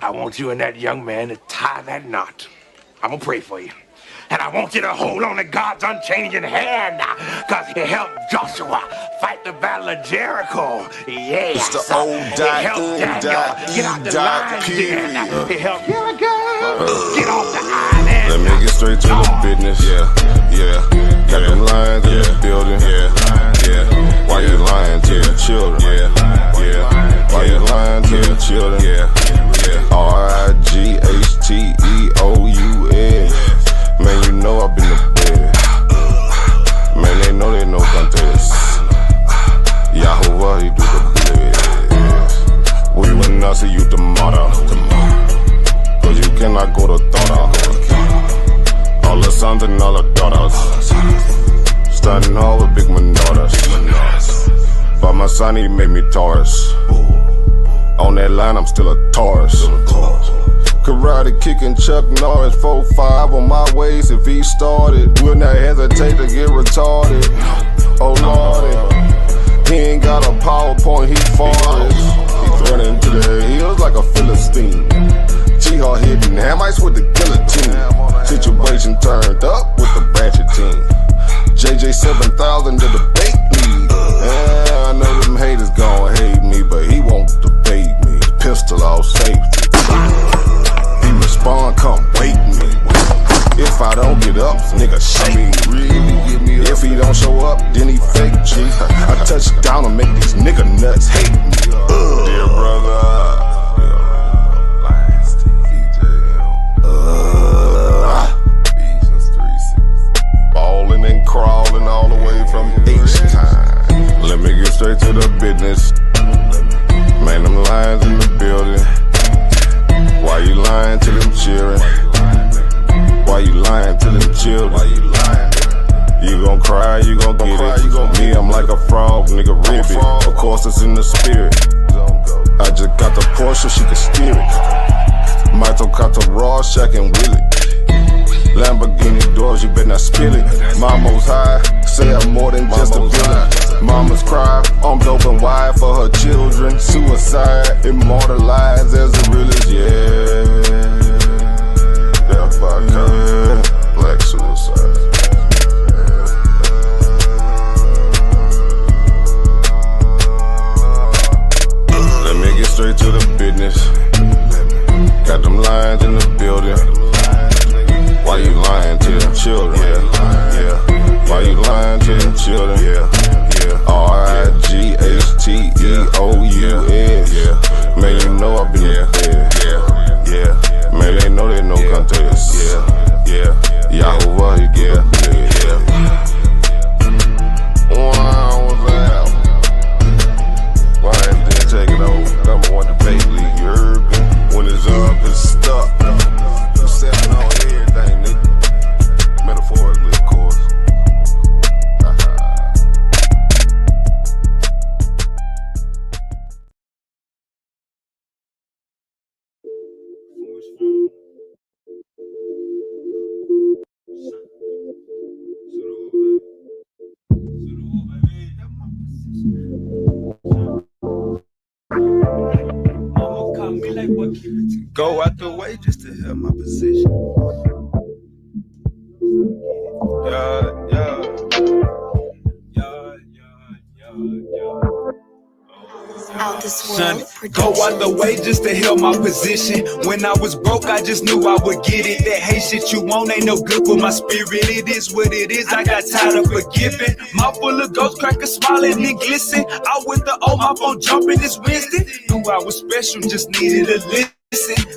I want you and that young man to tie that knot. I'm gonna pray for you. And I want you to hold on to God's unchanging hand, because he helped Joshua fight the battle of Jericho. Yes. It's the old He helped Daniel get out the lion's den. He helped Gilligan get off the island. Let me get straight to the business. Got them lions in the building. Why you lying to the children? Why you lying to the children? RIGHTEOUS. Man, you know I've been to bed. Man, they know they no contest. Yahuwah, he do the bless. We will not see you tomorrow. Cause you cannot go to Thora. All the sons and all the daughters. Standing hard with big manodas. But my son, he made me Taurus. On that line, I'm still a Taurus. Karate kicking Chuck Norris, 4-5 on my waist. If he started, will not hesitate to get retarded. Oh lordy, he ain't got a PowerPoint, he farted. He running to the hills like a Philistine. G-Hawk hitting Hamites with the guillotine. Situation turned up with the Ratchet team. JJ 7000 to the bait lead. Yeah, I know them haters gon' hate me, but he won't debate me. Pistol off safety. He respond, come wake me. If I don't get up, nigga shake me. If he don't show up, then he fake G. I touch down and make these nigga nuts hate me. Dear brother. Ballin' and crawling all the way from H-Time. Let me get straight to the business. Man, them lions in the building. Why you lying to them children? Why you lying to them children? You gon' cry, you gon' get it. Me, I'm like a frog, nigga, ribbit. Of course, it's in the spirit. I just got the Porsche, she can steer it. Mito got the raw, Shaq and Willie. Lamborghini doors, you better not spill it. Mama's high, say I'm more than just a villain. Mama's cry, I'm dope and wide for her children. Suicide, immortalized as the realest, Death by cop, black suicide. Let me get straight to the business. Got them lions in the building. Why you lying to them children? Why you lying to them children? RIGHTEOUS. Man, you know I've been to bed. Man, they know they no contest. Yahuwah, he get blessed. Why ain't they taking over? Number one debate league, you heard me? When it's up, it's stuck. I'm stepping on everything, nigga. Metaphorically, of course. Go out the way just to help my position. Out this world. Go out the way just to help my position. When I was broke, I just knew I would get it. That hate shit you want ain't no good for my spirit. It is what it is, I got tired of forgiving. Mouth full of ghost crackers smiling and glisten. I went the old my phone jumping this Wednesday. Knew I was special, just needed a listen.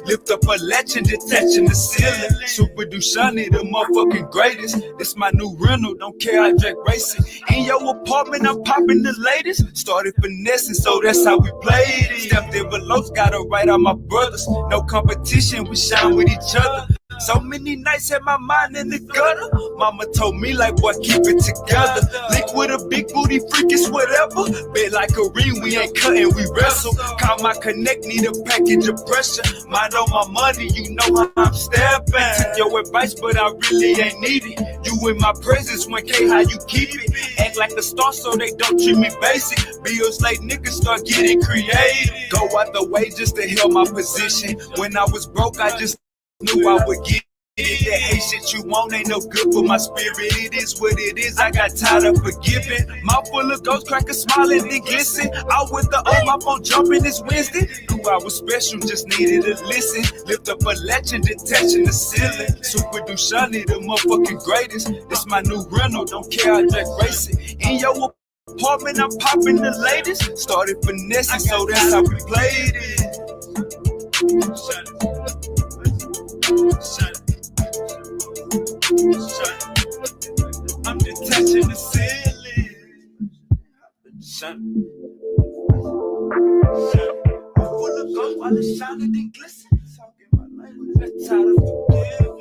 Lift up a latch and detaching the ceiling. Super Dushani, the motherfucking greatest. This my new rental, don't care, I drag racing. In your apartment, I'm popping the latest. Started finessing, so that's how we played it. Stepped envelopes, got it right on my brothers. No competition, we shine with each other. So many nights had my mind in the gutter. Mama told me like, boy, keep it together. Link with a big booty freak, it's whatever. Bet like a ring, we ain't cutting, we wrestle. Call my connect, need a package of pressure. Mind on my money, you know how I'm stepping. Took your advice, but I really ain't need it. You in my presence, 1K, how you keep it? Act like a star so they don't treat me basic. Bills late, niggas start getting creative. Go out the way just to help my position. When I was broke, I just knew I would get it. That hate shit you want ain't no good for my spirit. It is what it is, I got tired of forgiving. Mouth full of ghost crackers smiling and glisten. Out with the old, my phone jumping this Wednesday. Knew I was special, just needed to listen. Lift up a latch and detaching the ceiling. Super Dushani, the motherfucking greatest. This my new rental, don't care, I just race it. In your apartment, I'm popping the latest. Started finessing, so that's how we played it. I'm detaching the ceiling. I'm full of gold while it's shining and glistening. Talking my language, that's tired of forgiving.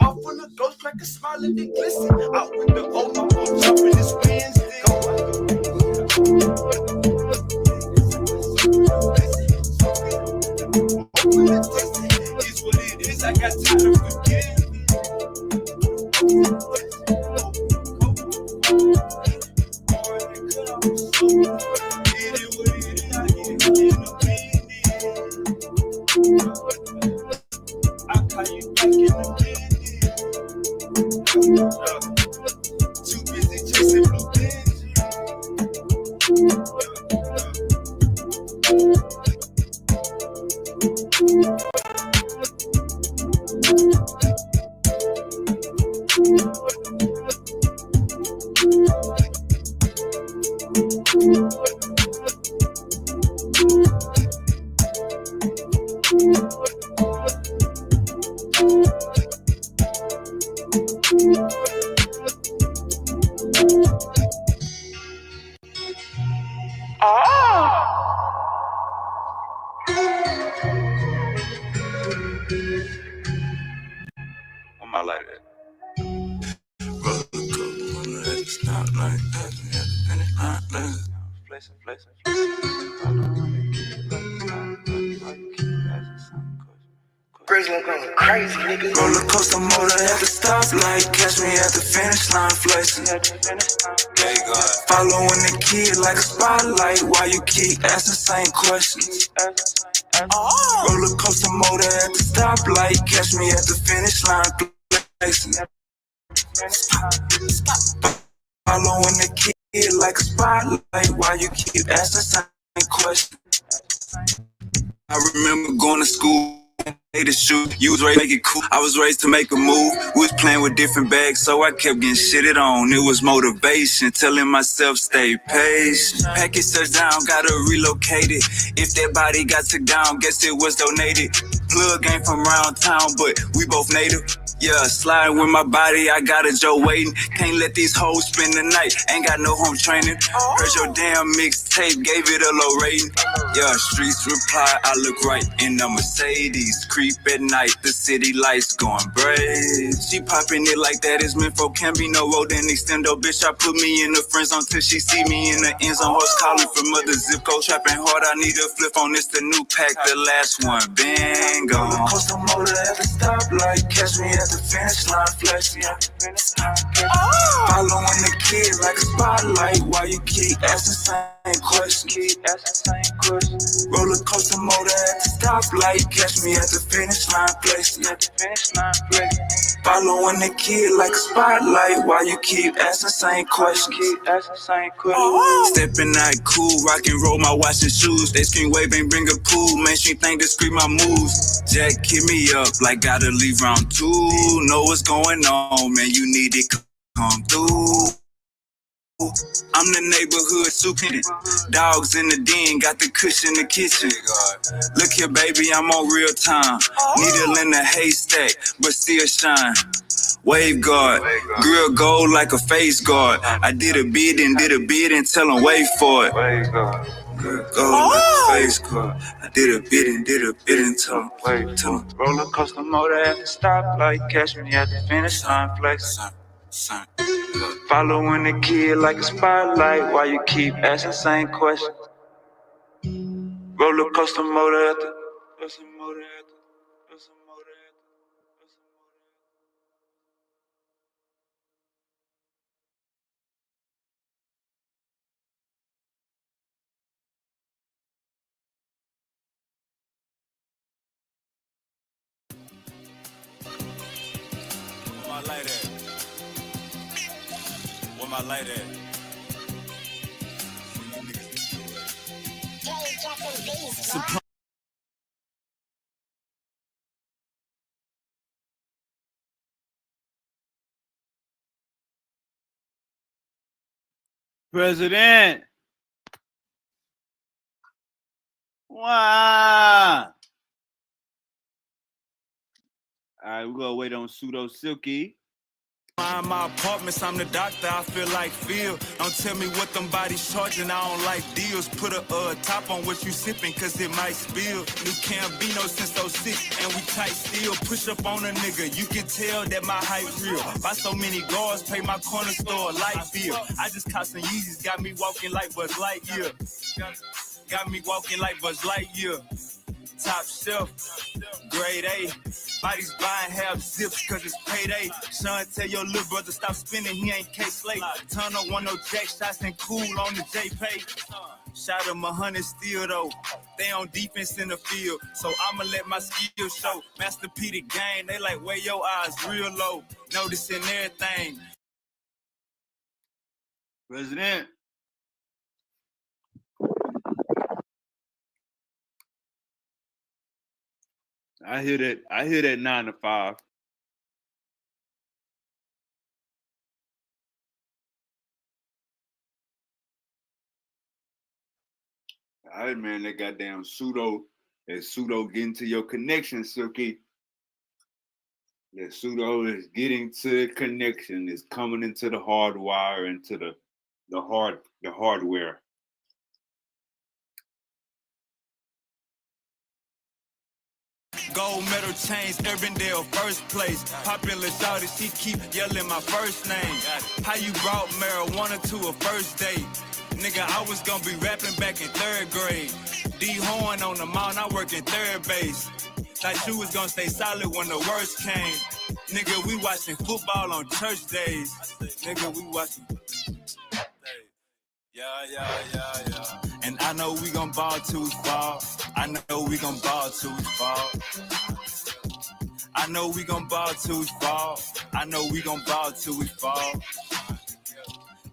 Mouth full of ghost crackers smiling and glistening. Out with the old, my phone jumping this Wednesday. It's what it is, I got time to forget. I'll call you back in a minute. Too busy chasing blue Crazy nigga. Roller coaster motor at the stoplight. Catch me at the finish line flexing. Following the kid like a spotlight. Why you keep asking the same questions? Roller coaster motor at the stoplight. Catch me at the finish line flexing. Following the kid like a spotlight. Why you keep asking the same questions? I remember going to school. To shoot, you was raised to make it cool. I was raised to make a move. We was playing with different bags, so I kept getting shitted on. It was motivation, telling myself stay patient. Package touchdown, gotta relocate it. If that body got took down, guess it was donated. Plug ain't from around town, but we both native. Yeah, sliding with my body, I got a Joe waiting. Can't let these hoes spend the night, ain't got no home training. Heard your damn mixtape, gave it a low rating. Yeah, streets reply, I look right in a Mercedes. Creep at night, the city lights going brave. She popping it like that is meant for can be no road and extendo. Bitch, I put me in the friend zone till she see me in the end zone. Horse calling from other zip code, trapping hard, I need a flip on this, the new pack, the last one, bingo. Roller coaster motor at the stoplight, catch me at the finish line flexing. Following the kid like a spotlight. Why you keep asking same questions? Roller coaster motor at the stoplight. Catch me at the finish line flexing. Following the kid like a spotlight. Why you keep asking same questions? Stepping out cool, rock and roll my watch and shoes. They scream wave ain't bring a pool. Man, she think discreet my moves. Jack hit me up like gotta leave round 2. Know what's going on, man, you need it come through. I'm the neighborhood superintendent. Dogs in the den, got the cushion in the kitchen. Look here, baby, I'm on real time. Needle in the haystack, but still shine. Wave guard, grill gold like a face guard. I did a bid and tell them wait for it. Grill gold like a face guard. I did a bid and tell them wait for it. Roller coaster motor at the stoplight. Catch me at the finish line flex. Following the kid like a spotlight. Why you keep asking same question? Roller coaster motor at the Where my light at? Where my light at? President. Wow. All right, we're going to wait on Pseudo Silky. Find my apartments, I'm the doctor, I feel like Phil. Don't tell me what them bodies charging, I don't like deals. Put a top on what you sipping, cause it might spill. New Cambino since 06, and we tight still. Push up on a nigga, you can tell that my hype real. Buy so many guards, pay my corner store light bill. I just caught some Yeezys, got me walking like Buzz Lightyear. Got me walking like Buzz Lightyear. Top shelf, grade A. Bodies buying half zips cause it's payday. Sean, tell your little brother stop spinning, he ain't K-Slate. Turn up one no jack shots and cool on the J-Pay. Shot him 100 still though. They on defense in the field, so I'ma let my skill show. Master P the game, they like where your eyes real low. Noticing everything. President. I hear that 9 to 5. All right, man, that goddamn Pseudo getting to your connection, Silky. That Pseudo is getting to the connection, is coming into the hardwire, into the hardware. Gold medal chains, Urbandale, first place. Popular shawty, she keep yelling my first name. How you brought marijuana to a first date? Nigga, I was gonna be rapping back in 3rd grade. D-Horn on the mound, I work in 3rd base. Thought you was gonna stay solid when the worst came. Nigga, we watching football on church days. Nigga, we watching. Yeah. And I know we gon' ball till we fall. I know we gon' ball till we fall. I know we gon' ball till we fall. I know we gon' ball till we fall.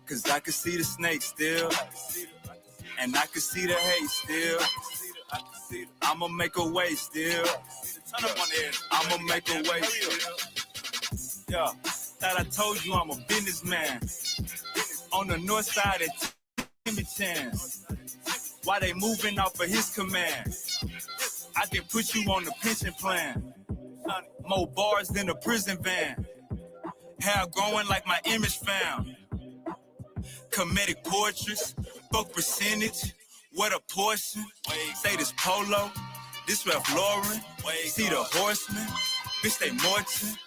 Cause I can see the snake still. And I can see the hate still. I'ma make a way still. I'ma make a way still. Yeah, thought I told you I'm a businessman. On the north side of Timmy Chance. Why they moving off of his command? I can put you on the pension plan. More bars than a prison van. Hair growing like my image found. Comedic portraits, fuck percentage. What a portion. Say this Polo, this Ralph Lauren. See the horseman, bitch they Morton.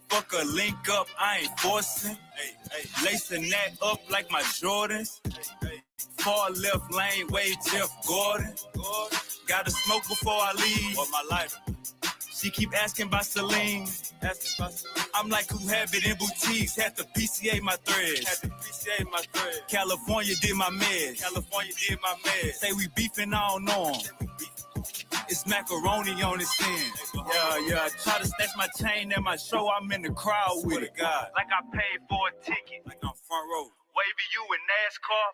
Fuck a link up, I ain't forcing. Lacing that up like my Jordans. Far left lane, way Jeff Gordon. Gotta smoke before I leave. What my life? She keep asking about Celine. I'm like, who have it in boutiques? Had to PCA my threads. California did my meds. Say we beefing, I don't know 'em. It's macaroni on his end. Yeah. Try to snatch my chain at my show. I'm in the crowd with it. God. Like I paid for a ticket. Like I'm front row. Wavy, you in NASCAR?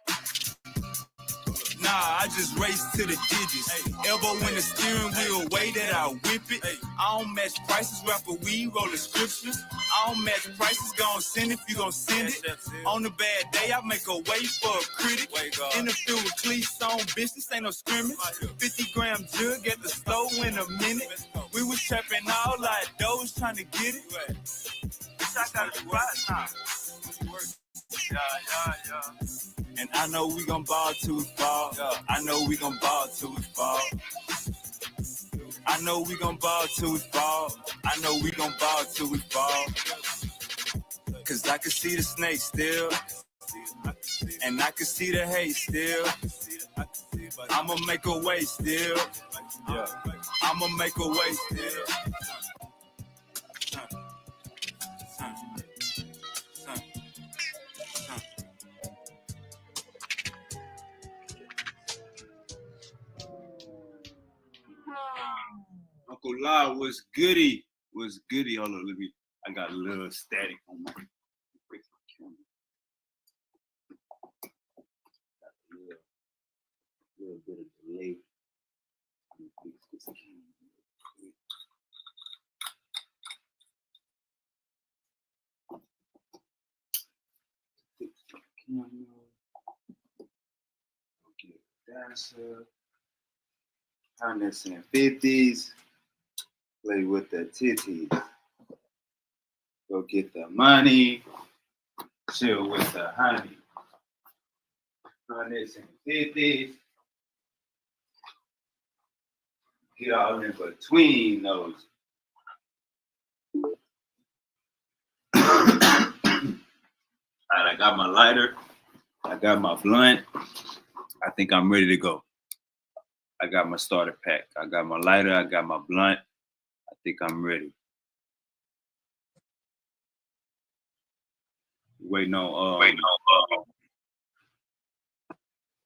Nah, I just race to the digits. Elbow in the steering wheel, way that I whip it. I don't match prices, rapper weed, rolling scriptures. I don't match prices, gon' send if you gon' send it. On a bad day, I make a way for a critic. In the field with cleats on, bitch, this ain't no scrimmage. 50-gram jug at the store in a minute. We was trapping all like those trying to get it. Bitch, I gotta be right now. Yeah. And I know we gon' ball till we fall. I know we gon' ball till we fall. I know we gon' ball till we fall. I know we gon' ball till we fall. Cause I can see the snake still. And I can see the hate still. I'ma make a way still. Yeah. I'ma make a way. Uncle La was goody. Was goody. Hold on, I got a little static on my camera. Got a little bit of delay. Fix this camera. Okay, that's hundreds and 50s. Play with the titties. Go get the money. Chill with the honey. Hundreds and 50s. Get all in between those. All right, I got my lighter. I got my blunt. I think I'm ready to go. I got my starter pack. I got my lighter. I got my blunt. I think I'm ready. Waiting on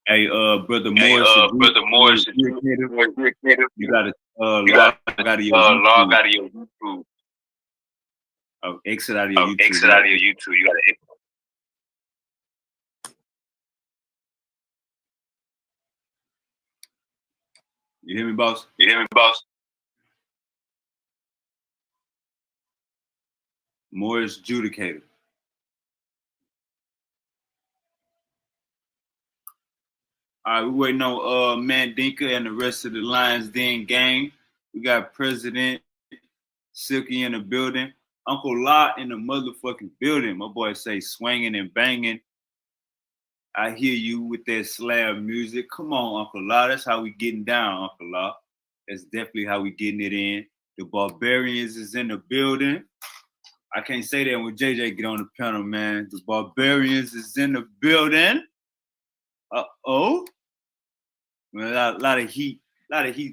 hey, brother Morris, you gotta log out of your YouTube. Oh, exit out of your YouTube. Exit out of your YouTube. You gotta exit. You hear me, boss? You hear me, boss? Morris Judicator. All right, we waiting on Mandinka and the rest of the Lions Den gang. We got President Silky in the building. Uncle La in the motherfucking building. My boy say swinging and banging. I hear you with that slab music. Come on, Uncle La. That's how we getting down, Uncle La. That's definitely how we getting it in. The Barbarians is in the building. I can't say that when JJ get on the panel, man. The Barbarians is in the building. Uh-oh. A lot of heat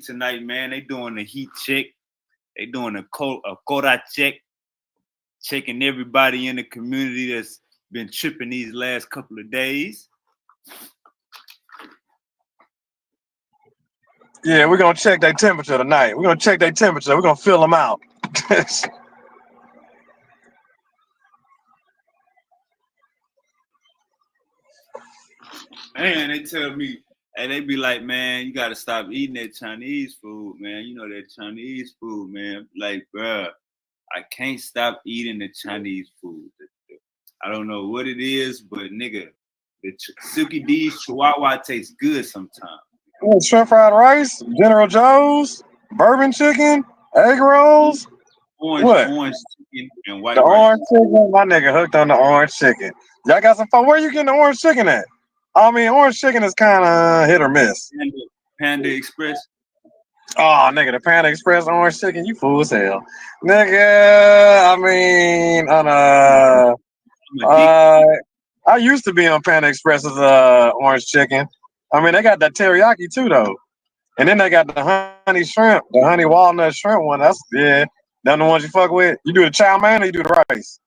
tonight, man. They doing the heat check. They doing a quota check. Checking everybody in the community that's been tripping these last couple of days. Yeah, we're going to check their temperature tonight. We're going to check their temperature. We're going to fill them out. Man, they tell me, and they be like, man, you got to stop eating that Chinese food, man. You know that Chinese food, man. Like, bruh, I can't stop eating the Chinese food. I don't know what it is, but nigga, the Silky D's Chihuahua tastes good sometimes. Shrimp fried rice, General Joe's, bourbon chicken, egg rolls. Orange chicken and white rice. The orange chicken, my nigga hooked on the orange chicken. Y'all got some fun. Where you getting the orange chicken at? I mean, orange chicken is kind of hit or miss. Panda Express. Oh, nigga, the Panda Express orange chicken, you fool as hell. Nigga, I mean, I used to be on Panda Express's orange chicken. I mean, they got that teriyaki too, though. And then they got the honey shrimp, the honey walnut shrimp one. That's, yeah, them the ones you fuck with. You do the chow mein or you do the rice?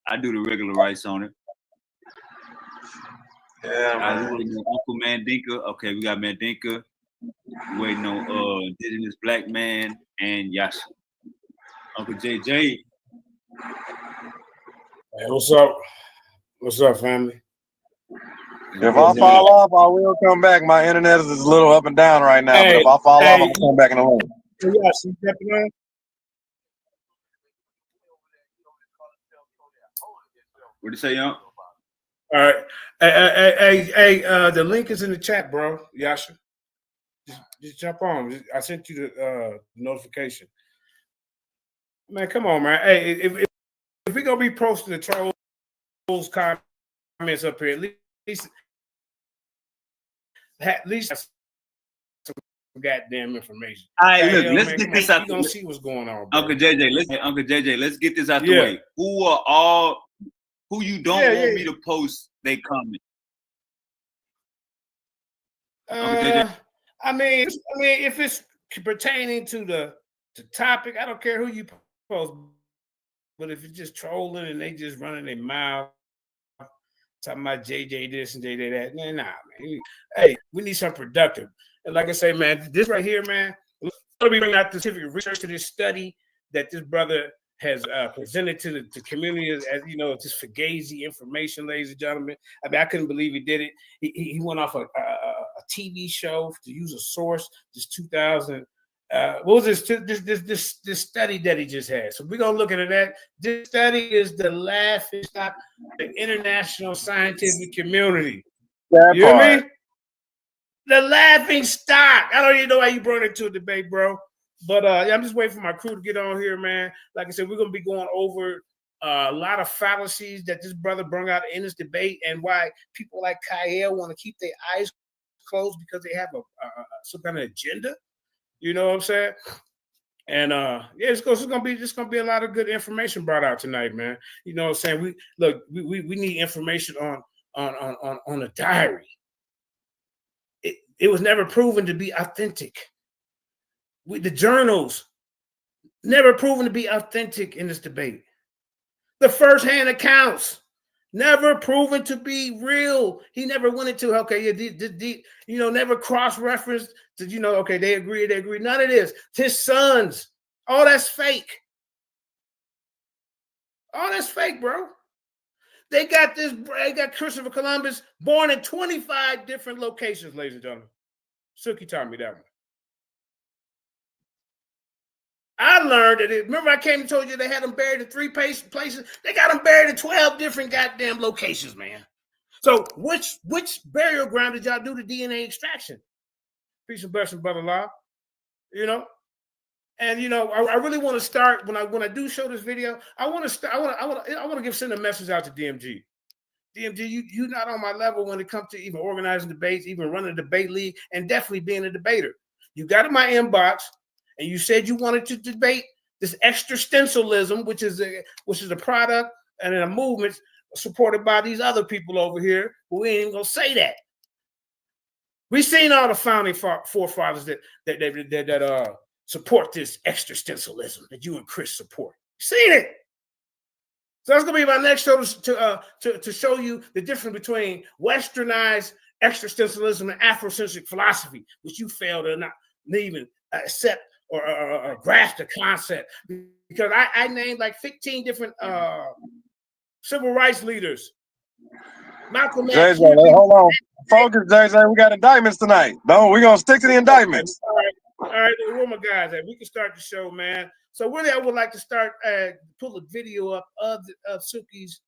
I do the regular rice on it. Yeah, man. Waiting on Uncle Mandinka. Okay, we got Mandinka. Waiting on Indigenous Black Man and Yasha. Uncle JJ. Hey, what's up? What's up, family? If I fall off, I will come back. My internet is a little up and down right now. But if I fall off, I'll come back in a moment. Yeah, see that? What do you say, young? All right. Hey, the link is in the chat, bro. Yasha. Just jump on. I sent you the notification. Man, come on, man. Hey, if we're gonna be posting the trolls comments up here, at least some goddamn information. All right, look, let's get this out. You gonna see what's going on, bro. Uncle JJ, let's get this out the way. Who you don't want me to post they comment? I mean, if it's pertaining to the topic, I don't care who you post, but if it's just trolling and they just running their mouth, talking about JJ this and JJ that, nah, man. Hey, we need something productive. And like I say, man, this right here, man, we're going to be bringing out the scientific research to this study that this brother has presented to the community as you know, just fugazi information, ladies and gentlemen. I mean, I couldn't believe he did it. He went off a TV show to use a source, just 2000. What was this study that he just had? So we're gonna look into that. This study is the laughing stock of the international scientific community. You hear me? The laughing stock. I don't even know why you brought it to a debate, bro. But yeah, I'm just waiting for my crew to get on here, man. Like I said, we're gonna be going over a lot of fallacies that this brother brought out in this debate, and why people like Kyle want to keep their eyes closed because they have some kind of agenda. You know what I'm saying? And yeah, it's gonna be a lot of good information brought out tonight, man. You know what I'm saying? We need information on a diary. It was never proven to be authentic. The journals never proven to be authentic in this debate. The first-hand accounts never proven to be real. He never went into, okay, you know, never cross-referenced to, you know, okay, they agree. None of this. His sons, all that's fake. All that's fake, bro. They got Christopher Columbus born in 25 different locations, ladies and gentlemen. Suki taught me that one. I learned that. Remember, I came and told you they had them buried in 3 places. They got them buried in 12 different goddamn locations, man. So, which burial ground did y'all do the DNA extraction? Peace and blessings, brother Law. You know, and you know, I really want to start when I do show this video. I want to send a message out to DMG. DMG, you not on my level when it comes to even organizing debates, even running a debate league, and definitely being a debater. You got in my inbox. And you said you wanted to debate this existentialism, which is a product and a movement supported by these other people over here who ain't even gonna say that. We've seen all the founding forefathers that support this existentialism that you and Chris support. Seen it. So that's gonna be my next show to show you the difference between westernized existentialism and Afrocentric philosophy, which you fail to not even accept or grasp the concept, because I named like 15 different civil rights leaders. Malcolm X. JJ, hold on. Focus, JJ. We got indictments tonight. No, we're gonna stick to the indictments. All right, where my guys at? We can start the show, man. So really, I would like to start pull a video up of Suki's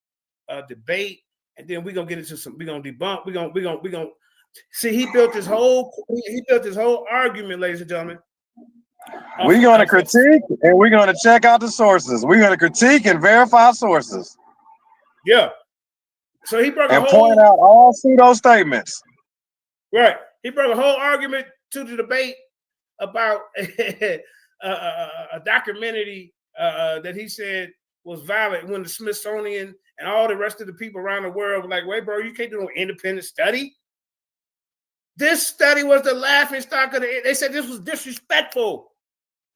debate, and then we're gonna get into some. We're gonna debunk. We're gonna see. He built his whole argument, ladies and gentlemen. We're going to critique and we're going to check out the sources. We're going to critique and verify sources. Yeah. So he brought point out all pseudo statements. Right. He brought a whole argument to the debate about a documentary that he said was valid when the Smithsonian and all the rest of the people around the world were like, wait, bro, you can't do no independent study. This study was the laughing stock of they said this was disrespectful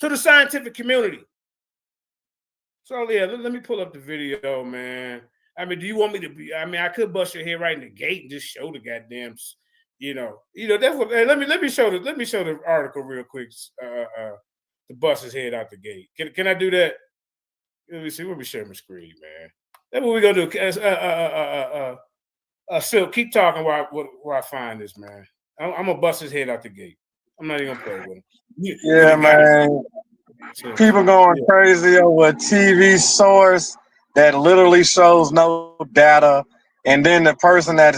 to the scientific community. So yeah, let me pull up the video, man. I mean, do you want me to be? I mean, I could bust your head right in the gate and just show the goddamn, you know. That's what. Hey, let me show the article real quick. To bust his head out the gate. Can I do that? Let me see. Let me share my screen, man. That's what we're gonna do. Silk, keep talking while I find this, man. I'm gonna bust his head out the gate. I'm not even gonna play with him. Yeah, man. People going crazy over a TV source that literally shows no data, and then the person that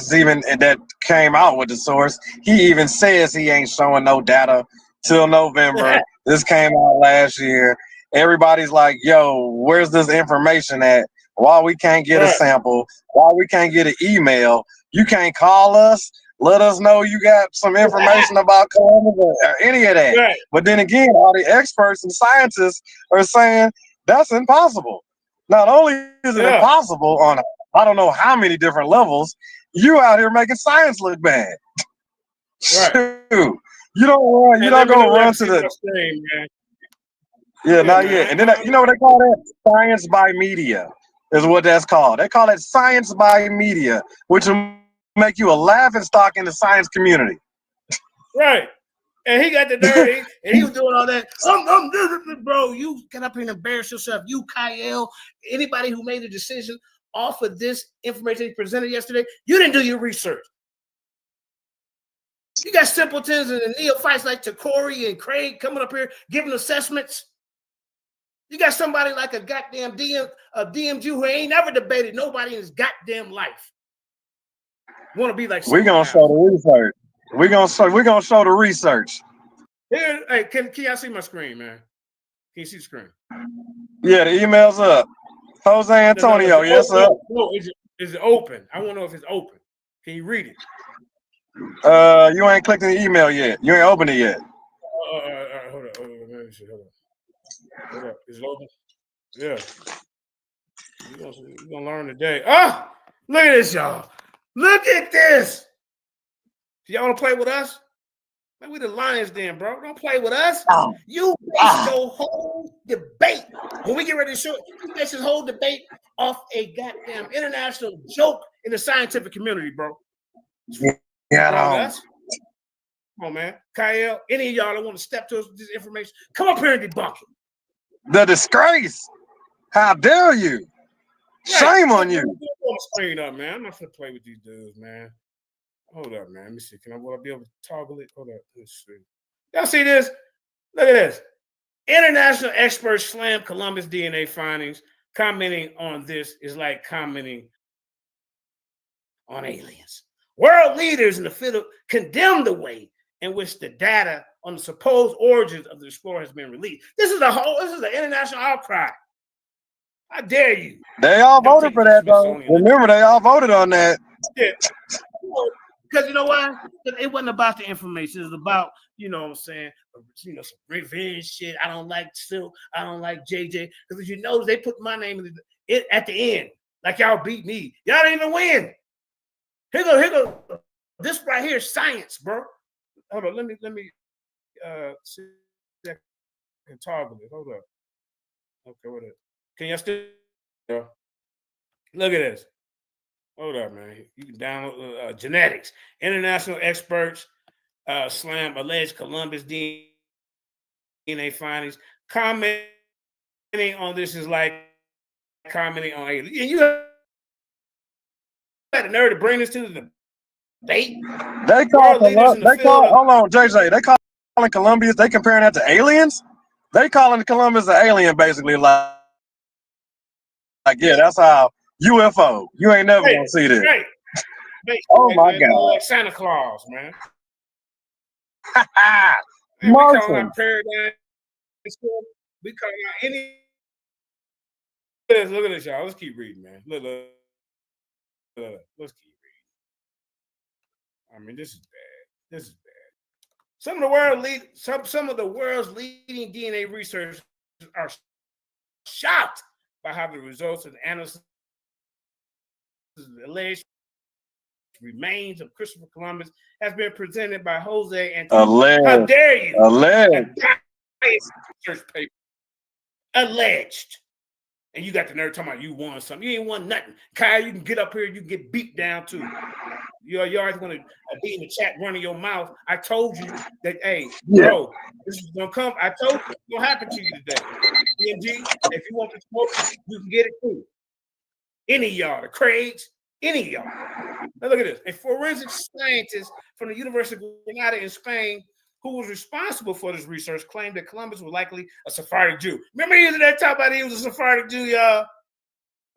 came out with the source, he even says he ain't showing no data till November. This came out last year. Everybody's like, "Yo, where's this information at? Why we can't get a sample? Why we can't get an email? You can't call us." Let us know you got some information about Columbus or any of that. Right. But then again, all the experts and scientists are saying that's impossible. Not only is it impossible on I don't know how many different levels, you out here making science look bad. Right. Shoot. You don't go run to the screen, man. Yeah, not yet. And then you know what they call that? Science by media is what that's called. They call it science by media, which will make you a laughing stock in the science community. Right. And he got the dirty, and he was doing all that. Bro, you get up here and embarrass yourself. You, Kyle, anybody who made a decision off of this information he presented yesterday, you didn't do your research. You got simpletons and neophytes like Corey and Craig coming up here giving assessments. You got somebody like a goddamn DMG who ain't never debated nobody in his goddamn life. Want to be like we're gonna show the research. We're gonna show the research. Here, hey, can y'all see my screen, man? Can you see the screen? Yeah, the email's up. Jose Antonio, yes, sir. No, is it open? I want to know if it's open. Can you read it? You ain't clicked on the email yet. You ain't opened it yet. Hold on. Let me see. Hold up. Is it open? Yeah. You're gonna learn today. Oh, look at this, y'all. Look at this. Y'all want to play with us? Man, we the Lions Den, bro. Don't play with us. You base your whole debate. When we get ready to show it, you base this whole debate off a goddamn international joke in the scientific community, bro. Yeah, come on, man. Kyle, any of y'all that want to step to us with this information, come up here and debunk it. The disgrace. How dare you? Shame on you. Screen up, man. I'm not gonna play with these dudes, man. Hold up, man. Let me see. Will I be able to toggle it? Hold up. Let's see. Y'all see this? Look at this. International experts slam Columbus DNA findings. Commenting on this is like commenting on aliens. World leaders in the field condemn the way in which the data on the supposed origins of the explorer has been released. This is an international outcry. How dare you? They all voted for that, though. Remember, they all voted on that. Yeah. Because you know why? It wasn't about the information. It was about, you know what I'm saying, some revenge shit. I don't like Silk. I don't like JJ. Because if you notice, they put my name at the end. Like y'all beat me. Y'all didn't even win. Here go. This right here is science, bro. Hold on. Let me see if I can toggle it. Hold up. Okay, what is it? Can y'all still? Look at this. Hold up, man. You can download genetics. International experts slam alleged Columbus DNA findings. Commenting on this is like commenting on aliens. And you had the nerve to bring this to the debate. Hold on, JJ. They calling Columbia. They comparing that to aliens. They calling Columbus an alien, basically. Like yeah, that's how UFO. You ain't never gonna see this. Oh my God! Like Santa Claus, man. Man, we calling out Paradise. We calling out any. Look at this, y'all. Let's keep reading, man. Look. Let's keep reading. I mean, this is bad. Some of the world's leading DNA researchers are shocked by how the results of the analysis alleged remains of Christopher Columbus has been presented by Jose Antonio. How dare you? Alleged. Research paper. Alleged. And you got the nerve talking about you won something. You ain't won nothing. Kyle, you can get up here, you can get beat down too. You're always going to be in the chat running your mouth. I told you that, hey, bro, this is going to come. I told you it's going to happen to you today. DMG, if you want to smoke, you can get it too. Any of y'all, the Craigs, any of y'all. Now look at this. A forensic scientist from the University of Granada in Spain who was responsible for this research claimed that Columbus was likely a Sephardic Jew. Remember he was in that talk about he was a Sephardic Jew, y'all?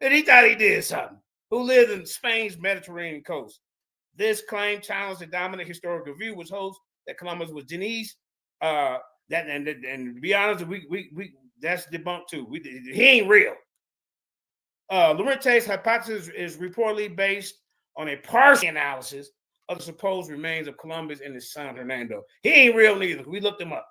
And he thought he did something. Who lived in Spain's Mediterranean coast. This claim challenged the dominant historical view, which holds that Columbus was Genoese. And to be honest, we that's debunked too. He ain't real. Lorente's hypothesis is reportedly based on a partial analysis of the supposed remains of Columbus and his son Hernando. He ain't real neither. We looked him up.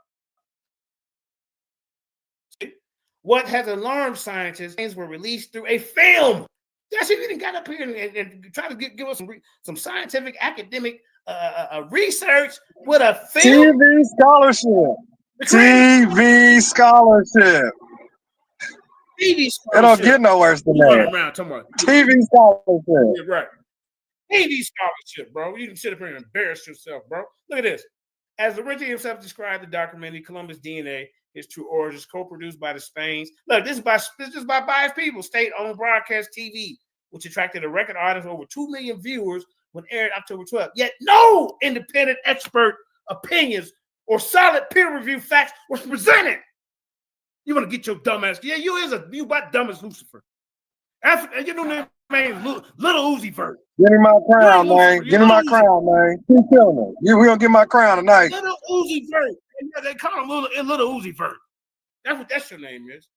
What has alarmed scientists were released through a film. That's if you didn't got up here and try to give us some scientific academic research with a film. TV scholarship. TV scholarship. TV It don't scholarship. get no worse than You running that. around talking about TV scholarship. yeah, right. TV scholarship, bro. You can sit up here and embarrass yourself, bro. Look at this. As Lorente himself described the documentary Columbus DNA, His True Origins, co-produced by the Spains. Look, this is by biased people, state-owned broadcast TV, which attracted a record audience of over 2 million viewers when aired October 12th. Yet no independent expert opinions or solid peer-reviewed facts was presented. You want to get your dumb ass? Yeah, you about dumb as Lucifer. After you know that man, Little Uzi Vert. Give me my crown, man. Give me my crown, man. Keep killing me. We gonna get my crown tonight. Little Uzi Vert. Yeah, they call him Little Uzi Vert. That's what that's your name is.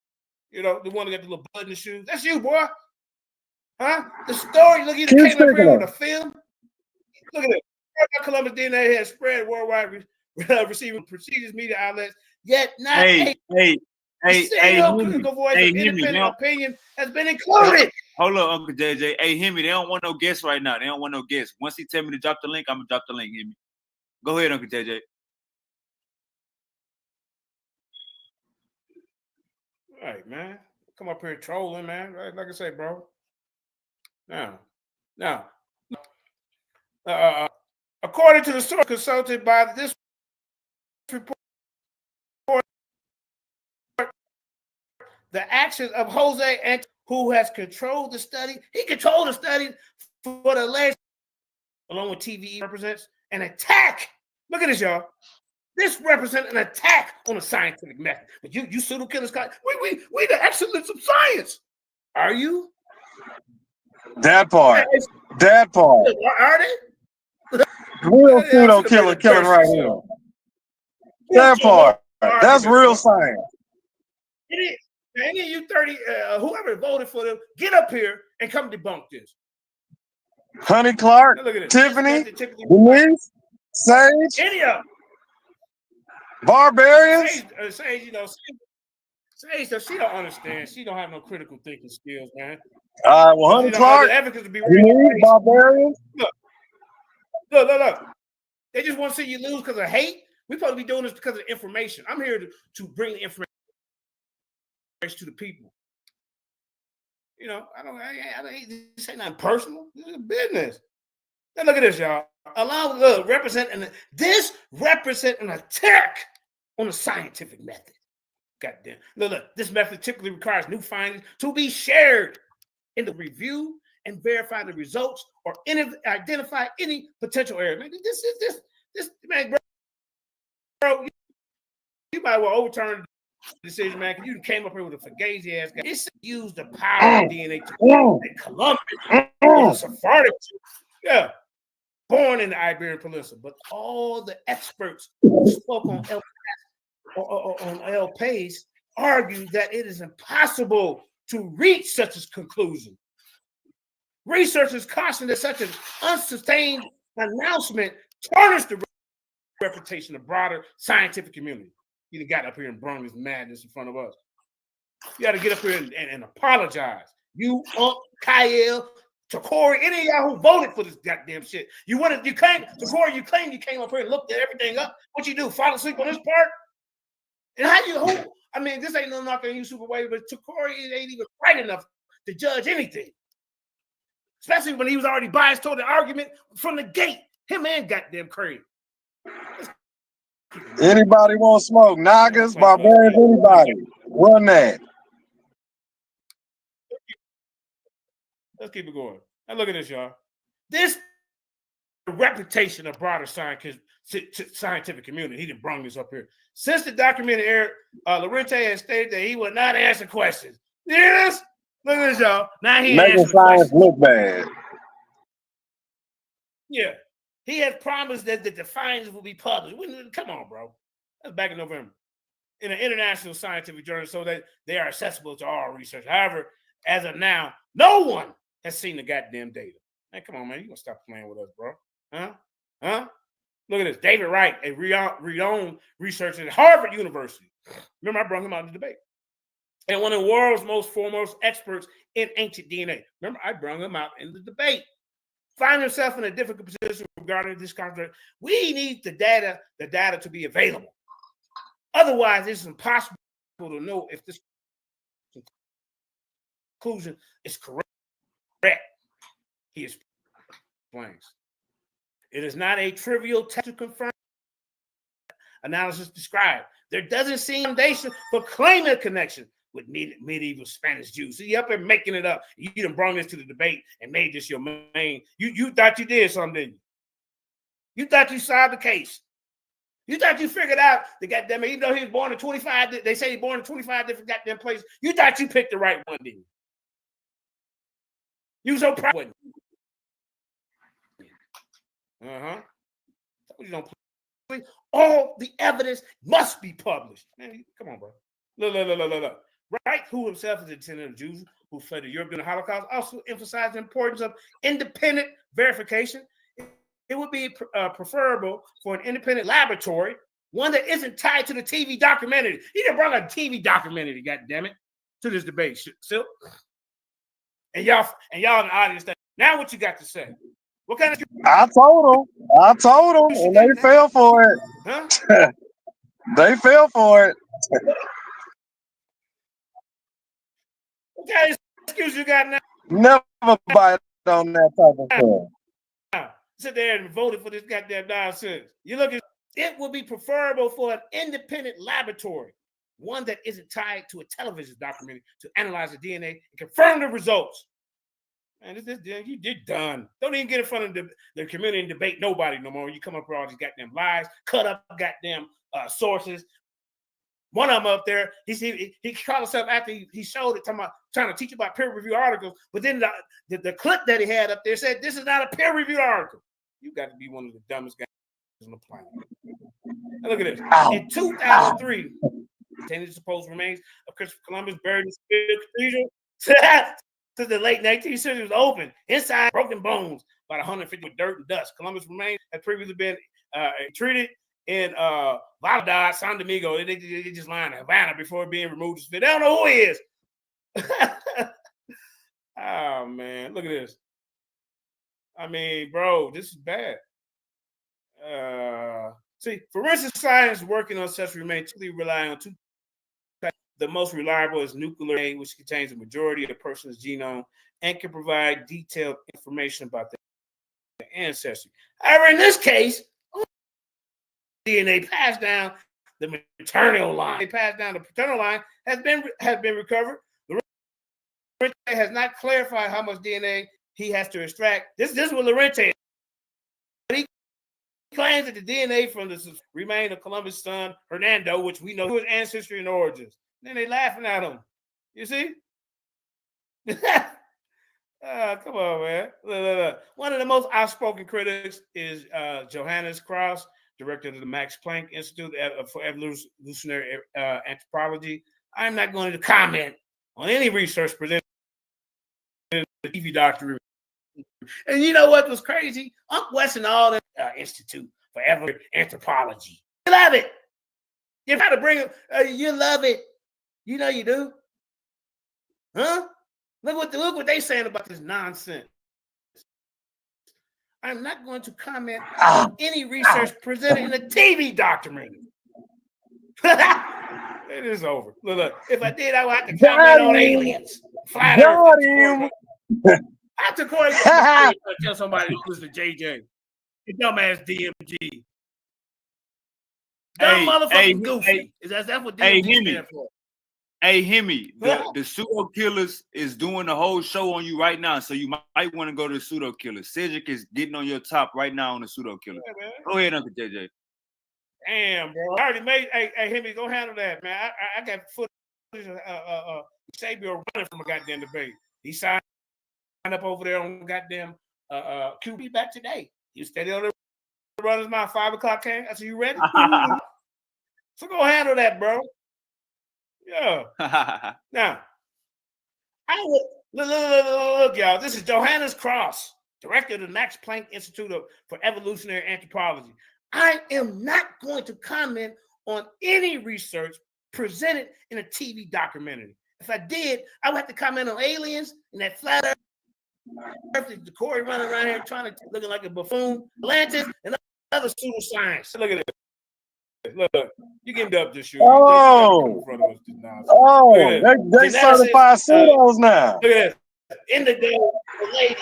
You know, the one that got the little blood in the shoes. That's you, boy. Huh? The story, look, you came up here with a film. Look at it. Columbus DNA has spread worldwide, receiving prestigious media outlets, yet not Hey, critical voice of independent opinion has been included. Hold on, Uncle JJ. Hey, Hemi, they don't want no guests right now. They don't want no guests. Once he tell me to drop the link, I'm gonna drop the link, Hemi. Go ahead, Uncle JJ. All right, man. Come up here trolling, man. Like I say, bro. Now, according to the source consulted by this report, the actions of Jose and who has controlled the study, he controlled the study for the last, along with TVE, represents an attack. Look at this, y'all. This represents an attack on the scientific method. But you pseudo killers, we the excellence of science. Are you? That part. That part. Are they? Real pseudo killing right here. That part. That's real science. It is. Any of you 30, whoever voted for them, get up here and come debunk this. Honey Clark, Tiffany, Denise, Sage, any of them. Barbarians. Sage, you know, Sage, she don't understand. She don't have no critical thinking skills, man. Well, Honey Clark, Denise, Barbarians. Look. They just want to see you lose because of hate. We're supposed to be doing this because of information. I'm here to bring the information to the people. You know, I don't this ain't nothing personal. This is business. Now look at this, y'all. This represent an attack on the scientific method. Goddamn. Look, this method typically requires new findings to be shared in the review and verify the results or identify any potential error. Man, this man, bro, you might well overturn the decision, man, because you came up here with a fugazi ass guy. It's used the power of DNA to Columbus, Sephardic, yeah, born in the Iberian Peninsula. But all the experts who spoke on El País argue that it is impossible to reach such a conclusion. Researchers caution that such an unsustained announcement tarnishes the reputation of broader scientific community. You done got up here and brung this madness in front of us. You got to get up here and apologize. You, Kyle, Takori, any of y'all who voted for this goddamn shit. Takori, you claim you came up here and looked at everything up. What you do? Fall asleep on this part? And this ain't no knock on you, Superway, but Takori ain't even right enough to judge anything. Especially when he was already biased toward the argument from the gate. Him and goddamn Craig. Anybody want smoke? Nagas, Barbarians, anybody. Run that. Let's keep it going. Now look at this, y'all. This reputation of broader scientific community. He didn't bring this up here. Since the documentary aired, Lorente has stated that he will not answer questions. You hear this? Look at this, y'all. Now he making science look bad. Yeah. He has promised that the findings will be published. Come on, bro. That's back in November. In an international scientific journal so that they are accessible to all research. However, as of now, no one has seen the goddamn data. Man, come on, man. You gonna stop playing with us, bro? Huh? Look at this. David Wright, a renowned researcher at Harvard University. Remember, I brought him out in the debate. And one of the world's most foremost experts in ancient DNA. Remember, I brought him out in the debate. Find himself in a difficult position regarding this contract. We need the data to be available. Otherwise, it's impossible to know if this conclusion is correct. He explains. It is not a trivial test to confirm analysis described. There doesn't seem foundation for claiming a connection with medieval Spanish Jews. So you up there making it up. You done brought this to the debate and made this your main. You thought you did something, didn't you? You thought you solved the case. You thought you figured out the goddamn, even though he was born in 25, they say he's born in 25 different goddamn places. You thought you picked the right one, didn't you? You so proud, wasn't you? You don't play. All the evidence must be published. Man, come on, bro. Look. Reich, who himself is a descendant of Jews who fled Europe during the Holocaust, also emphasized the importance of independent verification. It would be preferable for an independent laboratory, one that isn't tied to the TV documentary. You done brought a TV documentary, goddammit, to this debate, Silk. And y'all in the audience, now what you got to say? What kind of? I told them, and they fell for it. Huh? They fell for it. What kind of excuse you got now? Never bite on that type of thing. Sit there and voted for this goddamn nonsense. You look at it would be preferable for an independent laboratory, one that isn't tied to a television documentary, to analyze the DNA and confirm the results. Man, you did done. Don't even get in front of the community and debate nobody no more. You come up with all these goddamn lies, cut up goddamn sources. One of them up there, he called himself after he showed it, trying to teach about peer-reviewed articles, but then the clip that he had up there said, this is not a peer-reviewed article. You got to be one of the dumbest guys on the planet. Now look at this. In 2003, the supposed remains of Christopher Columbus buried in Seville Cathedral since the late 19th century was open. Inside, broken bones, about 150 with dirt and dust. Columbus remains had previously been treated in Valladolid, San Domingo. They just lying in Havana before being removed. They don't know who he is. Oh, man. Look at this. I mean, bro, this is bad. See, forensic science working on such remains typically rely on two types. The most reliable is nuclear DNA, which contains the majority of a person's genome and can provide detailed information about their ancestry. However, in this case, DNA passed down the maternal line. They passed down the paternal line has been recovered. Lorente has not clarified how much DNA he has to extract. This is what Lorente. He claims that the DNA from the remain of Columbus' son Hernando, which we know his ancestry and origins. Then they laughing at him. You see? Come on, man. Look. One of the most outspoken critics is Johannes Krauss, director of the Max Planck Institute for Evolutionary Anthropology. I'm not going to comment on any research presented in the TV documentary. And you know what was crazy? Unc West and all that Institute for Evolutionary Anthropology. You love it. You got to bring it. You love it. You know you do. Huh? Look what they saying about this nonsense. I'm not going to comment on any research presented in a TV documentary. It is over. Look. If I did, I would have to comment on aliens. Got him. I took Corey to tell somebody to listen to JJ. You dumbass DMG. Dumb motherfucking goofy. That's what DMG stands for. Hey, Hemi, the pseudo killers is doing the whole show on you right now, so you might want to go to the pseudo killers. Cedric is getting on your top right now on the pseudo killers. Yeah, go ahead, Uncle JJ. Damn, bro. I already made. Hey, Hemi, go handle that, man. I got footage of Sabio running from a goddamn debate. He signed up over there on goddamn QB back today. He was steady on the run his mouth. 5 o'clock came. I said, "You ready?" So go handle that, bro. Yeah. Now, I would look, y'all. This is Johannes Krauss, director of the Max Planck Institute for Evolutionary Anthropology. I am not going to comment on any research presented in a TV documentary. If I did, I would have to comment on aliens and that flat earth The Corey running around here trying to looking like a buffoon. Atlantis and other pseudoscience. Look at it. Look, you getting up this year. Oh, they certified pseudos now. Look at this. Indigo, the lady.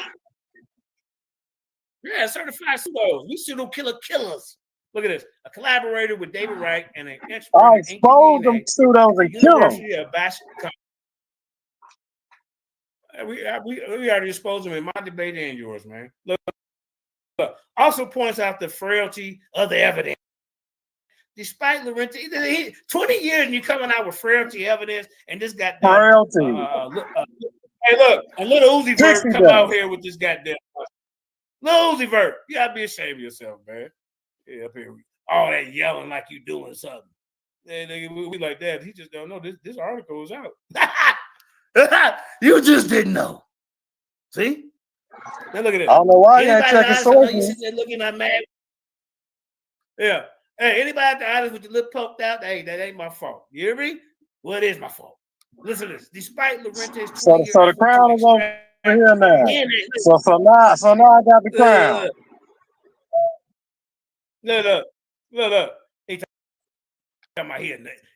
Yeah, certified pseudos. We pseudo killers. Look at this. A collaborator with David Wright and an expert. I expose them pseudos and kill them. We already exposed them in my debate and yours, man. Look. Also points out the frailty of the evidence. Despite Laurenti, 20 years and you coming out with frailty evidence, and this got frailty. Hey, look, a little Uzi Vert come out here with this goddamn little Uzi Vert. You gotta be ashamed of yourself, man. Yeah, up here, all that yelling like you doing something. Yeah, we like that. He just don't know. This article is out. You just didn't know. See? Now look at it. I don't know why you ain't checking sources. You sit there looking at mad. Yeah. Hey, anybody at the audience with your lip poked out? Hey, that ain't my fault. You hear me? Well, it is my fault. Listen to this. Despite Laurenti's so the crown is over here now. So now I got the crown. Look. He talking about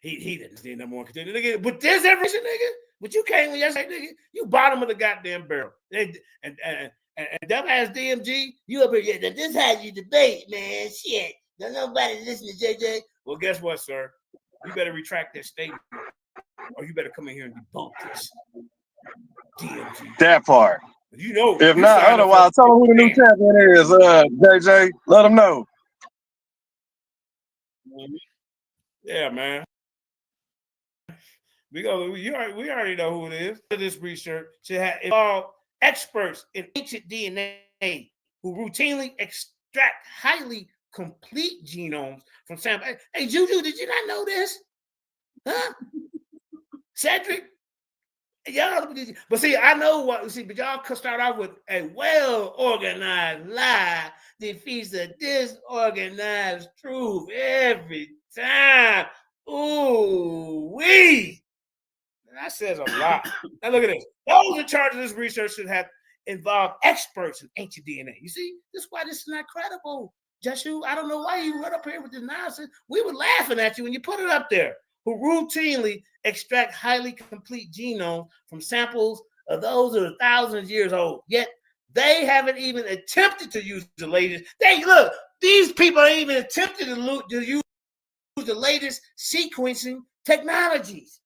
he didn't see no more. But there's everything, nigga. But you came yesterday, nigga. You bottom of the goddamn barrel. And dumbass DMG, you up here. Yeah, this how you debate, man. Shit. Don't nobody listen to JJ. Well, guess what, sir? You better retract that statement, or you better come in here and debunk this. DMG. That part. You know. If not, otherwise, tell them who the new champion is. JJ, let them know. Yeah, man. We already know who it is. This research should have involved experts in ancient DNA who routinely extract highly complete genomes from samples. Hey, Juju, did you not know this? Huh? Cedric? Y'all, but see, I know what, see, but y'all could start off with a well-organized lie defeats a disorganized truth every time. Ooh, wee. That says a lot. Now look at this. Those in charge of this research should have involved experts in ancient DNA. You see, this is why this is not credible. Joshua, I don't know why you run up here with this nonsense. We were laughing at you when you put it up there. Who routinely extract highly complete genomes from samples of those that are thousands of years old. Yet they haven't even attempted to use the latest. These people ain't even attempted to use the latest sequencing technologies.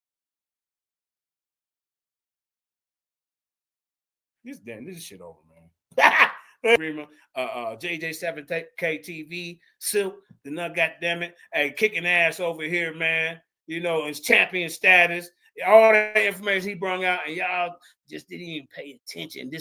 This shit over, man. JJ7K TV, Silk, the nut, goddammit, hey, kicking ass over here, man. You know, his champion status, all that information he brought out, and y'all just didn't even pay attention.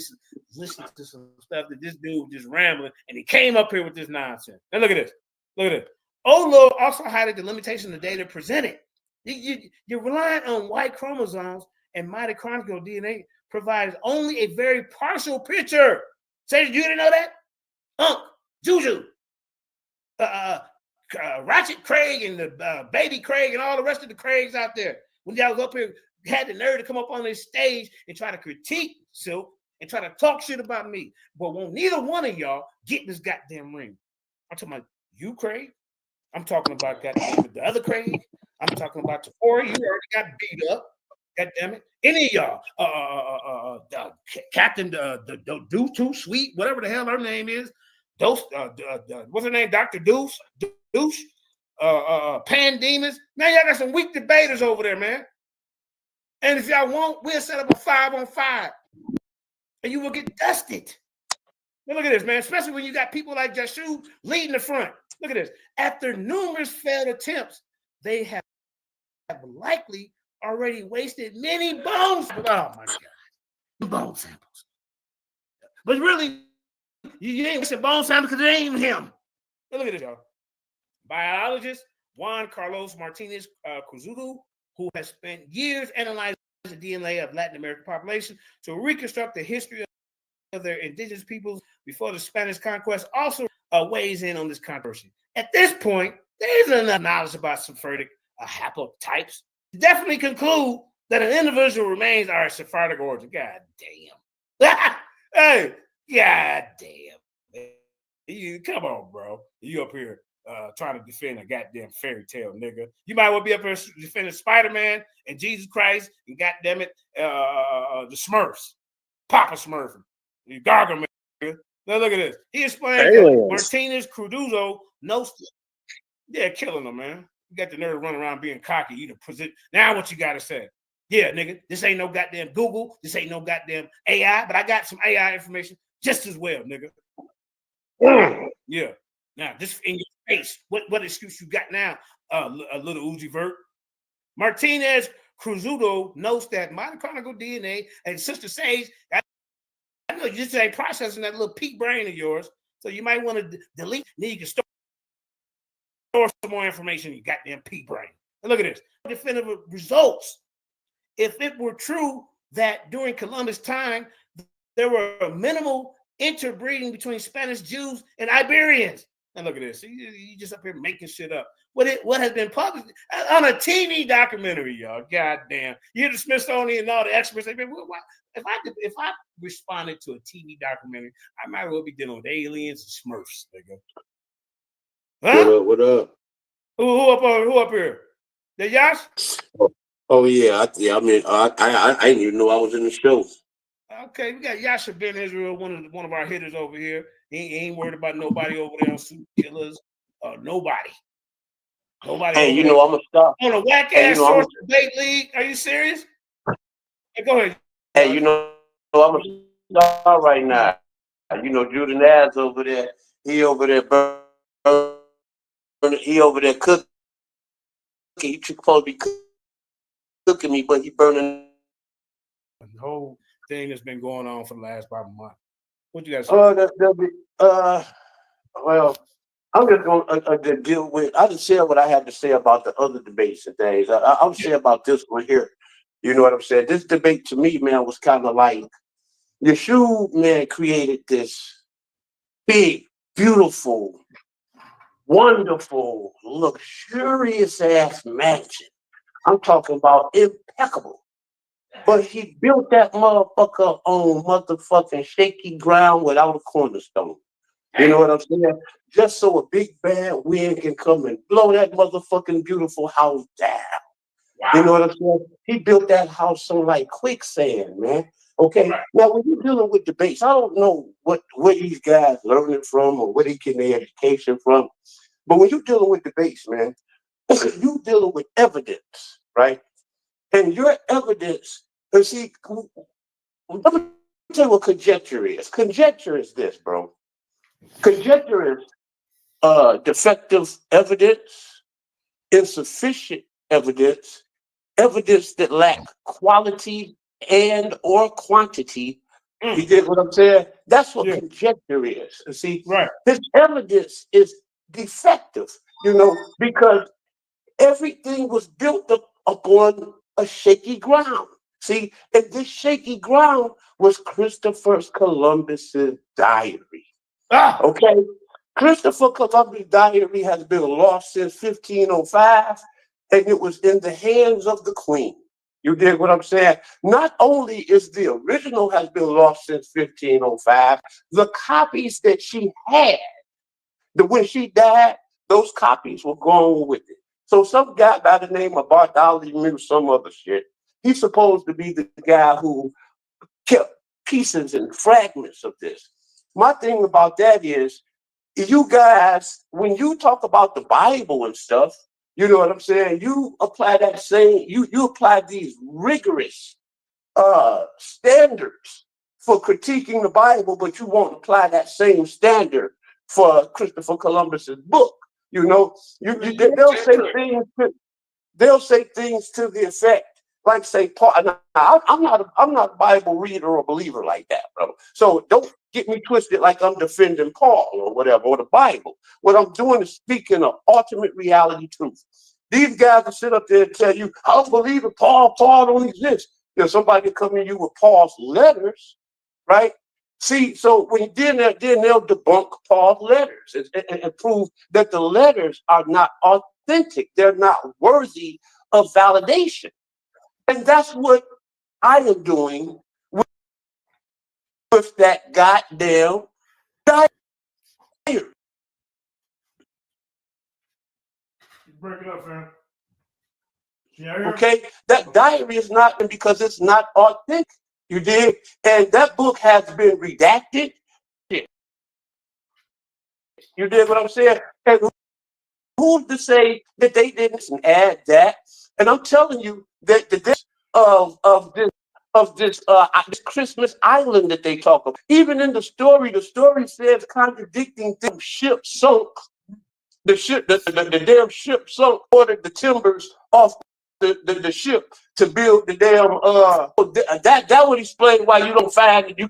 Listen to some stuff that this dude just rambling, and he came up here with this nonsense. Now look at this. Look at this. Olo also highlighted the limitation of the data presented. You're relying on white chromosomes, and mitochondrial DNA provides only a very partial picture. Say, you didn't know that? Juju, Ratchet Craig and the baby Craig and all the rest of the Craigs out there. When y'all was up here, had the nerve to come up on this stage and try to critique Silk and try to talk shit about me. But won't neither one of y'all get in this goddamn ring. I'm talking about you, Craig. I'm talking about the other Craig. I'm talking about the four. You already got beat up. God damn it. Any of y'all, Captain Deuce, Sweet, whatever the hell her name is. Dose, what's her name? Dr. Deuce, Pandemus. Man, y'all got some weak debaters over there, man. And if y'all want, we'll set up a 5-on-5. And you will get dusted. Now look at this, man. Especially when you got people like Joshua leading the front. Look at this. After numerous failed attempts, they have likely already wasted many bones. Oh my God. Bone samples. But really, you ain't wasting bone samples because it ain't even him. Now look at this, y'all. Biologist Juan Carlos Martinez Cuzugu, who has spent years analyzing the DNA of Latin American population to reconstruct the history of their indigenous peoples before the Spanish conquest, also weighs in on this controversy. At this point, there isn't enough knowledge about Sephardic haplotypes to definitely conclude that an individual remains are Sephardic origin. God damn. Hey, god damn. Come on, bro. You up here trying to defend a goddamn fairy tale, nigga. You might well be up here defending Spider-Man and Jesus Christ and goddamn it, the Smurfs. Papa Smurf. You Gargamel. Now look at this. He explains that Martinez Cruzado knows. Yeah, killing them, man. You got the nerve running around being cocky. You present. Now what you got to say? Yeah, nigga, this ain't no goddamn Google. This ain't no goddamn AI, but I got some AI information just as well, nigga. Yeah. Now, just in your face. What excuse you got now, a little Uzi Vert? Martinez Cruzado notes that mitochondrial DNA and Sister Sage, I know you just ain't processing that little peak brain of yours, so you might want to delete. Then you can store some more information in your goddamn peak brain. And look at this. Definitive results. If it were true that during Columbus' time, there were minimal interbreeding between Spanish Jews and Iberians. And look at this. You just up here making shit up. What has been published on a TV documentary, y'all. God damn. You hear the Smithsonian and all the experts. They been, well, if I responded to a TV documentary, I might well be dealing with aliens and Smurfs, nigga. Huh? What up? Who up here? The Yash? Oh yeah, I mean, I didn't even know I was in the show. Okay, we got Yasha Ben Israel, one of our hitters over here. He ain't worried about nobody over there on Super Killers. Nobody. Hey, you know I'm gonna stop on a whack ass source debate league. Are you serious? Hey, go ahead. Hey, you know I'm gonna start right now. You know Judah Naz over there. He over there cooking. He supposed to be cooking me, but he burning. The whole thing that's been going on for the last about a month. What you guys say? Well, I'm just going to deal with. I just share what I had to say about the other debates and things. I'll say about this one here. You know what I'm saying? This debate to me, man, was kind of like Yeshua, man, created this big, beautiful, wonderful, luxurious ass mansion. I'm talking about impeccable. But he built that motherfucker on motherfucking shaky ground without a cornerstone. You know what I'm saying? Just so a big bad wind can come and blow that motherfucking beautiful house down. Wow. You know what I'm saying? He built that house on like quicksand, man. Okay. Right. Now, when you're dealing with debates, I don't know where these guys learning from or where they getting their education from. But when you're dealing with debates, man, you're dealing with evidence, right? And your evidence, you see, let me tell you what conjecture is. Conjecture is this, bro. Conjecture is defective evidence, insufficient evidence, evidence that lack quality and or quantity. You get what I'm saying? That's what conjecture is. You see, right. This evidence is defective, you know, because everything was built upon a shaky ground. See, and this shaky ground was Christopher Columbus's diary. Okay? Christopher Columbus' diary has been lost since 1505, and it was in the hands of the Queen. You dig what I'm saying? Not only is the original has been lost since 1505, the copies that she had, when she died, those copies were gone with it. So some guy by the name of Bartholomew, some other shit, he's supposed to be the guy who kept pieces and fragments of this. My thing about that is, you guys, when you talk about the Bible and stuff, you know what I'm saying? You apply that same, you apply these rigorous standards for critiquing the Bible, but you won't apply that same standard for Christopher Columbus's book. You know, they'll say things to the effect, like say Paul. I'm not a Bible reader or believer like that, bro. So don't get me twisted like I'm defending Paul or whatever, or the Bible. What I'm doing is speaking of ultimate reality truth. These guys will sit up there and tell you, I don't believe in Paul don't exist. There's somebody coming to you with Paul's letters, right? See, so when then they'll debunk Paul's letters and prove that the letters are not authentic. They're not worthy of validation. And that's what I am doing with with that goddamn diary. Break it up, fam. Yeah, Okay, that diary is not because it's not authentic. You did, and that book has been redacted. You did what I'm saying, and who's to say that they didn't add that? And I'm telling you that the this Christmas island that they talk about, even in the story says contradicting things. Ship sunk. The damn ship sunk. Ordered the timbers off the ship to build the damn that would explain why you don't find it. You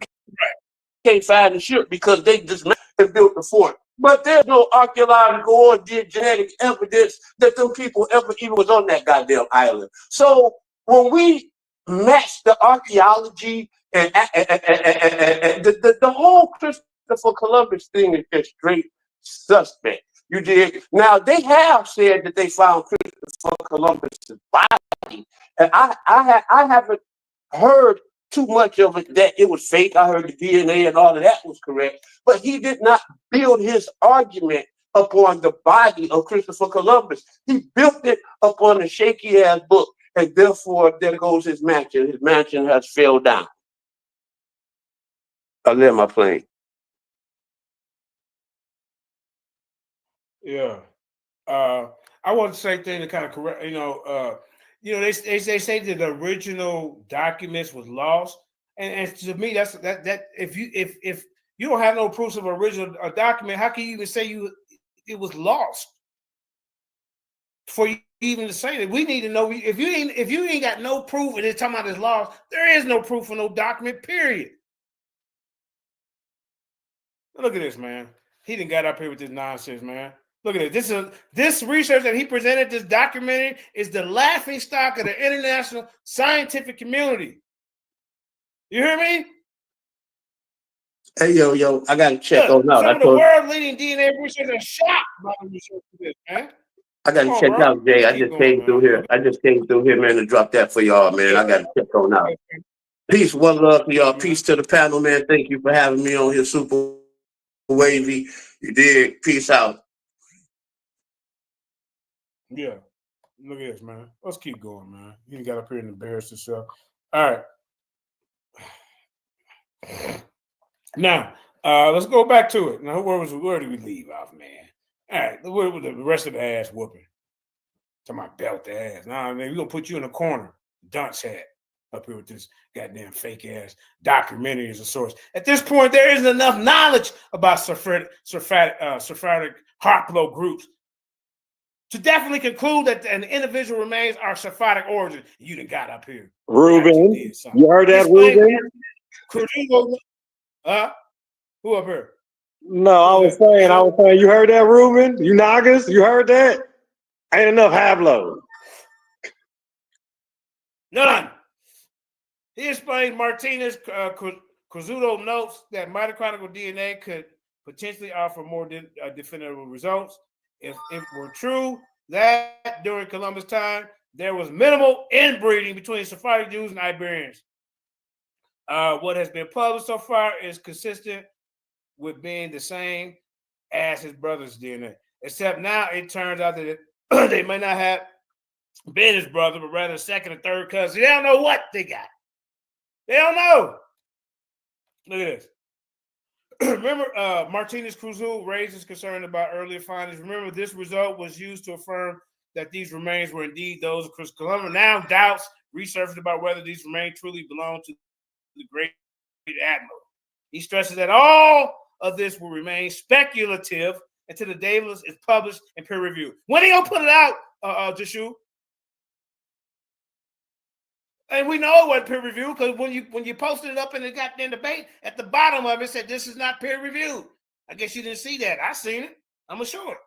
can't find the ship because they just built the fort. But there's no archaeological or genetic evidence that them people ever even was on that goddamn island. So when we match the archaeology and the whole Christopher Columbus thing is just straight suspect. You did. Now they have said that they found Christopher Columbus's body, and I haven't heard too much of it that it was fake. I heard the DNA and all of that was correct, but he did not build his argument upon the body of Christopher Columbus. He built it upon a shaky ass book, and therefore there goes his mansion. His mansion has fell down. I land my plane. Yeah. I want the same thing to kind of correct, they say that the original documents was lost. And to me, that if you don't have no proofs of original document, how can you even say it was lost? For you even to say that, we need to know if you ain't got no proof and it's talking about it's lost, there is no proof for no document, period. Look at this, man. He done got up here with this nonsense, man. Look at it. This research that he presented, this documentary, is the laughing stock of the international scientific community. You hear me? Hey, yo, I got to check Look, on out. some of the world-leading DNA researchers are shocked by the research of this, man. I got to check out, Jay. I just came through here, man, to drop that for y'all, man. I got to check on out. Peace, one love to y'all. Peace to the panel, man. Thank you for having me on here, Super Wavy. You did. Peace out. Yeah. Look at this, man. Let's keep going, man. You got up here and embarrassed yourself. All right. Now, let's go back to it. Now, where did we leave off, man? All right. Where was the rest of the ass whooping? To my belt the ass. Nah, man, we're going to put you in a corner. Dunce hat. Up here with this goddamn fake ass documentary as a source. At this point, there isn't enough knowledge about Sephardic Heartflow groups to definitely conclude that an individual remains are Sephardic origin. You done got up here. Ruben, you heard that, Ruben? Who up here? No, I was saying, you heard that, Ruben? You Nagas, you heard that? Ain't enough Hablo. None. He explained Martinez Cruzado notes that mitochondrial DNA could potentially offer more definitive results. If it were true that during Columbus time, there was minimal inbreeding between Sephardic Jews and Iberians. What has been published so far is consistent with being the same as his brother's DNA, except now it turns out that they may not have been his brother, but rather second or third cousin. They don't know what they got. They don't know. Look at this. Remember, Martinez Cruzado raises concern about earlier findings. Remember, this result was used to affirm that these remains were indeed those of Christopher Columbus. Now, doubts resurfaced about whether these remains truly belong to the great admiral. He stresses that all of this will remain speculative until the data is published and peer reviewed. When are you gonna put it out, Jashu? And we know it wasn't peer reviewed because when you posted it up in the goddamn debate, at the bottom of it said this is not peer reviewed. I guess you didn't see that. I seen it. I'm sure.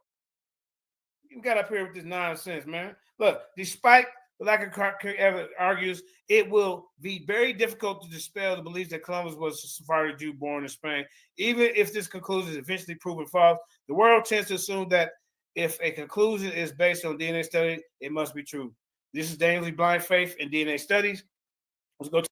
You got up here with this nonsense, man. Look, despite the lack of evidence argues, it will be very difficult to dispel the belief that Columbus was a Sephardic Jew born in Spain. Even if this conclusion is eventually proven false, the world tends to assume that if a conclusion is based on DNA study, it must be true. This is Dangerously Blind Faith in DNA Studies. Let's go to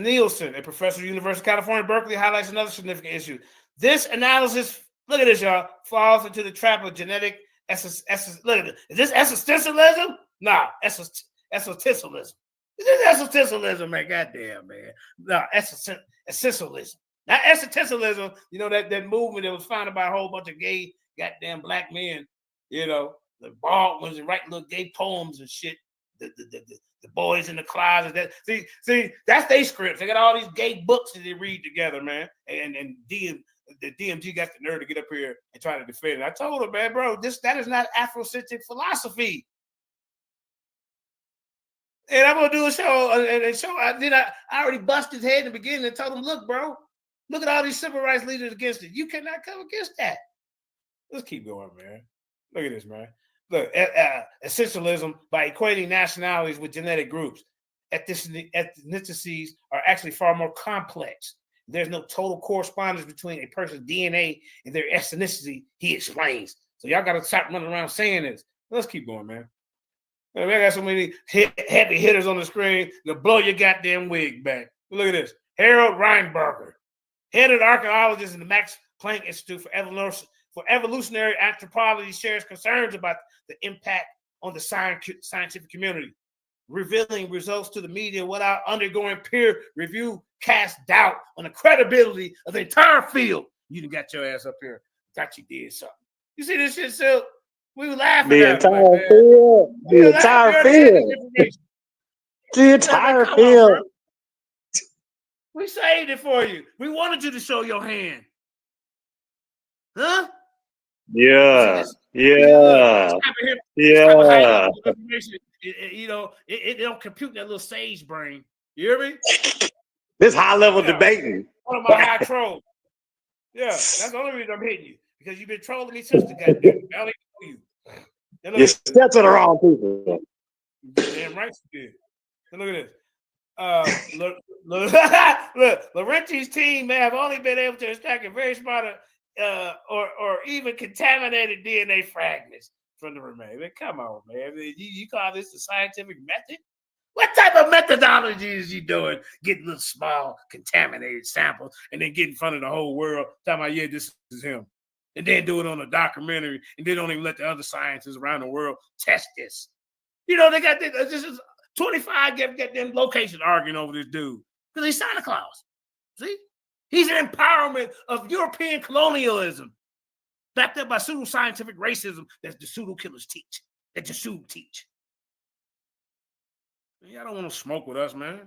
Nielsen, a professor at University of California, Berkeley, highlights another significant issue. This analysis, look at this, y'all, falls into the trap of genetic look at it. Is this existentialism? Nah, existentialism. Is this existentialism, man? Goddamn, man. No, essentialism. Not existentialism, you know, that movement that was founded by a whole bunch of gay goddamn black men, you know, the Baldwins and writing little gay poems and shit. The boys in the closet. That see, that's their scripts. They got all these gay books that they read together, man. And the DMG got the nerve to get up here and try to defend it. I told him, man, bro, that is not Afrocentric philosophy. And I'm gonna do a show and show. I already busted his head in the beginning and told him, look, bro, look at all these civil rights leaders against it. You cannot come against that. Let's keep going, man. Look at this, man. Look, essentialism by equating nationalities with genetic groups. Ethnicities are actually far more complex. There's no total correspondence between a person's DNA and their ethnicity, he explains. So y'all got to stop running around saying this. Let's keep going, man. I got so many heavy hitters on the screen to blow your goddamn wig back. Look at this. Harold Reinberger, head of the archaeologist in the Max Planck Institute for Evolutionary Anthropology, shares concerns about the impact on the scientific community. Revealing results to the media without undergoing peer review cast doubt on the credibility of the entire field. You done got your ass up here. Thought you did something. You see this shit, Silk? We were laughing The at entire it, field. The entire field. The entire field. We saved it for you. We wanted you to show your hand. Huh? Yeah. Yeah. Yeah. You know, it don't compute in that little sage brain. You hear me? This high level debating. One of my high trolls. Yeah, that's the only reason I'm hitting you. Because you've been trolling me since the goddamn. I don't even know you. You stepped to the wrong people. Damn right you did. So look at this. Look, Laurenti's team may have only been able to extract a very small or even contaminated DNA fragments from the remains. Man, come on, man. You call this a scientific method? What type of methodology is you doing? Getting little small contaminated samples and then get in front of the whole world talking about, yeah, this is him. And then do it on a documentary and they don't even let the other scientists around the world test this. You know, they got this is 25 get them locations arguing over this dude because he's Santa Claus. See? He's an empowerment of European colonialism backed up by pseudoscientific racism that the pseudo killers teach, that the pseudo teach. Y'all don't want to smoke with us, man.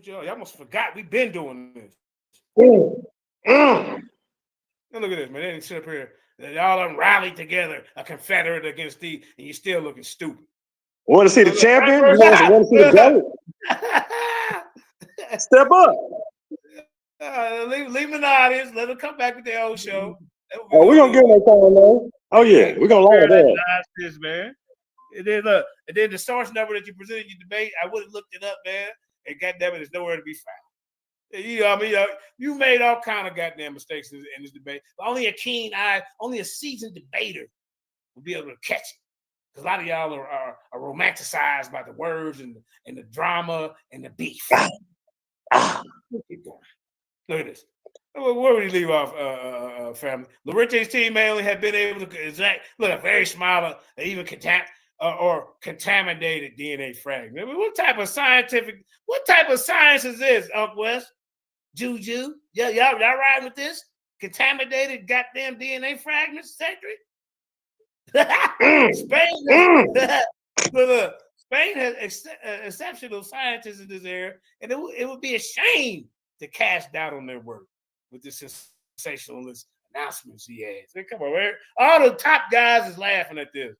Y'all almost forgot we've been doing this. And look at this, man. They didn't sit up here. Y'all done rallied together, a Confederate against these, and you're still looking stupid. Want to see the champion? You want to see the goat? Step up. Leave them in the audience. Let them come back with their own show. Oh, we're going to give them a call, man. Oh, yeah. We're going to lie that. This, man. And then look, and then the source number that you presented in your debate, I would have looked it up, man. And goddamn it, it's nowhere to be found. You know, I mean, you made all kind of goddamn mistakes in this debate. But only a keen eye, only a seasoned debater will be able to catch it. Because a lot of y'all are romanticized by the words and the drama and the beef. Keep going. Look at this. Where would he leave off, family? Laurenti's team may only have been able to exact, look, a very small, even contaminated DNA fragment. I mean, what type of science is this, Uncle West? Juju? Y'all riding with this? Contaminated goddamn DNA fragments, Cedric? Spain has exceptional scientists in this area, and it would be a shame to cast doubt on their work with this sensationalist announcements he has. Hey, come on, man. All the top guys is laughing at this.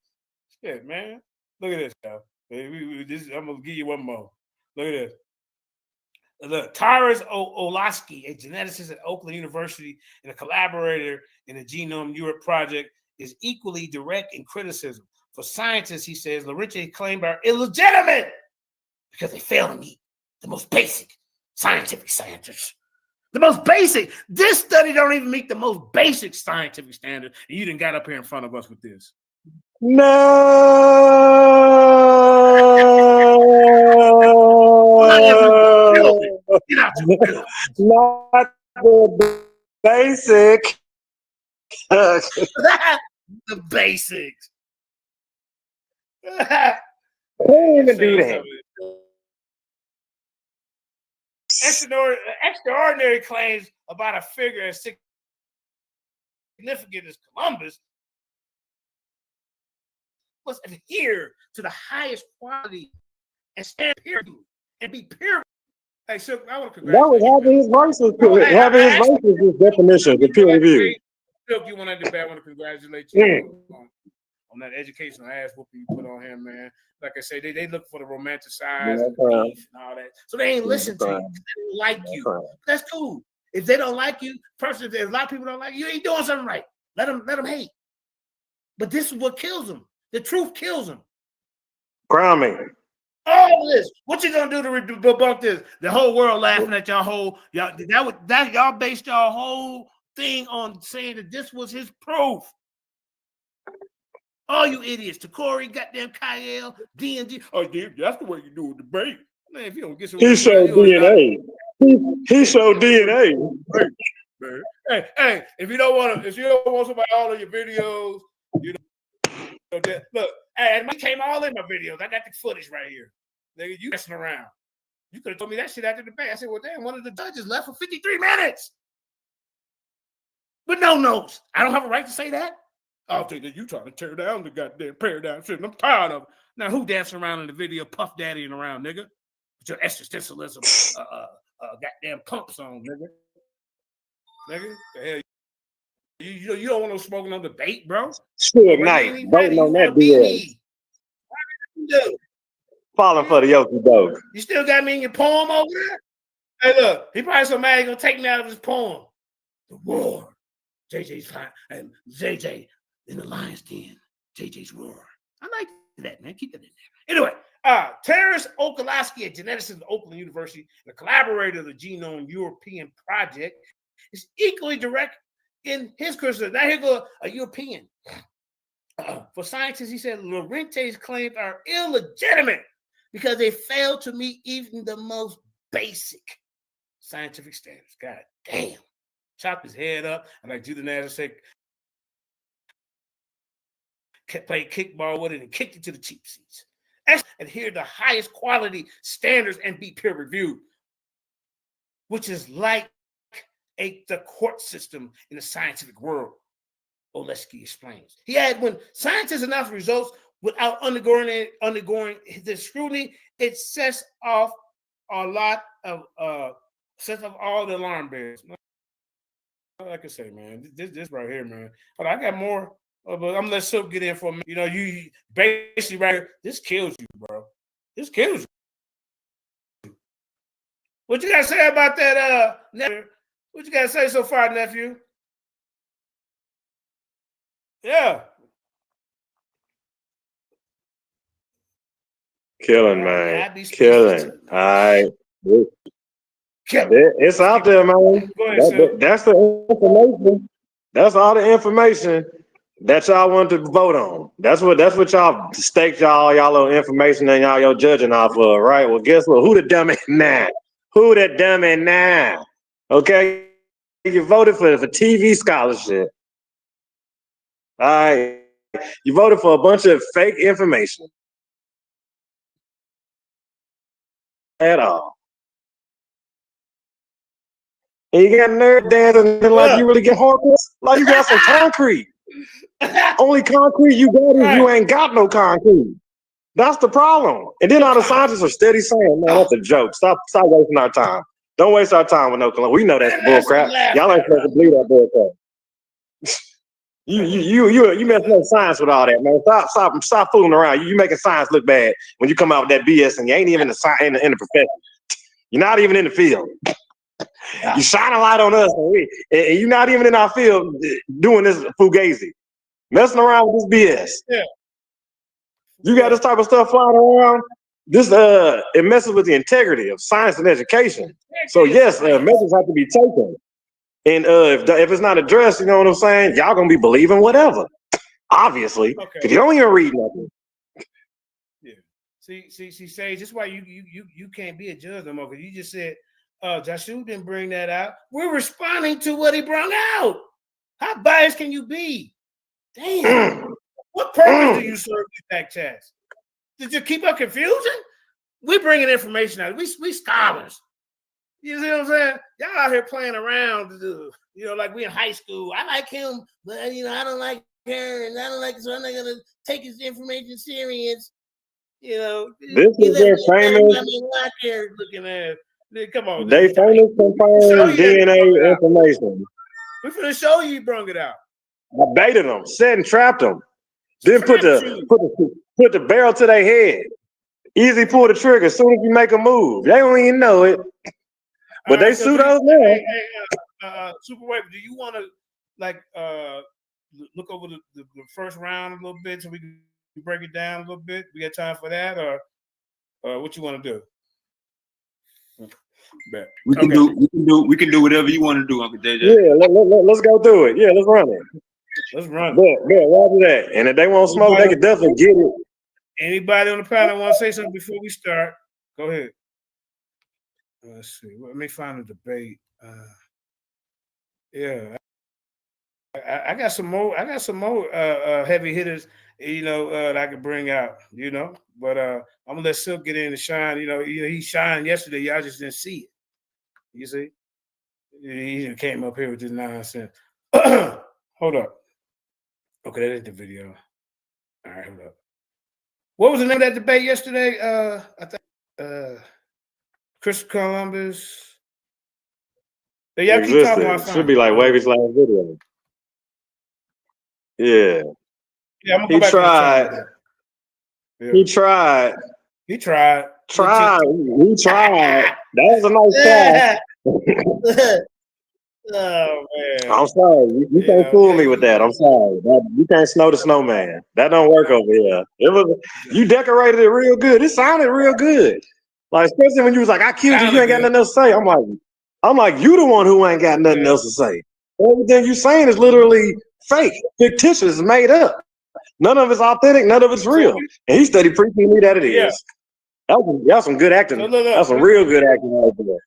Shit, man. Look at this, y'all. I'm going to give you one more. Look at this. Look, Taras Olaski, a geneticist at Oakland University and a collaborator in the Genome Europe project, is equally direct in criticism. For scientists, he says, Laurenti's claims are illegitimate because they fail to meet the most basic scientific standards. The most basic. This study don't even meet the most basic scientific standard, and you done got up here in front of us with this. No. Get out your feelings. Not the basic. The basics. Can't even do that. Extraordinary claims about a figure as significant as Columbus must adhere to the highest quality and stand peer review and be peer. Hey, so I want to That was having his verses. Having his verses is definition, the peer review. Silk, you want to do bad? I want to congratulate you on that educational ass whooping you put on him, man. Like I say, they look for the romanticize and beef and all that. So they ain't listen to you. They don't like you. That's cool. If they don't like you, personally, if a lot of people don't like you, you ain't doing something right. Let them hate. But this is what kills them. The truth kills them. Crown me. All this. What you gonna do to debunk this? The whole world laughing at y'all y'all based y'all whole thing on saying that this was his proof. All you idiots, Tory, goddamn Kyle, DNG. Oh, dude, that's the way you do a debate. Man, if you don't get some, he showed DNA. He showed DNA. Hey, if you don't want somebody all of your videos, you know that, look, hey, it came all in my videos. I got the footage right here. Nigga, you messing around. You could have told me that shit after the debate. I said, well, damn, one of the judges left for 53 minutes. But no notes. I don't have a right to say that. I'll take that you trying to tear down the goddamn paradigm shit. I'm tired of it. Now, who dancing around in the video, Puff Daddying around, nigga? With your existentialism, goddamn pump song, nigga. Nigga, the hell you don't want no smoking on debate, bro. Good night. Voting on that BS. Falling for the Yoki dog. You still got me in your poem over there? Hey, look, he probably so mad he's gonna take me out of his poem. The war. JJ's fine. And JJ in the lion's den. JJ's roar. I like that, man. Keep it in there. Anyway, Terrence Okalaski, a geneticist at Oakland University, and a collaborator of the Genome European Project, is equally direct in his criticism. Now here go a European. For scientists, he said Larente's claims are illegitimate because they fail to meet even the most basic scientific standards. God damn. Chopped his head up, and like Judah Nazaire said, played kickball with it and kicked it to the cheap seats. Adhere to the highest quality standards and be peer reviewed, which is like the court system in the scientific world, Oleski explains. He had, when scientists announce results without undergoing the scrutiny, it sets off a lot of sets off all the alarm bells. Like I say, man, this right here, man. But I got more, but I'm gonna let Silk get in for a minute. You know, you basically right here, this kills you, bro. This kills you. What you gotta say about that, nephew? What you gotta say so far, nephew? Yeah. Killing, man. Killing. All right. It's out there, man. That's the information. That's all the information that y'all want to vote on. That's what y'all staked y'all little information and y'all judging off of, right? Well, guess what? Who the dummy now? Who the dummy now? Okay, you voted for TV scholarship. All right, you voted for a bunch of fake information at all. And you got nerd dancing like you really get hardcore, like you got some concrete. Only concrete you got is you ain't got no concrete. That's the problem. And then all the scientists are steady saying, man, that's a joke. Stop wasting our time. Don't waste our time with no Columbus. We know that's bull crap. Y'all ain't supposed to believe that bull crap. You messing up science with all that, man. Stop fooling around. You making science look bad when you come out with that BS and you ain't even in the profession. You're not even in the field. You shine a light on us, and you're not even in our field doing this fugazi, messing around with this BS. Yeah. You got this type of stuff flying around. This it messes with the integrity of science and education. So yes, measures have to be taken, and if it's not addressed, you know what I'm saying? Y'all gonna be believing whatever, obviously, because you don't even read nothing. Yeah. See, Sage, this is why you can't be a judge no more, because you just said Joshua didn't bring that out. We're responding to what he brought out. How biased can you be? Damn. What purpose do you serve these back chats? Did you keep up confusion? We bringing information out. We scholars. You see what I'm saying? Y'all out here playing around, like we in high school. I like him, but I don't like her, and I don't like, so I'm not gonna take his information serious. This is their famous. Looking at. Come on, they famous confirmed DNA information. We're finna show you brung it out. I baited them, set and trapped them. Then put the barrel to their head. Easy pull the trigger as soon as you make a move. They don't even know it. But they sued us now. Hey, Super Wave, do you want to look over the first round a little bit so we can break it down a little bit? We got time for that, or what you want to do? We can do whatever you want to do, Uncle JJ. Yeah, let's go through it. Yeah, let's run it. Let's run it. Yeah, roger that. And if they want smoke, they can definitely get it. Anybody on the panel want to say something before we start? Go ahead. Let's see. Let me find a debate. Yeah, I got some more. I got some more heavy hitters. That I could bring out. But I'm gonna let Silk get in and shine. He shined yesterday. Y'all just didn't see it. You see, he came up here with this nonsense. Hold up. Okay, that is the video. All right, hold up. What was the name of that debate yesterday? I think Christopher Columbus. Y'all keep talking about should be like Wavy's last video. Yeah. Yeah, I'm gonna go back to He tried. He tried. That was a nice try. Oh man. I'm sorry. You can't fool me with that. I'm sorry. You can't snow the snowman. That don't work over here. You decorated it real good. It sounded real good. Like, especially when you was like, I killed you, you ain't got nothing else to say. I'm like, you the one who ain't got nothing else to say. Everything you saying is literally fake, fictitious, made up. None of it's authentic, none of it's real. And he studied preaching me that it is. Yeah. That was some good acting. That's some real good acting right there.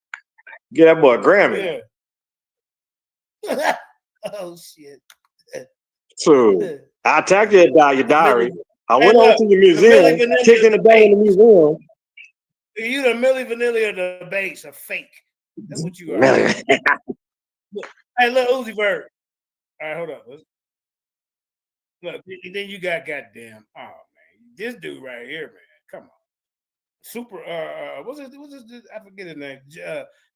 Get that boy a Grammy. Yeah. Oh shit. So I attacked you at your diary. I went over to the museum, kicked in the door in the museum. You the Milli Vanilli of the base, a fake. That's what you are. Hey, look, Uzi Vert. All right, hold up. Look, then you got goddamn. Oh man, this dude right here, man. Come on. Super. What's this? I forget his name.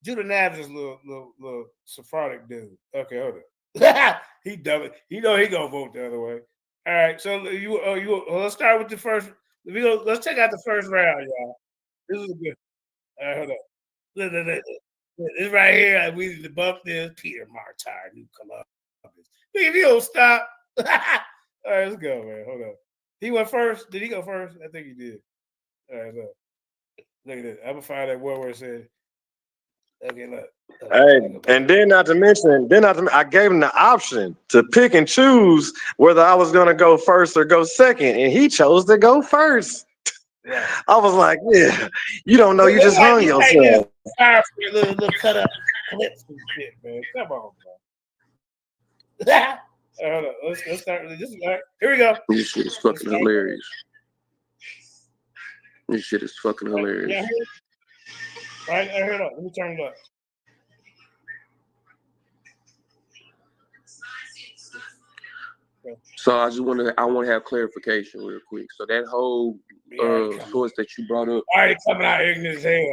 Judah Navis' little Sephardic dude. Okay, hold up. He dumb it. He gonna vote the other way. All right, so let's start with the first. Let's check out the first round, y'all. This is good. All right, hold up. Look. This right here, we need to bump this. Peter Martyr, New Columbus. If you don't stop. All right, let's go, man. Hold on. He went first. Did he go first? I think he did. All right, look. Look at this. I'm gonna find that word where it says. Okay, look. Hey, and then not to mention, I gave him the option to pick and choose whether I was gonna go first or go second, and he chose to go first. Yeah. I was like, yeah, you don't know, you just hung yourself. Little cut up clips and shit, man. Come on, bro. Hold on. Let's start. Here we go. This shit is fucking hilarious. This shit is fucking hilarious. Yeah, all right, I heard it. Let me turn it up. So I want to have clarification real quick. So that whole source that you brought up. All right, coming out ignorant as hell.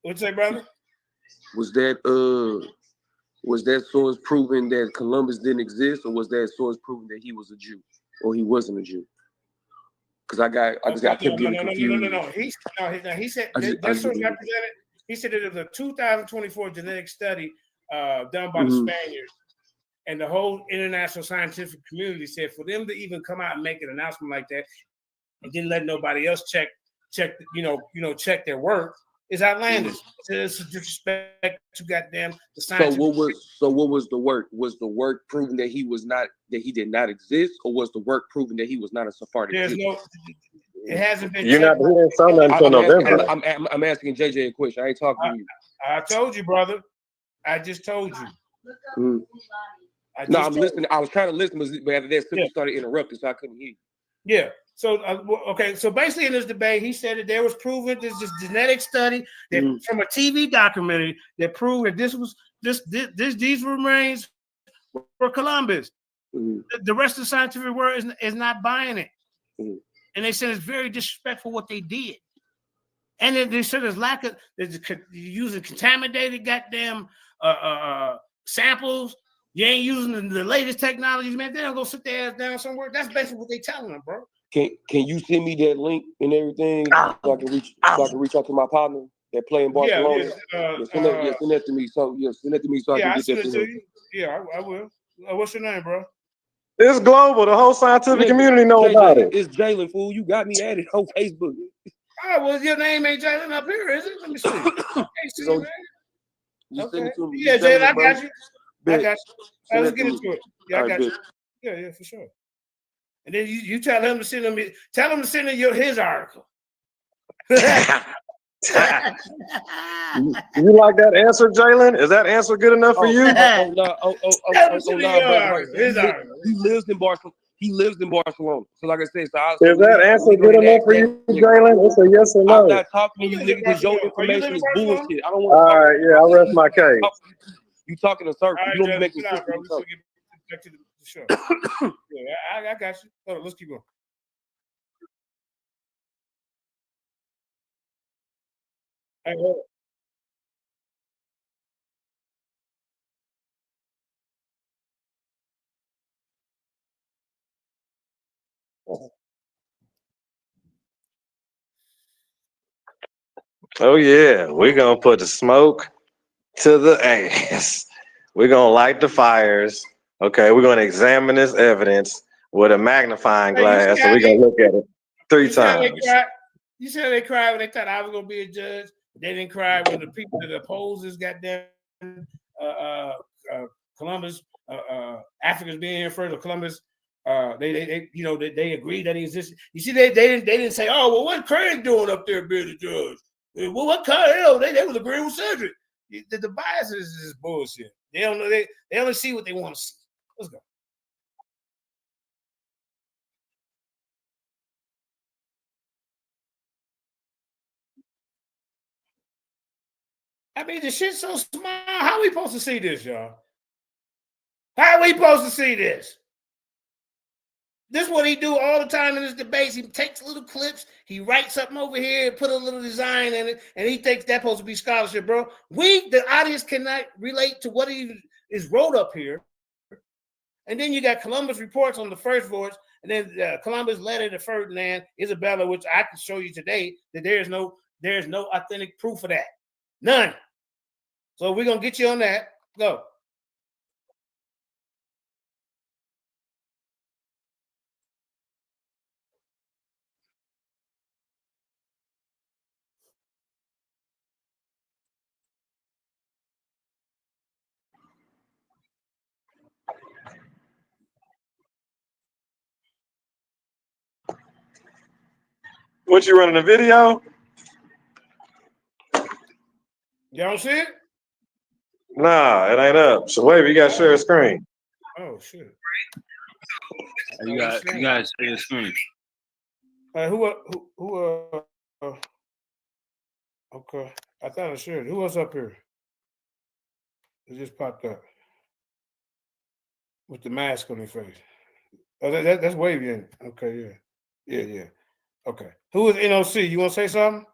What's that, brother? Was that source proving that Columbus didn't exist, or was that source proving that he was a Jew or he wasn't a Jew? Because I kept getting confused. No. He said that source represented. He said it was a 2024 genetic study done by the Spaniards, and the whole international scientific community said for them to even come out and make an announcement like that, and didn't let nobody else check their work. Is outlandish. It's disrespect to goddamn the science. So what was the work? Was the work proving that he did not exist, or was the work proving that he was not a Sephardic Jew? It hasn't been. He didn't sign that until November. I'm asking JJ a question. I ain't talking to you. I told you, brother. I just told you. I'm listening. I was trying to listen, but after that, you started interrupting, so I couldn't hear you. Yeah. So okay. So basically, in this debate, he said that there was proven this genetic study that from a TV documentary that proved that these remains were Columbus. The rest of the scientific world is not buying it, and they said it's very disrespectful what they did. And then they said there's using contaminated goddamn samples. You ain't using the latest technologies, man. They don't go sit their ass down somewhere. That's basically what they telling them, bro. Can you send me that link and everything so I can reach out to my partner that play in Barcelona? Send that to me. So send that to me so I can get that to you. Yeah, I will. What's your name, bro? It's global. The whole scientific community know about it. It's Jalen, fool. You got me added on Facebook. Oh, well, your name ain't Jalen up here, is it? Let me see. So, you send it to me. Yeah, Jalen, I got you. I got you. Send Let's it get to into me. it. Yeah, I All got right, you. Yeah, for sure. And then you tell him to send him. Tell him to send him his article. You like that answer, Jalen? Is that answer good enough for you? He lives in Barcelona. He lives in Barcelona. So like I said, is that answer good enough for you, Jalen? It's a yes or no. I'm not talking to you niggas because your information is bullshit. I don't want to. All right, yeah, I'll rest my case. You talking in circles. Right, You don't be making sense. bro. Back to the show. Yeah, I got you. Hold on, let's keep going. Hey, hold on. Oh yeah, we're gonna put the smoke to the ass. We're gonna light the fires. Okay, we're gonna examine this evidence with a magnifying glass, and we're gonna look at it 3 times. You said they cried when they thought I was gonna be a judge. They didn't cry when the people that oppose this goddamn Columbus, Africans being here first, or Columbus. They agreed that he existed. You see, they didn't say, oh well, what Craig doing up there being a judge? Well, what kind of hell? They was agreeing with Cedric. The bias is just bullshit. They don't know. They only see what they want to see. Let's go. I mean, the shit's so small. How are we supposed to see this, y'all? How are we supposed to see this? This is what he do all the time in his debates. He takes little clips, he writes something over here, put a little design in it, and he thinks that's supposed to be scholarship, bro. The audience, cannot relate to what he is wrote up here. And then you got Columbus reports on the first voice, and then Columbus letter to Ferdinand, Isabella, which I can show you today that there's no authentic proof of that. None. So we're gonna get you on that. Go. What, you running a video? You don't see it? Nah, it ain't up. So wait, you gotta share a screen. Oh shit. You guys share the screen. Okay. I thought I shared. Who else up here? It just popped up with the mask on their face. Oh, that's Wavy. Okay, yeah. Okay. Who is NOC? You want to say something?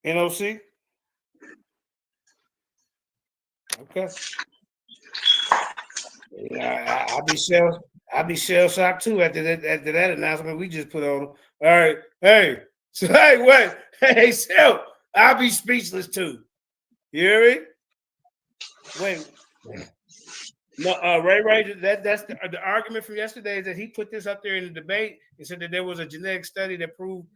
NOC? Okay. Yeah, I'll be shell shocked too after that announcement we just put on. All right, hey, so hey, wait, hey, Sel, I'll be speechless too. You hear me? Wait, no, Ray, that's the argument from yesterday is that he put this up there in the debate and said that there was a genetic study that proved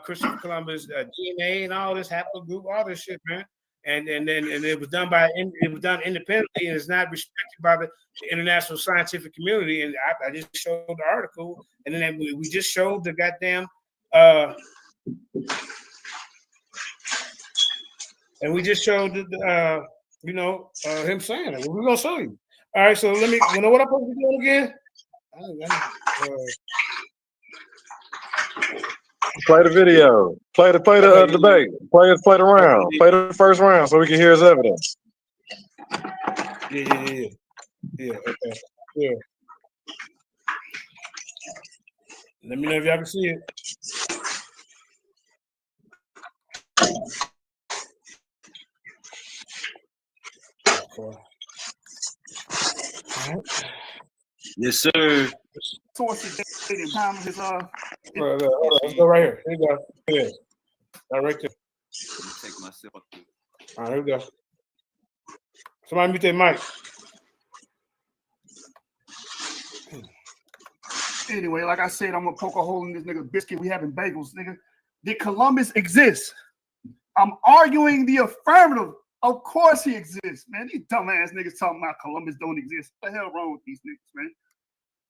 Christopher Columbus DNA and all this haplogroup, all this shit, man. and it was done independently, and it's not respected by the international scientific community. And I just showed the article, and then we just showed the goddamn and we just showed the him saying it. We're gonna show you. All right, so let me. You know what I'm supposed to be doing again? Play the video. Play the debate. Play the round. Play the first round so we can hear his evidence. Yeah. Okay. Yeah. Let me know if y'all can see it. Yes, sir. Sources dating time of his Let's go right here. Here you go. Here it is. Right there. Let me take myself up here. All right, here we go. Somebody mute their mic. Anyway, like I said, I'm gonna poke a hole in this nigga biscuit. We having bagels, nigga. Did Columbus exist? I'm arguing the affirmative. Of course he exists, man. These dumbass niggas talking about Columbus don't exist. What the hell wrong with these niggas, man?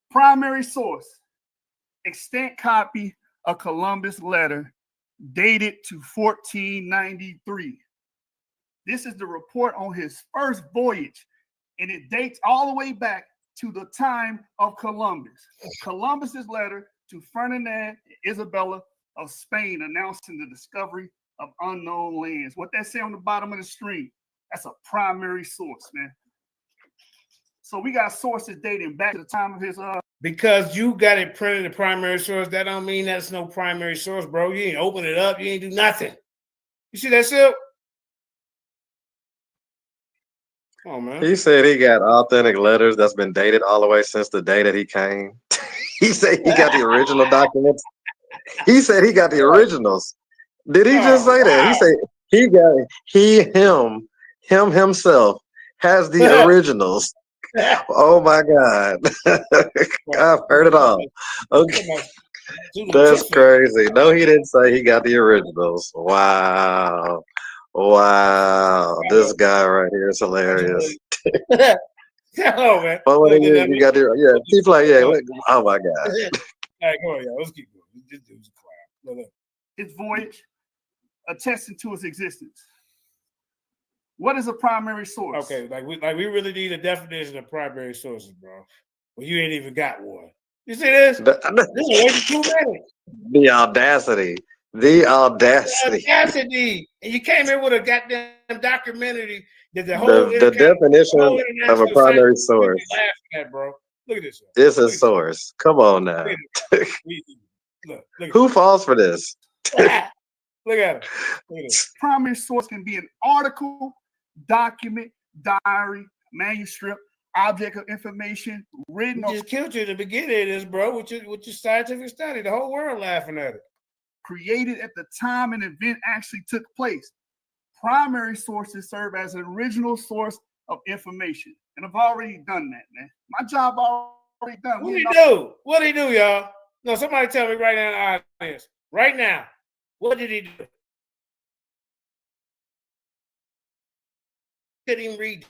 Primary source, extant copy of Columbus letter dated to 1493. This is the report on his first voyage, and it dates all the way back to the time of Columbus. Columbus's letter to Ferdinand and Isabella of Spain announcing the discovery of unknown lands. What that say on the bottom of the screen, that's a primary source, man. So we got sources dating back to the time of his Because you got it printed the primary source, that don't mean that's no primary source, bro. You ain't open it up, you ain't do nothing. You see that, Silk? Come on, man. He said he got authentic letters that's been dated all the way since the day that he came. He said he got the original documents. He said he got the originals. Did he just say that? He said himself has the originals. Oh my God. I've heard it all. Okay. That's crazy. No, he didn't say he got the originals. Wow. This guy right here is hilarious. Oh man. Oh, you got the keep playing. Yeah. Oh my God. All right, go on, y'all. Let's keep going. This dude's quiet. His voyage attesting to his existence. What is a primary source? Okay, like we really need a definition of primary sources, bro. Well, you ain't even got one. You see this? This is way too many. The audacity. The audacity. And you came in with a goddamn documentary that the whole the definition of a primary source. Laughing at, bro. Look at this. This is source. Come on now. Look who falls for this? Look at it. Primary source can be an article, document, diary, manuscript, object of information, written. Just killed you at the beginning of this, bro, with your scientific study. The whole world laughing at it. Created at the time an event actually took place. Primary sources serve as an original source of information. And I've already done that, man. My job already done. What do he do? What did he do, y'all? No, somebody tell me right now in the audience. Right now. What did he do? Couldn't even read.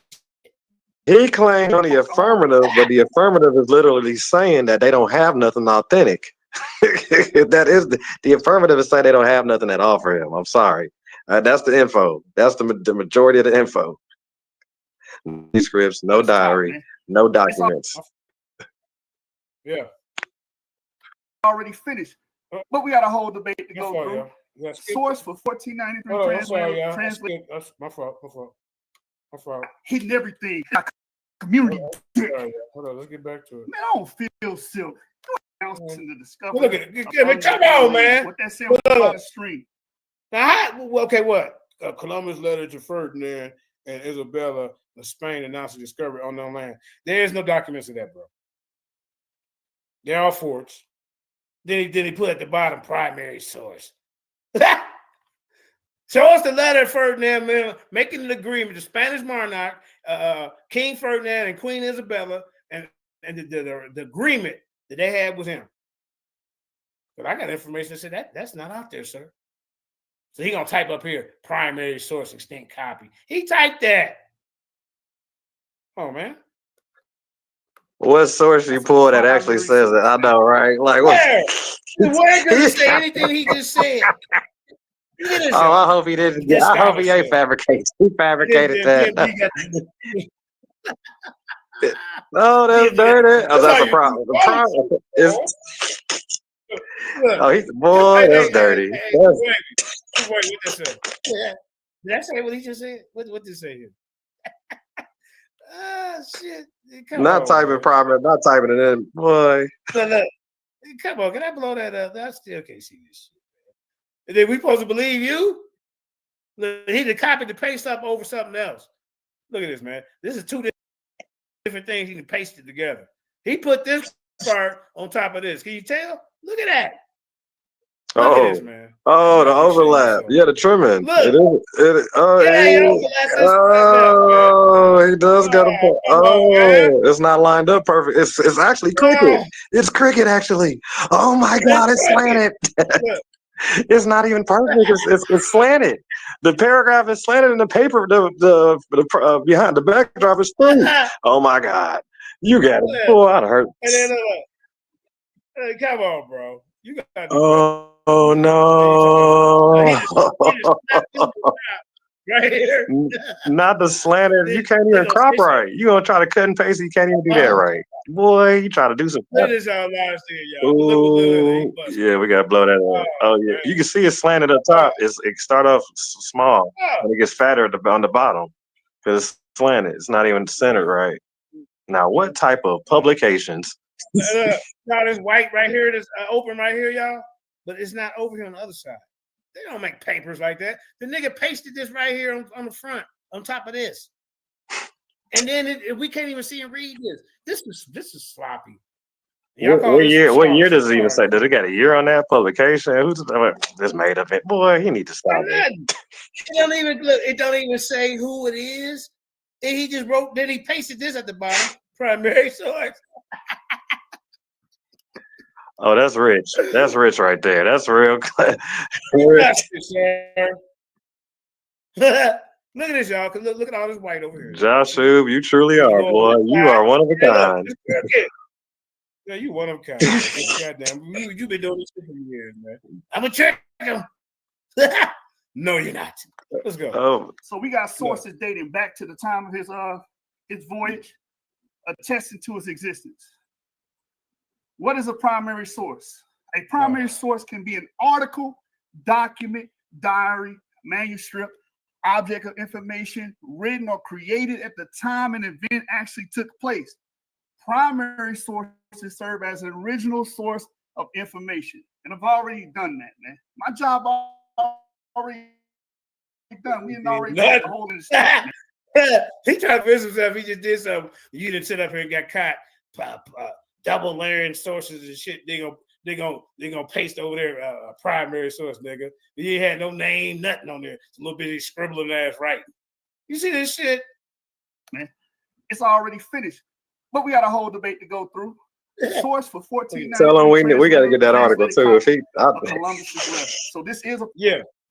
He claimed on the affirmative, but the affirmative is literally saying that they don't have nothing authentic. That is the affirmative is saying they don't have nothing to offer him. I'm sorry. That's the info. That's the majority of the info. No scripts, no diary, no documents. Yeah. Already finished. But we got a whole debate to go through. Source for 1493 translate. That's my fault. Hitting everything. Community. Hold on, let's get back to it. Man, I don't feel silk. Announcing the discovery. Look at it. Come on, man. What that saying on the stream? Now, okay, what? Columbus letter to Ferdinand and Isabella of Spain announcing discovery on unknown land. There is no documents of that, bro. They're all forged. Then he put at the bottom primary source. Show us the letter of Ferdinand making an agreement. The Spanish monarch, King Ferdinand and Queen Isabella, and the agreement that they had with him. But I got information that said that's not out there, sir. So he gonna type up here primary source extent copy. He typed that. Oh man. What source you pull that actually says it? I know, right? Like what? The word doesn't say anything he just said. Oh, I hope he didn't. I hope he ain't fabricated. He fabricated that. No, that's dirty. Oh, that's a problem. The problem is. Oh, he's boy. That's dirty. Wait, what did say? Did I say what he just said? What did he say here? Ah, shit. Not typing proper. Not typing it in, boy. Look. Come on, can I blow that up? I still can't see this shit. And then we supposed to believe you? Look, he done copied the paste up over something else. Look at this, man. This is two different things he can paste it together. He put this part on top of this. Can you tell? Look at that. Look at this, man. Oh, the overlap. Yeah, the trimming. Look. He does got a point. Oh, it's not lined up perfect. It's actually crooked. It's crooked, actually. Oh my God, it's slanted. It's not even perfect. It's slanted. The paragraph is slanted, and the paper, the behind the backdrop is through. Oh my God, you got it. Boy, I'd hurt. And then hey, come on, bro. You got to Oh no! Right here. Not the slanted. You can't even crop right. You gonna try to cut and paste? You can't even do that right, boy. You try to do some. That is our last thing, y'all. Yeah, we gotta blow that up. Oh yeah, you can see it slanted up top. It start off small and it gets fatter on the bottom because it's slanted. It's not even centered right. Now, what type of publications? Now this white right here, this open right here, y'all. But it's not over here on the other side. They don't make papers like that. The nigga pasted this right here on the front, on top of this. And then we can't even see and read this. This is sloppy. What year does it even say? Does it got a year on that publication? Who's this made up it? Boy, he need to stop it. It don't even say who it is. And he just wrote, then he pasted this at the bottom, primary source. Oh, that's rich. That's rich right there. That's real. Look at this, y'all. Look at all this white over here. Josh Shub, you truly are, boy. You are one of a kind. Yeah, you one of a kind. Goddamn, you've been doing this for years, man. I'm gonna check him. No, you're not. Let's go. Oh. So we got sources dating back to the time of his voyage, attesting to his existence. What is a primary source? A primary source can be an article, document, diary, manuscript, object of information written or created at the time an event actually took place. Primary sources serve as an original source of information. And I've already done that, man. My job already done. We didn't already got the whole in the He tried to convince himself he just did something. You didn't sit up here and got caught. Double layering sources and shit. They gonna paste over there a primary source, nigga. You ain't had no name, nothing on there. It's a little bit scribbling ass writing. You see this shit, man? It's already finished, but we got a whole debate to go through. Source for 14. Tell him we got to get that article too. If he, so this is a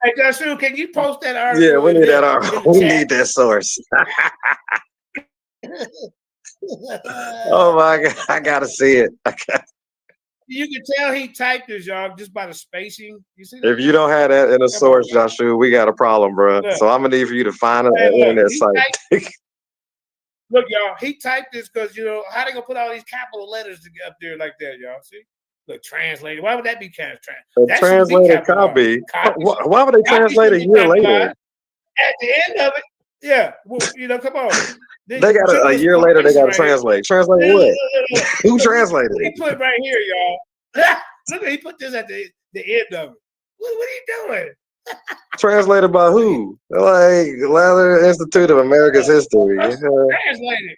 Hey, Joshua, can you post that article? Yeah, we need that article. We need that source. Oh my God, I gotta see it. You can tell he typed this, y'all, just by the spacing. You see that? If you don't have that in a source, Joshua, we got a problem, bro. Look. So I'm gonna need for you to find an internet site. Look, y'all, he typed this because, how they gonna put all these capital letters up there like that, y'all? See? Look, translated. Why would that be kind of translated copy? Why would they translate a year later? At the end of it, yeah. Well, come on. They got a year later. They got to translate. Translate what? Who translated it? He put right here, y'all. Look, he put this at the end of it. What are you doing? Translated by who? Like Lather Institute of America's History. Translated.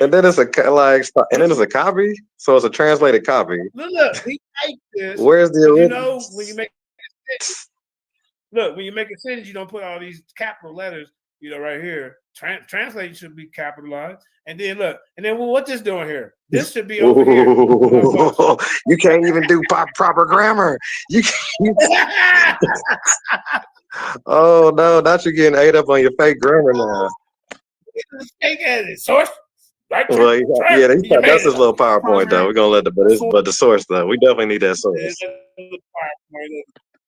And then it's a copy. So it's a translated copy. Look, he typed this. Where's the original? When you make a sentence, you don't put all these capital letters. you know, right here, translation should be capitalized. And then look, and then what this doing here? This should be over here. You can't even do proper grammar. You can't. Oh no, not you getting ate up on your fake grammar now. Fake source. Right? Well, yeah, that's his little PowerPoint though. We're gonna let but the source though. We definitely need that source.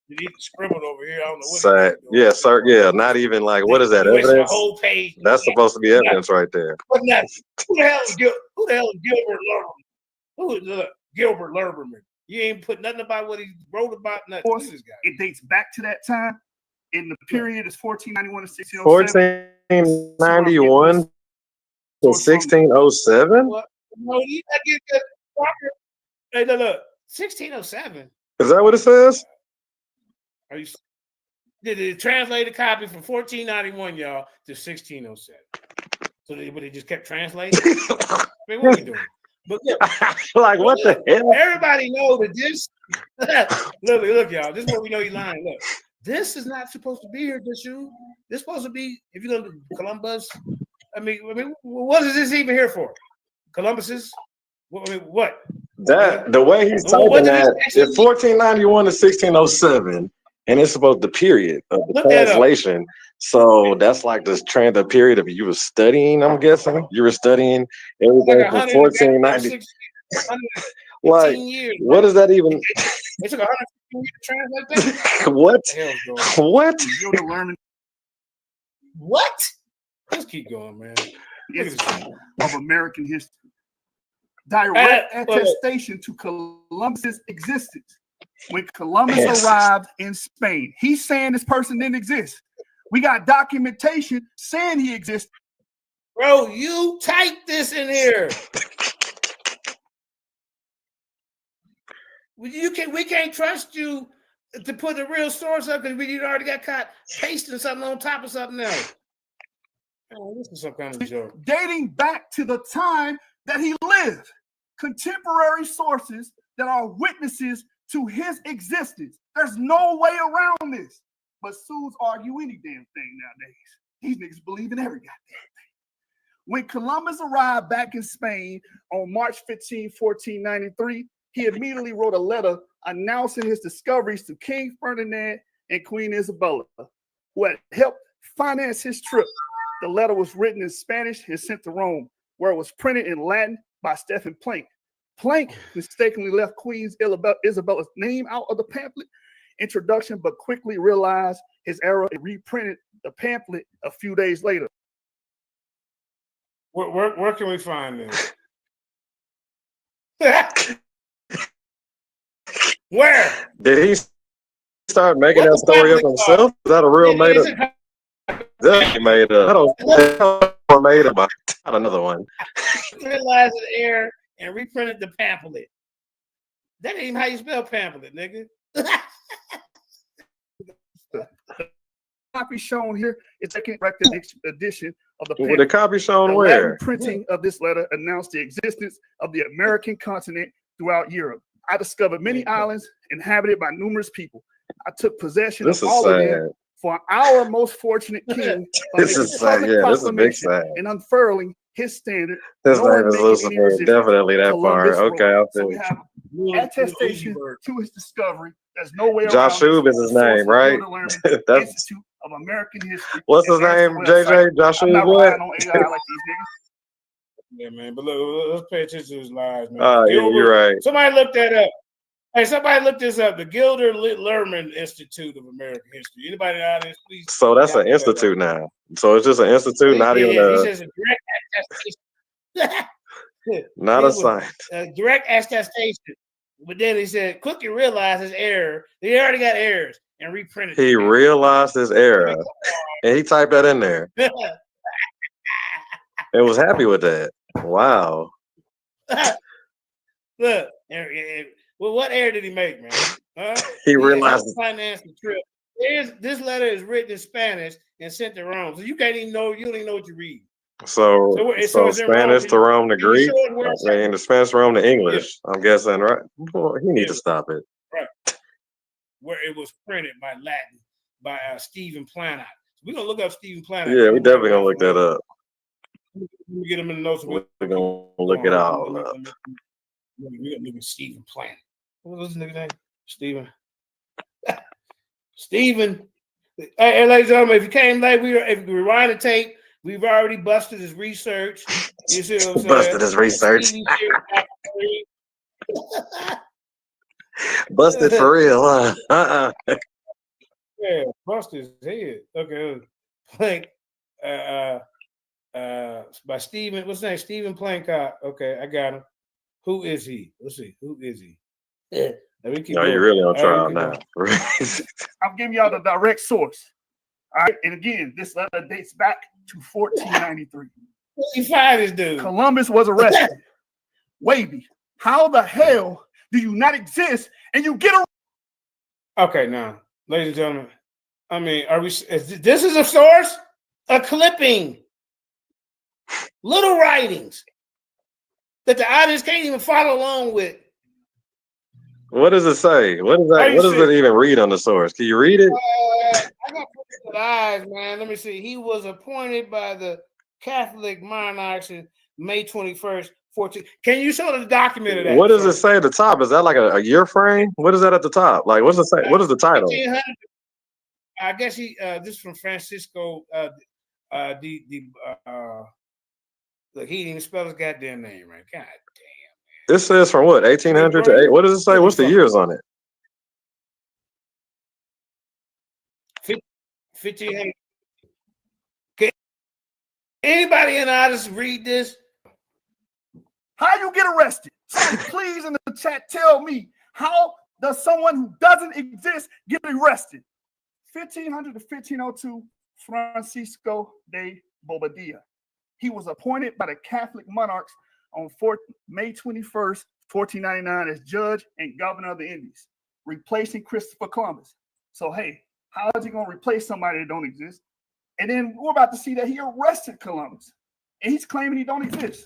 You need to scribble over here. I don't know what yeah, sir. Yeah, not even like what is that evidence? Whole page. That's supposed to be evidence right there. Who the hell is Gilbert Lerberman? Who is Gilbert Lerberman? You ain't put nothing about what he wrote about. Nothing. Of course, it dates back to that time. In the period is 1491 to 1607. 1491 to 1607. No, you gotta get the proper. Hey, look, 1607. Is that what it says? Are you? Did it translate a copy from 1491, y'all, to 1607? So they just kept translating. I mean, what are we doing? But look, like what the hell? Everybody know that this. look, y'all. This is what we know you lying. Look, this is not supposed to be here. This is supposed to be. If you're gonna do Columbus, I mean, what is this even here for? Columbus's. What? That the way he's typing that is 1491 to 1607. And it's supposed the period of the translation. So that's like the period of you were studying, I'm guessing. You were studying everything from 1490. Like, years, what does that even? It took 150 years to translate that? What? What? Let's keep going, man. It's of American history. Direct attestation to Columbus's existence. When Columbus arrived in Spain, he's saying this person didn't exist. We got documentation saying he existed. Bro, you type this in here. We can't trust you to put the real source up because we already got caught pasting something on top of something else. Oh, this is some kind of joke. Dating back to the time that he lived. Contemporary sources that are witnesses to his existence. There's no way around this. But Suits argue any damn thing nowadays. These niggas believe in every goddamn thing. When Columbus arrived back in Spain on March 15, 1493, he immediately wrote a letter announcing his discoveries to King Ferdinand and Queen Isabella, who had helped finance his trip. The letter was written in Spanish and sent to Rome, where it was printed in Latin by Stephen Planck. Planck mistakenly left Queen Isabella's name out of the pamphlet introduction, but quickly realized his error and reprinted the pamphlet a few days later. Where can we find this? Where? Did he start making that story up himself? Is that a real made up? That he made up. I don't made up. Not another one. Realized his error and reprinted the pamphlet. That ain't even how you spell pamphlet, nigga. The copy shown here is a corrected edition of the pamphlet. The copy shown the where? Latin printing of this letter announced the existence of the American continent throughout Europe. I discovered many islands inhabited by numerous people. I took possession of all of them for our most fortunate king. This is sad. Yeah, this is big sad. And unfurling his standard. His name is Lucifer. Definitely that part. Okay, I'll so we have attestation to his discovery. There's no way Josh Shub is his name, right? That's Institute of American History. What's his name, JJ? Josh Shub, what? Yeah, man. But look, let's pay attention to his lies, man. Yeah, you're right. Somebody look that up. Hey, somebody look this up. The Gilder Lerman Institute of American History. Anybody out there, please? So that's an institute now. So it's just an institute, not even a. He says a direct attestation. Not a science. Direct attestation. But then he said, quickly realized his error. He already got errors and reprinted. He realized his error, and he typed that in there. And was happy with that. Wow. Look, well, what error did he make, man? He realized finance the trip. This letter is written in Spanish and sent to Rome, so you can't even know. You don't even know what you read. So Spanish to Rome to Greek, and the Spanish to Rome to English. Yeah. I'm guessing, right? Boy, he needs to stop it. Right. Where it was printed by Latin by Stephen Planck. We're gonna look up Stephen Planet. Yeah, we definitely gonna look that up. Let me get him in the notes. We're gonna look it all up. We're gonna look at Stephen Planet. What was his nigga name? Stephen. Stephen. Hey, ladies and gentlemen, if you came late, if you rewind the tape, we've already busted his research. You see what I'm saying? Busted his research. Busted for real, huh? Yeah, busted his head. Okay. Plank. By Stephen, what's his name? Stephen Plancott. Okay, I got him. Who is he? Let's see. Who is he? Yeah. You're really on trial now. I'm giving y'all the direct source. All right, and again, this letter dates back to 1493. He fired this dude. Columbus was arrested. Wavy, how the hell do you not exist and you get a? Okay, now, ladies and gentlemen, I mean, this is a source? A clipping. Little writings that the audience can't even follow along with. What does it say? What is that? What does it even read on the source? Can you read it? I got good eyes, man. Let me see. He was appointed by the Catholic monarchs in May 21st, 14. Can you show the document of that? What does it say at the top? Is that like a year frame? What is that at the top? Like, what's it say? What is the title? I guess this is from Francisco. Look, he didn't even spell his goddamn name right. God damn. This says from what, 1800 to 8? What does it say? What's the years on it? 1500. Can anybody in the audience read this? How you get arrested? Somebody please in the chat tell me, how does someone who doesn't exist get arrested? 1500 to 1502, Francisco de Bobadilla. He was appointed by the Catholic monarchs on May 21st, 1499 as judge and governor of the Indies, replacing Christopher Columbus. So, hey, how is he going to replace somebody that don't exist? And then we're about to see that he arrested Columbus, and he's claiming he don't exist.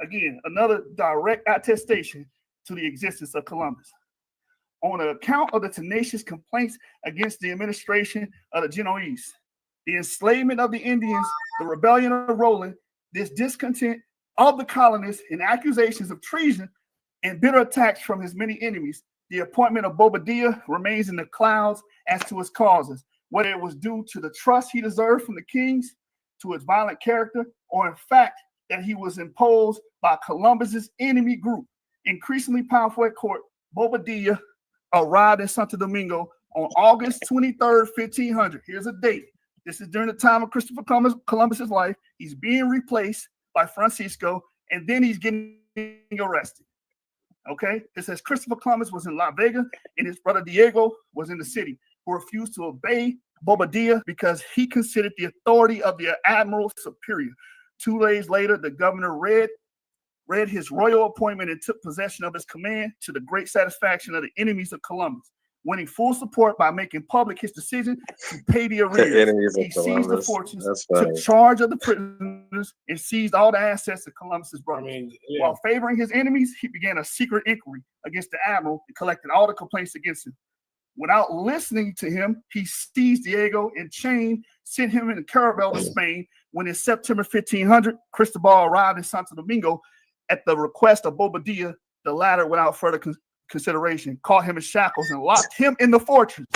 Again, another direct attestation to the existence of Columbus. On account of the tenacious complaints against the administration of the Genoese, the enslavement of the Indians, the rebellion of Roland, this discontent of the colonists, and accusations of treason and bitter attacks from his many enemies, the appointment of Bobadilla remains in the clouds as to its causes, whether it was due to the trust he deserved from the kings, to his violent character, or in fact that he was imposed by Columbus's enemy group. Increasingly powerful at court, Bobadilla arrived in Santo Domingo on August 23rd, 1500. Here's a date. This is during the time of Christopher Columbus's life. He's being replaced by Francisco, and then he's getting arrested. Okay, it says Christopher Columbus was in La Vega, and his brother Diego was in the city, who refused to obey Bobadilla because he considered the authority of the admiral superior. 2 days later, the governor read his royal appointment and took possession of his command, to the great satisfaction of the enemies of Columbus, winning full support by making public his decision to pay the arrears. He seized the fortunes, took charge of the prisoners, and seized all the assets of Columbus's brothers. While favoring his enemies, he began a secret inquiry against the admiral and collected all the complaints against him. Without listening to him, he seized Diego and chained, sent him in a caravel to Spain. When in September 1500, Cristobal arrived in Santo Domingo at the request of Bobadilla, the latter, without further consideration, caught him in shackles and locked him in the fortress,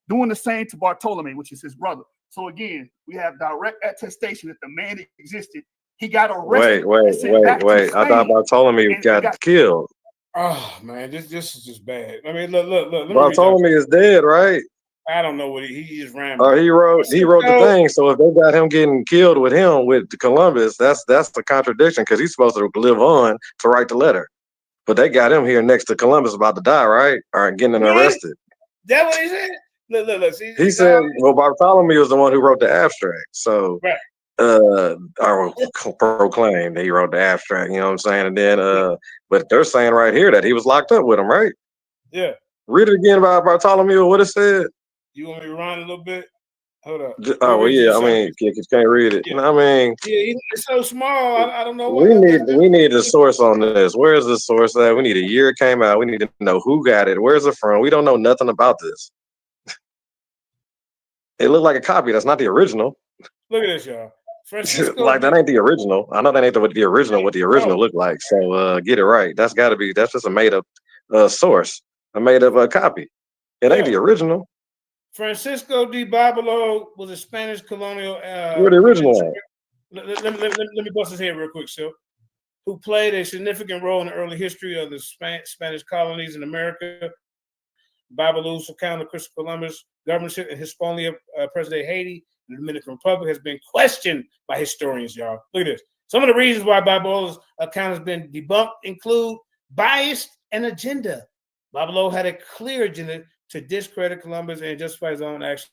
doing the same to Bartolome, which is his brother. So again, we have direct attestation that the man existed. He got arrested. Wait. I thought Bartolome got killed. Oh man, this is just bad. I mean, look. Bartolome is dead, right? I don't know what he just ran. He wrote the thing. So if they got him getting killed with Columbus, that's the contradiction, because he's supposed to live on to write the letter. But they got him here next to Columbus about to die, right? Or getting him arrested. That what he said? Look. See, he said, well, Bartholomew was the one who wrote the abstract. So, or proclaimed that he wrote the abstract, you know what I'm saying? And then, but they're saying right here that he was locked up with him, right? Yeah. Read it again about Bartholomew, what it said. You want me to run a little bit? Hold up. Oh, well, yeah, I mean, you can't read it. Yeah. I mean, yeah, it's so small. I don't know. We need a source on this. Where is the source at? We need a year it came out. We need to know who got it. Where's it from? We don't know nothing about this. It looked like a copy. That's not the original. Look at this, y'all. Francisco, Like that ain't the original. I know that ain't what the original looked like. So get it right. That's got to be. That's just a made up source, a made up copy. It ain't the original. Francisco de Barbelo was a Spanish colonial. Where the original at? Let me bust his head real quick, Sil. Who played a significant role in the early history of the Spanish colonies in America. Barbelou's account of Christopher Columbus' governorship in Hispaniola, present-day Haiti, the Dominican Republic, has been questioned by historians, y'all. Look at this. Some of the reasons why Barbelou's account has been debunked include bias and agenda. Barbelo had a clear agenda to discredit Columbus and justify his own actions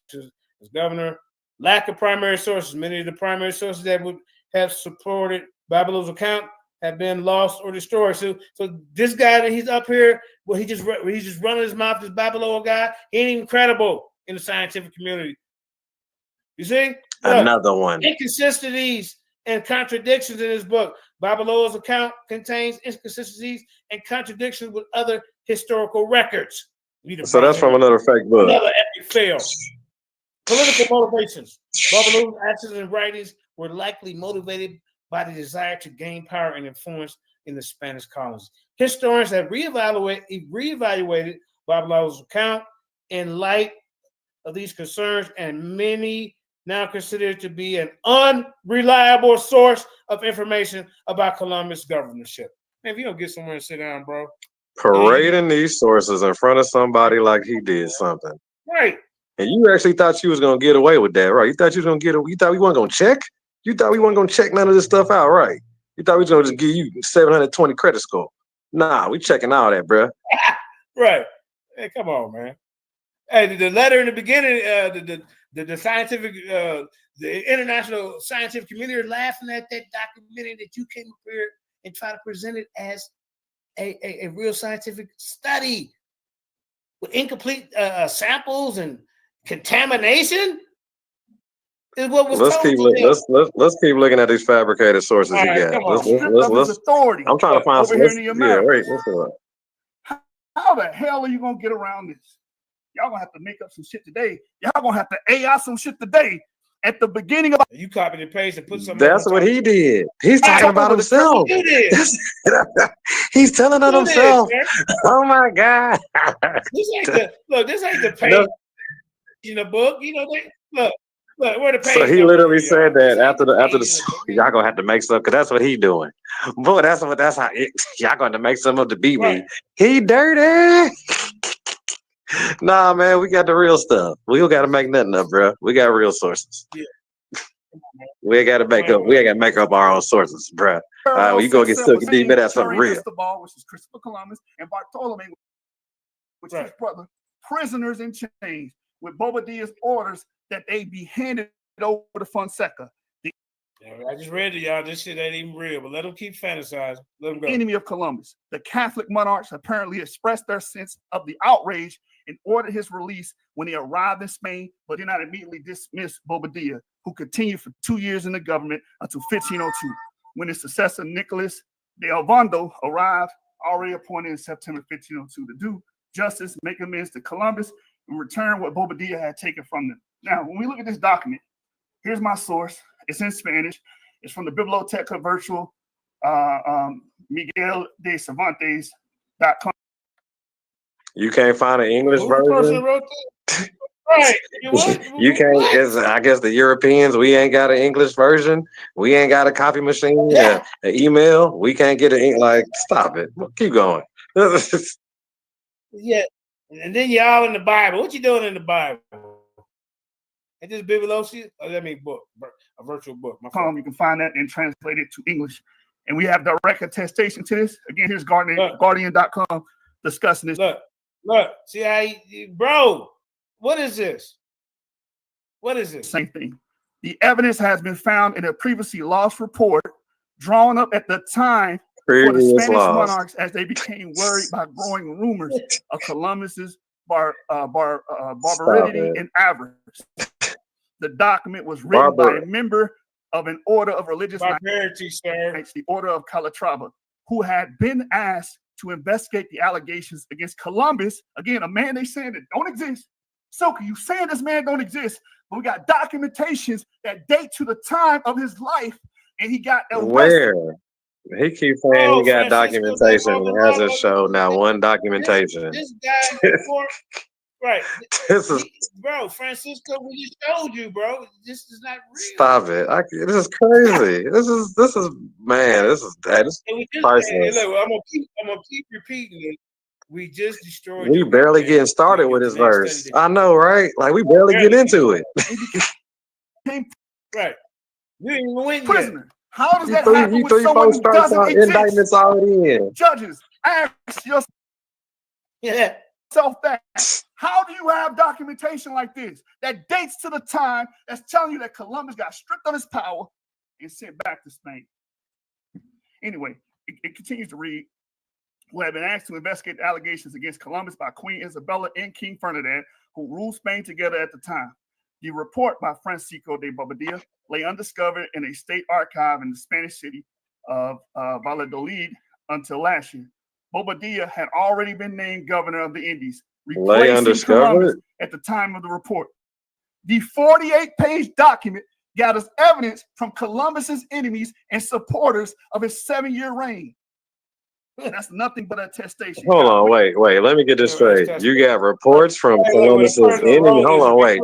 as governor. Lack of primary sources. Many of the primary sources that would have supported Barbelou's account have been lost or destroyed. So this guy that he's up here, well, he's just running his mouth. This Barbelo guy, he ain't even credible in the scientific community. You see? Look, another one. Inconsistencies and contradictions in his book. Barbelou's account contains inconsistencies and contradictions with other historical records. So that's from another fake book. Another epic fail. Political motivations. Barbelou's actions and writings were likely motivated by the desire to gain power and influence in the Spanish colonies. Historians have reevaluated Barbelou's account in light of these concerns, and many now consider it to be an unreliable source of information about Columbus' governorship. Man, if you don't get somewhere and sit down, bro. Parading these sources in front of somebody like he did something. Right. And you actually thought you was gonna get away with that, right? You thought you was gonna you thought we weren't gonna check? You thought we weren't gonna check none of this stuff out, right? You thought we was gonna just give you 720 credit score. Nah, we checking all that, bro. Right. Hey, come on, man. Hey, the letter in the beginning, the scientific, the international scientific community are laughing at that documentary that you came up here and try to present it as a real scientific study with incomplete samples and contamination. Is what was let's keep looking at these fabricated sources you got. Let's I'm trying to find some. How the hell are you gonna get around this? Y'all gonna have to make up some shit today. Y'all gonna have to AI some shit today. At the beginning of you copied and pasted and put something. That's what he did. He's talking about himself. He's telling on himself. Oh my God. This ain't the page in the book. You know, look, where the page. So he literally said that after the y'all gonna have to make stuff because that's what he doing. Boy, that's how y'all gonna make some up to beat me. He dirty. Nah, man, we got the real stuff. We don't got to make nothing up, bro. We got real sources. Yeah. We ain't got to make up. We ain't got to make up our own sources, bro. Well, you go get Silky D, but that's something real. Which is Christopher Columbus, and Bartolome, which is his brother, prisoners in chains with Bobadilla's orders that they be handed over to Fonseca. I just read to y'all. This shit ain't even real, but let them keep fantasizing. Let them go. Enemy of Columbus. The Catholic monarchs apparently expressed their sense of the outrage and ordered his release when he arrived in Spain, but did not immediately dismiss Bobadilla, who continued for 2 years in the government until 1502, when his successor Nicholas de Ovando arrived, already appointed in September 1502 to do justice, make amends to Columbus, and return what Bobadilla had taken from them. Now, when we look at this document, here's my source. It's in Spanish. It's from the Biblioteca Virtual, Miguel de Cervantes.com. You can't find an English version? Right. You can't. I guess the Europeans, we ain't got an English version. We ain't got a copy machine, an email. We can't get an like. Stop it. Keep going. Yeah. And then y'all in the Bible. What you doing in the Bible? And this Biblioteca, that mean book, a virtual book. You can find that and translate it to English. And we have direct attestation to this. Again, here's Guardian.com discussing this. Look, see how bro, what is this? What is this? Same thing. The evidence has been found in a previously lost report drawn up at the time for the Spanish monarchs as they became worried by growing rumors of Columbus's barbarity and avarice. The document was written by a member of an order of religious barbarity, sir. The Order of Calatrava, who had been asked to investigate the allegations against Columbus, again, a man they saying that don't exist, Soka, you saying this man don't exist, but we got documentations that date to the time of his life, and he got Where? He keeps saying he got documentation and hasn't showed now one documentation. This guy, right? This is Bro, Francisco, we just showed you, bro. This is not real. stop it. This is crazy. This is man. This is priceless. Look, I'm gonna keep repeating it. We just destroyed. We barely getting started with this verse. I know, right? Like we barely get into it. Right. You ain't even went prisoner. How does that happen with someone who doesn't exist? Indictments already in. Judges, ask yourself that. How do you have documentation like this that dates to the time that's telling you that Columbus got stripped of his power and sent back to Spain? Anyway, it continues to read, who had been asked to investigate the allegations against Columbus by Queen Isabella and King Ferdinand, who ruled Spain together at the time. The report by Francisco de Bobadilla lay undiscovered in a state archive in the Spanish city of Valladolid until last year. Bobadilla had already been named governor of the Indies, replacing Columbus at the time of the report. The 48-page document gathers evidence from Columbus's enemies and supporters of his 7-year reign. That's nothing but attestation. Hold on, wait. Let me get this straight. You got reports from Columbus's enemy. Hold on, wait.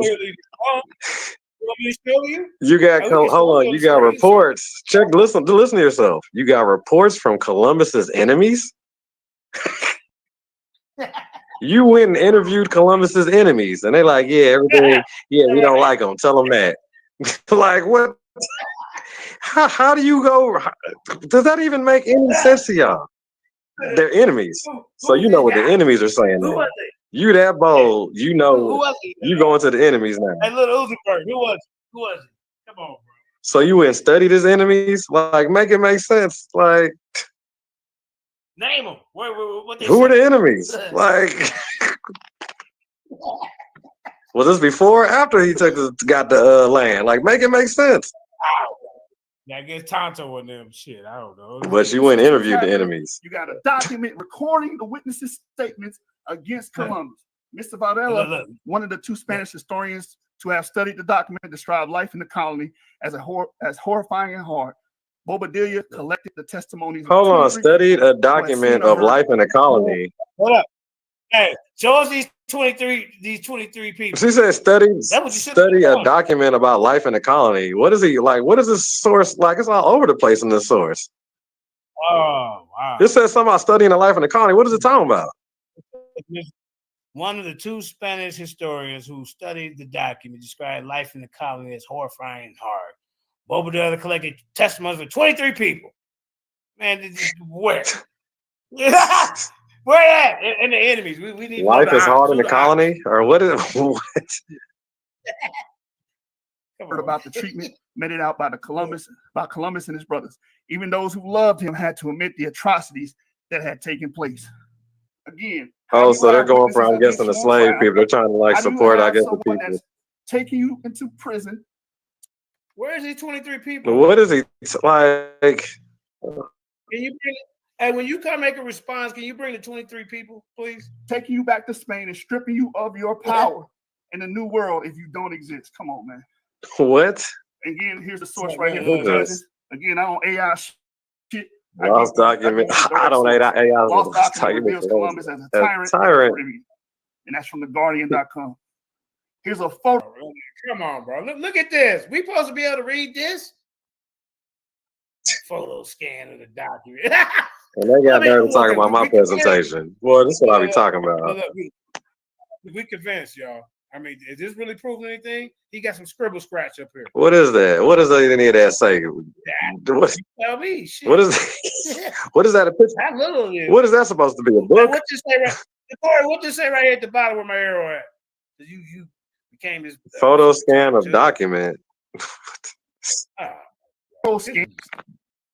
You got hold on. You got reports. Listen to yourself. You got reports from Columbus's enemies. You went and interviewed Columbus's enemies, and they like, yeah, everything. Yeah, we don't like them. Tell them that. Like what? How do you go? Does that even make any sense to y'all? They're enemies, so you know what the enemies are saying. You that bold, you know. You going to the enemies now. Hey, little Uzenberg, who was it? Come on, bro. So you went and studied his enemies, like make it make sense. Like name them. What who were the enemies? Like was this before or after he got the land? Like make it make sense. Yeah, I guess Tonto and them shit. I don't know. But you went and interviewed the enemies. You got a document recording the witnesses' statements against Columbus. Mr. Varela, one of the 2 Spanish historians to have studied the document, described life in the colony as horrifying and hard. Bobadilla collected the testimonies. Hold on, studied a document of life in the colony. Hold up. Hey, show us these 23 people. She said study a document about life in the colony. What is he like? What is this source like? It's all over the place in this source. Oh, wow. This says something about studying the life in the colony. What is it talking about? One of the 2 Spanish historians who studied the document described life in the colony as horrifying and hard. Bobadilla collected testimonies of 23 people. Man, where? Where at? In the enemies. We need life is hard in the colony, or what is what? Heard about the treatment meted out by Columbus and his brothers. Even those who loved him had to admit the atrocities that had taken place. Again. Oh, so they're going for, I'm guessing, the slave people. They're trying to like support, I guess, the people. Taking you into prison. Where is these 23 people? What is he like? Can you bring it? Hey, when you come make a response, can you bring the 23 people, please? Taking you back to Spain and stripping you of your power in the new world if you don't exist. Come on, man. What? Again, here's the source right here. Again, I don't AI shit. Lost document. I don't AI. Lost document reveals Columbus as a tyrant. And that's from theguardian.com. Here's a photo. Come on, bro. Look at this. We supposed to be able to read this? Photo scan of the document. And they got there to talk about my presentation. Boy, this is what I be talking about. We convinced y'all. I mean, is this really proving anything? He got some scribble scratch up here. What is that? What does any of that say? Tell me. Shit. What is what is that? A picture? What is that supposed to be? A book? What does say right? What does say right here at the bottom where my arrow at? You became this photo scan of document. Photo scan.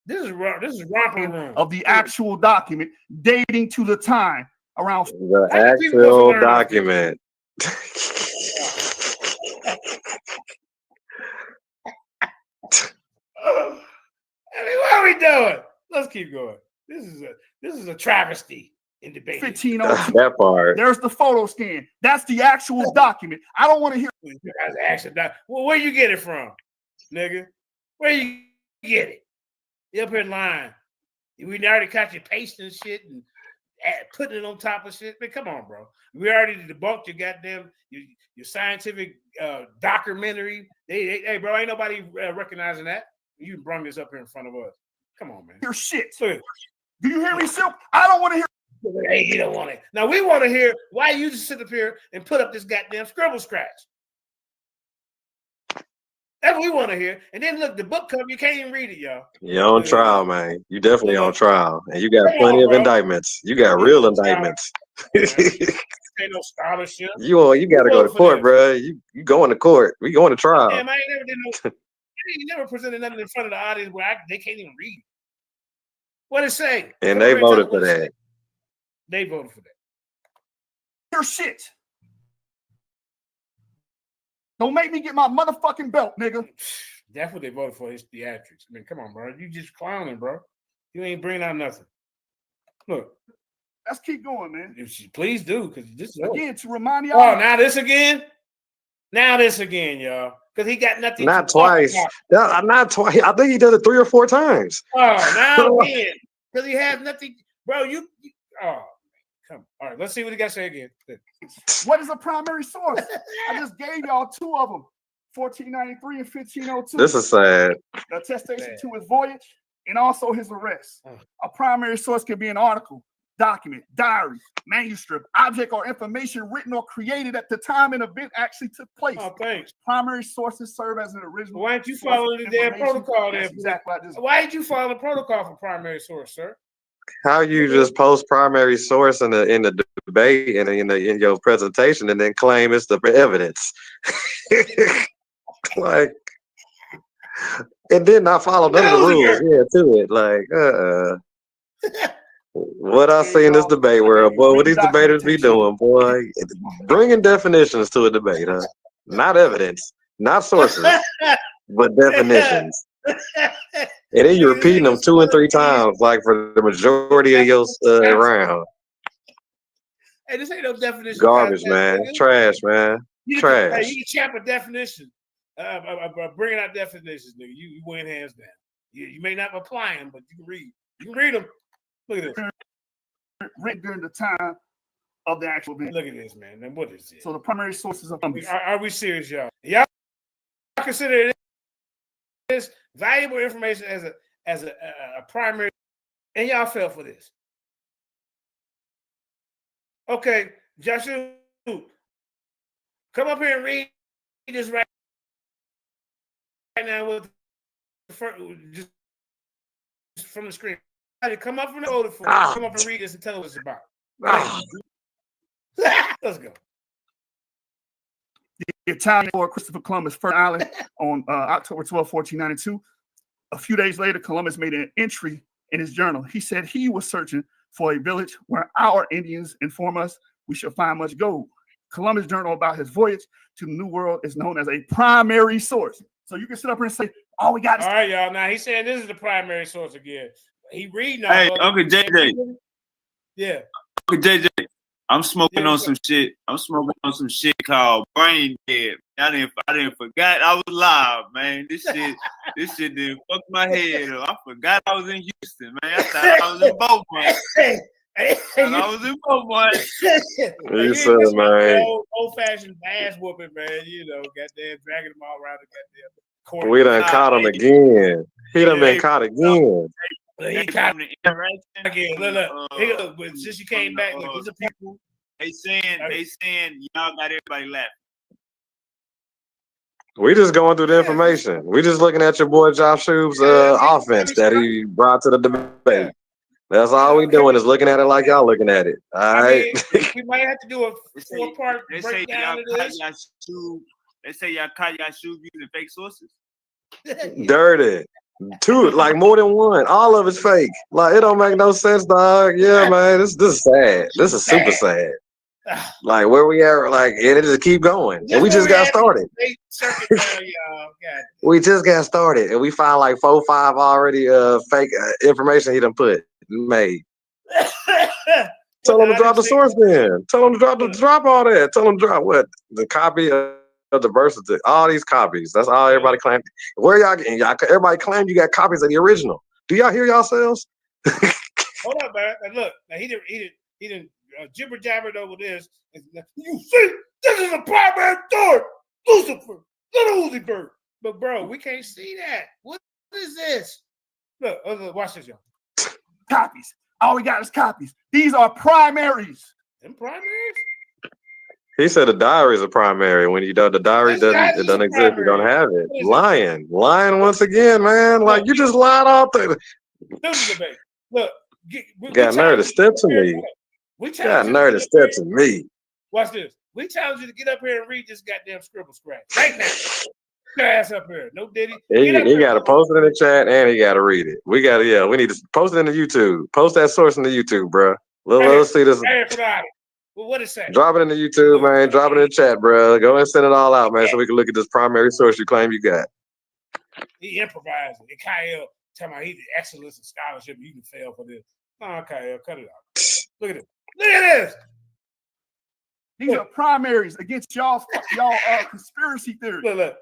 This is romper room of the actual document dating to the time around the actual document. I mean, what are we doing? Let's keep going. This is a travesty. in debate. 1502. That part. There's the photo scan. That's the actual document. I don't want to hear. That's the actual well, where you get it from, nigga? Where you get it? You up here lying. We already caught you pasting shit and putting it on top of shit. Man, come on, bro. We already debunked your goddamn your scientific documentary. Hey, bro, ain't nobody recognizing that. You brought this up here in front of us. Come on, man. Your shit. Do you hear me, Silk? I don't want to hear. Hey, you don't want it. Now we want to hear why you just sit up here and put up this goddamn scribble scratch. That's what we want to hear. And then look, the book cover, you can't even read it, y'all. You're on trial, man. You definitely on trial. And you got plenty of indictments. You got real indictments. Ain't no scholarship. You gotta go to court, bro. You going to court. We going to trial. Damn, I ain't never did no I ain't never presented nothing in front of the audience where they can't even read. What it say? And they voted for that. They voted for that. Your shit. Don't make me get my motherfucking belt, nigga. That's what they voted for, his theatrics. I mean, come on, bro. You just clowning, bro. You ain't bringing out nothing. Look. Let's keep going, man. Please do, because this is again to remind y'all. Oh, now this again? Now this again, y'all. Because he got nothing. Not twice. Not twice. I think he did it 3 or 4 times. Oh, now again. Because he has nothing. Bro, you oh, come on. All right, let's see what he got to say again. What is a primary source? I just gave y'all 2 of them, 1493 and 1502. This is sad. The attestation to his voyage and also his arrest. A primary source can be an article, document, diary, manuscript, object, or information written or created at the time an event actually took place. Oh, thanks. Primary sources serve as an original. Why ain't you following the damn protocol there? Exactly. Why did you follow the protocol for primary source, sir? How you just post primary source in the debate and in your presentation and then claim it's the evidence? Like, and then not follow none of the rules to it. Like, what I see in this debate world, boy, what these debaters be doing, boy, bringing definitions to a debate, huh? Not evidence, not sources, but definitions. And then you're repeating them 2 and 3 times, like for the majority of your round. Hey, this ain't no definition. Garbage, man. Trash, man. Trash. Hey, you can champ a definition. Bringing out definitions, nigga. You win hands down. You may not apply them, but you can read. You can read them. Look at this. Written during the time of the actual event. Look at this, man. Now, what is this? So the primary sources of are we serious, y'all? Y'all consider this valuable information as a primary, and y'all fell for this. Okay, Joshua, come up here and read this right now with just from the screen. Come up from the older folks. Come up and read this and tell us about. Let's go. The Italian for Christopher Columbus first island on October 12, 1492. A few days later, Columbus made an entry in his journal. He said he was searching for a village where our Indians inform us we shall find much gold. Columbus' journal about his voyage to the New World is known as a primary source. So you can sit up here and say, all we got is... All right, y'all. Now, he's saying this is the primary source again. He reading. Hey, Uncle JJ. Yeah. Uncle JJ. I'm smoking on some shit. I'm smoking on some shit called brain dead. I didn't forgot I was live, man. This shit didn't fuck my head up. I forgot I was in Houston, man. I thought I was in Beaumont. I was in Beaumont. You said, man. Old-fashioned ass whooping, man. You know, goddamn dragging them all around the goddamn court. We done caught him again. He done been caught again. He caught him again. Look, but since you came back, look, these are people. They saying y'all got everybody laughing. We just going through the information. We just looking at your boy Josh Shube's offense that he brought to the debate. That's all we doing is looking at it like y'all looking at it. All right. We might have to do a 4-part breakdown of this. They say y'all caught y'all Shube using fake sources. Dirty. 2, like more than 1. All of it's fake. Like it don't make no sense, dog. Yeah, man. This is sad. This is super sad. Like where we are, like, and it just keep going. And we just got started. We just got started, and we found like 4 or 5 already fake information he done made. Tell them to drop the source then. Tell them to drop all that. Tell them to drop what? The copy of the verses, all these copies. That's all everybody claimed. Where y'all getting? Everybody claimed you got copies of the original. Do y'all hear yourselves? Hold up, man. And look, now he didn't jibber jabbered over this. You see, this is a primary source. Lucifer, little Uzi Vert. But bro, we can't see that. What is this? Look, watch this, y'all. Copies. All we got is copies. These are primaries. Them primaries? He said the diary is a primary. When you don't, the diary doesn't exist. You don't have it. Lying once again, man. Like you just lied off there. Look, got nerve to step to me. Got nerve to step to me. Watch this. We challenge you to get up here and read this goddamn scribble scratch right now. Get your ass up here. No Diddy. He got to post it in the chat and he got to read it. We need to post it in the YouTube. Post that source in the YouTube, bro. Let's see this. Well, what is that? Drop it in the YouTube, man. Drop it in the chat, bro. Go and send it all out, man, so we can look at this primary source you claim you got. He improvised it. Kyle tell me he did excellence and scholarship. You can fail for this. Oh, Kyle, cut it out. Look at it. Look at this. These are primaries against y'all conspiracy theories. Look.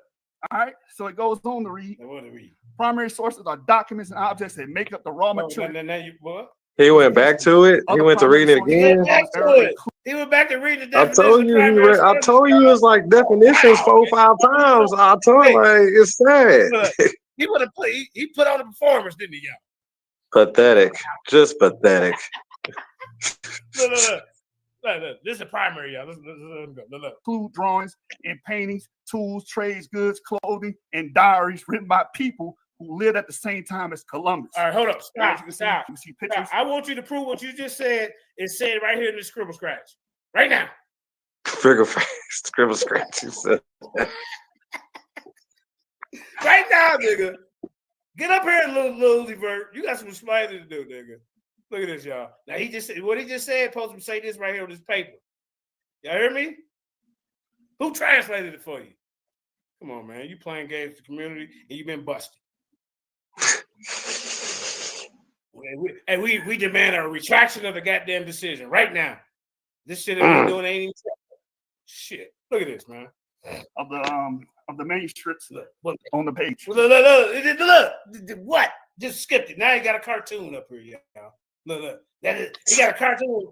All right, so it goes on to read. Primary sources are documents and objects that make up the raw material. He went back to it. He went to reading it again. He went back to reading the I told you. I told you it's like definitions 4 or 5 times. I told you like it's sad. He would have put. He put on the performance, didn't he, y'all? Pathetic. Just pathetic. Look. This is a primary, y'all. Look. Include drawings and paintings, tools, trades, goods, clothing, and diaries written by people who lived at the same time as Columbus. All right, hold up. Stop. You see pictures? I want you to prove what you just said is said right here in the scribble scratch. Right now. Scribble scratch. You said. Right now, nigga. Get up here, little Uzi Vert. You got some explaining to do, nigga. Look at this, y'all. Now he just said, supposed to say this right here on this paper. Y'all hear me? Who translated it for you? Come on, man. You playing games with the community and you've been busted. We demand a retraction of the goddamn decision right now. This shit that we're doing ain't even shit. Look at this, man. Of the manuscripts on the page. Look. What? Just skipped it. Now you got a cartoon up here, y'all. Look. He got a cartoon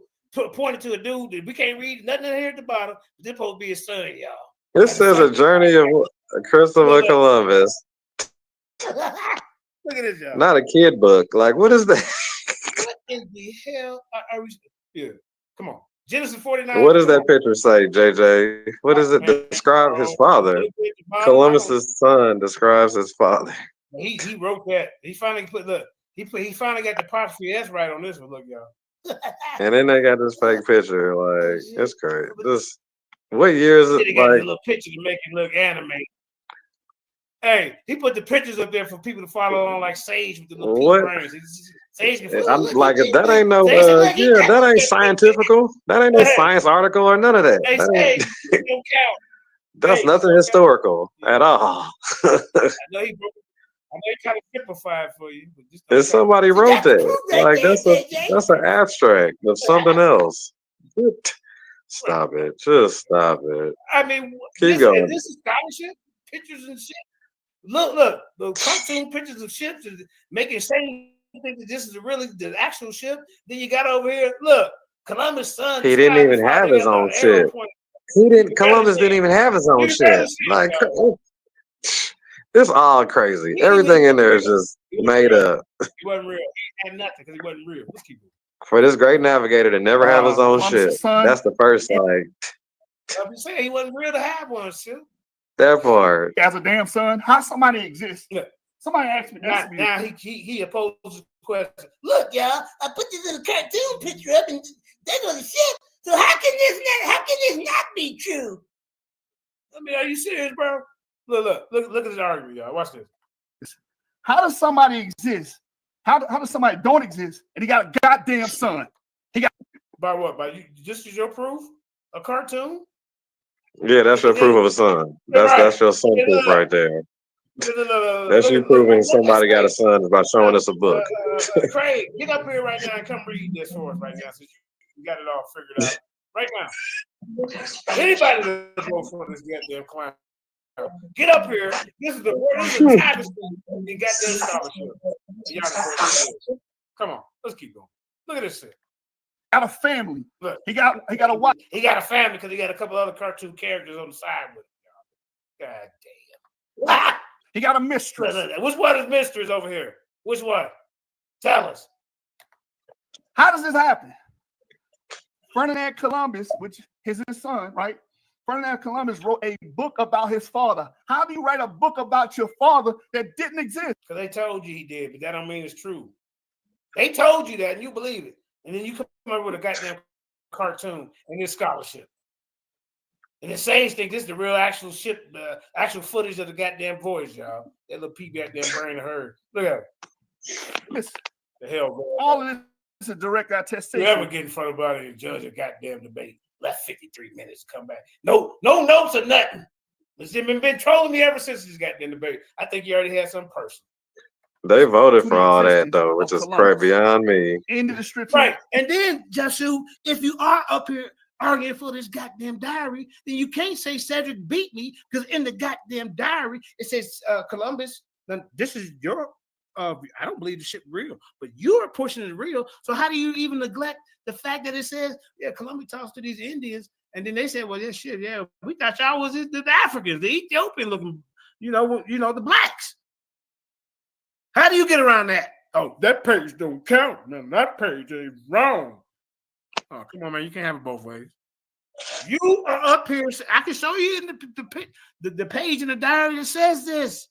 pointed to a dude that we can't read nothing in here at the bottom. This supposed to be his son, y'all. This says a journey of Christopher Columbus. Look at this, y'all. Not a kid book. Like, what is that? What in the hell are we? Yeah, come on. Genesis 49. What does that picture say, JJ? What does it describe his father? Columbus's son describes his father. He wrote that. He finally he finally got the apostrophe S right on this one. Look, y'all. And then they got this fake picture. Like, it's crazy. What year is it? They got a little picture to make it look animated. Hey, he put the pictures up there for people to follow on, like Sage with the little brains. Sage I'm like, that ain't no, that ain't scientifical. That ain't no science article or none of that. Hey, Sage, don't count. That's nothing historical at all. I know he trying to simplify it for you. But somebody wrote that. Like that's an abstract of something else. Stop it. Just stop it. I mean, keep going. This is scholarship, pictures and shit. Look, the cartoon pictures of ships is making Satan think that this is really the actual ship. Then you got over here, look, Columbus' son. He didn't even have his own ship. Columbus didn't even have his own ship. Like, it's all crazy. Everything in there is just made up. He wasn't real. He had nothing because he wasn't real. Let's keep it. For this great navigator to never have his own ship, that's the first like. I'm saying he wasn't real to have one, shit. That part. As a damn son, how somebody exists? Look, somebody asked me. Now he opposed the question. Look, y'all, I put this little cartoon picture up, and they go to ship. So how can this not be true? I mean, are you serious, bro? Look at this argument, y'all. Watch this. How does somebody exist? How does somebody don't exist and he got a goddamn son? He got by what? By you? Just as your proof? A cartoon? Yeah, that's your proof of a son. That's your son proof right there. That's you proving somebody got a son by showing us a book. Craig, get up here right now and come read this for us right now. and got it all figured out right now. Anybody that vote for this goddamn clown, get up here. This is the travesty in goddamn scholarship. Y'all, come on, let's keep going. Look at this shit. Got a family. Look, he got a wife. He got a family because he got a couple other cartoon characters on the side with him. God damn. Ah! He got a mistress. Which one is mistress over here? Which one? Tell us. How does this happen? Ferdinand Columbus, which is his son, right? Ferdinand Columbus wrote a book about his father. How do you write a book about your father that didn't exist? Because they told you he did, but that don't mean it's true. They told you that and you believe it. And then you come up with a goddamn cartoon and this scholarship. And the Sage think this is the real actual ship, the actual footage of the goddamn voyage, y'all. That little peep goddamn brain of her. Look at it. Listen, the hell, bro. All of this is a direct attestation. You ever get in front of somebody and judge a goddamn debate? Left 53 minutes, come back. No notes or nothing. This been trolling me ever since this goddamn debate. I think you already had some person. They voted for all that though, which is crazy beyond me. In the description. Right. And then, Joshua, if you are up here arguing for this goddamn diary, then you can't say Cedric beat me, because in the goddamn diary, it says Columbus, this is your, I don't believe the shit real, but you're pushing it real. So how do you even neglect the fact that it says, yeah, Columbus talks to these Indians, and then they said, well, this shit, yeah, we thought y'all was the Africans, the Ethiopian looking, the blacks. How do you get around that? Oh, that page don't count. No, that page is wrong. Oh, come on, man. You can't have it both ways. You are up here. I can show you in the page in the diary that says this.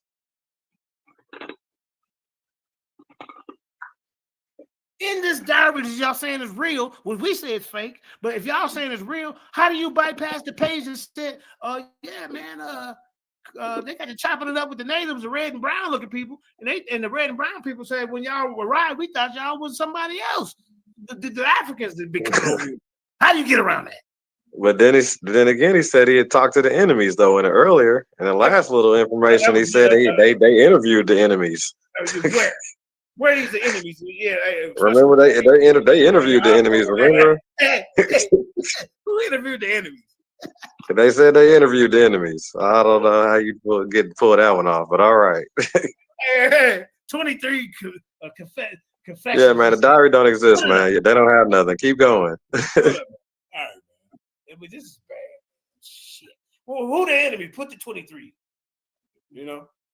In this diary that y'all saying is real, well, we say it's fake, but if y'all saying it's real, how do you bypass the page and say, yeah, man, they got to chopping it up with the natives, the red and brown looking people, and the red and brown people said when y'all arrived, we thought y'all was somebody else. The Africans that become over here. How do you get around that? But then again, he said he had talked to the enemies though in the last little information. He said they interviewed the enemies. Where is the enemies? Yeah, remember they interviewed the enemies. Remember? Who interviewed the enemies? They said they interviewed the enemies. I don't know how you pull that one off, but all right. 23 confessions. Yeah, man, the diary don't exist, man. They don't have nothing. Keep going. All right, man. But this is bad. Shit. Well, who the enemy? Put the 23.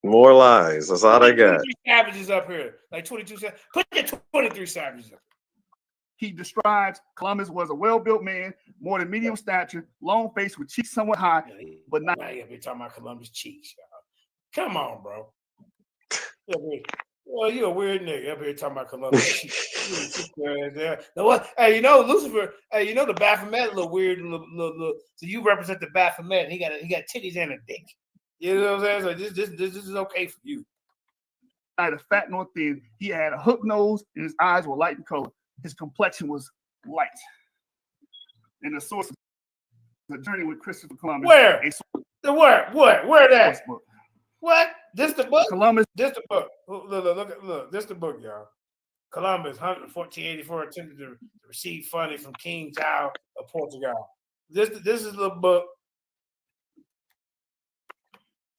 More lies. That's all they got. 23 savages up here. Like 22 savages. Put the 23 savages up. He describes Columbus was a well-built man, more than medium stature, long face with cheeks somewhat high, but not. Now you're talking about Columbus cheeks, y'all. Come on, bro. Well, you're a weird nigga up here talking about Columbus cheeks. Now what? Hey, Lucifer. Hey, the Baphomet a little weird. Little. So you represent the Baphomet. He got titties and a dick. You know what I'm saying? So this is okay for you. Neither fat nor thin. He had a hook nose, and his eyes were light in color. His complexion was light. And the source of the journey with Christopher Columbus. Where? Where that? What? This the book? Columbus. This the book. Look. This the book, y'all. Columbus, 1484, attempted to receive funding from King João of Portugal. This is the book.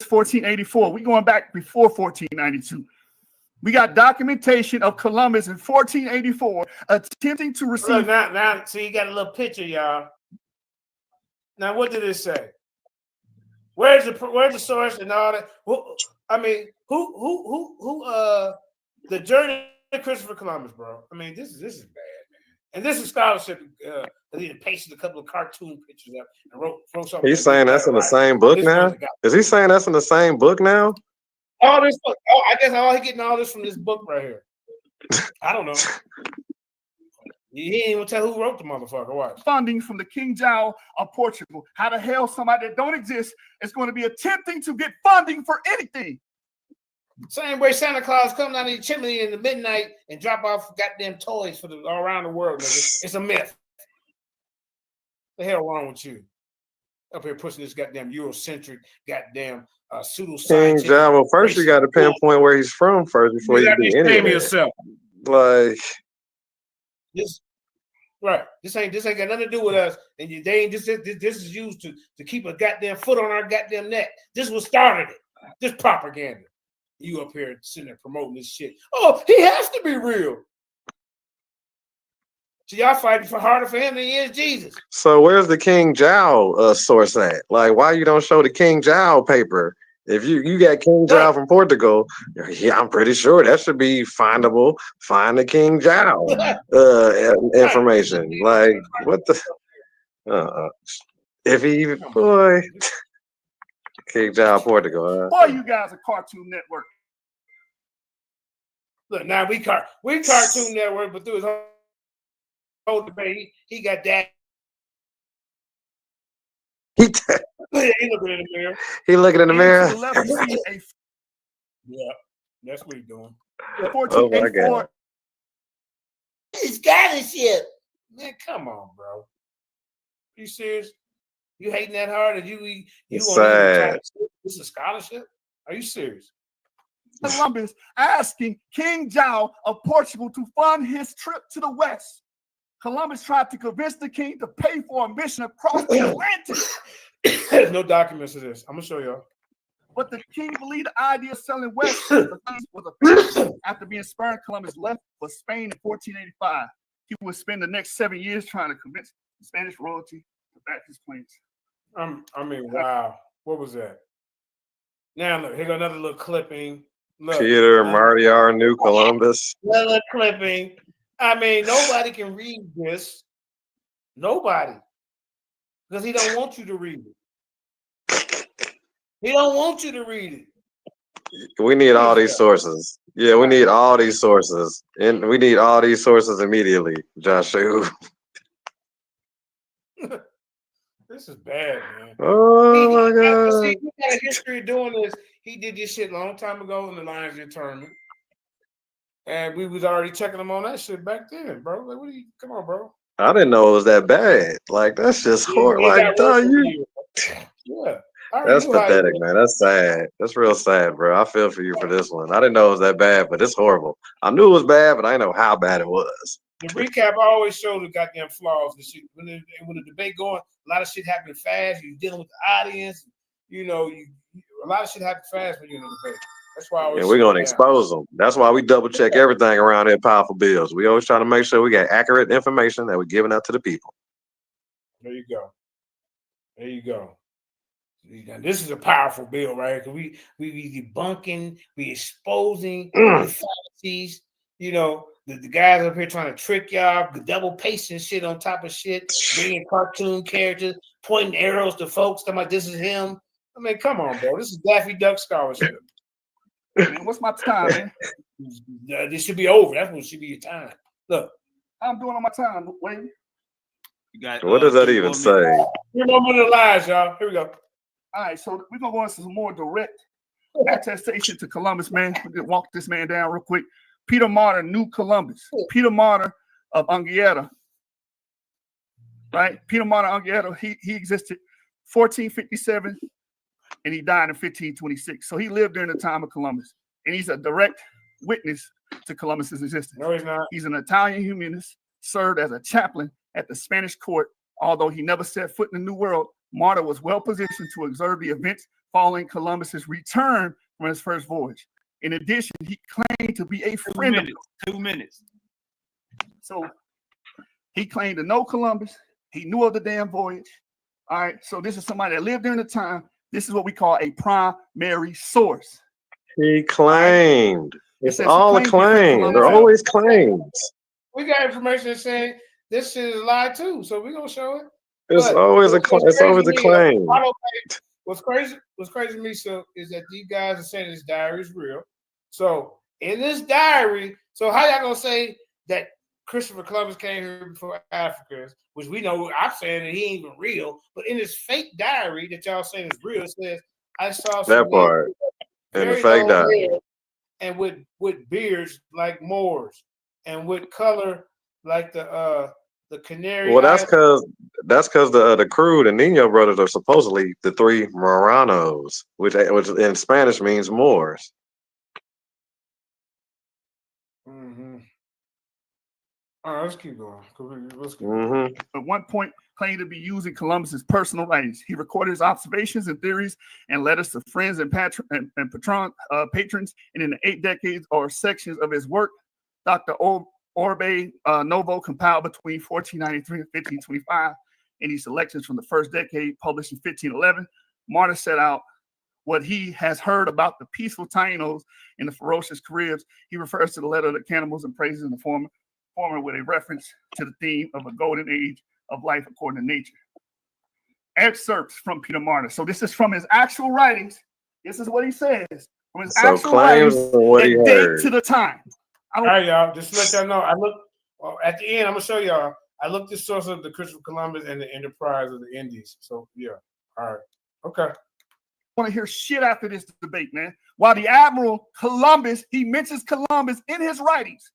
1484. We going back before 1492. We got documentation of Columbus in 1484 attempting to receive. Look, now, see, you got a little picture, y'all. Now, what did it say? Where's the source and all that? I mean, who? The journey of Christopher Columbus, bro. I mean, this is bad, man. And this is scholarship. He pasted a couple of cartoon pictures up and wrote something. He's saying that's in the same book now. Is he saying that's in the same book now? All this book. Oh, I guess he getting all this from this book right here. I don't know. He ain't even tell who wrote the motherfucker. Watch. Funding from the King João of Portugal. How the hell somebody that don't exist is going to be attempting to get funding for anything? Same way Santa Claus come down the chimney in the midnight and drop off goddamn toys for all around the world, nigga. It's a myth. The hell wrong with you? Up here pushing this goddamn Eurocentric, goddamn pseudo-science. King João. Well, first you got to pinpoint where he's from first before you can be anything. Yourself. Like this Right. This ain't got nothing to do with us. And they ain't this is used to keep a goddamn foot on our goddamn neck. This was started it. This propaganda. You up here sitting there promoting this shit. Oh, he has to be real. So y'all fighting for harder for him than he is Jesus. So where's the King Jow source at? Like, why you don't show the King Jow paper? If you got King Jow from Portugal, yeah, I'm pretty sure that should be findable. Find the King Jow information. Like, what the? If he even boy, King Jow Portugal. Boy, you guys are Cartoon Network. Look, now we Cartoon Network, but through his whole debate, he got that. He looking in the mirror. He looking in the mirror. Yeah, that's what he's doing. Oh my God. Scholarship. Man, come on, bro. You serious? You hating that hard? And you sad. This is a scholarship? Are you serious? Columbus asking King João of Portugal to fund his trip to the West. Columbus tried to convince the king to pay for a mission across the Atlantic. There's no documents of this. I'm gonna show y'all. But the king believed the idea of selling west was a failure. After being spurned, Columbus left for Spain in 1485. He would spend the next 7 years trying to convince the Spanish royalty to back his claims. I mean, wow. What was that? Now look, here go another little clipping. Look, Peter Martyr knew Columbus. Another clipping. I mean, nobody can read this. Nobody. Because he don't want you to read it. He don't want you to read it. We need all these sources. Yeah, we need all these sources. And we need all these sources immediately, Joshua. This is bad, man. Oh my God. He got a history of doing this. He did this shit a long time ago in the Lions tournament. And we was already checking him on that shit back then, bro. Like, what are you? Come on, bro. I didn't know it was that bad. Like, that's just horrible. Like, yeah. That's pathetic, man. That's sad. That's real sad, bro. I feel for you for this one. I didn't know it was that bad, but it's horrible. I knew it was bad, but I didn't know how bad it was. The recap always shows the goddamn flaws. The shit when the debate going, a lot of shit happening fast. You're dealing with the audience. You know, a lot of shit happens fast when you're in a debate. That's why I always. And we're gonna expose them. That's why we double check everything around here at Powerful Bills. We always try to make sure we got accurate information that we're giving out to the people. There you go. There you go. This is a powerful bill, right? We debunking, we exposing the fallacies. You know, the guys up here trying to trick y'all, double pasting shit on top of shit, bringing cartoon characters, pointing arrows to folks. Talking about this is him. I mean, come on, bro. This is Daffy Duck scholarship. Man, what's my time, man? This should be over. That's what should be your time. Look, I'm doing on my time. Wait. You got, what does that even say? You're moment of lies, y'all. Here we go. All right, so we're gonna go into some more direct attestation to Columbus, man. We're gonna walk this man down real quick. Peter Martyr knew Columbus. Peter Martyr of Anguera, right? Peter Martyr Anguera, he existed 1457 and he died in 1526. So he lived during the time of Columbus, and he's a direct witness to Columbus's existence. No, he's not. He's an Italian humanist, served as a chaplain at the Spanish court. Although he never set foot in the New World, Martyr was well positioned to observe the events following Columbus's return from his first voyage. In addition, he claimed to be a friend of 2 minutes. So he claimed to know Columbus. He knew of the damn voyage. All right. So this is somebody that lived during the time. This is what we call a primary source. He claimed. It's all a claim. They're always claims. We got information saying this shit is a lie too. So we're gonna show it. It's always a claim. It's always a claim. What's crazy to me, so is that these guys are saying this diary is real. So in this diary, so how y'all gonna say that Christopher Columbus came here before Africans, which we know I'm saying that he ain't even real, but in this fake diary that y'all saying is real, it says I saw that part in the fake diary, and with beards like Moors, and with color like the canary. Well, that's because the crew, the Nino brothers, are supposedly the three Moranos, which in Spanish means Moors. Mm-hmm. All right, let's keep going. Let's keep going. At one point, claimed to be using Columbus's personal writings. He recorded his observations and theories and letters to friends and patrons, and in the 8 decades or sections of his work, Dr. Orbe Novo compiled between 1493 and 1525. Any selections from the first decade published in 1511, Martyr set out what he has heard about the peaceful Tainos and the ferocious Caribs. He refers to the letter of the cannibals and praises in the former with a reference to the theme of a golden age of life according to nature. Excerpts from Peter Martyr. So this is from his actual writings. This is what he says from his actual writings that date to the time. All right, y'all. Just to let y'all know, I look at the end. I'm gonna show y'all. I looked the source of the Christopher Columbus and the enterprise of the Indies. So yeah. All right. Okay. I want to hear shit after this debate, man. While the Admiral Columbus, he mentions Columbus in his writings,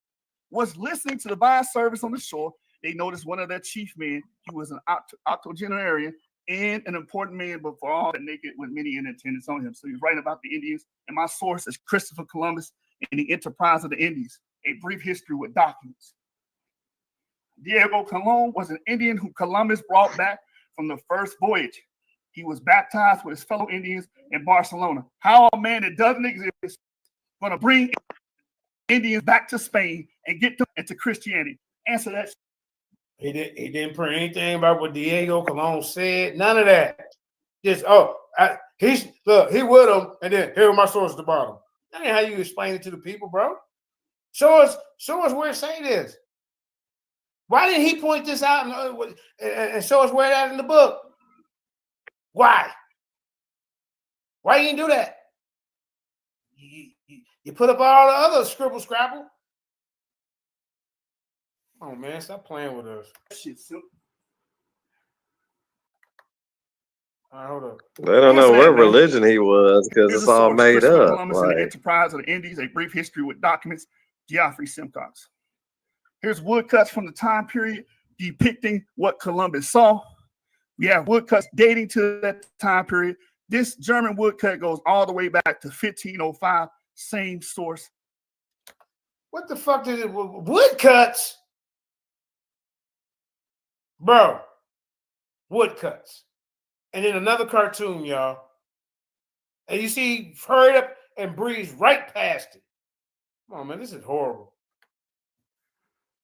was listening to divine service on the shore, they noticed one of their chief men. He was an octogenarian and an important man, but for all that naked with many in attendance on him. So he's writing about the Indians. And my source is Christopher Columbus and the Enterprise of the Indies, a brief history with documents. Diego Colon was an Indian who Columbus brought back from the first voyage. He was baptized with his fellow Indians in Barcelona. How a man that doesn't exist is going to bring Indians back to Spain and get them into Christianity? Answer that. He didn't print anything about what Diego Colon said. None of that. Just he with him, and then here are my sources at the bottom. That ain't how you explain it to the people, bro. Show us where it say this. Why didn't he point this out and show us where that in the book? Why? Why you didn't do that? You put up all the other scribble scrabble. Oh man, stop playing with us. Shit, all right, hold up. They don't know what religion he was because it's all made up. Columbus and the Enterprise of the Indies, a brief history with documents, Geoffrey Simcox. Here's woodcuts from the time period depicting what Columbus saw. We have woodcuts dating to that time period. This German woodcut goes all the way back to 1505, same source. What the fuck did it? Woodcuts? Bro, woodcuts. And then another cartoon, y'all. And you see, hurried up and breezed right past it. Come on, man, this is horrible.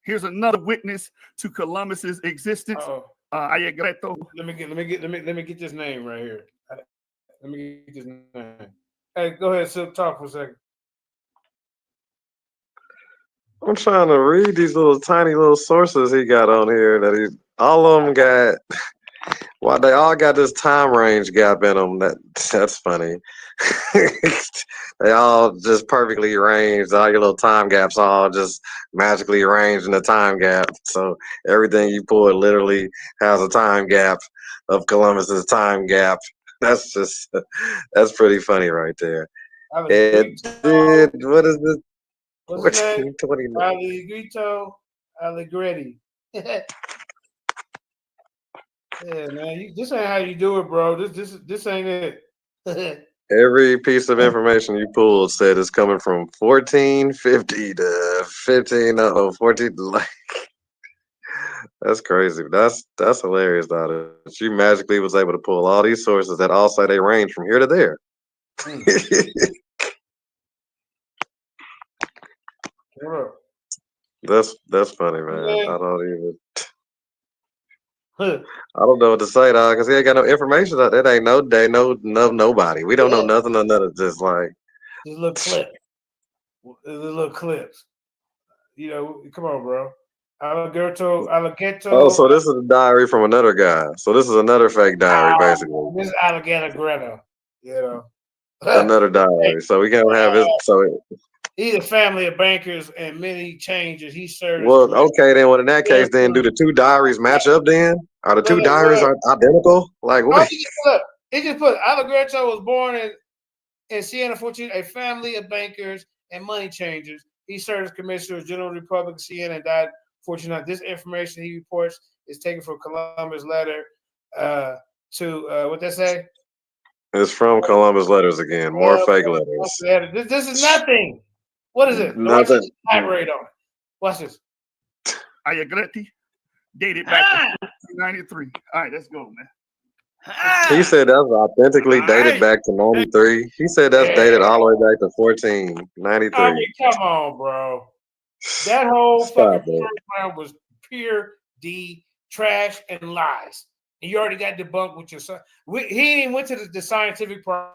Here's another witness to Columbus's existence. Ayagreto. Let me get this name right here. Let me get this name. Hey, go ahead, Silk, talk for a second. I'm trying to read these little tiny little sources he got on here that all of them got. Well, they all got this time range gap in them. That's funny. They all just perfectly arranged. All your little time gaps all just magically arranged in a time gap. So everything you pull literally has a time gap of Columbus's time gap. That's pretty funny right there. It did. What is this? What's his name? Allegrito Allegretti. Yeah, man. This ain't how you do it, bro. This ain't it. Every piece of information you pulled said it's coming from 1450 to 14. Like, that's crazy. That's hilarious, though. She magically was able to pull all these sources that all say they range from here to there. That's funny, man. I don't know what to say, dog, because he ain't got no information. That ain't nobody. We don't know nothing or nothing. Just like these little clips. Little clips. You know, come on, bro. Allegretto. Oh, so this is a diary from another guy. So this is another fake diary, basically. This is Allegretto. You know, another diary. So we can't have it. So he's a family of bankers and many changes. He served. Well, okay, then. Well, in that case, then do the two diaries match up? Then are the two diaries identical? Like what? He just put Allegretto was born in Siena, 14, a family of bankers and money changers. He served as Commissioner of General Republic of Siena and died 14. This information he reports is taken from Columbus' letter to what they say. It's from Columbus letters again. More fake letters. This is nothing. What is it? Nothing. Elaborate on it. Watch this. Allegretti, dated back to 1993. All right, let's go, man. He said that was authentically dated back to 93. He said that's dated all the way back to 1493. I mean, come on, bro. That whole fucking first round was pure D trash and lies. And you already got debunked with your son. He even went to the scientific part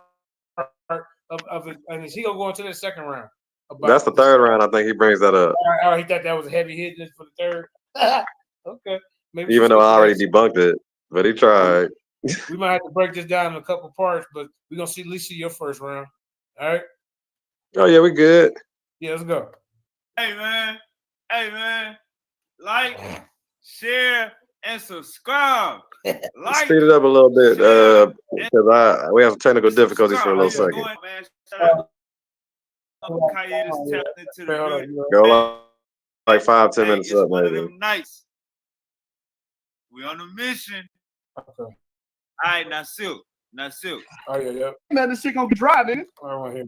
of it, and is he gonna go into the second round? That's the third round. I think he brings that up. Oh, he thought that was a heavy hit just for the third. Okay, maybe even though I already debunked it, but he tried. We might have to break this down in a couple parts, but we're gonna at least see your first round. All right. Oh yeah, we good. Yeah, let's go. Hey man, like, share, and subscribe. Like, Speed it up a little bit, because we have some technical difficulties for a little second. Go like 5-10 minutes up, maybe. Nice. We on a mission. Okay. All right, now Silk. Oh yeah. Man, this shit gonna be dry, nigga.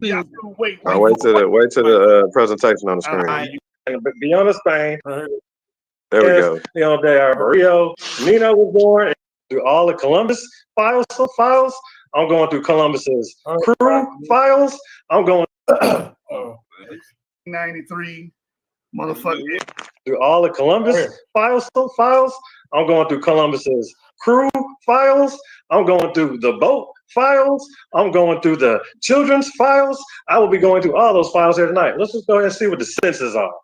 Yeah, wait till the presentation on the screen. And Beyond Spain. There we go. Leon de Arborio. Nino was born through all the Columbus files. I'm going through Columbus's crew files. I'm going 93, motherfucker. Through all the Columbus files. I'm going through Columbus's crew files. I'm going through the boat files. I'm going through the children's files. I will be going through all those files here tonight. Let's just go ahead and see what the census are.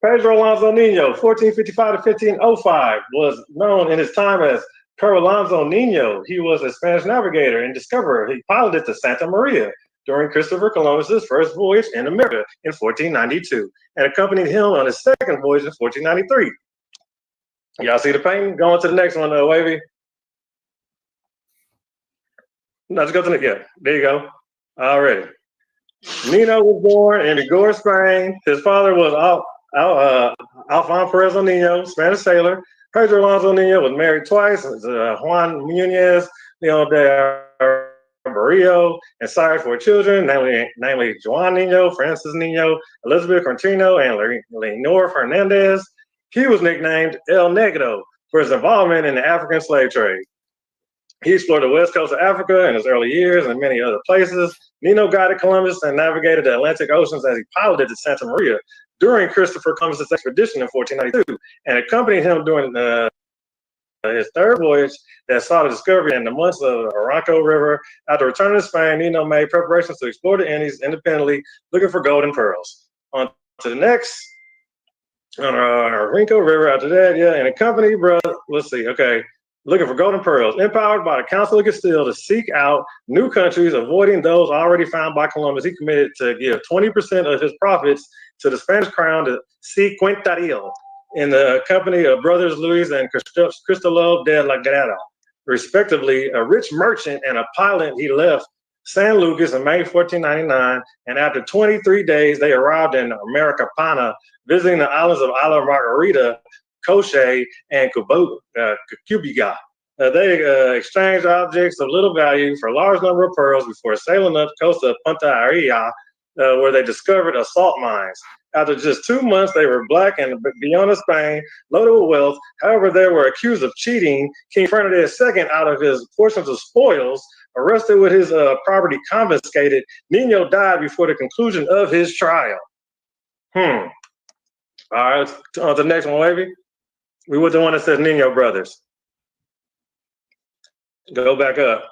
Pedro Alonso Nino, 1455 to 1505, was known in his time as Pedro Alonso Nino. He was a Spanish navigator and discoverer. He piloted the Santa Maria during Christopher Columbus's first voyage in America in 1492 and accompanied him on his second voyage in 1493. Y'all see the painting? Going to the next one, Wavy. No, just go to the, yeah, there you go. Already. Nino was born in Vigor, Spain. His father was Alfonso Perez Nino, Spanish sailor. Pedro Alonso Nino was married twice. Juan Muñez, Leon de Barrio, and sired 4 children, namely Juan Nino, Francis Nino, Elizabeth Cortino, and Leonor Fernandez. He was nicknamed El Negro for his involvement in the African slave trade. He explored the west coast of Africa in his early years and many other places. Nino guided Columbus and navigated the Atlantic Oceans as he piloted the Santa Maria during Christopher Columbus's expedition in 1492 and accompanied him during his third voyage that saw the discovery in the months of the Orinoco River. After returning to Spain, Nino made preparations to explore the Indies independently, looking for gold and pearls. On to the next. On Orinoco River after that, yeah, and accompanied, let's see, okay. Looking for golden pearls, empowered by the Council of Castile to seek out new countries, avoiding those already found by Columbus. He committed to give 20% of his profits to the Spanish crown to Cinquentaril in the company of brothers Luis and Cristobal de la Guerra, respectively. A rich merchant and a pilot, he left San Lucas in May 1499, and after 23 days, they arrived in Americapana, visiting the islands of Isla Margarita, Coche, and Cubiga. They exchanged objects of little value for a large number of pearls before sailing up the coast of Punta Areia, where they discovered salt mines. After just 2 months, they were black and beyond Spain, loaded with wealth. However, they were accused of cheating. King Ferdinand II, out of his portions of spoils, arrested with his property confiscated. Nino died before the conclusion of his trial. All right, on to the next one, Wavy. We were the one that says Nino brothers. Go back up.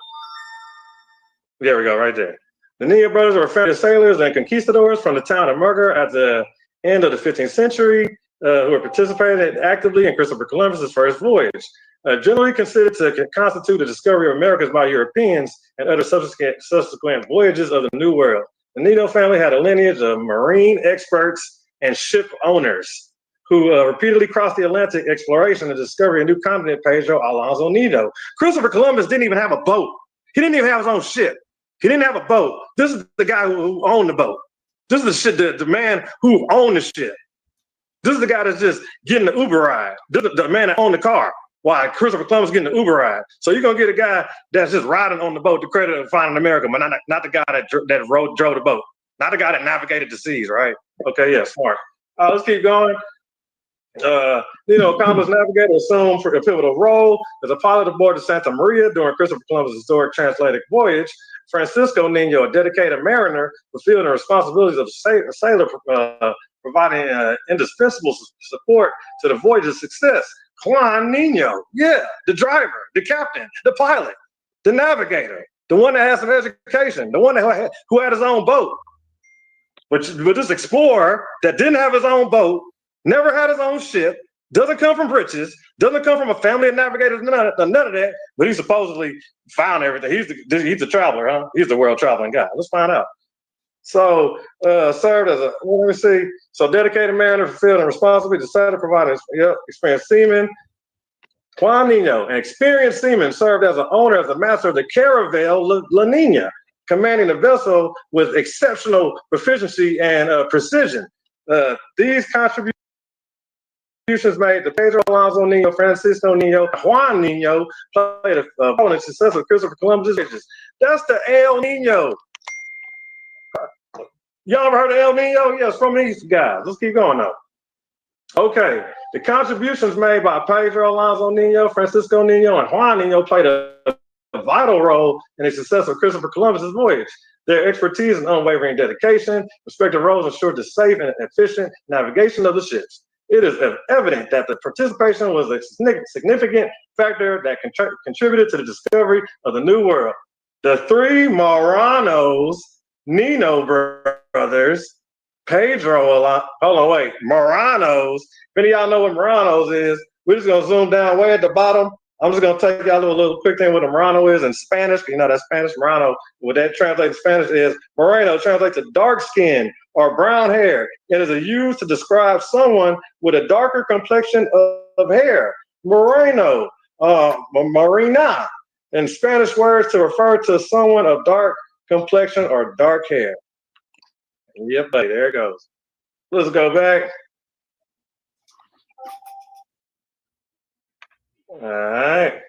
There we go, right there. The Nino brothers were Spanish sailors and conquistadors from the town of Murger at the end of the 15th century, who were participated actively in Christopher Columbus's first voyage. Generally considered to constitute the discovery of Americas by Europeans and other subsequent voyages of the New World. The Nino family had a lineage of marine experts and ship owners who repeatedly crossed the Atlantic exploration and discovery a new continent. Pedro Alonso Nino. Christopher Columbus didn't even have a boat. He didn't even have his own ship. He didn't have a boat. This is the guy who owned the boat. This is the man who owned the ship. This is the guy that's just getting the Uber ride. This is the man that owned the car. Why Christopher Columbus getting the Uber ride? So you're gonna get a guy that's just riding on the boat to credit of finding America, but not the guy that drove the boat, not the guy that navigated the seas, right? Okay, yeah, smart. Let's keep going. Accomplished navigator assumed for a pivotal role as a pilot aboard the Santa Maria during Christopher Columbus' historic transatlantic voyage. Francisco Nino, a dedicated mariner, fulfilled the responsibilities of a sailor, providing indispensable support to the voyage's success. Juan Nino, the driver, the captain, the pilot, the navigator, the one that has some education, the one who had his own boat. But this explorer that didn't have his own boat, never had his own ship, doesn't come from riches, doesn't come from a family of navigators, none of that, but he supposedly found everything. He's a traveler, huh? He's the world traveling guy. Let's find out. So served as dedicated mariner, fulfilled and responsibility, decided to provide experienced seaman. Juan Nino, an experienced seaman, served as an owner, as a master of the Caravel La Nina, commanding the vessel with exceptional proficiency and precision. These contributions made to Pedro Alonso Nino, Francisco Nino, Juan Nino played a role in the success of Christopher Columbus' voyages. That's the El Nino. Y'all ever heard of El Nino? Yes, from these guys. Let's keep going though. Okay, the contributions made by Pedro Alonso Nino, Francisco Nino, and Juan Nino played a vital role in the success of Christopher Columbus' voyage. Their expertise and unwavering dedication, respective roles ensured the safe and efficient navigation of the ships. It is evident that the participation was a significant factor that contributed to the discovery of the New World. The three Maranos Nino brothers, Maranos. If any of y'all know what Maranos is, we're just gonna zoom down way at the bottom. I'm just gonna take y'all a little quick thing what a Marano is in Spanish. You know that Spanish Marano. What that translates to Spanish is Moreno translates to dark skin or brown hair. It is used to describe someone with a darker complexion of hair. Moreno, morena, in Spanish words to refer to someone of dark complexion or dark hair. Yep, buddy, there it goes. Let's go back. All right.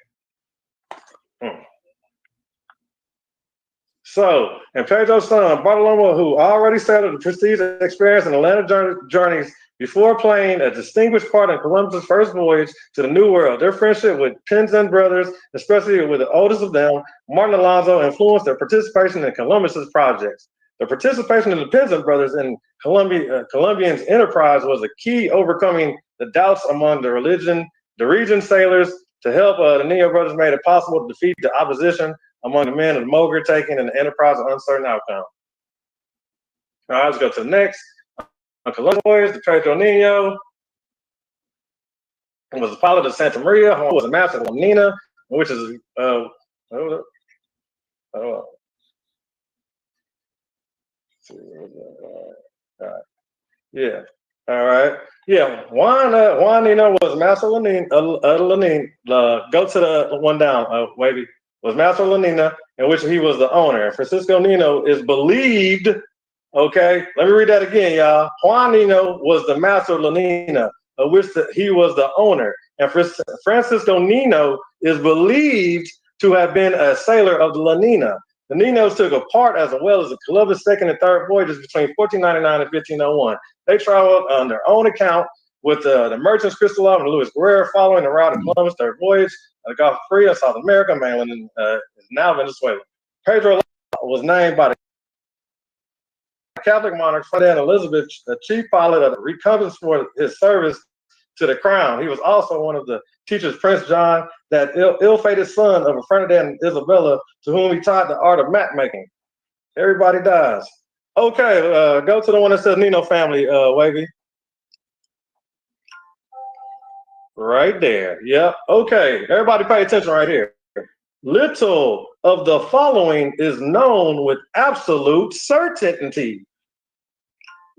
So, and Pedro's son, Bartolomé, who already settled the prestigious experience in Atlantic journeys before playing a distinguished part in Columbus' first voyage to the New World. Their friendship with Pinzon brothers, especially with the oldest of them, Martin Alonso, influenced their participation in Columbus's projects. The participation of the Pinzon brothers in Columbian's enterprise was a key, overcoming the doubts among the region sailors to help the Nino brothers made it possible to defeat the opposition among the men of Moger, taking an enterprise of uncertain outcome. All right, let's go to the next. Columbus voyage, the Pedro Nino was a pilot of Santa Maria, who was a master of La Nina, which is yeah. All right. Yeah. Juan Nino was master of La Nina. Go to the one down, Wavy. Was master of La Nina, in which he was the owner. And Francisco Nino is believed. Okay, let me read that again, y'all. Juan Nino was the master of La Nina, of which he was the owner. And Francisco Nino is believed to have been a sailor of the La Nina. The Ninos took a part as well as the Columbus' second and third voyages between 1499 and 1501. They traveled on their own account with the merchants Cristobal and Luis Guerrero, following the route of Columbus' third voyage, the Gulf of Korea, South America, mainland, and now Venezuela. Pedro was named by the Catholic monarch Ferdinand Elizabeth, the chief pilot of the recompense for his service to the crown. He was also one of the teachers, Prince John, that ill-fated son of Ferdinand and Isabella, to whom he taught the art of map making. Everybody dies. Okay, go to the one that says Nino family, Wavy. Right there. Yep. Okay, everybody pay attention right here. Little of the following is known with absolute certainty.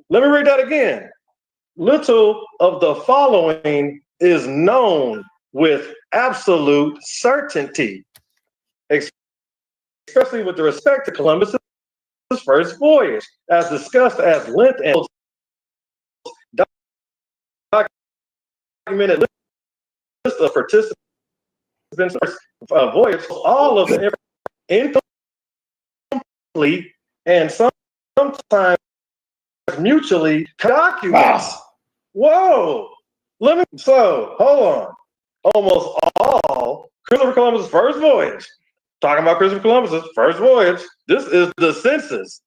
Let me read that again. Little of the following is known with absolute certainty, especially with respect to Columbus' first voyage, as discussed as length and documented list of participants voyage, all of the incomplete and sometimes mutually documents. Whoa, So hold on. Almost all Christopher Columbus' first voyage. Talking about Christopher Columbus' first voyage. This is the census.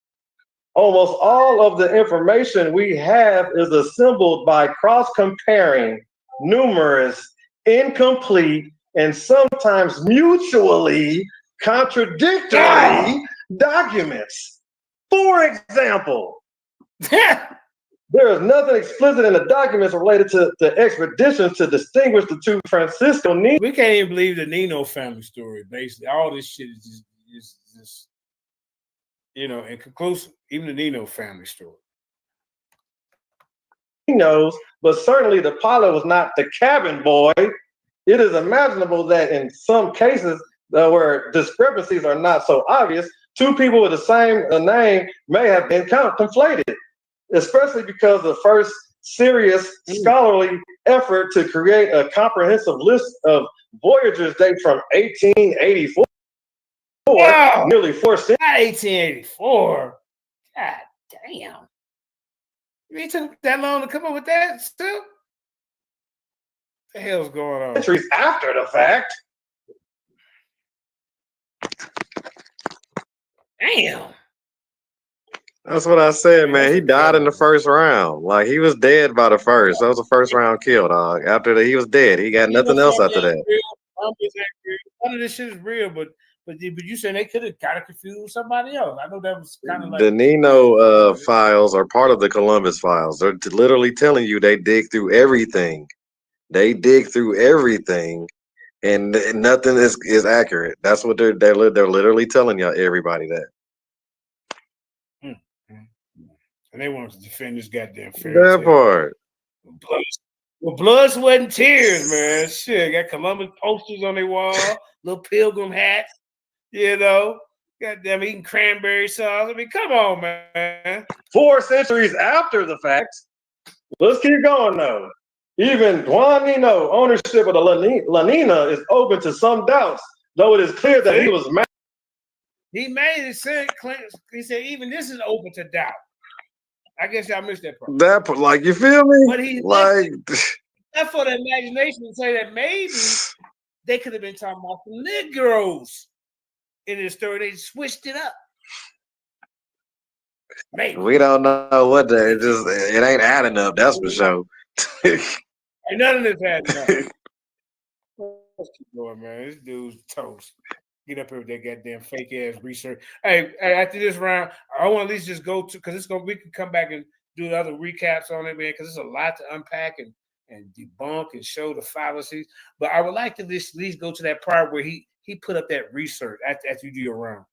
Almost all of the information we have is assembled by cross-comparing numerous, incomplete, and sometimes mutually contradictory documents. For example, there is nothing explicit in the documents related to the expeditions to distinguish the two Francisco Nino. We can't even believe the Nino family story. Basically, all this shit is just inconclusive. Even the Nino family story. He knows, but certainly the pilot was not the cabin boy. It is imaginable that in some cases where discrepancies are not so obvious, two people with the same name may have been conflated, especially because the first serious scholarly effort to create a comprehensive list of voyagers date from 1884, nearly 4 centuries. Not 1884. God damn. It took that long to come up with that still? What the hell's going on? Centuries after the fact. Damn. That's what I said, man. He died in the first round. Like, he was dead by the first. That was the first round kill, dog. After that, he was dead. He got nothing else after that. None of this shit is real, but you said they could have got it confused with somebody else. I know that was kind of like The Nino files are part of the Columbus files. They're literally telling you they dig through everything. They dig through everything, and nothing is accurate. That's what they're literally telling y'all, everybody that. And they wanted to defend this goddamn fairy That tale. part. Well, blood, sweat, and tears, man. Shit, got Columbus posters on their wall, little pilgrim hats, goddamn eating cranberry sauce. I mean, come on, man. 4 centuries after the fact. Let's keep going, though. Even Juan Nino ownership of the La Nina is open to some doubts, though it is clear that he was married. He made it said, he said, even this is open to doubt. I guess y'all missed that part. That part, like, you feel me? But he Like, left for the imagination to say that maybe they could have been talking about the Negroes in this story. They switched it up. Maybe. we don't know what it ain't adding up. That's for sure. Ain't none of this happening. Let's keep going, man. This dude's toast. Get up here with that goddamn fake ass research. Hey, after this round, I want to at least just go to because we can come back and do the other recaps on it, man. Because there's a lot to unpack and debunk and show the fallacies. But I would like to at least go to that part where he put up that research after you do your round.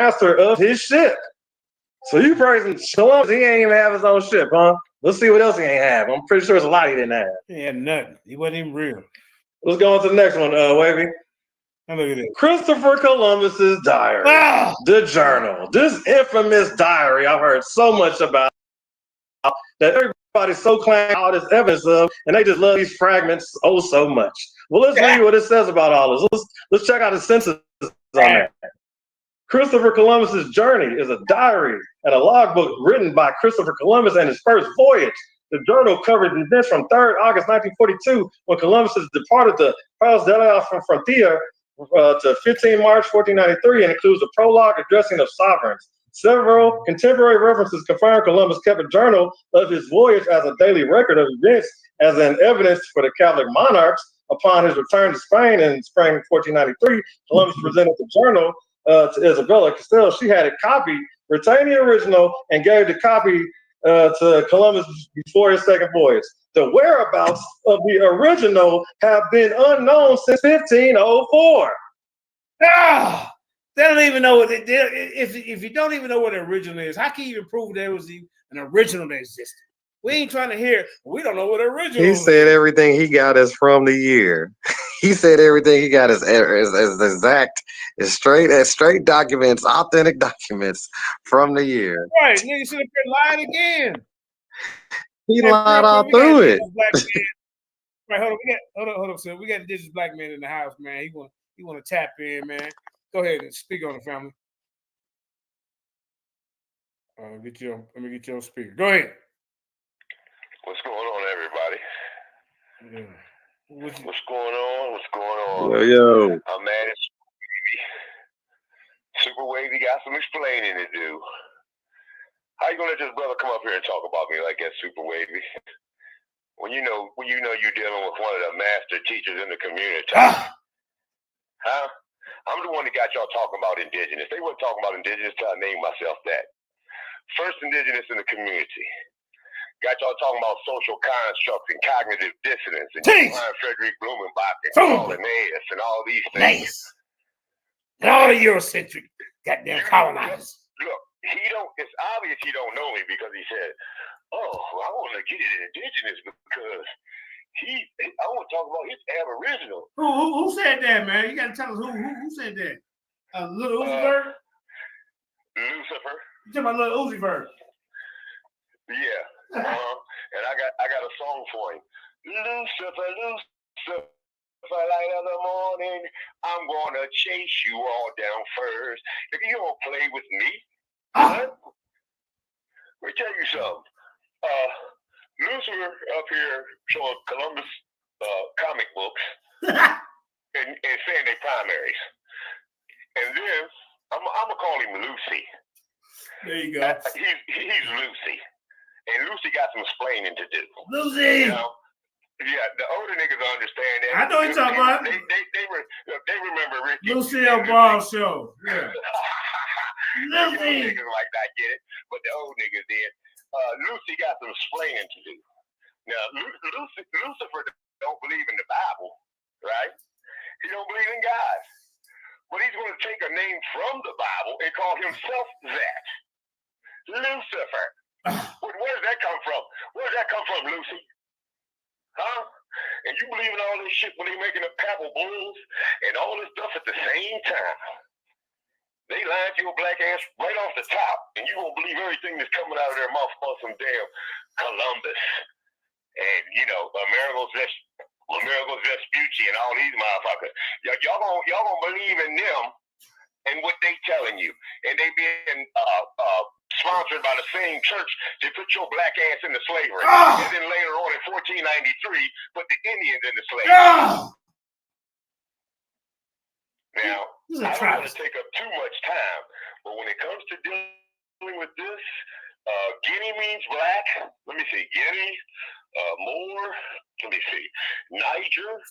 Master of his ship. So you praising Columbus? He ain't even have his own ship, huh? Let's see what else he ain't have. I'm pretty sure there's a lot he didn't have. He had nothing. He wasn't even real. Let's go on to the next one, Wavy. Now look at this. Christopher Columbus's diary. The journal. This infamous diary I've heard so much about that everybody's so claiming all this evidence of, and they just love these fragments so much. Well, let's read what it says about all this. Let's check out the census on that. Christopher Columbus's journey is a diary and a logbook written by Christopher Columbus and his first voyage. The journal covered events from 3rd August 1942 when Columbus departed the Palos de la Frontera to 15 March 1493 and includes a prologue addressing of sovereigns. Several contemporary references confirm Columbus kept a journal of his voyage as a daily record of events as an evidence for the Catholic monarchs. Upon his return to Spain in spring 1493, Columbus presented the journal to Isabella Castell. She had it copied, retained the original, and gave the copy to Columbus before his second voyage. The whereabouts of the original have been unknown since 1504. They don't even know what if you don't even know what the original is, how can you even prove there was an original that existed? We ain't trying to hear. We don't know what the original. He said everything he got is from the year. He said everything he got is exact, is straight documents, authentic documents from the year. Right, nigga should have lied again. He lied all through it. Right, hold on, sir. We got a Indigenous black man in the house, man. He want to tap in, man. Go ahead and speak on the family. Let me get you on speaker. Go ahead. What's going What's going on? What's going on? Yo. I'm mad at Super Wavy got some explaining to do. How you gonna let this brother come up here and talk about me like that, Super Wavy? When you know you're dealing with one of the master teachers in the community. Huh? I'm the one that got y'all talking about indigenous. They weren't talking about indigenous till I named myself that. First indigenous in the community. Got y'all talking about social constructs and cognitive dissonance and Johann Frederick Blumenbach and Carl Linnaeus and all these things. And all the Eurocentric goddamn colonizers. Look, it's obvious he don't know me because he said, oh, I want to get it indigenous because I want to talk about his aboriginal. Who said that, man? You got to tell us who said that. Little Uzi Vert? Lucifer. You talking about Little Uzi Vert? Yeah. And I got a song for him. Lucifer, Lucifer, light of the morning, I'm gonna chase you all down first. If you don't play with me, huh? Let me tell you something. Lucifer up here showing Columbus comic books and saying they primaries. And then I'm gonna call him Lucy. There you go. He's Lucy. And Lucy got some explaining to do. Lucy! You know? Yeah, the older niggas understand that. I know what you're talking about. They remember Ricky. Lucille Ball show. Yeah. The young niggas like that get it, but the old niggas did. Lucy got some explaining to do. Now, Lucifer don't believe in the Bible, right? He don't believe in God. But he's going to take a name from the Bible and call himself that. Lucifer. Where does that come from? Where does that come from, Lucy? Huh? And you believe in all this shit when they making up Pebble Bulls and all this stuff at the same time. They lying to your black ass right off the top, and you won't believe everything that's coming out of their mouth about some damn Columbus and Amerigo's Vespucci and all these motherfuckers. Y'all gonna believe in them and what they telling you, and they being sponsored by the same church to put your black ass into slavery. And then later on in 1493, put the Indians into slavery. Now, I don't want to take up too much time, but when it comes to dealing with this, Guinea means black. Let me see, Guinea, Moor, let me see, Niger,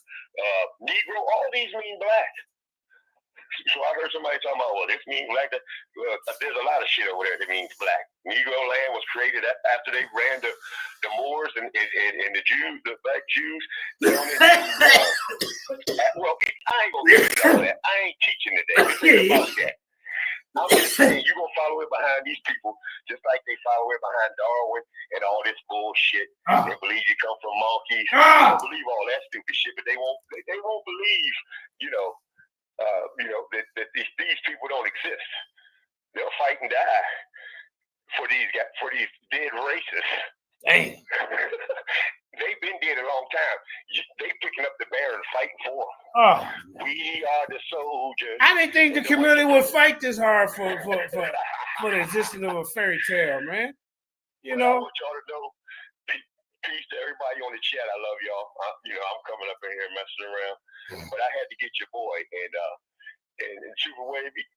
Negro, all these mean black. So I heard somebody talking about, well, this means black. There's a lot of shit over there that means black. Negro land was created after they ran the Moors and the Jews, the black Jews. Well, I ain't gonna get into all that. I ain't teaching today. This ain't about that. I'm just saying you're gonna follow it behind these people, just like they follow it behind Darwin and all this bullshit. They believe you come from monkeys. They don't believe all that stupid shit, but they won't believe, that these people don't exist. They'll fight and die for these dead racists. Dang. They've been dead a long time. They picking up the bear and fighting for them. We are the soldiers. I didn't think the community would fight this hard for the existence of a fairy tale, man. I want y'all to know. Peace to everybody on the chat. I love y'all. I'm coming up in here messing around, but I had to get your boy and Super Wavy.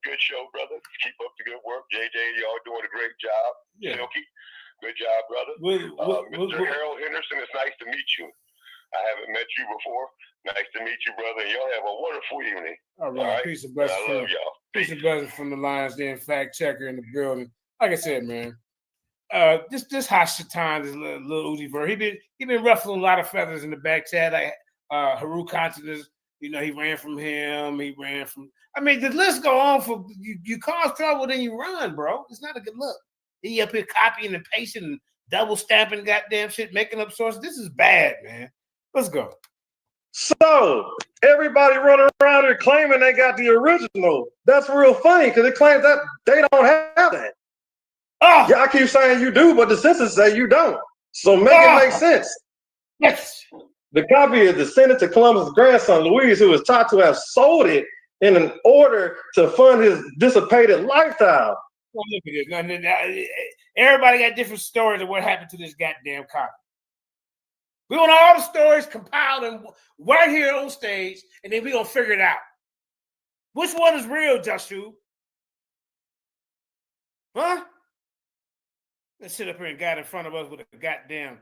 Good show, brother. Keep up the good work, JJ. Y'all doing a great job. Yeah. Silky, good job, brother. Mr. Harold Henderson, it's nice to meet you. I haven't met you before. Nice to meet you, brother. Y'all have a wonderful evening. All right. Peace and blessings. I love y'all. Peace and blessings from the Lions Den fact checker in the building. Like I said, man. This hot Shaitan, this little Uzi Vert, he been ruffling a lot of feathers in the back chat. Like Haru Contreras, he ran from him. He ran from. I mean, the list go on. For you cause trouble, then you run, bro. It's not a good look. He up here copying and pasting and double stamping goddamn shit, making up sources. This is bad, man. Let's go. So everybody running around here claiming they got the original. That's real funny because it claims that they don't have that. Yeah, I keep saying you do, but the census say you don't. So make it make sense. Yes. The copy is descended to Columbus' grandson, Louis, who was taught to have sold it in an order to fund his dissipated lifestyle. Well, look at this. Everybody got different stories of what happened to this goddamn copy. We want all the stories compiled and right here on stage, and then we're going to figure it out. Which one is real, Joshua? Huh? Let's sit up here and got in front of us with a goddamn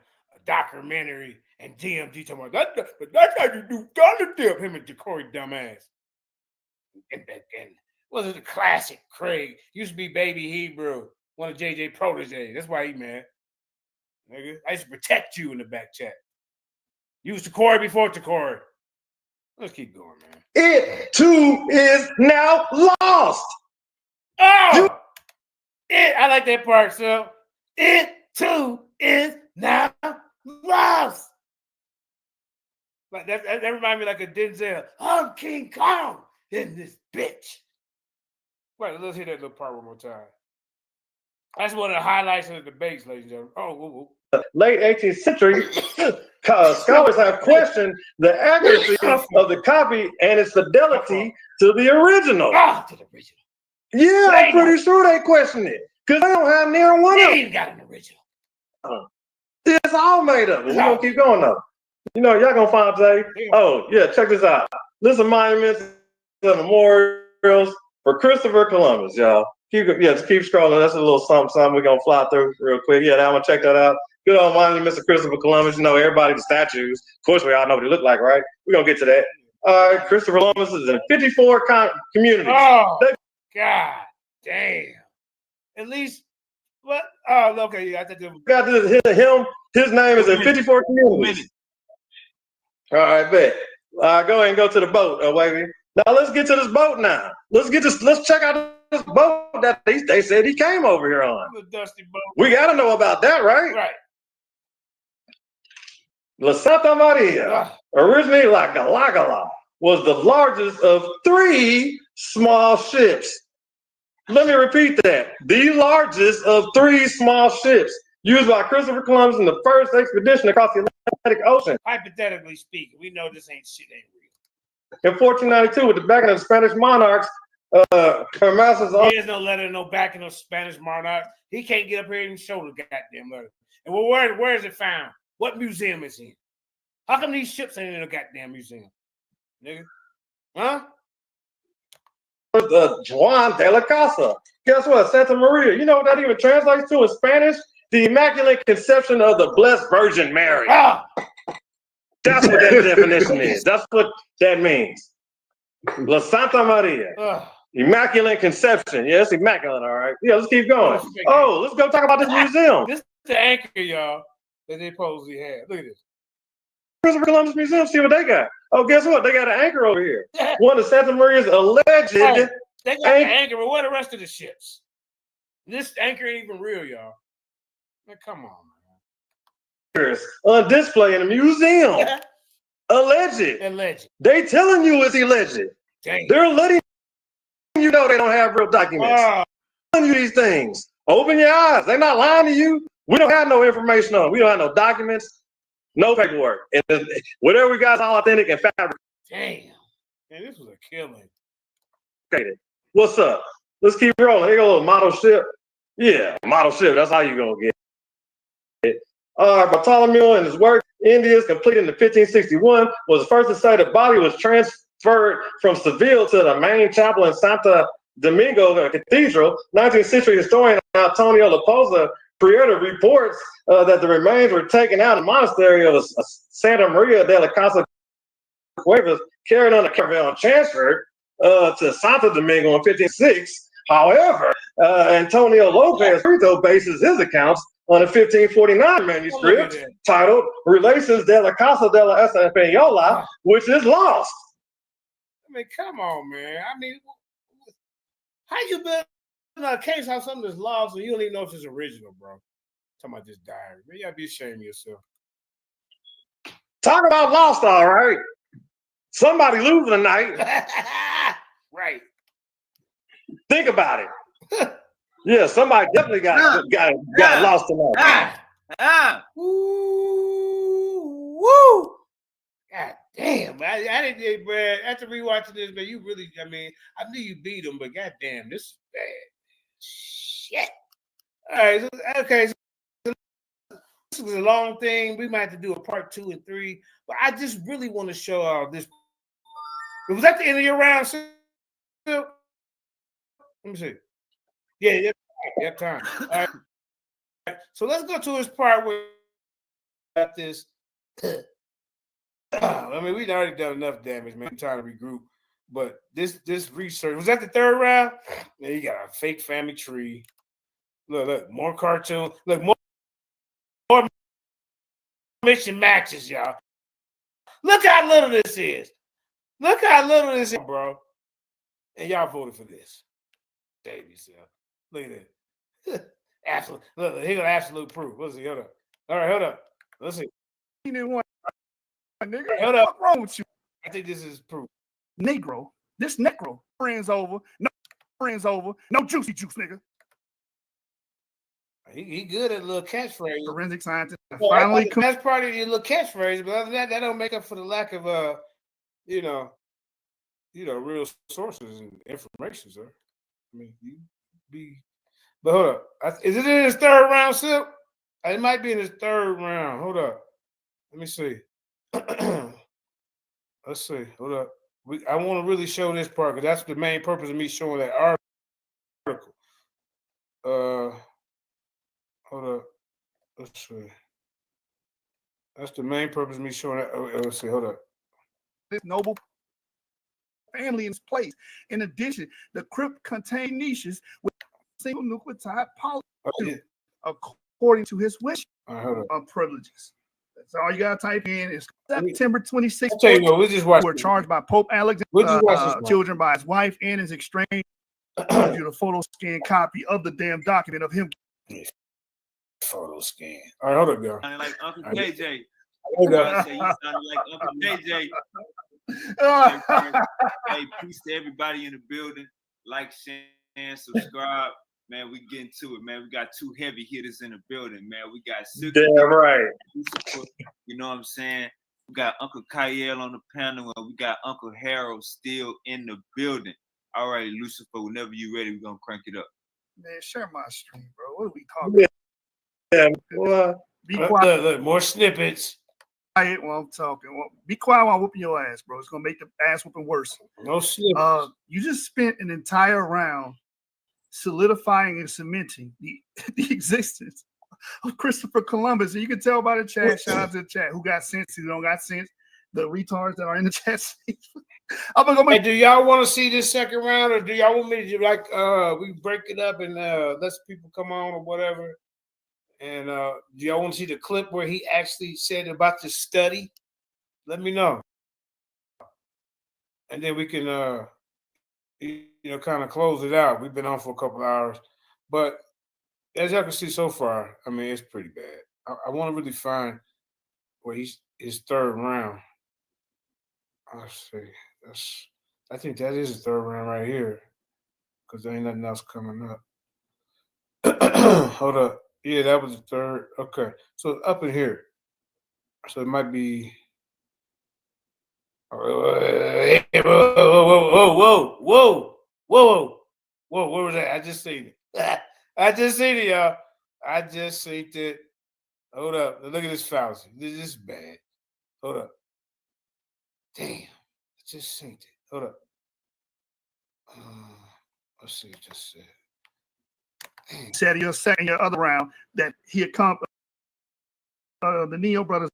documentary and DMG talking about that's how you do Thunder Dip, him and Corey dumbass. And was it the classic Craig? Used to be Baby Hebrew, one of JJ protege. That's why he mad. Nigga, I used to protect you in the back chat. You was Corey before Corey. Let's keep going, man. It too is now lost. Oh, I like that part, so it too is now lost. Like that reminds me like a Denzel. I'm King Kong in this bitch. Right, let's hear that little part one more time. That's one of the highlights of the debates, ladies and gentlemen. Oh, whoa. Late 18th century, scholars have questioned the accuracy of the copy and its fidelity to the original. To the original. Yeah, I'm pretty sure they questioned it because they don't have near one of them. They ain't got an original. It's all made up. We're gonna keep going though. You know, y'all gonna find today. Oh yeah, check this out. List of monuments and memorials for Christopher Columbus, y'all. Just keep scrolling. That's a little something we're gonna fly through real quick. Yeah, that one, check that out. Good old monument to Christopher Columbus. You know, everybody, the statues. Of course, we all know what he looked like, right? We're gonna get to that. All right, Christopher Columbus is in 54 communities. Oh, God damn. At least, what? Oh, okay. Yeah, I think got his name is in 54 communities. All right, bet. Go ahead and go to the boat, Wavy. Now let's get to this boat now. Let's check out this boat that they said he came over here on. The dusty boat. We gotta know about that, right? Right. La Santa Maria, originally La Galagala, was the largest of 3 small ships. Let me repeat that. The largest of 3 small ships used by Christopher Columbus in the first expedition across the Atlantic Ocean. Hypothetically speaking, we know this ain't real. In 1492, with the backing of the Spanish monarchs, He has no letter, no backing of Spanish monarchs. He can't get up here and show the goddamn letter. And where is it found? What museum is in? How come these ships ain't in a goddamn museum? Nigga. Huh? Juan de la Casa. Guess what? Santa Maria. You know what that even translates to in Spanish? The Immaculate Conception of the Blessed Virgin Mary. That's what that definition is. That's what that means. La Santa Maria. Immaculate Conception. Yeah, it's immaculate, all right. Yeah, let's keep going. Oh, let's go talk about this museum. This is the anchor, y'all, that they supposedly had. Look at this. Christopher Columbus Museum, see what they got. Oh, guess what? They got an anchor over here. One of Santa Maria's alleged they got the anchor, but where are the rest of the ships? This anchor ain't even real, y'all. Man, come on, man. On display in a museum. Alleged. They telling you it's alleged. Dang. They're letting you know they don't have real documents. Telling you these things. Open your eyes. They're not lying to you. We don't have no information on. We don't have no documents. No paperwork. And whatever we got is all authentic and fabricated. Damn. Man, this was a killing. What's up? Let's keep rolling. Here go a little model ship. Yeah, model ship. That's how you gonna get it. Bartholomew and his work, Indians, completed in 1561, was the first to say the body was transferred from Seville to the main chapel in Santo Domingo Cathedral. 19th century historian Antonio Laposa Prieta reports that the remains were taken out of the monastery of Santa Maria de la Casa Cuevas, carried on a caravan, transferred to Santo Domingo in 1506. However, Antonio Lopez Prieto bases his accounts on a 1549 manuscript titled Relations de la Casa de la Española, which is lost. I mean, come on, man. I mean, how you build a case on something that's lost and you don't even know if it's original, bro? Talking about this diary. Man, you gotta be ashamed of yourself. Talk about lost, all right. Somebody losing tonight. Right. Think about it. Yeah, somebody definitely got lost tonight. Woo! God damn, I didn't, bro. After rewatching this, man, you really, I mean, I knew you beat him, but goddamn, this is bad. Shit. All right, okay. So this was a long thing. We might have to do a part 2 and 3, but I just really want to show all this. It was at the end of your round, Sil? Let me see. Yeah, time. All right. So let's go to this part where got this. I mean, we've already done enough damage, man. I'm trying to regroup. But this research was that the third round. Now you got a fake family tree. Look, more cartoon. Look, more mission matches, y'all. Look how little this is. Look how little this is, bro. And y'all voted for this. Save yourself. Look at that. Absolute. Look, here got absolute proof. Let's see. Hold up. All right, hold up. Let's see. You didn't want nigga. Hold up. What's wrong with you? I think this is proof. Negro. This necro. Friends over. No friends over. No juicy juice, nigga. He good at little catchphrase. Forensic scientist. Well, Finally, that's part of your little catchphrase, but other than that, that don't make up for the lack of real sources and information, sir. I mean, you be. But hold up, is it in his third round, Silk? It might be in his third round. Hold up, let me see. Let's see. Hold up. I want to really show this part because that's the main purpose of me showing that article. Hold up. Let's see. That's the main purpose of me showing that. Let's see. Hold up. This noble family in its place. In addition, the crypt contained niches with single nucleotide polymerase according to his wish of privileges. That's all you gotta type in. Is September 26th. I'll tell you what, we'll just watch. Were charged by Pope Alexander, children by his wife and his estranged. You the photo scan copy of the damn document of him. Photo scan. All right, hold up, girl. Sounded like Uncle KJ. Hold up. You sounded like Uncle KJ. Hey, peace to everybody in the building. Like, share, and subscribe. Man, we getting to it, man. We got two heavy hitters in the building, man. We got Damn right. You know what I'm saying? We got Uncle Kyle on the panel, and we got Uncle Harold still in the building. All right, Lucifer, whenever you're ready, we're gonna crank it up. Man, share my stream, bro. What are we talking about? Be quiet. Look, more snippets. Quiet while I'm talking. Well, be quiet while I'm whooping your ass, bro. It's gonna make the ass whooping worse. No snippets. You just spent an entire round solidifying and cementing the existence of Christopher Columbus. And you can tell by the chat, shout out to the chat, who got sense, who don't got sense, the retards that are in the chat. Hey, do y'all want to see this second round, or do y'all want me to we break it up and let people come on or whatever? And do y'all want to see the clip where he actually said about the study? Let me know. And then we can kind of close it out. We've been on for a couple hours. But as y'all can see so far, I mean, it's pretty bad. I want to really find where his third round. Let's see. I think that is his third round right here. Because there ain't nothing else coming up. Hold up. Yeah, that was the third. Okay. So up in here. So it might be. Whoa. Where was that? I just seen it. I just seen it, y'all. I just seen it. Hold up. Look at this fallacy. This is bad. Hold up. Damn. I just seen it. Hold up. Let's see what it just said. Said your other round that he accompanied the Neo brothers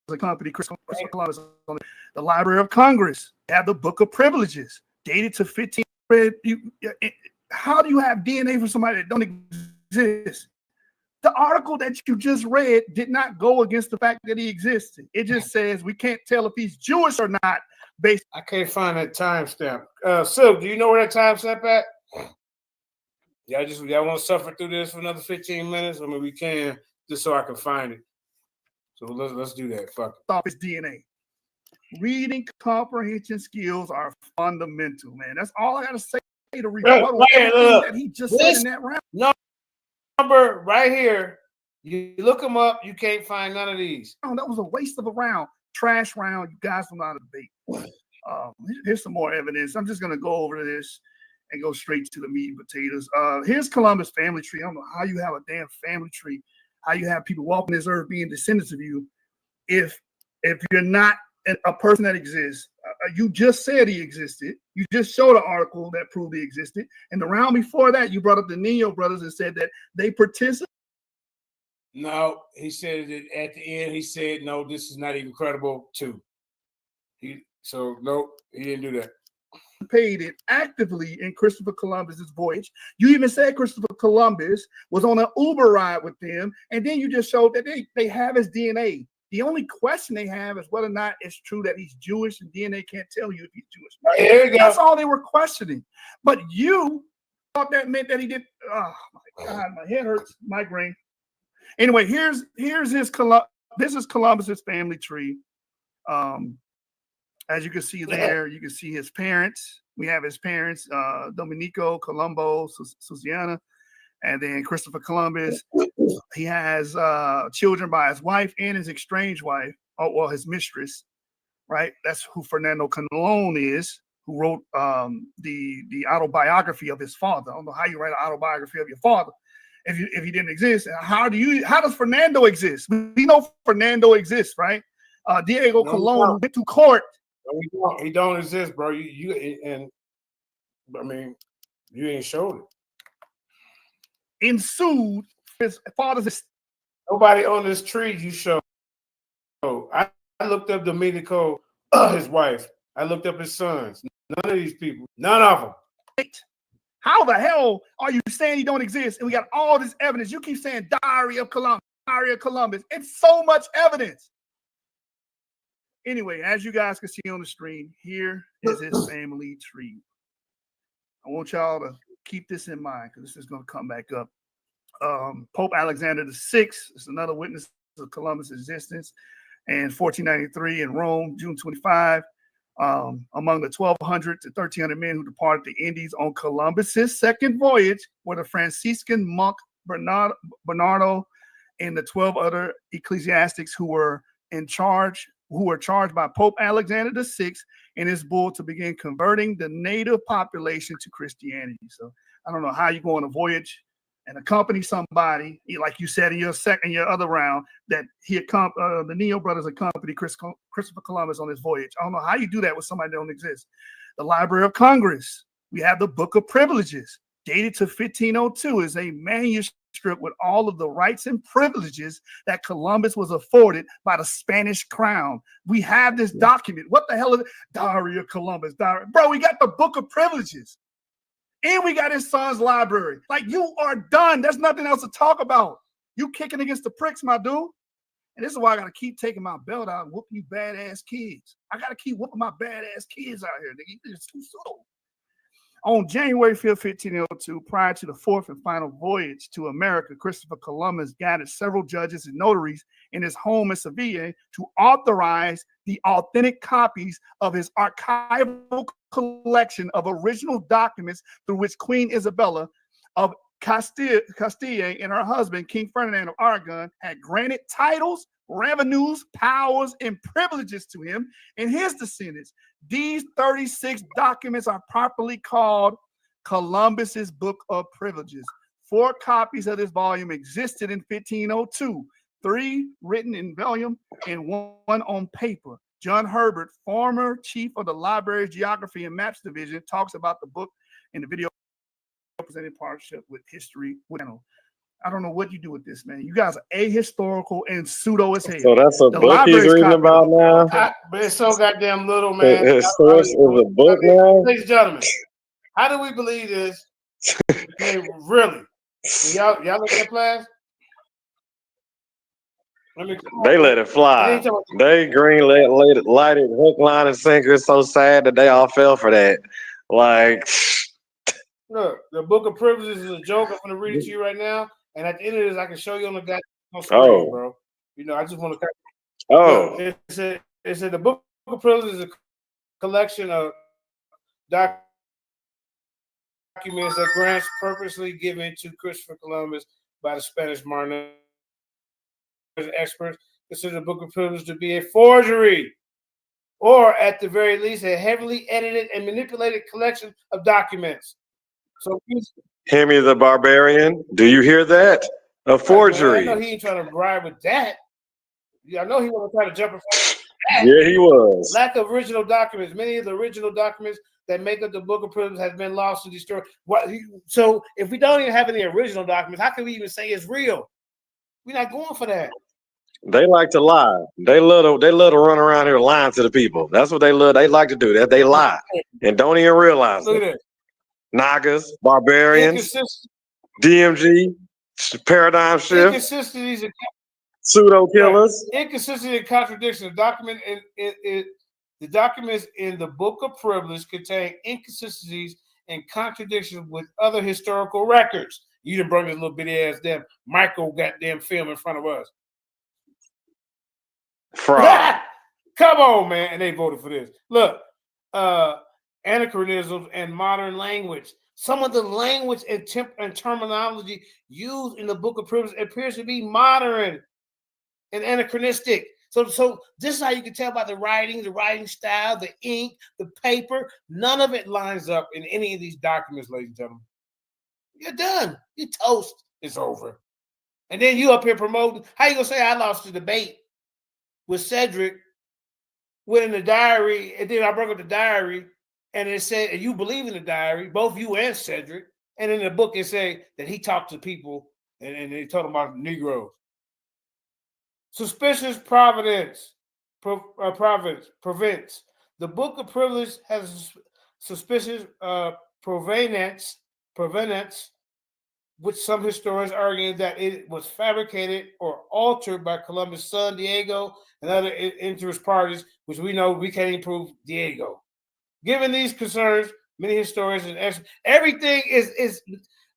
accompanied Christopher Columbus on the Library of Congress. Have the Book of Privileges dated to 1500. How do you have DNA from somebody that don't exist? The article that you just read did not go against the fact that he existed. It just says we can't tell if he's Jewish or not based. I can't find that timestamp. Silk, do you know where that timestamp at? Y'all want to suffer through this for another 15 minutes? I mean, we can, just so I can find it. So let's do that. Fuck it. Off his DNA. Reading comprehension skills are fundamental, man. That's all I gotta say to rebuttal that he just said in that round. Number right here. You look them up, you can't find none of these. Oh, that was a waste of a round. Trash round. You guys don't know how to debate. Here's some more evidence. I'm just gonna go over this and go straight to the meat and potatoes. Here's Columbus family tree. I don't know how you have a damn family tree how you have people walking this earth being descendants of you, if you're not a person that exists. You just said he existed. You just showed an article that proved he existed. And the round before that, you brought up the Nino brothers and said that they participated. No, he said it at the end. He said, no, this is not even credible too. So no, he didn't do that. Participated actively in Christopher Columbus's voyage. You even said Christopher Columbus was on an Uber ride with them, and then you just showed that they have his DNA. The only question they have is whether or not it's true that he's Jewish, and DNA can't tell you if he's Jewish. Here you go. That's all they were questioning. But you thought that meant that he did. Oh my God, my head hurts, migraine. Anyway, here's his this is Columbus's family tree. As you can see there, you can see his parents. We have his parents, Domenico, Colombo, Susanna, and then Christopher Columbus. He has children by his wife and his estranged wife, well, his mistress, right? That's who Fernando Colon is, who wrote the autobiography of his father. I don't know how you write an autobiography of your father if he didn't exist. How does Fernando exist? We know Fernando exists, right? Diego Colon went to court. He don't exist, bro. You ain't showed it. Ensued his father's. Nobody on this tree you showed. I looked up Domenico, his wife. I looked up his sons. None of these people. None of them. How the hell are you saying he don't exist? And we got all this evidence. You keep saying Diary of Columbus, Diary of Columbus. It's so much evidence. Anyway, as you guys can see on the screen, here is his family tree. I want y'all to keep this in mind because this is going to come back up. Pope Alexander VI is another witness of Columbus' existence. And 1493 in Rome, June 25, among the 1,200 to 1,300 men who departed the Indies on Columbus's second voyage were the Franciscan monk Bernardo and the 12 other ecclesiastics who were charged by Pope Alexander VI in his bull to begin converting the native population to Christianity. So I don't know how you go on a voyage and accompany somebody, like you said in your other round, that the Neo brothers accompanied Christopher Columbus on his voyage. I don't know how you do that with somebody that don't exist. The Library of Congress, we have the Book of Privileges, dated to 1502, is a manuscript with all of the rights and privileges that Columbus was afforded by the Spanish crown. We have this document. What the hell is it? Diary of Columbus. Bro, we got the Book of Privileges. And we got his son's library. Like, you are done. There's nothing else to talk about. You kicking against the pricks, my dude. And this is why I got to keep taking my belt out and whooping you badass kids. I got to keep whooping my badass kids out here, nigga. It's too slow. On January 5th, 1502, prior to the fourth and final voyage to America, Christopher Columbus gathered several judges and notaries in his home in Seville to authorize the authentic copies of his archival collection of original documents through which Queen Isabella of Castile and her husband, King Ferdinand of Aragon, had granted titles, revenues, powers, and privileges to him and his descendants. These 36 documents are properly called Columbus's Book of Privileges. 4 copies of this volume existed in 1502, 3 written in vellum and 1 on paper. John Herbert, former chief of the library's Geography and Maps Division, talks about the book in the video presented partnership with History Channel. I don't know what you do with this, man. You guys are ahistorical and pseudo as hell. So that's a book he's reading about now? But it's so goddamn little, man. His source is a book now? Ladies and gentlemen, how do we believe this? Really? Y'all look at class? They let it fly. They green lighted hook, line, and sinker. It's so sad that they all fell for that. Like, look, the Book of Privileges is a joke. I'm going to read it to you right now. And at the end of this, I can show you on the goddamn screen, bro. You know, I just want to. Look, it said the Book of Privileges is a collection of documents that grants purposely given to Christopher Columbus by the Spanish mariners. Experts consider the Book of Privileges to be a forgery, or at the very least, a heavily edited and manipulated collection of documents. So, Hemi the Barbarian, do you hear that? A forgery. I know he ain't trying to bribe with that. Yeah, I know he wasn't trying to jump in front of that. Yeah, he was. Lack of original documents. Many of the original documents that make up the Book of Privilege has been lost and destroyed. So if we don't even have any original documents, how can we even say it's real? We're not going for that. They like to lie. They love to run around here lying to the people. That's what they love. They like to do that. They lie and don't even realize Look it. at this. Nagas, barbarians, DMG, paradigm shift, Inconsistencies and pseudo killers. inconsistency and contradiction. The documents in the Book of Privilege contain inconsistencies and contradictions with other historical records. You done brought this little bitty ass damn micro goddamn film in front of us. Fraud. Come on, man. And they voted for this. Look, anachronisms and modern language. Some of the language and terminology used in the Book of Privilege appears to be modern and anachronistic. So this is how you can tell by the writing style, the ink, the paper. None of it lines up in any of these documents, ladies and gentlemen. You're done. You're toast. It's over. And then you up here promoting. How you gonna say I lost the debate with Cedric in the diary, and then I brought up the diary, and it said, and you believe in the diary, both you and Cedric, and in the book it said that he talked to people and they told him about Negroes. Suspicious providence prevents. The Book of Privilege has suspicious provenance, which some historians argue that it was fabricated or altered by Columbus' son Diego and other interest parties, which we know we can't even prove Diego. Given these concerns, many historians and experts, everything is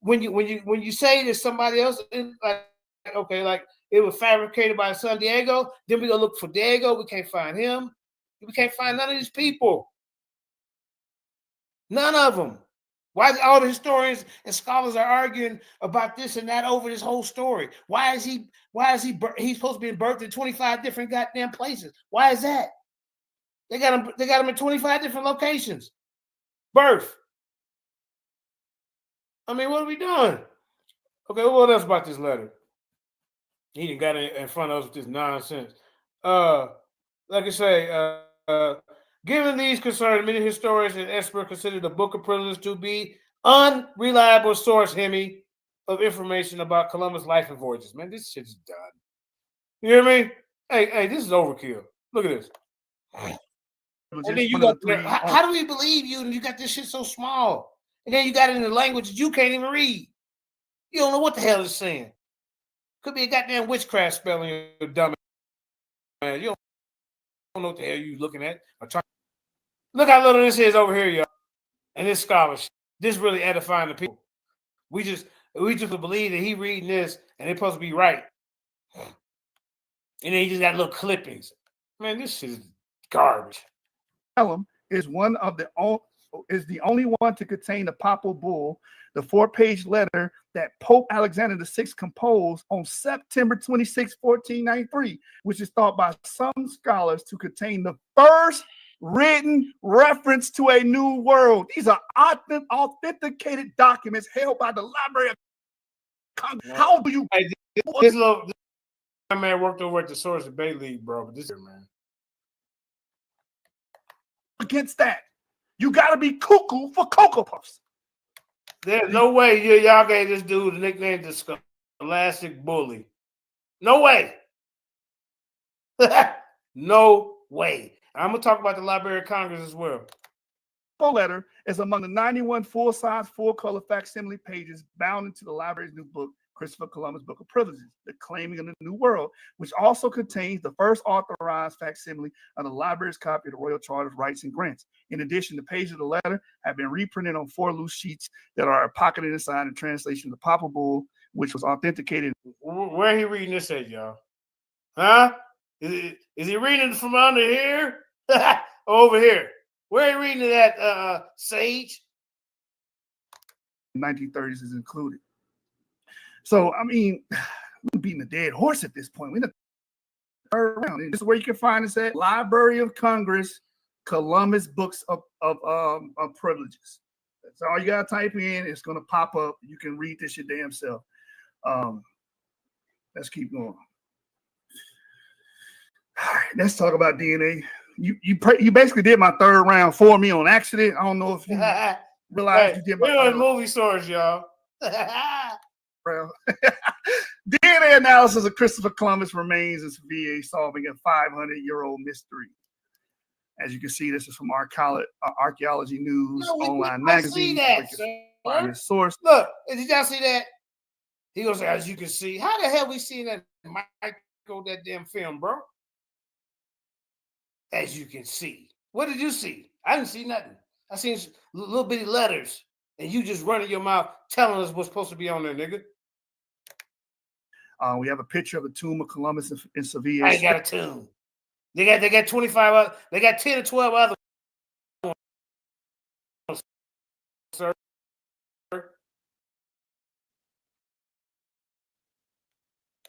when you say that somebody else, like it was fabricated by son Diego, then we go look for Diego. We can't find him. We can't find none of these people. None of them. Why all the historians and scholars are arguing about this and that over this whole story? Why is he's supposed to be birthed in 25 different goddamn places? Why is that? They got him in 25 different locations. Birth. I mean, what are we doing? Okay, what else about this letter? He done got in front of us with this nonsense. Like I say, given these concerns, many historians and experts consider the Book of Privilege to be unreliable source, Hemi, of information about Columbus' life and voyages. Man, this shit's done. You hear me? Hey, this is overkill. Look at this. And then you got how do we believe you? And you got this shit so small, and then you got it in the language that you can't even read. You don't know what the hell it's saying. Could be a goddamn witchcraft spelling, you dumb man. You don't know what the hell you looking at. Look how little this is over here, y'all. And this scholarship. This really edifying the people. We just believe that he reading this and it's supposed to be right. And then he just got little clippings. Man, this shit is garbage. Is the only one to contain the papal bull, the 4-page letter that Pope Alexander VI composed on September 26, 1493, which is thought by some scholars to contain the first written reference to a new world. These are authenticated documents held by the Library of Congress. How do you... This man worked over at the Source Debate League, bro. But this man. Against that, you got to be cuckoo for Cocoa Puffs. There's no way y'all gave this dude the nickname the Scholastic Bully. No way. No way. I'm going to talk about the Library of Congress as well. The letter is among the 91 full-size, full-color facsimile pages bound into the library's new book, Christopher Columbus' Book of Privileges, The Claiming of the New World, which also contains the first authorized facsimile of the library's copy of the Royal Charter of Rights and Grants. In addition, the pages of the letter have been reprinted on 4 loose sheets that are pocketed inside in translation of the Papal Bull, which was authenticated. Where are he reading this at, y'all? Huh? Is he reading it from under here? Over here. Where are you reading it at, Sage? 1930s is included. So, I mean, we're beating a dead horse at this point. We're in the third round. And this is where you can find us at Library of Congress, Columbus Books of Privileges. That's all you got to type in. It's going to pop up. You can read this your damn self. Let's keep going. All right, let's talk about DNA. You basically did my third round for me on accident. I don't know if you realized you did my third movie stars, y'all. round. DNA analysis of Christopher Columbus remains in Sevilla, solving a 500-year-old mystery. As you can see, this is from Archaeology News online magazine. That, source. Look, did y'all see that? He goes, as you can see. How the hell we seen that that damn film, bro? As you can see. What did you see? I didn't see nothing. I seen little bitty letters, and you just running your mouth telling us what's supposed to be on there, nigga. We have a picture of the tomb of Columbus in Sevilla. I ain't got a tomb. They got 25 other, they got 10 or 12 other ones, sir.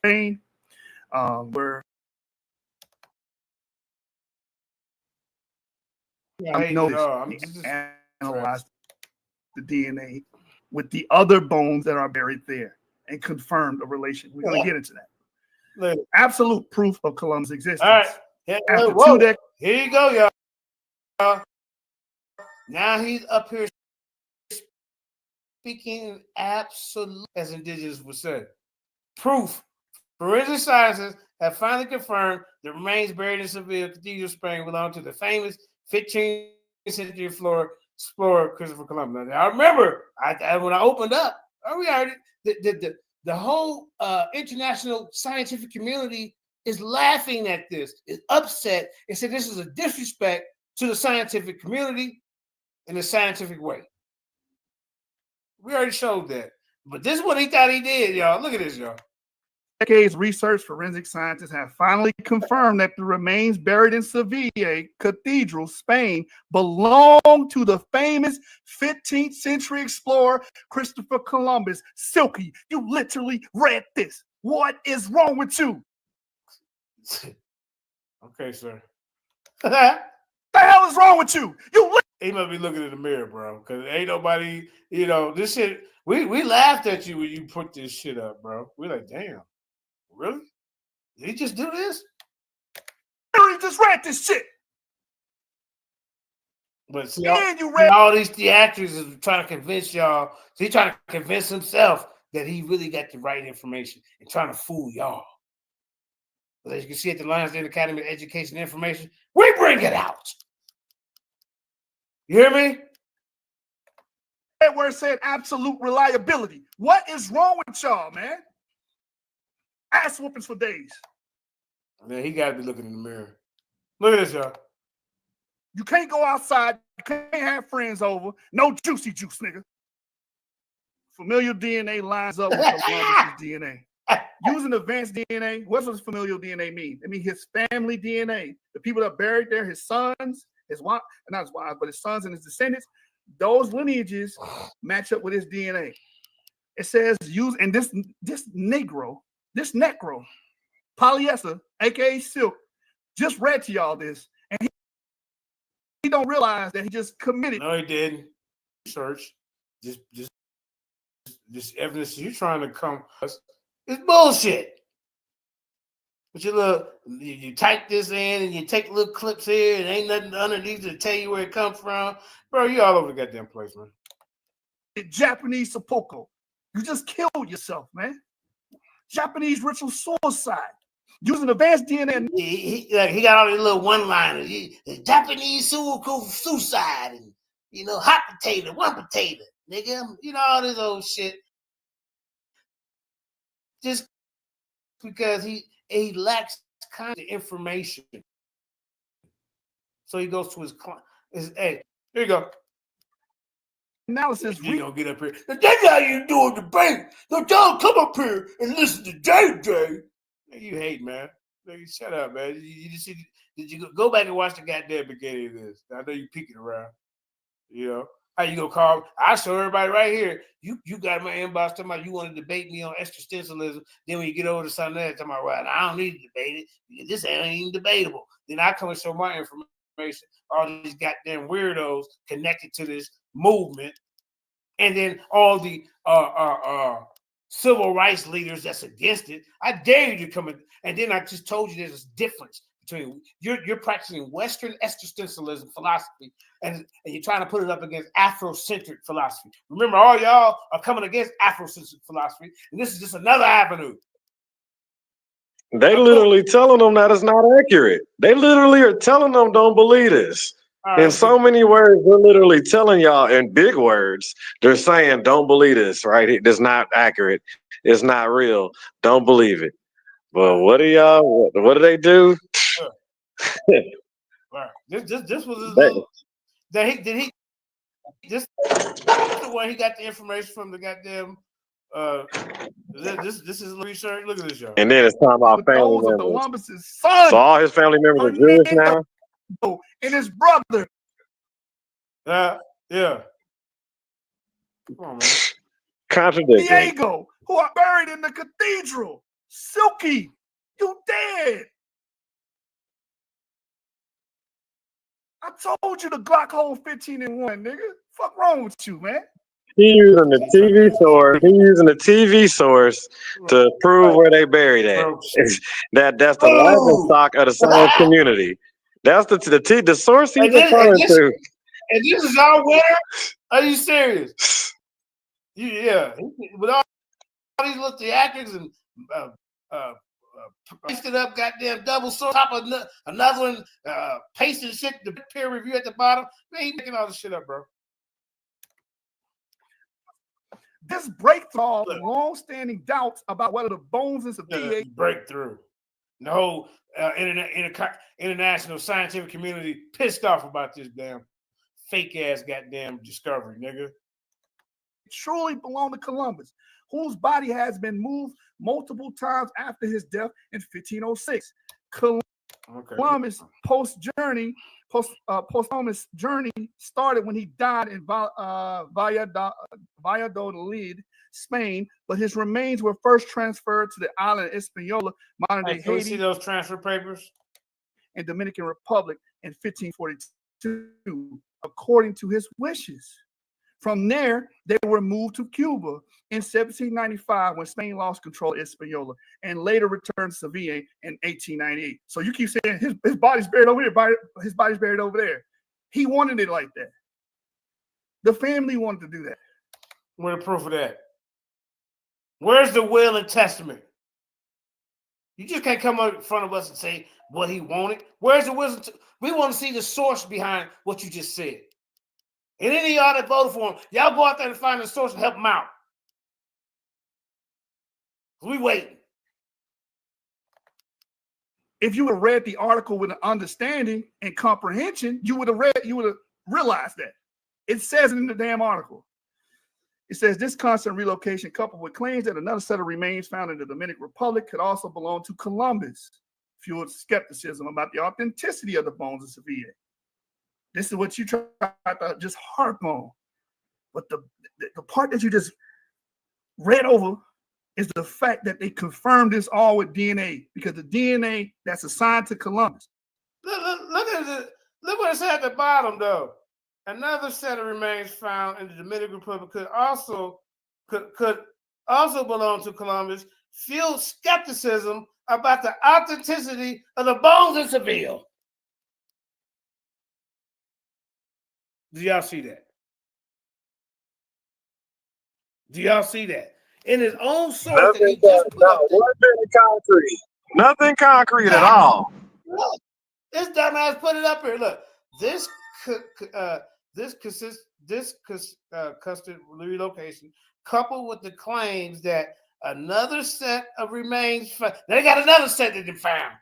Where I analyzed the DNA with the other bones that are buried there and confirmed a relation. We're going to get into that. Absolute proof of Columbus' existence. All right. Here you go, y'all. Now he's up here speaking absolute, as indigenous would say. Proof. Forensic scientists have finally confirmed the remains buried in Seville Cathedral, Spain, belong to the famous 15th century explorer Christopher Columbus. Now, I remember when I opened up, we already the whole international scientific community is laughing at this, is upset, and said this is a disrespect to the scientific community in a scientific way. We already showed that. But this is what he thought he did, y'all. Look at this, y'all. Decades research, forensic scientists have finally confirmed that the remains buried in Sevilla Cathedral, Spain, belong to the famous 15th century explorer Christopher Columbus. Silky, you literally read this. What is wrong with you? Okay, sir. What the hell is wrong with you? He must be looking in the mirror, bro, because ain't nobody, this shit. We laughed at you when you put this shit up, bro. We're like, damn, really? Did he just do this? He just read this shit. But see, all these theatrics is trying to convince y'all. So he's trying to convince himself that he really got the right information and trying to fool y'all. But as you can see at the Lions Den Academy of Education and Information, we bring it out. You hear me? That word said absolute reliability. What is wrong with y'all, man? Ass whoopings for days. Man, he got to be looking in the mirror. Look at this, y'all. You can't go outside. You can't have friends over. No juicy juice, nigga. Familial DNA lines up with Columbus' DNA. Using advanced DNA, what does familial DNA mean? It means his family DNA. The people that are buried there, his sons, his wife, not his wife, but his sons and his descendants, those lineages match up with his DNA. It says use, and this necro, polyester, aka silk, just read to y'all this, and he don't realize that he just committed. No, he didn't. Research, this evidence you're trying to come, it's bullshit. But you type this in and you take little clips here and ain't nothing underneath to tell you where it comes from. Bro, you all over the goddamn place, man. Japanese seppuku. You just killed yourself, man. Japanese ritual suicide. Using advanced DNA. He got all these little one-liners. Japanese suicide and, hot potato, one potato. Nigga, all this old shit. Just because he lacks kind of information. So he goes to his client. Hey, here you go. Analysis. You gonna get up here. That's how you do a debate. Don't y'all come up here and listen to JJ. You hate, man. Shut up, man. You just see, did you go back and watch the goddamn beginning of this? I know you peeking around. How you gonna call? I show everybody right here. You got my inbox talking about you want to debate me on existentialism. Then when you get over to something else, talking about, well, I don't need to debate it. This ain't even debatable. Then I come and show my information. All these goddamn weirdos connected to this movement, and then all the civil rights leaders that's against it. I dare you to come in. And then I just told you there's a difference between you're practicing Western existentialism philosophy and you're trying to put it up against Afrocentric philosophy. Remember, all y'all are coming against Afrocentric philosophy, and this is just another avenue. They literally telling them that it's not accurate. They literally are telling them don't believe this. In so many words, they're literally telling y'all in big words. They're saying don't believe this, right? It's not accurate. It's not real. Don't believe it. Well, what do y'all? What do they do? Right. This was his little. This is where he got the information from the goddamn. This is research. Look at this, y'all. And then it's talking about family members. Columbus's son. So all his family members are Jewish now. And his brother. Yeah. Come on, man. Contradiction. Diego, who are buried in the cathedral. Silky, you dead. I told you the Glock hold 15 and 1, nigga. Fuck wrong with you, man? He using the TV source. He using the TV source to prove where they buried at. That's the laughing stock of the science community. That's the source he's referring to. And this is our winner? Are you serious? Yeah. With all these little theatrics and pasted up goddamn double source top of another one, pasting shit, the peer review at the bottom. Man, he making all this shit up, bro. This breakthrough all the long-standing doubts about whether the bones is a VA breakthrough. The whole international scientific community pissed off about this damn fake ass goddamn discovery, nigga. Truly belong to Columbus, whose body has been moved multiple times after his death in 1506. Columbus posthumous journey started when he died in Valladolid, Spain, but his remains were first transferred to the island of Hispaniola, modern day Haiti. See those transfer papers? And Dominican Republic in 1542, according to his wishes. From there, they were moved to Cuba in 1795 when Spain lost control of Hispaniola and later returned to Sevilla in 1898. So you keep saying his body's buried over here, his body's buried over there. He wanted it like that. The family wanted to do that. Where's the proof of that? Where's the will and testament? You just can't come up in front of us and say what he wanted. Where's the wisdom? We want to see the source behind what you just said. And any of y'all that voted for him, y'all go out there and find the source and help him out. We waiting. If you would have read the article with an understanding and comprehension, you would have realized that. It says it in the damn article. It says this constant relocation coupled with claims that another set of remains found in the Dominican Republic could also belong to Columbus fueled skepticism about the authenticity of the bones of Sevilla. This is what you try to just harp on. But the part that you just read over is the fact that they confirmed this all with DNA, because the DNA that's assigned to Columbus. Look at it. Look what it said at the bottom, though. Another set of remains found in the Dominican Republic could also belong to Columbus, fueled skepticism about the authenticity of the bones in Seville. Do y'all see that? Do y'all see that? In his own source that he just put up there. Concrete. Nothing concrete at all. Look, this dumbass put it up here. Look, this custody relocation, coupled with the claims that another set of remains they got another set that they found.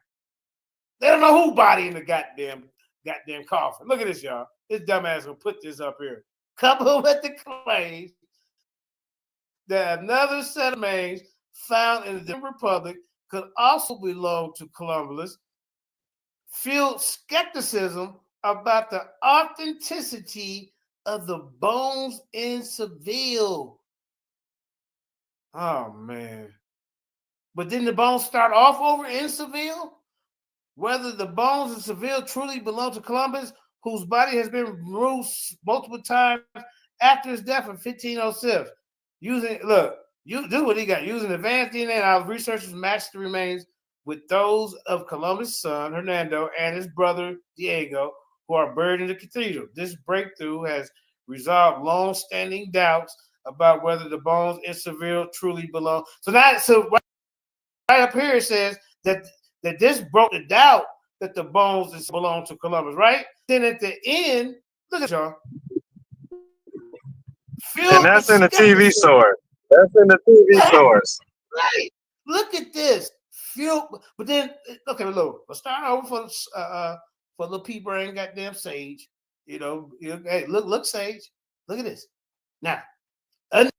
They don't know who body in the goddamn coffin. Look at this, y'all. This dumbass will put this up here. Coupled with the claims that another set of remains found in the Dominican Republic could also belong to Columbus, fueled skepticism about the authenticity of the bones in Seville. Oh, man. But didn't the bones start off over in Seville? Whether the bones in Seville truly belong to Columbus, whose body has been removed multiple times after his death in 1506. You do what he got. Using advanced DNA, our researchers matched the remains with those of Columbus' son, Hernando, and his brother, Diego, who are buried in the cathedral. This breakthrough has resolved long-standing doubts about whether the bones in Seville truly belong. So right up here it says that this broke the doubt that the bones belong to Columbus, right? Then at the end, look at y'all. And that's in the TV source. That's in the TV source. Right. Look at this. But then, okay, look. Let's start over for little P Brain, goddamn Sage. Hey, look, Sage. Look at this. Now, on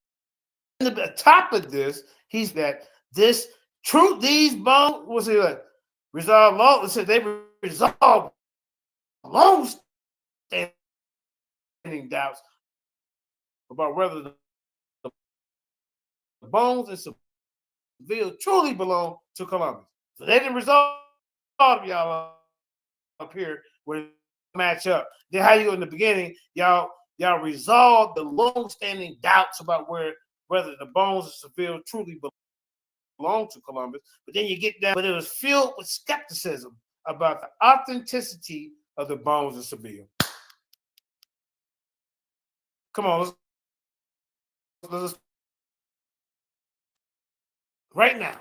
the top of this, he's that this truth. These bones was it like resolve long? It said they resolve long-standing doubts about whether the bones in Seville truly belong to Columbus. So they didn't resolve y'all up here where it match up. Then how you go in the beginning, y'all resolved the long-standing doubts about whether the bones in Seville truly belong to Columbus. But then you get down, but it was filled with skepticism about the authenticity of the bones in Seville. Come on, let's right now.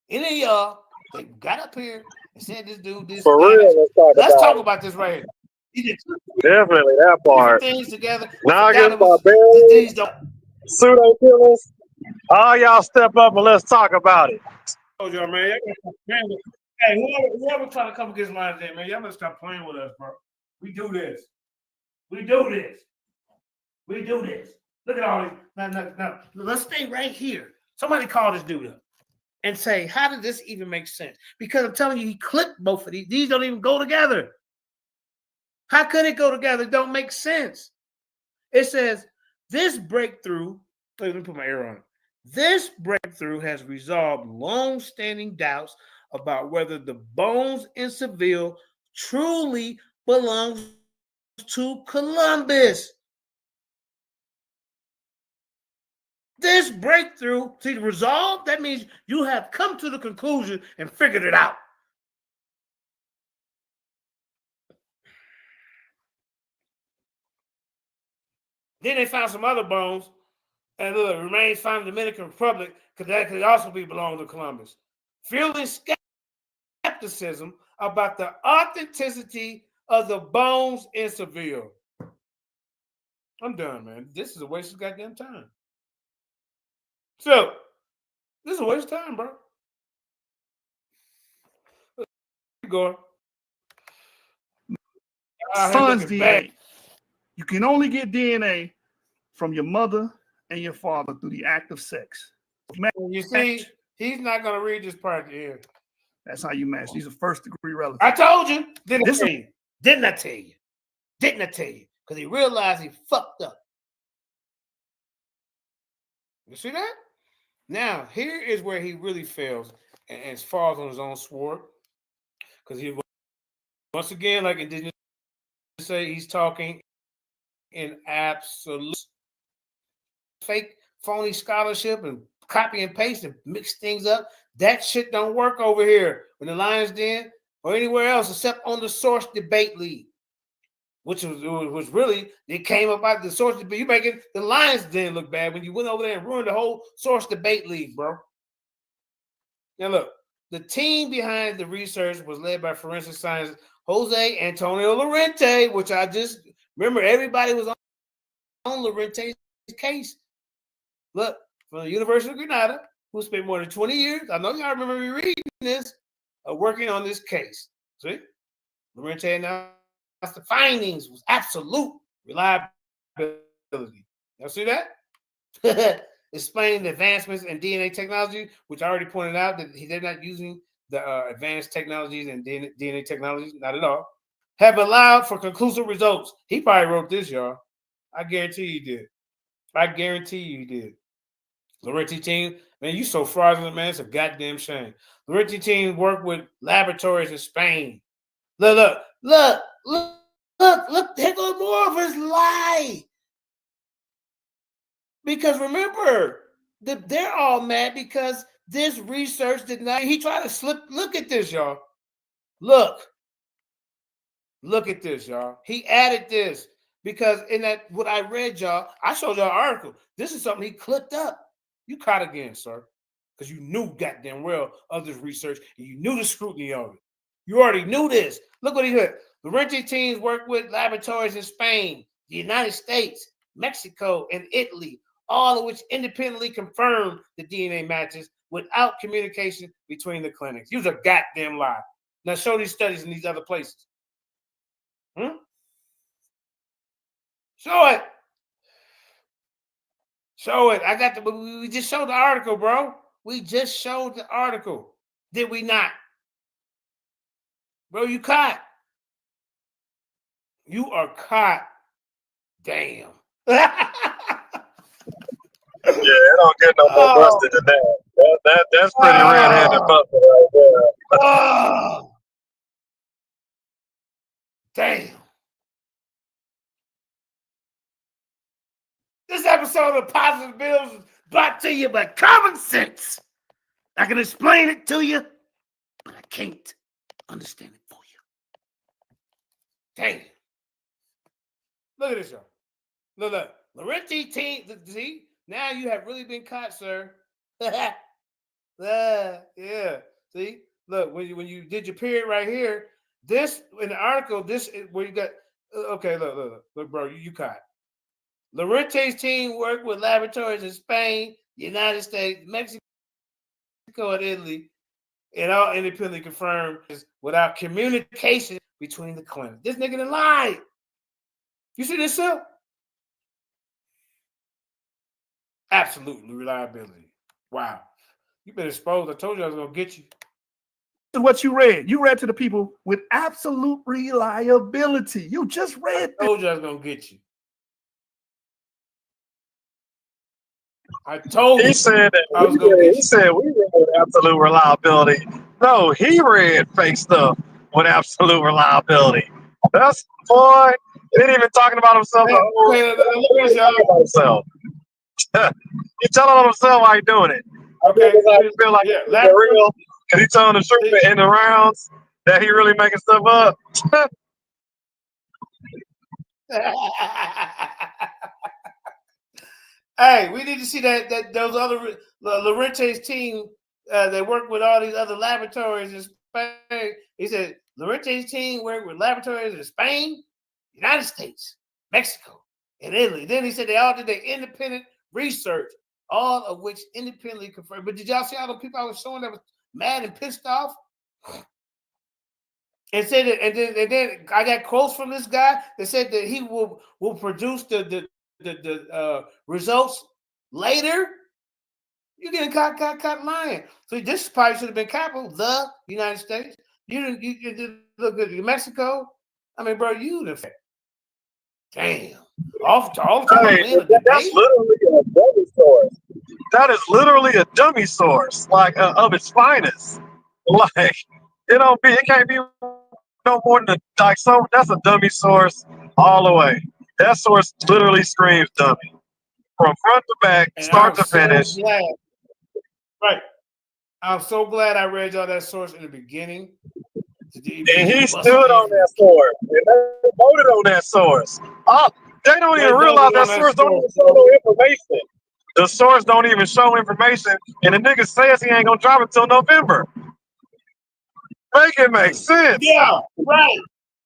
Any of y'all that got up here and said this dude, this for real, let's talk about this right here. Definitely that part. Things together. Noggin, barbarians, pseudo killers. All y'all step up and let's talk about it. Oh, y'all, man. Hey, whoever trying to come against mine today, man, y'all better stop playing with us, bro. We do this. We do this. We do this. Look at all these. Now, let's stay right here. Somebody call this dude up and say, how did this even make sense? Because I'm telling you, he clicked both of these. These don't even go together. How could it go together? It don't make sense. It says, this breakthrough, let me put my arrow on it. This breakthrough has resolved long-standing doubts about whether the bones in Seville truly belong to Columbus. This breakthrough, see, resolved, that means you have come to the conclusion and figured it out. Then they found some other bones, and the remains found in the Dominican Republic, because that could also be belong to Columbus. Feeling skepticism about the authenticity of the bones in Seville. I'm done, man. This is a waste of goddamn time. So, this is a waste of time, bro. Go. Son's DNA. You can only get DNA from your mother and your father through the act of sex. You see, he's not going to read this part here. That's how you match. These are first degree relatives. I told you. Didn't I tell you? Didn't I tell you? Didn't I tell you? Because he realized he fucked up. You see that? Now, here is where he really fails and falls on his own sword. Because he, once again, like Indigenous say, he's talking in absolute fake, phony scholarship and copy and paste and mix things up. That shit don't work over here in the Lions Den or anywhere else except on the Source Debate League, which was really, it came about the Source Debate. You making the Lions Den look bad when you went over there and ruined the whole Source Debate League, bro. Now look, the team behind the research was led by forensic scientist Jose Antonio Lorente, which I just remember everybody was on Lorente's case. Look, from the University of Granada, who spent more than 20 years, I know y'all remember me reading this, working on this case. See? Lorente announced the findings was absolute reliability. Y'all see that? Explaining the advancements in DNA technology, which I already pointed out that they're not using the advanced technologies and DNA technologies, not at all, have allowed for conclusive results. He probably wrote this, y'all. I guarantee he did. I guarantee you he did. Lorente team, man, you so fraudulent, man. It's a goddamn shame. Lorente team work with laboratories in Spain. Look. There goes more of his lie. Because remember, They're all mad because this research did not. He tried to slip. Look at this, y'all. Look at this, y'all. He added this because in that what I read, y'all, I showed y'all an article. This is something he clipped up. You caught again, sir, because you knew goddamn well of this research and you knew the scrutiny of it. You already knew this. Look what he said. Lorente teams work with laboratories in Spain, the United States, Mexico, and Italy, all of which independently confirmed the DNA matches without communication between the clinics. Use a goddamn lie. Now show these studies in these other places. Show it. Show it. I got the. We just showed the article, bro. We just showed the article. Did we not? Bro, you caught. You are caught. Damn. Yeah, it don't get no more busted than that. That's pretty red-handed busted right there. Oh. Damn. This episode of Positive Bills is brought to you by Common Sense. I can explain it to you, but I can't understand it for you. Damn. Look at this, y'all. Look. Lorente team. See, now you have really been caught, sir. Yeah. See, look, when you did your period right here, this in the article, this is where you got. Okay, look, bro, you caught. Lorente's team worked with laboratories in Spain, United States, Mexico, and Italy, and all independently confirmed without communication between the clinics. This nigga done lied. You see this, sir? Absolutely reliability. Wow. You've been exposed. I told you I was going to get you. This is what you read. You read to the people with absolute reliability. You just read. I told you I was going to get you. I told you. He said that he said we read with absolute reliability. No, he read fake stuff with absolute reliability. That's boy. He ain't even talking about himself. He's telling on himself why he's doing it. Okay, I feel like he's real. Cause he's telling the truth in the rounds that he really making stuff up. Hey, we need to see that those other Lorente's team. They work with all these other laboratories in Spain. He said Lorente's team worked with laboratories in Spain, United States, Mexico, and Italy. Then he said they all did their independent research, all of which independently confirmed. But did y'all see all the people I was showing that was mad and pissed off? And said that, and then I got quotes from this guy that said that he will produce the results later. You're getting caught lying. So this probably should have been capital, the United States. You did look good. Mexico. I mean, bro, you the fact. Damn. Hey, that's literally a dummy source. That is literally a dummy source, like of its finest. Like it can't be no more than that's a dummy source all the way. That source literally screams dummy from front to back, start to finish. Right. I'm so glad I read y'all that source in the beginning. And he stood on that source. And they voted on that source. They don't even realize that source don't even show no information. The source don't even show information, and the nigga says he ain't gonna drop it till November. Make it make sense. Yeah, right.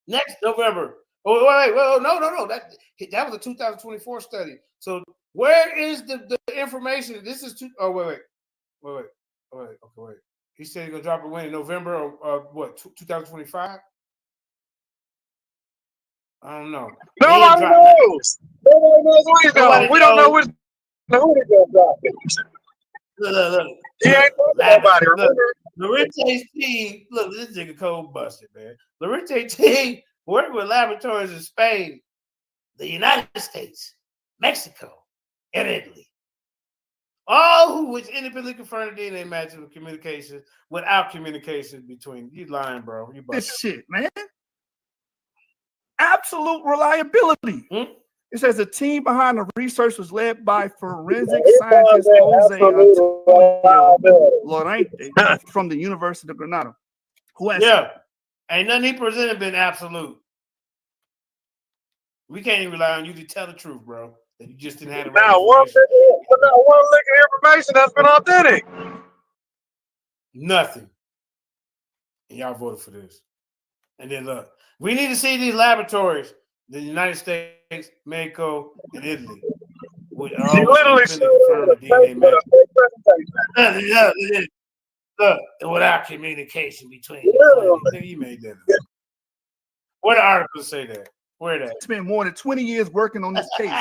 Next November. Oh, wait, well, no. That was a 2024 study. So where is the information? This is wait. Okay. He said he's gonna drop it when in November or what? 2025. I don't know. Nobody knows. Nobody knows what he's doing. We don't know who he's gonna drop it. Look. He ain't nobody. Remember? Lorente's team. Look, this nigga cold busted, man. Lorente's team worked with laboratories in Spain, the United States, Mexico, and Italy. All who which independently confirmed the DNA matches with communication without communication between. You lying, bro. You busted. This shit, man. Absolute reliability. It says the team behind the research was led by forensic scientist Jose Antonio Lorente from the University of Granada. Who has ain't nothing he presented been absolute. We can't even rely on you to tell the truth, bro. That you just didn't have the right information. Not one lick of information that's been authentic. Nothing. And y'all voted for this. And then look, we need to see these laboratories, the United States, Mexico, and Italy. She literally showed DNA look, without communication between them. You made that up. Where the articles say that? Where that? Spent more than 20 years working on this case.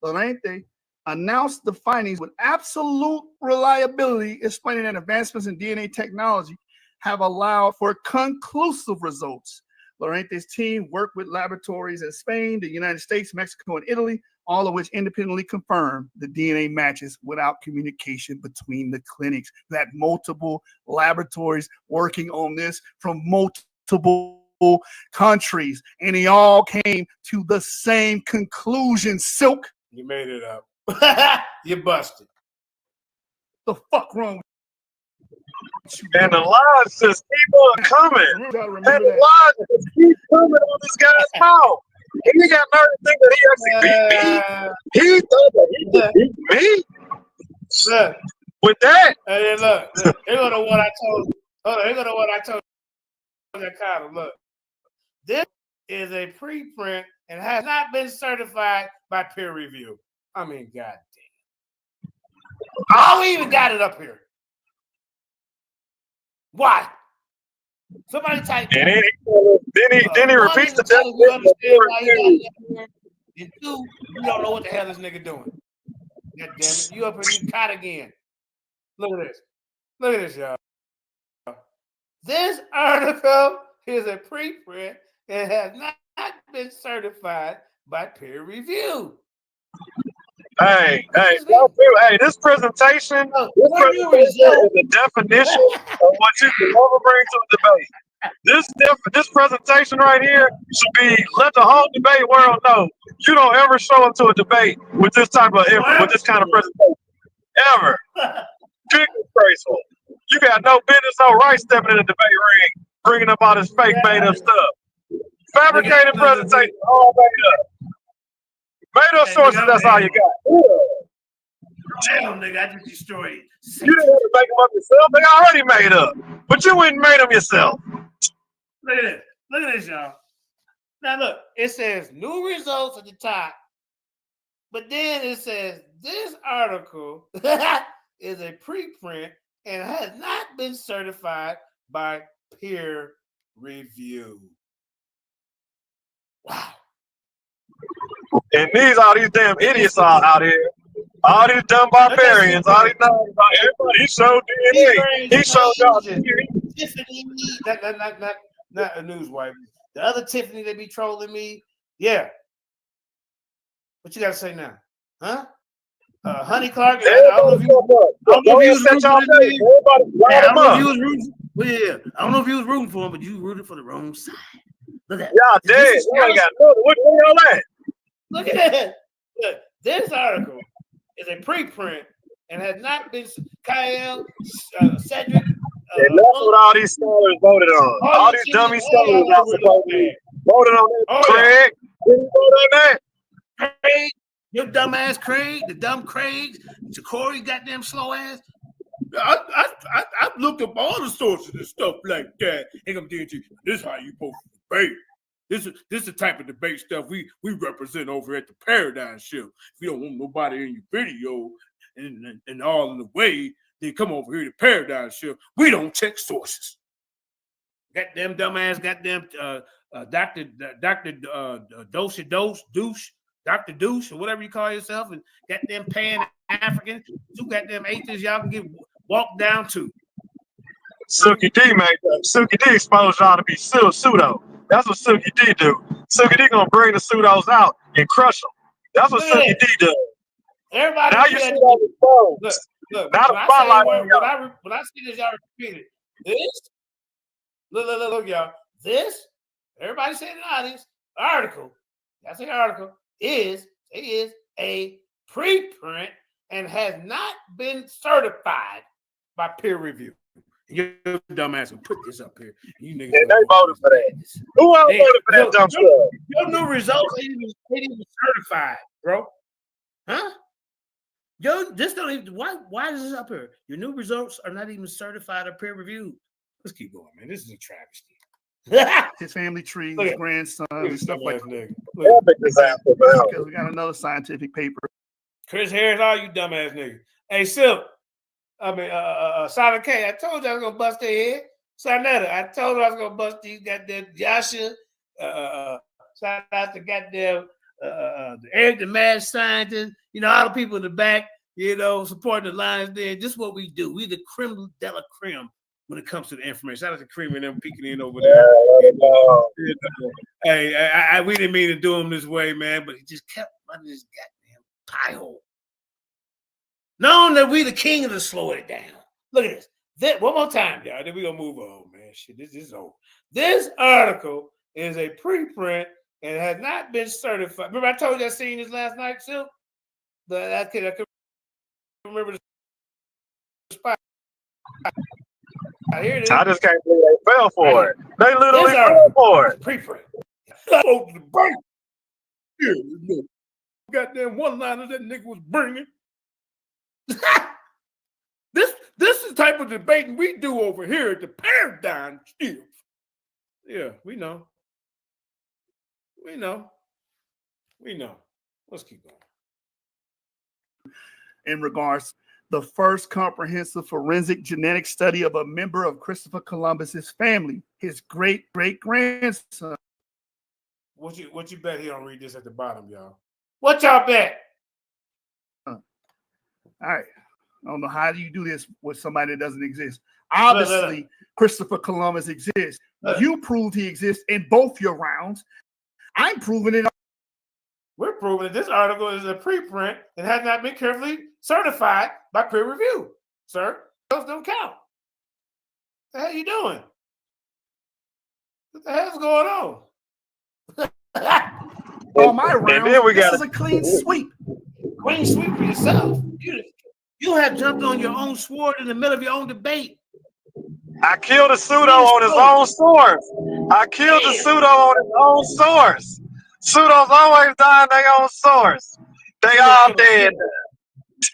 Lorente announced the findings with absolute reliability, explaining that advancements in DNA technology have allowed for conclusive results. Lorente's team worked with laboratories in Spain, the United States, Mexico, and Italy, all of which independently confirmed the DNA matches without communication between the clinics. That multiple laboratories working on this from multiple countries, and they all came to the same conclusion. Silk, you made it up. You busted. The fuck wrong with you? And the lies just keep on coming. And the lies just keep coming on this guy's mouth. He got nerve to think that he actually beat me. He thought that he could beat me. Look, with that. Hey, look, here go to what I told. Hold on, here go to what I told Ricardo. Look, this is a preprint and has not been certified by peer review. I mean, goddamn. How we even got it up here? Why? Somebody type. And then he repeats the definition. And two, you don't know what the hell this nigga doing. God damn it. You up here, you caught again. Look at this. Look at this, y'all. This article is a preprint and has not been certified by peer review. Hey, this presentation is the definition of what you can never bring to a debate. This presentation right here should be let the whole debate world know you don't ever show up to a debate with this type of with this kind of presentation ever. Disgraceful. You got no business, no right stepping in the debate ring, bringing up all this fake made up stuff. Fabricated presentation, all made up. Made up sources, that's all you got. Damn, nigga, I just destroyed. You didn't have to make them up yourself. They already made up. But you went and made them yourself. Look at this. Look at this, y'all. Now, look, it says new results at the top. But then it says this article is a preprint and has not been certified by peer review. Wow. And all these damn idiots are out here. All these dumb barbarians, all these everybody, he showed DNA. He showed y'all Tiffany, not a news wife. The other Tiffany that be trolling me. Yeah. What you gotta say now? Huh? Honey Clark. I don't know if you was rooting for him, but you rooted for the wrong side. Look at that. Y'all dead. You ain't got nothing. Where y'all at? Look at that. Look, this article is a preprint and has not been Kyle, Cedric. And that's what all these scholars voted on. All these dummy scholars are supposed to be voted on that. Craig, did you vote on that? Craig, your dumb ass Craig, the dumb Craig, Ja'Cory, goddamn slow ass. I looked up all the sources and stuff like that. And I'm telling you, this is how you supposed to debate. This is the type of debate stuff we represent over at the Paradigm Shift. If you don't want nobody in your video and all in the way, then come over here to Paradigm Shift. We don't check sources. Goddamn dumbass, goddamn Dr. Dr. Douche, or whatever you call yourself, and goddamn Pan-African, two goddamn atheists y'all can get walked down to. Silky D made that. Silky D exposed y'all to be pseudo. That's what Silky D do. Silky D gonna bring the pseudos out and crush them. That's what Silky D does. Everybody, now you see all the phones. Look. Now the spotlight. When I see this, y'all repeat it. This, look, y'all. This, everybody saying in the audience, article. That's an article. Is is a preprint and has not been certified by peer review. Your dumbass will put this up here. You niggas they voted for that. Who else voted for that dumb stuff? Your new results ain't even certified, bro. Huh? This don't even. Why is this up here? Your new results are not even certified or peer reviewed. Let's keep going, man. This is a travesty. His family tree, his grandson, and stuff like that. Disaster, because we got another scientific paper. Chris Harris, all you dumbass niggas. Hey, Silk. Sonic K, I told you I was gonna bust their head. Sonetta, I told you I was gonna bust these goddamn Joshua. Shout out to goddamn Eric the mad scientist. You know, all the people in the back, you know, supporting the lines there. This is what we do. We the creme de la creme when it comes to the information. Shout out to Cream and them peeking in over there. Hey, we didn't mean to do him this way, man, but he just kept running this goddamn pie hole. Knowing that we the king of the slow it down. Look at this. One more time, y'all. Then we're gonna move on, man. Shit, this is over. This article is a preprint and has not been certified. Remember, I told you I seen this last night, Silk? I could remember the spot. Here it is. I just can't believe they fell for it. They literally fell for it. Preprint. Oh, the burn. Yeah, goddamn one-liner that nigga was bringing. This is the type of debating we do over here at the Paradigm Shift. Yeah, we know. We know. Let's keep going. In regards, the first comprehensive forensic genetic study of a member of Christopher Columbus's family, his great-great-grandson. What you bet he don't read this at the bottom, y'all? What y'all bet? All right. I don't know how do you do this with somebody that doesn't exist. Obviously, Christopher Columbus exists. You proved he exists in both your rounds. I'm proving it. We're proving that this article is a preprint and has not been carefully certified by peer review. Sir, those don't count. What the hell you doing? What the hell's going on? On my round, this is a clean sweep. Clean sweep for yourself. You have jumped on your own sword in the middle of your own debate. I killed a pseudo on his own source. I killed a pseudo on his own source. Pseudos always die on their own source. They all dead.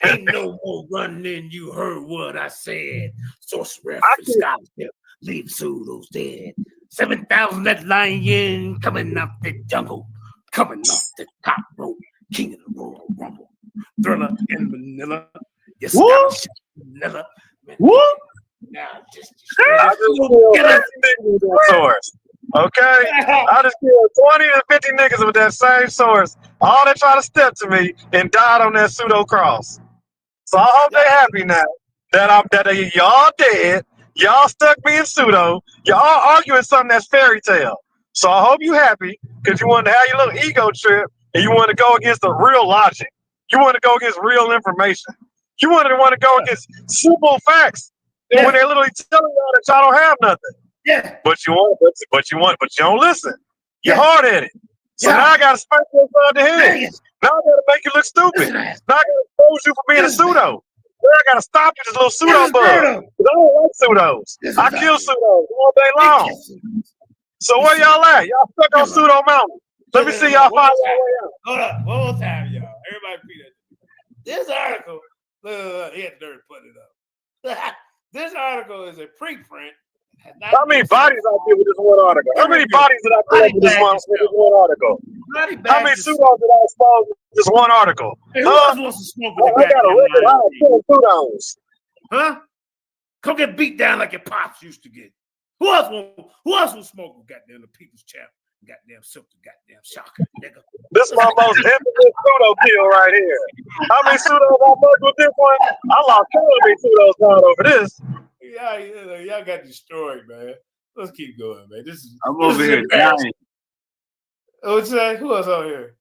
Ain't no more running in. You heard what I said. Source reference scholarship. Leave pseudos dead. 7,000 that lion coming off the jungle. Coming off the top rope. King of the Royal Rumble. Thriller in Manila. Yes, Manila. Whoop. Now just I just killed source. Okay? I just killed 20 to 50 niggas with that same source. All they try to step to me and died on that pseudo cross. So I hope they happy now that y'all dead. Y'all stuck being pseudo. Y'all arguing something that's fairy tale. So I hope you happy because you want to have your little ego trip and you want to go against the real logic. You want to go against real information. You want to go against simple facts. And when they're literally telling y'all that y'all don't have nothing. Yeah. But you don't listen. You're hard at it. So now I gotta spank you upside the head. Now I gotta make you look stupid. Now I gotta expose you for being a pseudo. Now I gotta stop you, this little pseudo bug. Because I don't like pseudos. I kill pseudos all day long. So where y'all at? Y'all stuck on pseudo mountain. Let me see y'all find your way out. Hold up, one more time, y'all. Everybody read it. This article, he had the nerve to put it up. This article is a preprint. How many bodies I did with this one article? How many bodies did I collect with this one article? How many pseudos did I expose with this one article? Hey, who else wants to smoke with I got a record. I have 10 pseudos. Huh? Come get beat down like your pops used to get. Who else will smoke with goddamn the People's Champ? Goddamn Silk, goddamn shocker, nigga. This is my most infamous pseudo kill right here. How many pseudos I fucked with this one? I lost 20 pseudos down over this. Y'all got destroyed, man. Let's keep going, man. I'm over here dying. What's that? Who else over here?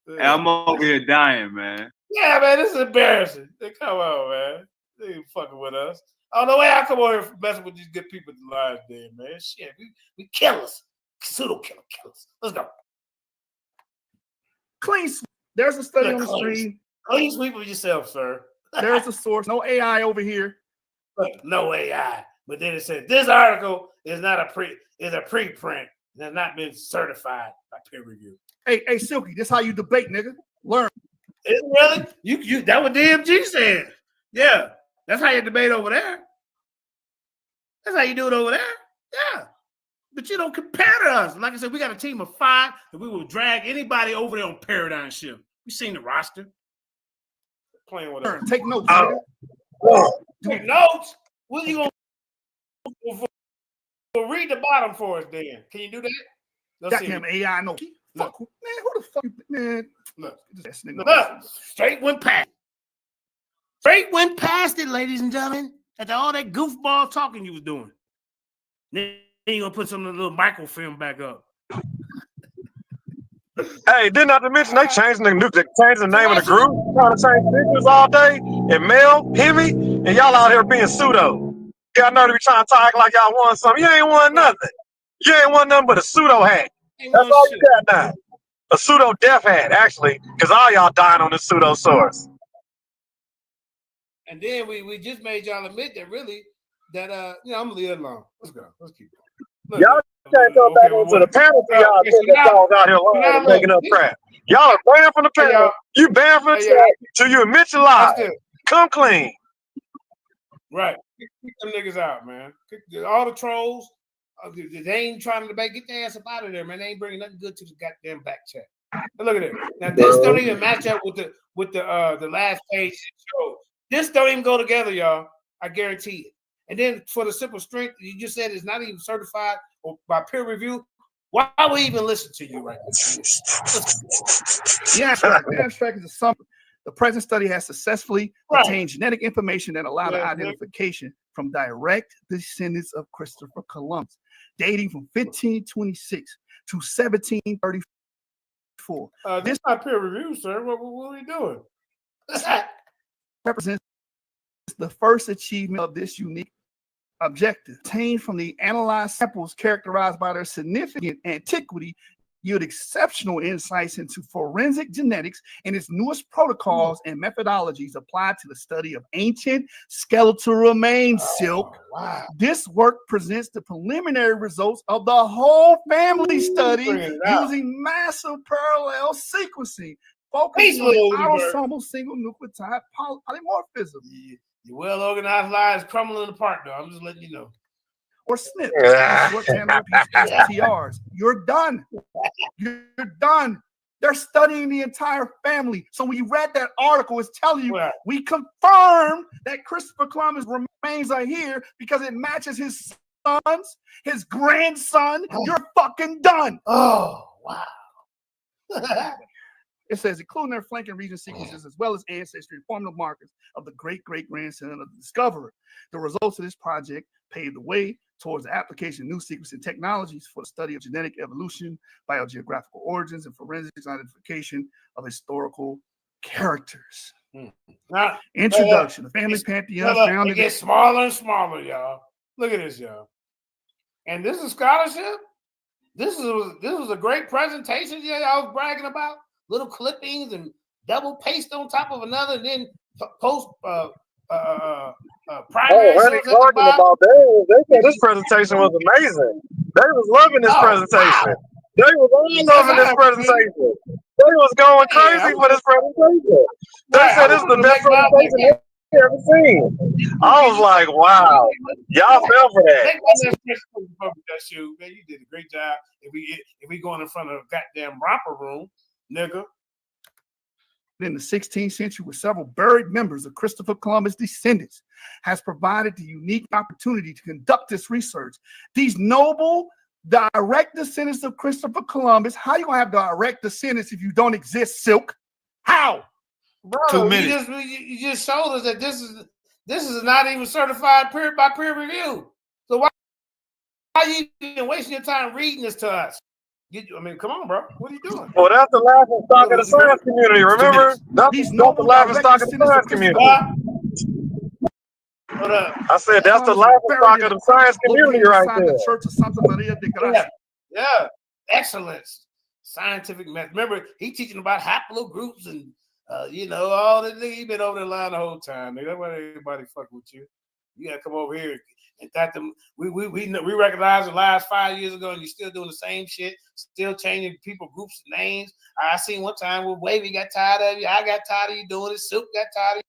Hey, I'm over here dying, man. Yeah, man, this is embarrassing. Come on, man. They ain't fucking with us. I don't know why I come over here messing with these good people at the live there, man. Shit, we killers. Pseudo killers. Let's go. Clean. There's a study Look, on the screen. Clean sweep of yourself, sir. There's a source. No AI over here. Look, no AI. But then it said this article is not a preprint. It has not been certified by peer review. Hey, Silky, this how you debate, nigga. Learn. Is it really? You that what DMG said. Yeah. That's how you debate over there. That's how you do it over there. Yeah. But you don't compare to us. Like I said, we got a team of 5 and we will drag anybody over there on paradigm shift. You seen the roster. Playing with us. Take notes. Take notes? What are you going to read the bottom for us then? Can you do that? Let's Goddamn AI, no. Fuck, man, who the fuck, man? Look, Look, straight went past. Straight went past it, ladies and gentlemen. After all that goofball talking you was doing. Then you gonna put some of the little microfilm back up. Hey, did not to mention they changing the name of the group, trying to change pictures all day. And Mel, Hemi, and y'all out here being pseudo. Y'all know to be trying to talk like y'all won something. You ain't won nothing. You ain't won nothing but a pseudo hat. That's all you got now. A pseudo death hat, actually, because all y'all dying on this pseudo source. And then we just made y'all admit that really that I'm gonna leave it alone. Let's go. Let's keep going. Y'all can't go back into the panel for y'all y'all out here lying and making up crap. Y'all are banned from the panel. You banned from the chat till you admit you lied. Come clean. Right. Kick them niggas out, man. All the trolls, they ain't trying to debate. Get their ass up out of there, man. They ain't bringing nothing good to the goddamn back chat. Now look at it. Now this don't even match up with the last page show. This don't even go together, y'all. I guarantee it. And then for the simple strength, you just said it's not even certified or by peer review. Why would we even listen to you right now? The abstract is a summary. The present study has successfully obtained genetic information that allowed the identification from direct descendants of Christopher Columbus, dating from 1526 to 1734. This is not peer review, sir. What are we doing? Represents the first achievement of this unique objective, obtained from the analyzed samples characterized by their significant antiquity, yield exceptional insights into forensic genetics and its newest protocols and methodologies applied to the study of ancient skeletal remains. Silk. Wow. This work presents the preliminary results of the whole family study using massive parallel sequencing, focusing on autosomal single nucleotide polymorphism. Your well organized lies crumbling apart, though. I'm just letting you know. Or TRs. You're done. You're done. They're studying the entire family. So when you read that article, it's telling you we confirmed that Christopher Columbus remains are here because it matches his sons, his grandson. You're fucking done. Oh, wow. It says, including their flanking region sequences as well as ancestry and formative markers of the great-great-grandson of the discoverer. The results of this project paved the way towards the application of new sequencing technologies for the study of genetic evolution, biogeographical origins, and forensics identification of historical characters. Introduction. The family pantheon founded. It gets smaller and smaller, y'all. Look at this, y'all. And this is scholarship. This was a great presentation. Yeah, I was bragging about little clippings and double paste on top of another, and then post primary. Honey talking about they said this presentation was amazing. They was loving this presentation. Wow. They was all loving this presentation. They was going crazy for this presentation. They said this is the best presentation they've ever seen. I was like, wow, y'all fell for that. Man, you did a great job. If we going in front of a goddamn romper room, nigga. In the 16th century, with several buried members of Christopher Columbus' descendants, has provided the unique opportunity to conduct this research. These noble direct descendants of Christopher Columbus, how you gonna have direct descendants if you don't exist, Silk? How? Bro, 2 minutes. You just showed us that this is not even certified by peer review. So why are you even wasting your time reading this to us? I mean, come on, bro. What are you doing? Well, that's the laughing stock of the science community. Remember? That's the laughing stock of the science community. I said that's the laughing stock of the science community right there. The Church of Santa Maria de Gracia. Yeah, excellence. scientific method. Remember, he teaching about haplogroups and all that. He been over the line the whole time. Nigga, that's why everybody fuck with you. You gotta come over here and got them. We recognized the last 5 years ago, and you're still doing the same shit, still changing people, groups, names. I seen one time where Wavy got tired of you. I got tired of you doing it. Silk got tired of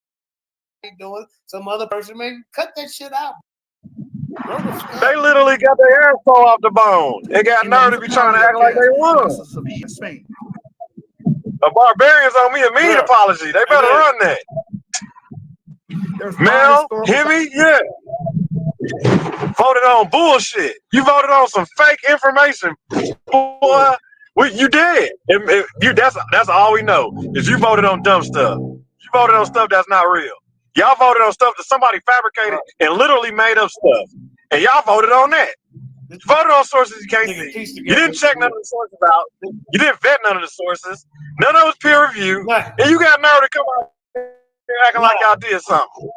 you doing it. Some other person, maybe cut that shit out. They literally got their asshole off the bone. They got nerve to be trying to act like they won. The Barbarians owe me a mean apology. They better run that. Mel, Hemi, yeah. Voted on bullshit. You voted on some fake information, boy. You did. That's all we know is you voted on dumb stuff. You voted on stuff that's not real. Y'all voted on stuff that somebody fabricated and literally made up stuff, and y'all voted on that. You voted on sources you can't see. You didn't check none of the sources out. You didn't vet none of the sources. None of it was peer reviewed, and you got nerve to come out here acting like y'all did something.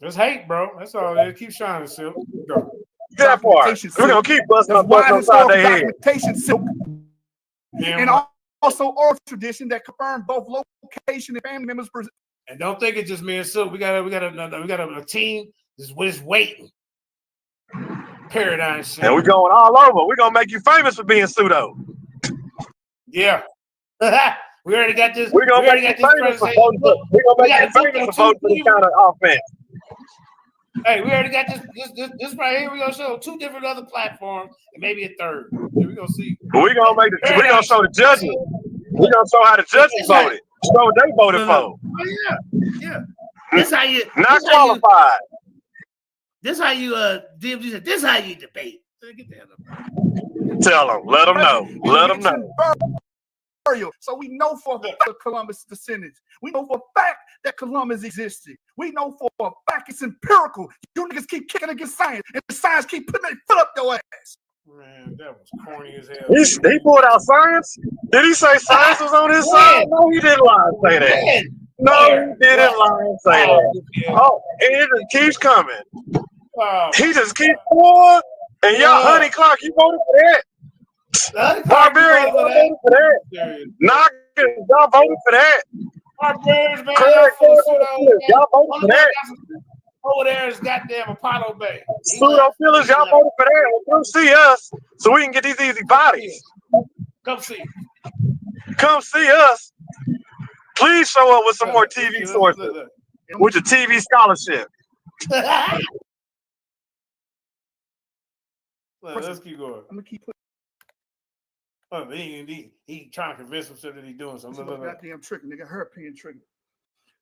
Just hate, bro. That's all. It keep shining, Silk. Go. That part. We're gonna keep busting up inside their head. Documentation, Silk. And also oral tradition that confirmed both location and family members. And don't think it's just me and Silk. We got a team that's just waiting. Paradigm shit. And we're going all over. We're gonna make you famous for being pseudo. Yeah. We already got this. We're gonna make you famous for voting for this kind of offense. Hey, we already got this right here. We're gonna show 2 different other platforms and maybe a third. We're gonna see. We're gonna show the judges. We're gonna show how the judges voted. Show what they voted for. Oh, yeah. This how you not qualified. This how you DMG said, this how you debate. Get the hell up. Tell them, let them know. Let them know. So we know for the Columbus descendants. We know for a fact that Columbus existed. We know for a fact it's empirical. You niggas keep kicking against science, and the science keep putting their foot up your ass. Man, that was corny as hell. He pulled out science? Did he say science was on his side? No, he didn't lie and say that. No, he didn't lie and say that. Oh, and it just keeps coming. He just keeps going. And y'all, Honey Clark, you voted for that. Barbarian, y'all voted for that. Knockers, y'all voted for that. Barbarians, man, y'all voted for that. Over there is goddamn Apollo Bay. Pseudo fillers, y'all voted for that. Well, come see us so we can get these easy bodies. Come see. Come see us. Please show up with some more TV sources. With your TV scholarship. Let's keep going. I'm gonna keep he trying to convince himself that he's doing something. Goddamn trick, nigga. Her opinion trigger.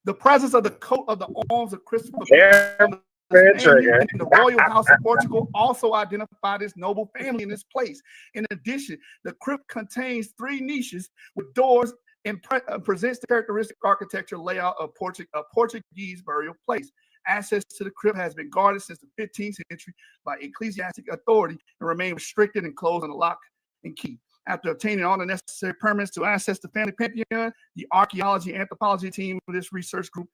The presence of the coat of the arms of Christopher in the royal house of Portugal also identified this noble family in this place. In addition, the crypt contains 3 niches with doors and presents the characteristic architecture layout of Portuguese burial place. Access to the crypt has been guarded since the 15th century by ecclesiastic authority and remain restricted and closed on lock and key. After obtaining all the necessary permits to access the family pantheon, the archaeology and anthropology team of this research group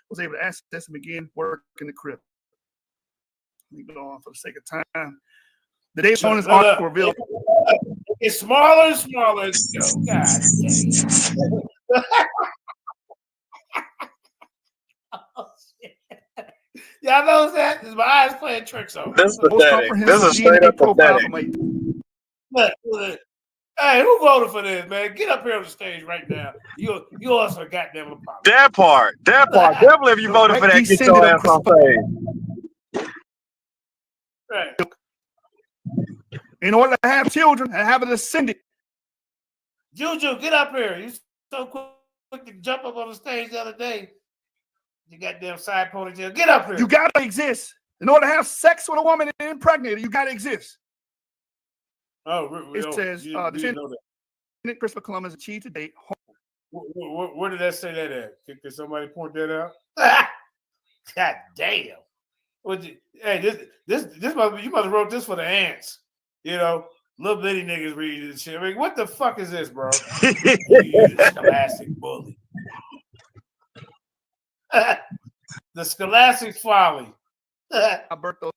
was able to access and begin work in the crypt. Let me go on for the sake of time. The data on this article revealed it's smaller and smaller. Oh, God. Oh, shit. Y'all know that? My eyes playing tricks on. This is pathetic. This is straight up pathetic. Look. Hey, who voted for this, man? Get up here on the stage right now. You also goddamn apology. That part. Definitely if you voted for that, get your ass on stage. Right. In order to have children and have a descendant. Juju, get up here. You so quick to jump up on the stage the other day. You goddamn side ponytail. Get up here. You gotta exist. In order to have sex with a woman and impregnate her, you gotta exist. It says Christopher Columbus achieved to date. Where did that say that at? Can somebody point that out? God damn! Hey, this must you must have wrote this for the ants. You know, little bitty niggas reading this shit. I mean, what the fuck is this, bro? You scholastic bully. The scholastic folly. Alberto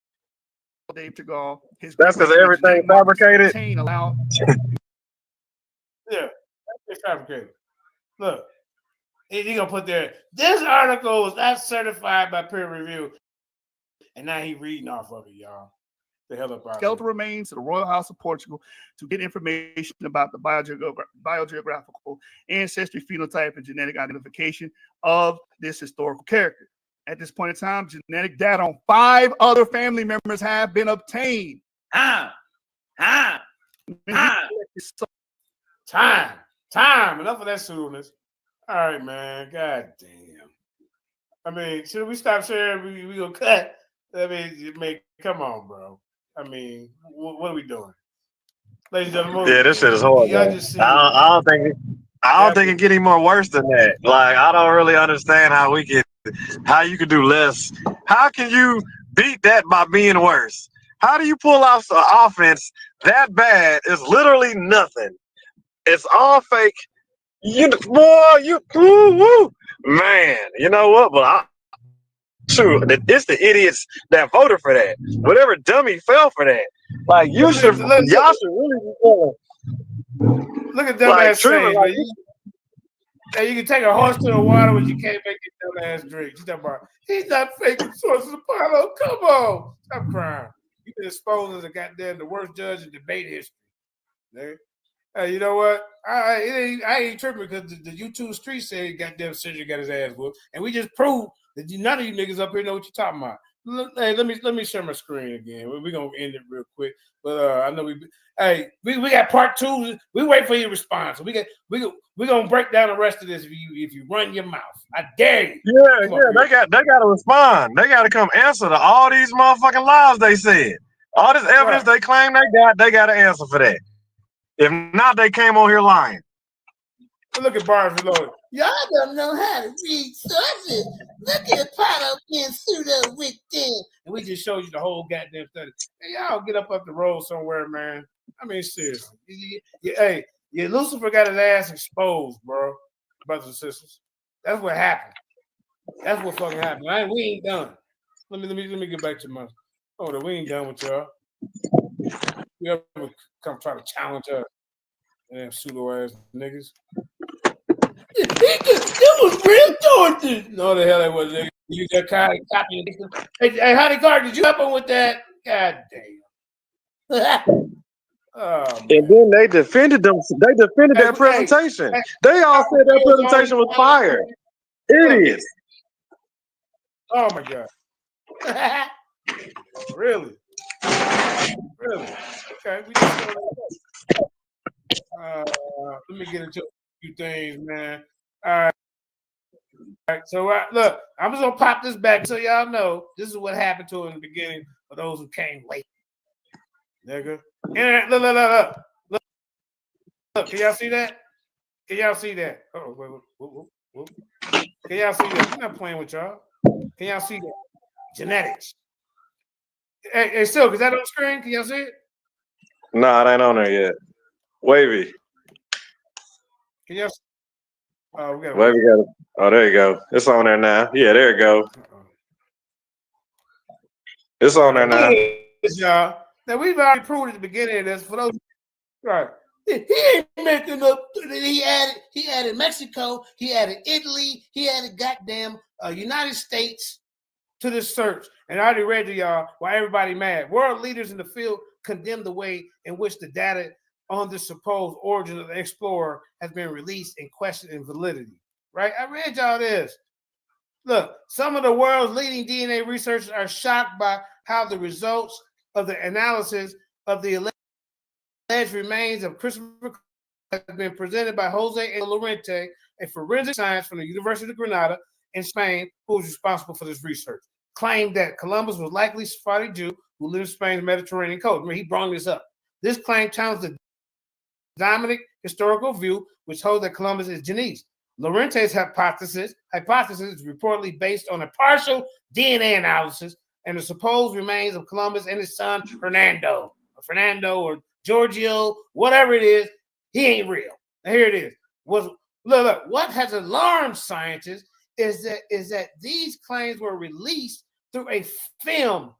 Dave Chagall. That's because everything fabricated. Yeah, that's fabricated. Look, he gonna put there. This article was not certified by peer review, and now he reading off of it, y'all. The hell up out skeletal remains to the Royal House of Portugal to get information about the biogeographical ancestry, phenotype, and genetic identification of this historical character. At this point in time, genetic data on 5 other family members have been obtained. Time. Enough of that silliness. All right, man. God damn. I mean, should we stop sharing? We gonna cut. I mean, come on, bro. I mean, what are we doing, ladies and gentlemen? Yeah, this shit is horrible. I don't think it get any more worse than that. Like, I don't really understand how you can do less. How can you beat that by being worse? How do you pull off an offense that bad? It's literally nothing. It's all fake. Man, you know what? But true, it's the idiots that voted for that. Whatever dummy fell for that. Like, y'all should really be going. Look at dumbass saying, like, you can take a horse to the water, but you can't make it dumbass drink. You talking about he's not faking sources of Apollo. Come on, stop crying. You've been exposed as the worst judge in debate history. Nigga. Hey, you know what? I ain't tripping because the YouTube street said goddamn Cedric got his ass whooped, and we just proved that none of you niggas up here know what you're talking about. Hey, let me share my screen again. We're gonna end it real quick, but I know we got part 2. We wait for your response. We're gonna break down the rest of this if you run your mouth. I dare you. Yeah, they gotta respond. They gotta come answer to all these motherfucking lies they said. All this evidence they claim they gotta answer for that. If not, they came on here lying. Look at Barnes Reloaded. Y'all don't know how to read sources. Look at Apollo being sued up with them. And we just showed you the whole goddamn study. Hey, y'all get up the road somewhere, man. I mean, seriously. Hey, Lucifer got his ass exposed, bro. Brothers and sisters. That's what happened. That's what fucking happened. We ain't done. Let me get back to my. Oh, we ain't done with y'all. You ever come try to challenge us? Damn pseudo ass niggas. It was real torture. No, the hell that was. You got copy. Hey, Honey Guard, did you help him with that? God damn. And then they defended them. They defended their presentation. They all said their presentation was fire. Idiots. Oh my god. Really? Okay. We just let me get into a few things, man. All right. So look, I'm just gonna pop this back so y'all know this is what happened to in the beginning for those who came late. Nigga. Look, can y'all see that? Can y'all see that? Oh, wait. Can y'all see that? I'm not playing with y'all. Can y'all see that? Genetics. Hey, Silk, is that on the screen? Can y'all see it? Nah, it ain't on there yet. Wavy. Can y'all see? Oh, we got Wavy got it. Oh, there you go. It's on there now. Yeah, there you go. It's on there now. Y'all. Now, we've already proved at the beginning of this. For those, right. He ain't making up. He added Mexico. He added Italy. He added goddamn United States to this search. And I already read to y'all why everybody mad. World leaders in the field condemn the way in which the data on the supposed origin of the explorer has been released and questioned in validity. Right? I read y'all this. Look, some of the world's leading DNA researchers are shocked by how the results of the analysis of the alleged remains of Christopher has been presented by Jose Lorente, a forensic scientist from the University of Granada in Spain, who was responsible for this research. Claimed that Columbus was likely a Sephardic Jew who lived in Spain's Mediterranean coast. Remember, he brought this up. This claim challenged the dominant historical view, which holds that Columbus is Genoese. Lorente's hypothesis is reportedly based on a partial DNA analysis and the supposed remains of Columbus and his son Fernando or Giorgio, whatever it is. He ain't real. Now here it is. Look, what has alarmed scientists is that these claims were released through a film.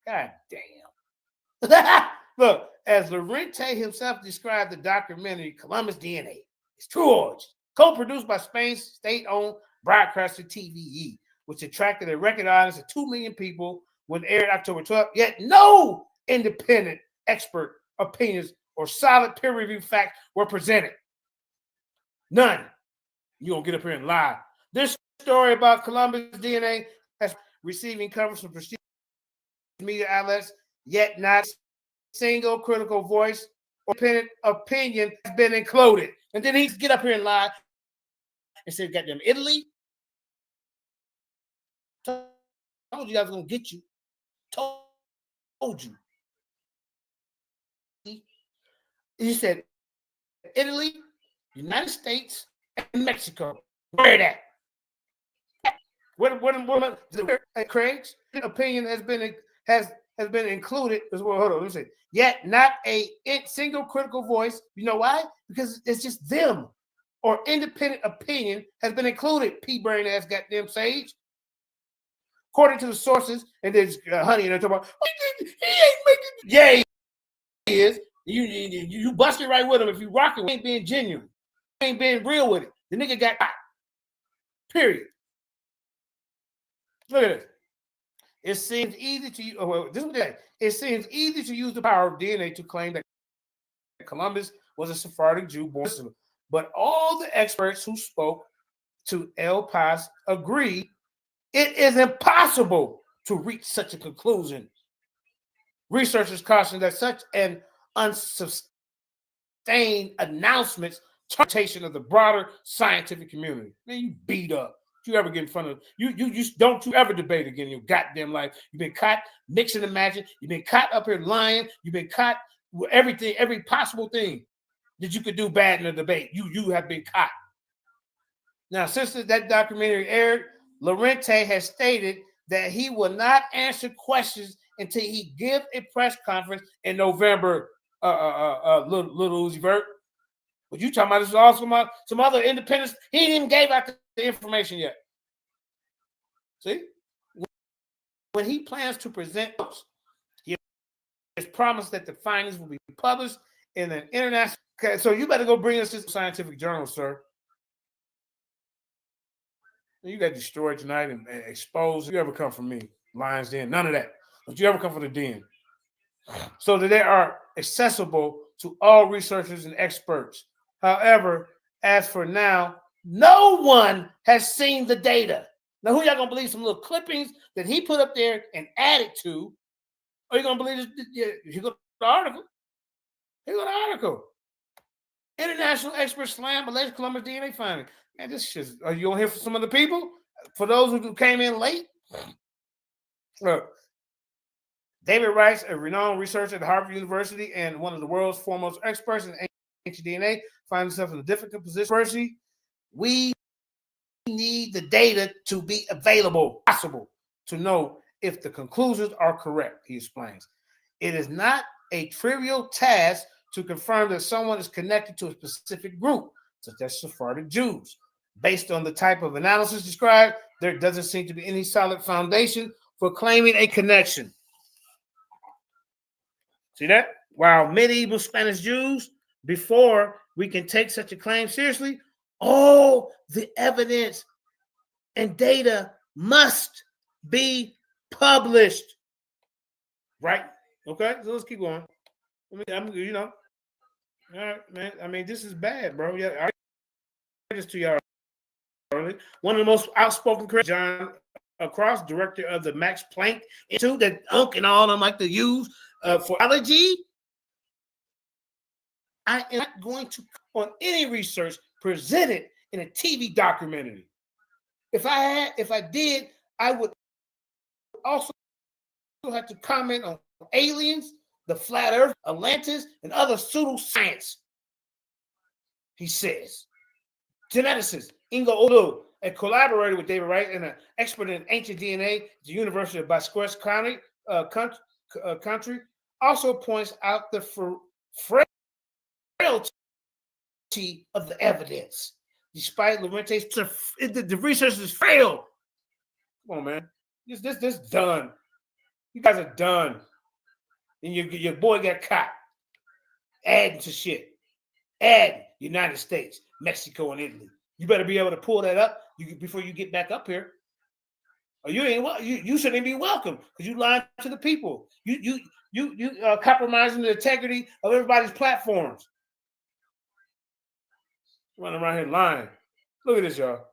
God damn. Look, as Lorente himself described the documentary Columbus DNA, its true origin, co-produced by Spain's state-owned broadcaster TVE, which attracted a record audience of 2 million people when aired October 12th, yet no independent expert opinions or solid peer-reviewed facts were presented. None. You gonna get up here and lie. This story about Columbus DNA has receiving coverage from prestigious media outlets, yet not a single critical voice or independent opinion has been included. And then he get up here and lie and say, goddamn Italy. Told you I was gonna get you. Told you. He said Italy, United States, and Mexico. Where that? What Craig's opinion has been included as well. Hold on, let me say. Yet not a single critical voice. You know why? Because it's just them or independent opinion has been included. P brain ass goddamn sage. According to the sources, and there's Honey, and they're talking about he ain't making. Yeah, he is. You busted right with him if you rocking. Ain't being genuine. Ain't being real with it. The nigga got caught. Period. Look at this. It seems easy to use. It seems easy to use the power of DNA to claim that Columbus was a Sephardic Jew born in Sicily. But all the experts who spoke to El Paz agree it is impossible to reach such a conclusion. Researchers caution that such an unsustained announcements interpretation of the broader scientific community. Man, you beat up. You ever get in front of you don't you ever debate again in your goddamn life. You've been caught mixing and matching. You've been caught up here lying. You've been caught with everything, every possible thing that you could do bad in a debate. You have been caught. Now, since that documentary aired, Lorente has stated that he will not answer questions until he gives a press conference in November. Little Uzi Vert. But you talking about this is also some other independents. He didn't even gave out the information yet. See? When he plans to present, he has promised that the findings will be published in an international. Okay, so you better go bring us this scientific journal, sir. You got destroyed tonight and exposed. You ever come from me, Lions Den? None of that. Don't you ever come from the den? So that they are accessible to all researchers and experts. However, as for now, no one has seen the data. Now, who y'all gonna believe? Some little clippings that he put up there and added to? Or you gonna believe this? You go to the article. Here go the article. International experts slam alleged Columbus DNA finding. Man, this shit. Are you gonna hear from some of the people? For those who came in late, look. David Rice, a renowned researcher at Harvard University and one of the world's foremost experts in ancient DNA, finds himself in a difficult position. We need the data to be available, possible to know if the conclusions are correct, he explains. It is not a trivial task to confirm that someone is connected to a specific group, such as Sephardic Jews. Based on the type of analysis described, there doesn't seem to be any solid foundation for claiming a connection. See that? While medieval Spanish Jews, before we can take such a claim seriously, all the evidence and data must be published. Right? Okay, so let's keep going. All right, man. I mean, this is bad, bro. Yeah, I this to y'all early. One of the most outspoken critics, John Cross, director of the Max Planck Institute, that Unc and all of them like to use for allergy. I am not going to on any research presented in a TV documentary. If I did, I would also have to comment on aliens, the flat earth, Atlantis, and other pseudoscience. He says. Geneticist Ingo Odo, a collaborator with David Rice and an expert in ancient DNA at the University of Basque County, country, also points out the frailty of the evidence. Despite Lorente's, the researchers failed. Come on, man. This done. You guys are done. and your boy got caught adding to shit. Add United States, Mexico, and Italy. You better be able to pull that up before you get back up here. Or you shouldn't be welcome because you lied to the people. You compromising the integrity of everybody's platforms. Running around here lying. Look at this, y'all.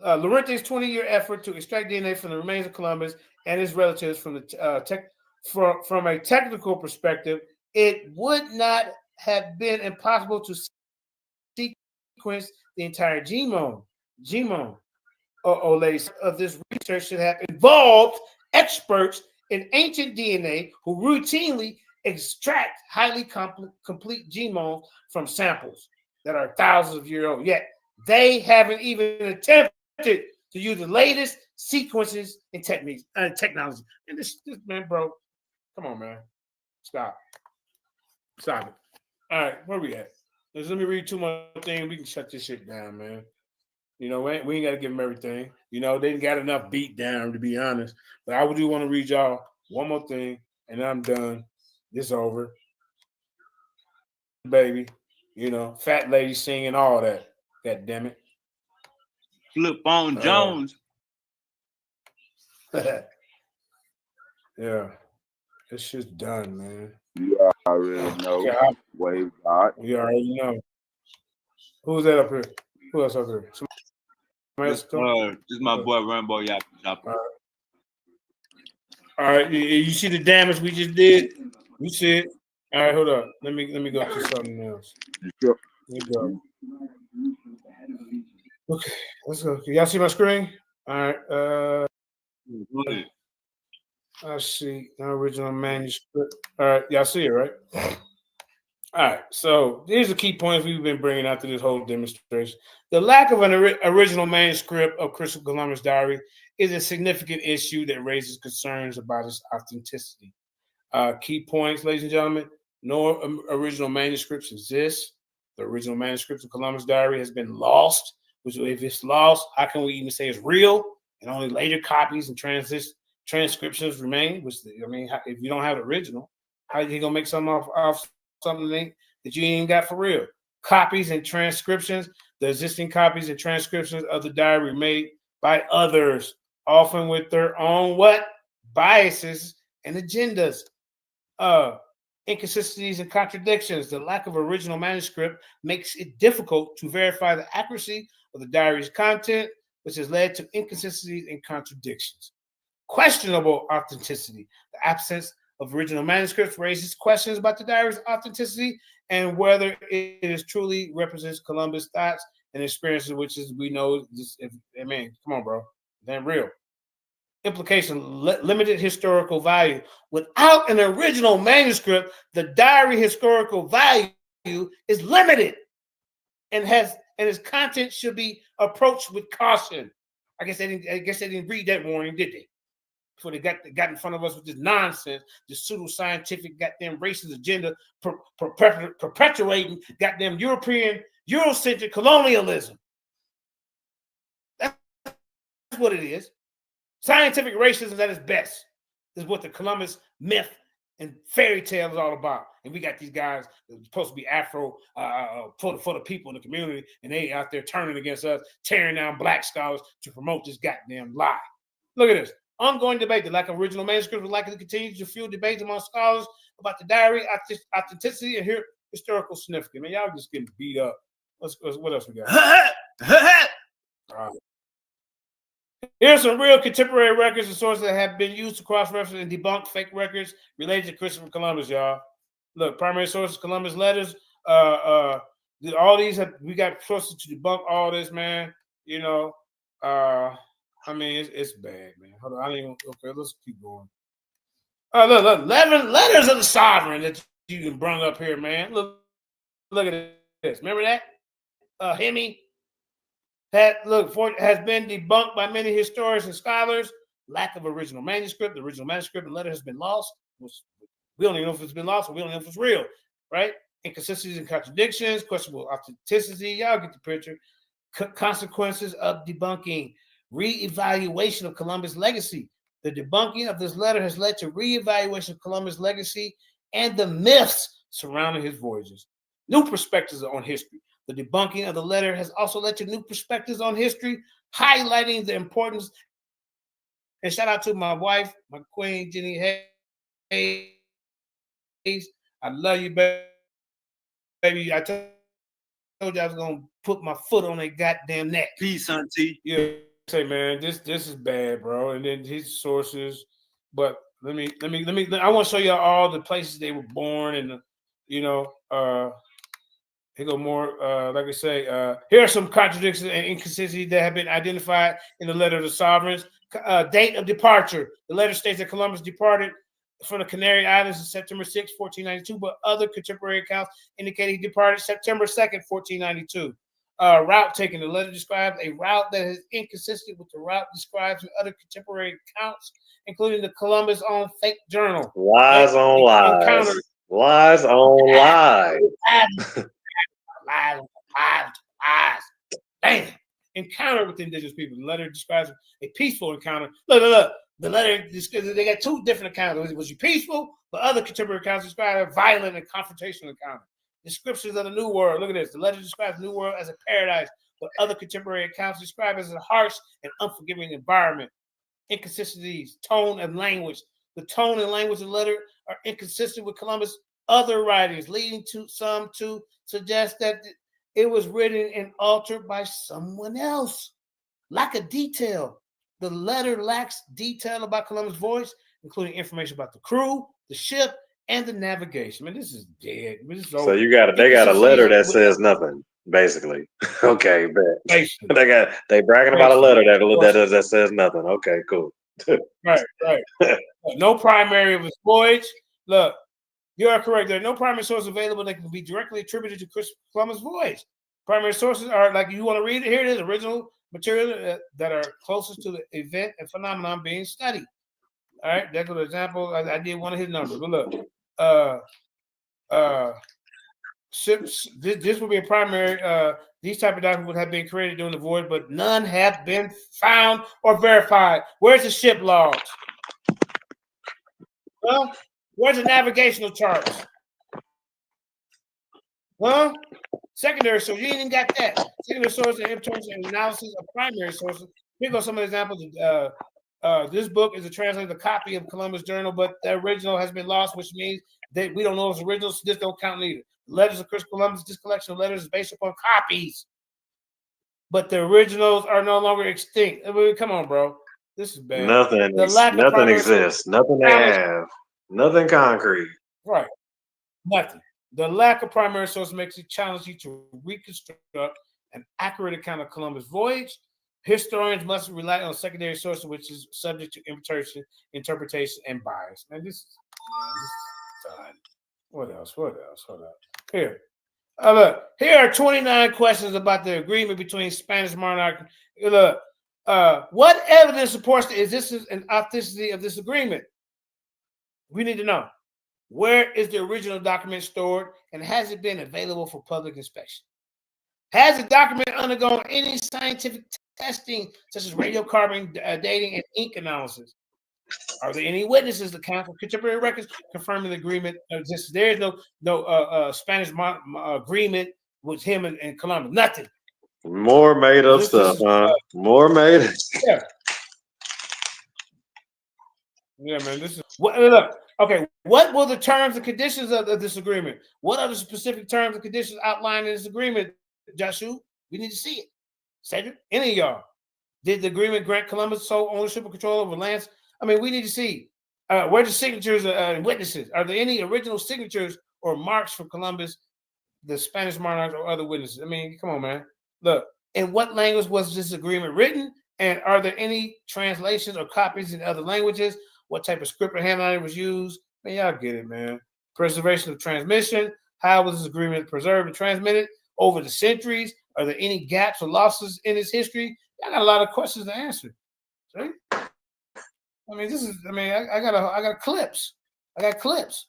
Llorente's 20-year effort to extract DNA from the remains of Columbus and his relatives from from a technical perspective, it would not have been impossible to sequence the entire genome of this research should have involved experts in ancient DNA who routinely extract highly complete genomes from samples that are thousands of years old. Yet they haven't even attempted to use the latest sequences and techniques and technology. And this man, bro, come on, man, stop it. All right, where we at? Let me read two more things. We can shut this shit down, man. You know, we ain't got to give them everything. You know, they got enough beat down, to be honest. But I do want to read y'all one more thing, and I'm done. This over. Baby, you know, fat lady singing, all that. God damn it. Flip on Jones. Yeah. This shit's done, man. You already know. Wave God. You already know. Who's that up here? Who else up here? This is my boy Rambo Yap. All right, you see the damage we just did? You see it? All right, hold up. Let me go to something else. Let me go. Okay, let's go. Can y'all see my screen? All right. I see the original manuscript. All right, y'all see it, right? All right, so these are key points we've been bringing out to this whole demonstration. The lack of an original manuscript of Christopher Columbus' diary is a significant issue that raises concerns about its authenticity. Key points, ladies and gentlemen, no original manuscripts exist. The original manuscript of Columbus' diary has been lost, which if it's lost, how can we even say it's real? And only later copies and transcriptions remain, which, I mean, if you don't have the original, how are you going to make something off something that you ain't got for real? Copies and transcriptions, the existing copies and transcriptions of the diary made by others, often with their own biases and agendas. Inconsistencies and contradictions. The lack of original manuscript makes it difficult to verify the accuracy of the diary's content, which has led to inconsistencies and contradictions. Questionable authenticity. The absence of original manuscripts raises questions about the diary's authenticity and whether it truly represents Columbus' thoughts and experiences, which is, we know, I mean, come on, bro, it ain't real. Implication, limited historical value. Without an original manuscript, the diary historical value is limited and its content should be approached with caution. I guess they didn't read that warning, did they? Before they got in front of us with this nonsense, this pseudo-scientific goddamn racist agenda perpetuating goddamn Eurocentric colonialism. That's what it is. Scientific racism at its best is what the Columbus myth and fairy tale is all about. And we got these guys that are supposed to be Afro for the people in the community, and they out there turning against us, tearing down black scholars to promote this goddamn lie. Look at this. Ongoing debate. The lack of original manuscripts will likely continue to fuel debates among scholars about the diary authenticity and historical significance. Man, y'all just getting beat up. What else we got? All right. Here's some real contemporary records and sources that have been used to cross-reference and debunk fake records related to Christopher Columbus, y'all. Look, primary sources, Columbus letters. All these we got sources to debunk all this, man. You know, I mean, it's bad, man. Hold on, okay, let's keep going. Look, 11 letters of the sovereign that you can bring up here, man. Look at this. Remember that? Hemi? That has been debunked by many historians and scholars. Lack of original manuscript. The original manuscript and letter has been lost. We don't even know if it's been lost, or we don't know if it's real, right? Inconsistencies and contradictions, questionable authenticity. Y'all get the picture. Consequences of debunking. Re-evaluation of Columbus' legacy. The debunking of this letter has led to reevaluation of Columbus' legacy and the myths surrounding his voyages. New perspectives on history. The debunking of the letter has also led to new perspectives on history, highlighting the importance. And shout out to my wife, my queen, Jenny Hayes. I love you, baby. I told you I was gonna put my foot on that goddamn neck. Peace, auntie. Yeah, say, man, this is bad, bro. And then his sources, but let me. I want to show you all the places they were born, and here go more. Like I say, here are some contradictions and inconsistencies that have been identified in the letter of the sovereigns. Date of departure. The letter states that Columbus departed from the Canary Islands on September 6, 1492, but other contemporary accounts indicate he departed September 2nd, 1492. Route taken. The letter describes a route that is inconsistent with the route described in other contemporary accounts, including the Columbus' own fake journal. Lies on lies. Lies on lies. Lies. Damn. Encounter with indigenous people. The letter describes a peaceful encounter. Look. The letter, they got two different accounts. Was you peaceful? But other contemporary accounts describe a violent and confrontational encounter. Descriptions of the New World. Look at this. The letter describes the New World as a paradise, but other contemporary accounts describe it as a harsh and unforgiving environment. Inconsistencies, tone and language. The tone and language of the letter are inconsistent with Columbus' other writings, leading to some to suggest that it was written and altered by someone else. Lack of detail. The letter lacks detail about Columbus' voyage, including information about the crew, the ship, and the navigation. Man, this is dead. This is so they got a letter that says nothing, basically. Okay, bet. They bragging about a letter that says nothing. Okay, cool. Right. No primary of his voyage. Look, you are correct. There are no primary sources available that can be directly attributed to Christopher Columbus' voyage. Primary sources are, like, you want to read it, here it is, original material that are closest to the event and phenomenon being studied. All right, that's an example. I did one of his numbers, but look, this would be a primary. These type of documents would have been created during the voyage, but none have been found or verified. Where's the ship logs? Well, where's the navigational charts? Huh? Secondary source, you ain't even got that. Secondary source and terms and analysis of primary sources. Here go some examples. This book is a translated copy of Columbus' journal, but the original has been lost, which means that we don't know if it's original, so this don't count either. Letters of Christopher Columbus, this collection of letters is based upon copies, but the originals are no longer extinct. I mean, come on, bro. This is bad. Nothing exists. Nothing they have. Nothing concrete. Right. Nothing. The lack of primary source makes it challenging to reconstruct an accurate account of Columbus' voyage. Historians must rely on secondary sources, which is subject to interpretation, and bias. Man, this is done. What else? Hold on. Here. Look, here are 29 questions about the agreement between Spanish monarch. Look, what evidence supports the existence and authenticity of this agreement? We need to know. Where is the original document stored, and has it been available for public inspection? Has the document undergone any scientific testing, such as radiocarbon dating and ink analysis? Are there any witnesses to count for contemporary records confirming the agreement exists? There is no Spanish agreement with him and Columbus. Nothing. More made up stuff, huh? More made up. Yeah, man. This is look. Okay, what were the terms and conditions of this agreement? What are the specific terms and conditions outlined in this agreement, Joshua? We need to see it. Cedric, any of y'all. Did the agreement grant Columbus sole ownership and control over lands? I mean, we need to see where the signatures and witnesses. Are there any original signatures or marks from Columbus, the Spanish monarchs, or other witnesses? I mean, come on, man. Look, in what language was this agreement written? And are there any translations or copies in other languages? What type of script or handwriting was used? Man, y'all get it, man. Preservation of transmission. How was this agreement preserved and transmitted over the centuries? Are there any gaps or losses in its history? I got a lot of questions to answer. See? I mean, this is. I mean, I got clips. I got clips.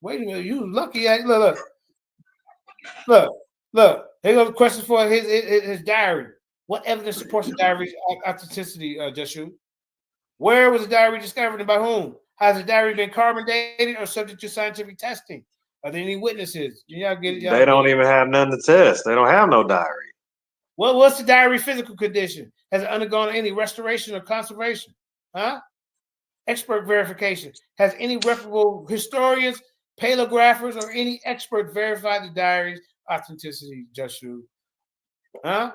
Wait a minute, you lucky. Look. Here goes the question for his diary. What evidence supports the diary's authenticity, Joshua? Where was the diary discovered and by whom? Has the diary been carbon dated or subject to scientific testing? Are there any witnesses? Y'all get it? They don't even have nothing to test. They don't have no diary. Well, what's the diary physical condition? Has it undergone any restoration or conservation? Huh? Expert verification. Has any reputable historians, paleographers, or any expert verified the diary's authenticity, Joshua? Huh?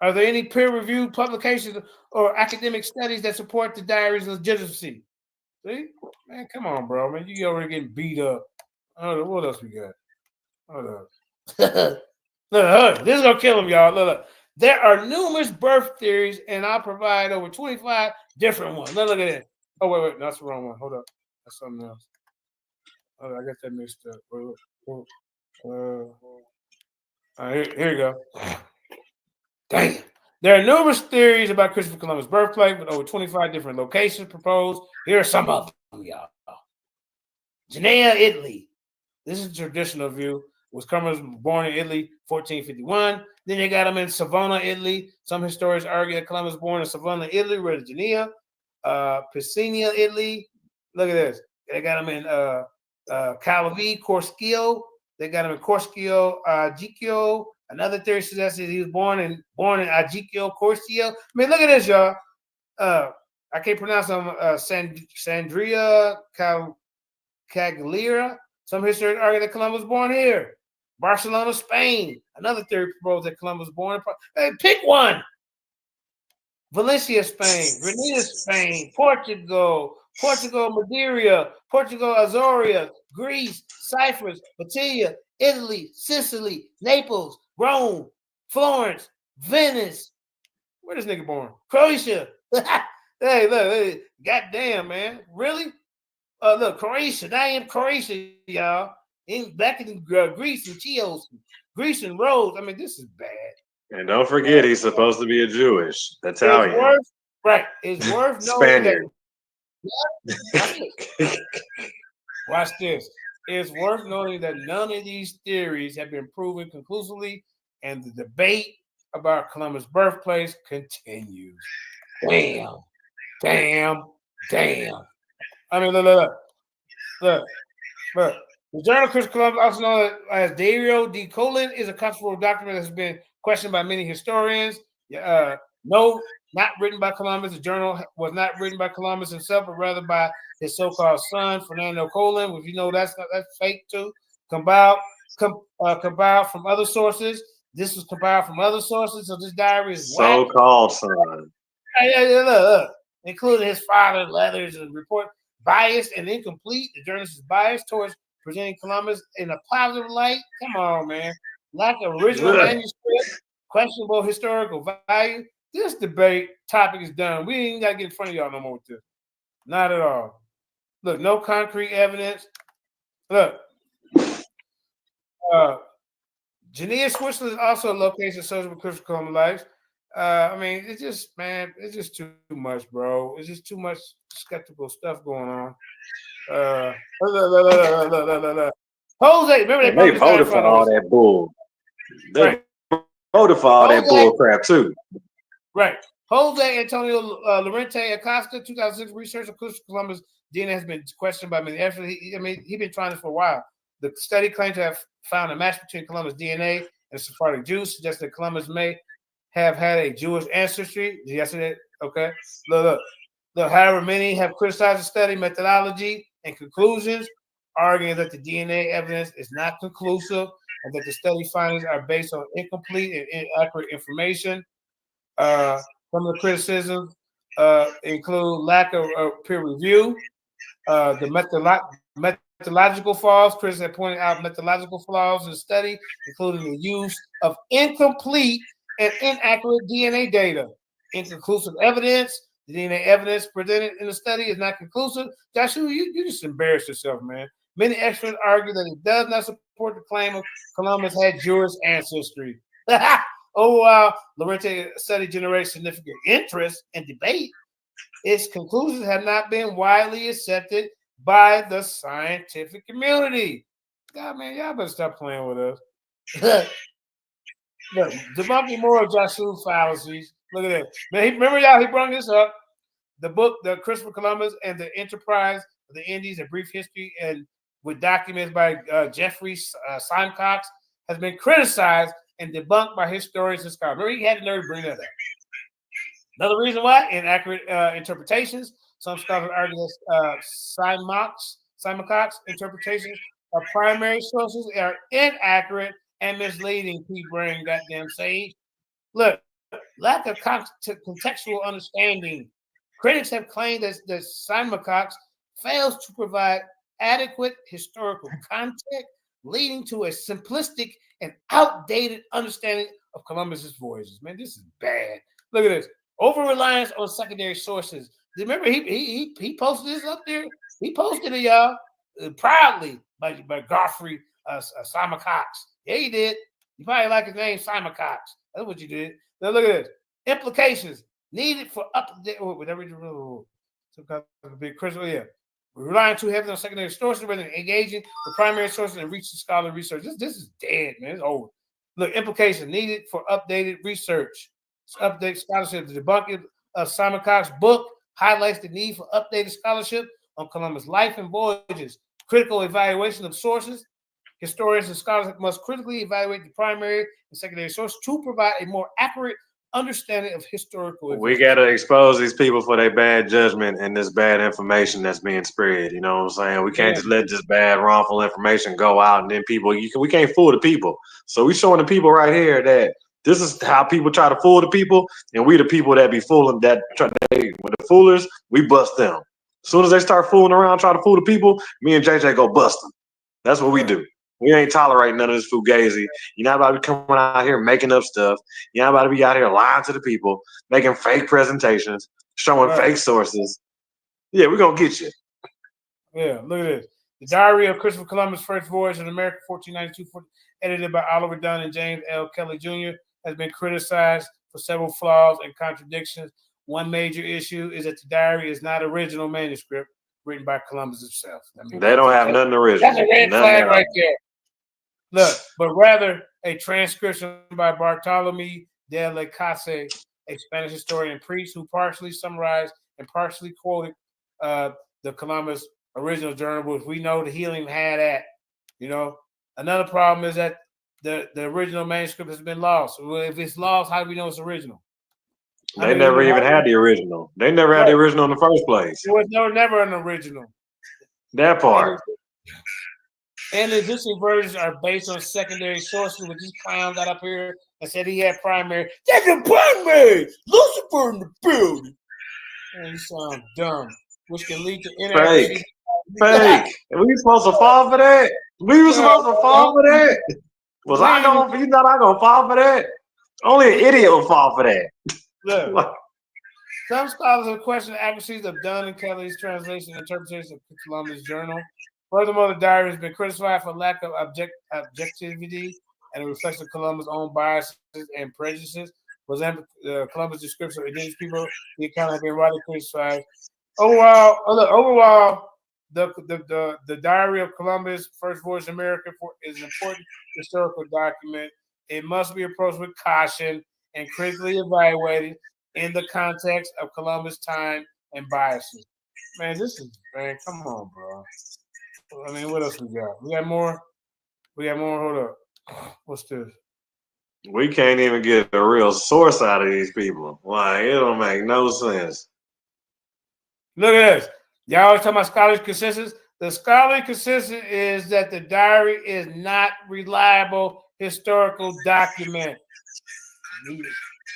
Are there any peer-reviewed publications or academic studies that support the diary's legitimacy? See? Man, come on, bro. Man, you already getting beat up. What else we got? Hold on. Look, this is gonna kill him, y'all. Look. There are numerous birth theories, and I'll provide over 25 different ones. Look at this. Oh, wait, that's the wrong one. Hold up. That's something else. Oh, I got that mixed up. Here you go. Damn. There are numerous theories about Christopher Columbus' birthplace with over 25 different locations proposed. Here are some of them, y'all. Genoa, Italy. This is a traditional view. Was Columbus born in Italy, 1451. Then they got him in Savona, Italy. Some historians argue that Columbus was born in Savona, Italy, where the Genoa, Piscina, Italy. Look at this. They got him in Calavi, Corschio. They got him in Corschio, Agicchio. Another theory suggests that he was born in Agicchio, Corschio. I mean, look at this, y'all. I can't pronounce them. Sandria, Cagliera. Some historians argue that Columbus was born here. Barcelona, Spain. Another theory proposed that Columbus was born. Hey, pick one. Valencia, Spain. Grenada, Spain. Portugal, Madeira. Portugal, Azores. Greece, Cyprus, Batia, Italy, Sicily, Naples, Rome, Florence, Venice. Where this nigga born? Croatia. Hey, look. Goddamn, man. Really? Look, Croatia. I am Croatia, y'all. Back in Greece and Chios, Greece and Rhodes. I mean, this is bad. And don't forget, he's supposed to be a Jewish Italian. It's worth knowing Spaniard. Watch this. It's worth noting that none of these theories have been proven conclusively, and the debate about Columbus' birthplace continues. Damn. I mean, look. The Journal of Christopher Columbus, also known as Diario di Colin, is a controversial document that has been questioned by many historians. No, not written by Columbus. The journal was not written by Columbus himself, but rather by his so-called son, Fernando Colin, which you know that's fake too. Compiled from other sources. This was compiled from other sources, so this diary is so-called son. Look, including his father's letters and report. Biased and incomplete. The journalist is biased towards presenting Columbus in a positive light. Come on, man. Lack of original manuscript, questionable historical value. This debate topic is done. We ain't got to get in front of y'all no more with this. Not at all. Look, no concrete evidence. Look. Geneva, Switzerland is also a location associated with Christopher Columbus' life. I mean, it's just too much, bro. It's just too much skeptical stuff going on. Jose, remember they voted for all that bull. They voted for all that bull crap too. Right. Jose Antonio Lorente Acosta, 2006 research of Christopher Columbus DNA has been questioned by many experts. He's been trying this for a while. The study claimed to have found a match between Columbus DNA and Sephardic Jews, suggesting that Columbus may have had a Jewish ancestry. Yesterday, okay. Look. However, many have criticized the study methodology and conclusions, arguing that the DNA evidence is not conclusive and that the study findings are based on incomplete and inaccurate information. Some of the criticisms include lack of peer review, the methodological flaws. Critics have pointed out methodological flaws in the study, including the use of incomplete and inaccurate DNA data. Inconclusive evidence. The DNA evidence presented in the study is not conclusive. Joshua, you just embarrassed yourself, man. Many experts argue that it does not support the claim of Columbus had Jewish ancestry. While Lorente study generates significant interest and debate, its conclusions have not been widely accepted by the scientific community. God, man, y'all better stop playing with us. Look, debunking more of Joshua's fallacies. Look at that. Man, remember y'all, he brought this up. The book, The Christopher Columbus and the Enterprise of the Indies, A Brief History, and with documents by Jeffrey Simcox, has been criticized and debunked by historians and scholars. Remember, he had the nerve to bring that up. Another reason why, inaccurate interpretations. Some scholars argue that Simcox interpretations of primary sources are inaccurate and misleading. Keep bringing goddamn sage. Look, lack of contextual understanding. Critics have claimed that Simcox fails to provide adequate historical context, leading to a simplistic and outdated understanding of Columbus's voyages. Man, this is bad. Look at this. Over-reliance on secondary sources. Remember, he posted this up there? He posted it, y'all, proudly by Godfrey Simcox. Yeah, he did. You probably like his name, Simcox. That's what you did. Now look at this. Implications needed for up-to-date, whatever. Some kind of big crystal, yeah. We're relying too heavily on secondary sources rather than engaging the primary sources and reaching scholarly research. This is dead, man. It's over. Look, implications needed for updated research. Update scholarship. The debunking of Simcox's book highlights the need for updated scholarship on Columbus' life and voyages. Critical evaluation of sources. Historians and scholars must critically evaluate the primary and secondary sources to provide a more accurate understanding of historical events. We got to expose these people for their bad judgment and this bad information that's being spread. You know what I'm saying? We can't just let this bad, wrongful information go out and then we can't fool the people. So we showing the people right here that this is how people try to fool the people, and we the people that be fooling with the foolers, we bust them. As soon as they start fooling around trying to fool the people, me and JJ go bust them. That's what we do. We ain't tolerating none of this fugazi. You're not about to be coming out here making up stuff. You're not about to be out here lying to the people, making fake presentations, showing fake sources. Yeah, we're going to get you. Yeah, look at this. The Diary of Christopher Columbus' First Voyage in America, 1492, edited by Oliver Dunn and James L. Kelly Jr., has been criticized for several flaws and contradictions. One major issue is that the diary is not original manuscript written by Columbus himself. I mean, they don't have nothing original. That's a red flag right there. Look, but rather a transcription by Bartolome de la Casa, a Spanish historian and priest who partially summarized and partially quoted the Columbus original journal, which we know the Healing had at. You know, another problem is that the original manuscript has been lost. Well, if it's lost, how do we know it's original? They never even had the original. They never had the original in the first place. It was never an original. That part. And the existing versions are based on secondary sources, which this clown got up here and said he had primary. That's a primary! Lucifer in the building! And you sound dumb, which can lead to inaccuracy. Fake. And we supposed to fall for that? We were supposed to fall for that? You thought I gonna fall for that? Only an idiot will fall for that. Look, some scholars have questioned the accuracies of Dunn and Kelly's translation and interpretation of Columbus' journal. Furthermore, the diary has been criticized for lack of objectivity and a reflection of Columbus' own biases and prejudices. For example, Columbus' description of indigenous people, the account has been widely criticized. Overall, the Diary of Columbus, First Voyage to America, is an important historical document. It must be approached with caution and critically evaluated in the context of Columbus' time and biases. Man, come on, bro. I mean, what else we got? We got more. Hold up. What's this? We can't even get a real source out of these people. Like, it don't make no sense. Look at this. Y'all always talking about scholarly consensus. The scholarly consensus is that the diary is not reliable historical document.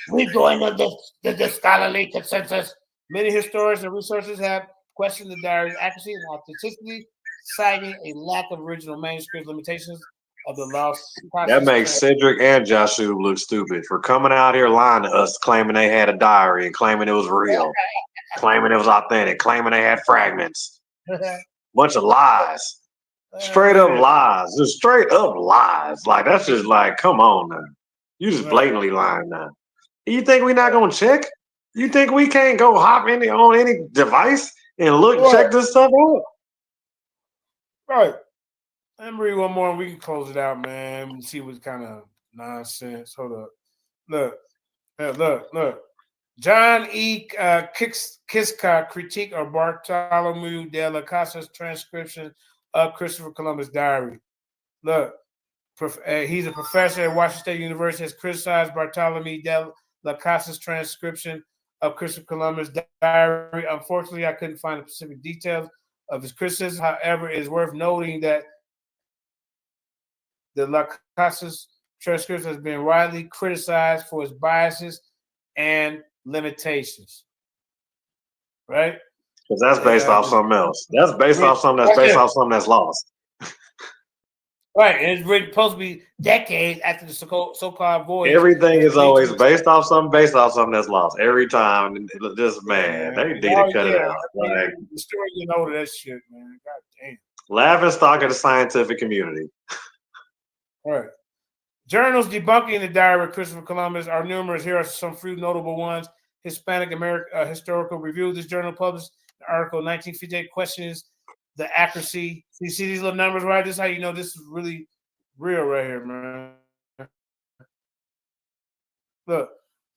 We're going on the scholarly consensus. Many historians and researchers have questioned the diary's accuracy and authenticity, citing a lack of original manuscript limitations of the lost process. That makes Cedric and Joshua look stupid for coming out here lying to us, claiming they had a diary and claiming it was real, claiming it was authentic, claiming they had fragments. Bunch of lies. Straight up lies. Just straight up lies. Like, that's just like, come on now. You just blatantly lying now. You think we're not gonna check? You think we can't go hop on any device and check this stuff out? Right. Let me read one more and we can close it out, man. And see what kind of nonsense. Hold up. Look. John E. Kiska critique of Bartholomew de la Casa's transcription of Christopher Columbus' diary. Look, he's a professor at Washington State University, has criticized Bartholomew de la Casa's transcription of Christopher Columbus' diary. Unfortunately, I couldn't find the specific details of his criticism. However, it is worth noting that the La Casa's transcription has been widely criticized for its biases and limitations. Right? Because that's based off something else. That's based off something that's based off something that's lost. Right, and it's written supposed to be decades after the so-called voyage. Everything is always based off something that's lost. Every time, this man, they need to cut it out. Like, the story, you know that shit, man. God damn. Laughing stock of the scientific community. All right. Journals debunking the diary of Christopher Columbus are numerous. Here are some few notable ones. Hispanic American Historical Review. This journal published an article 1958 questions the accuracy. You see these little numbers, right? This is how you know this is really real right here, man. Look,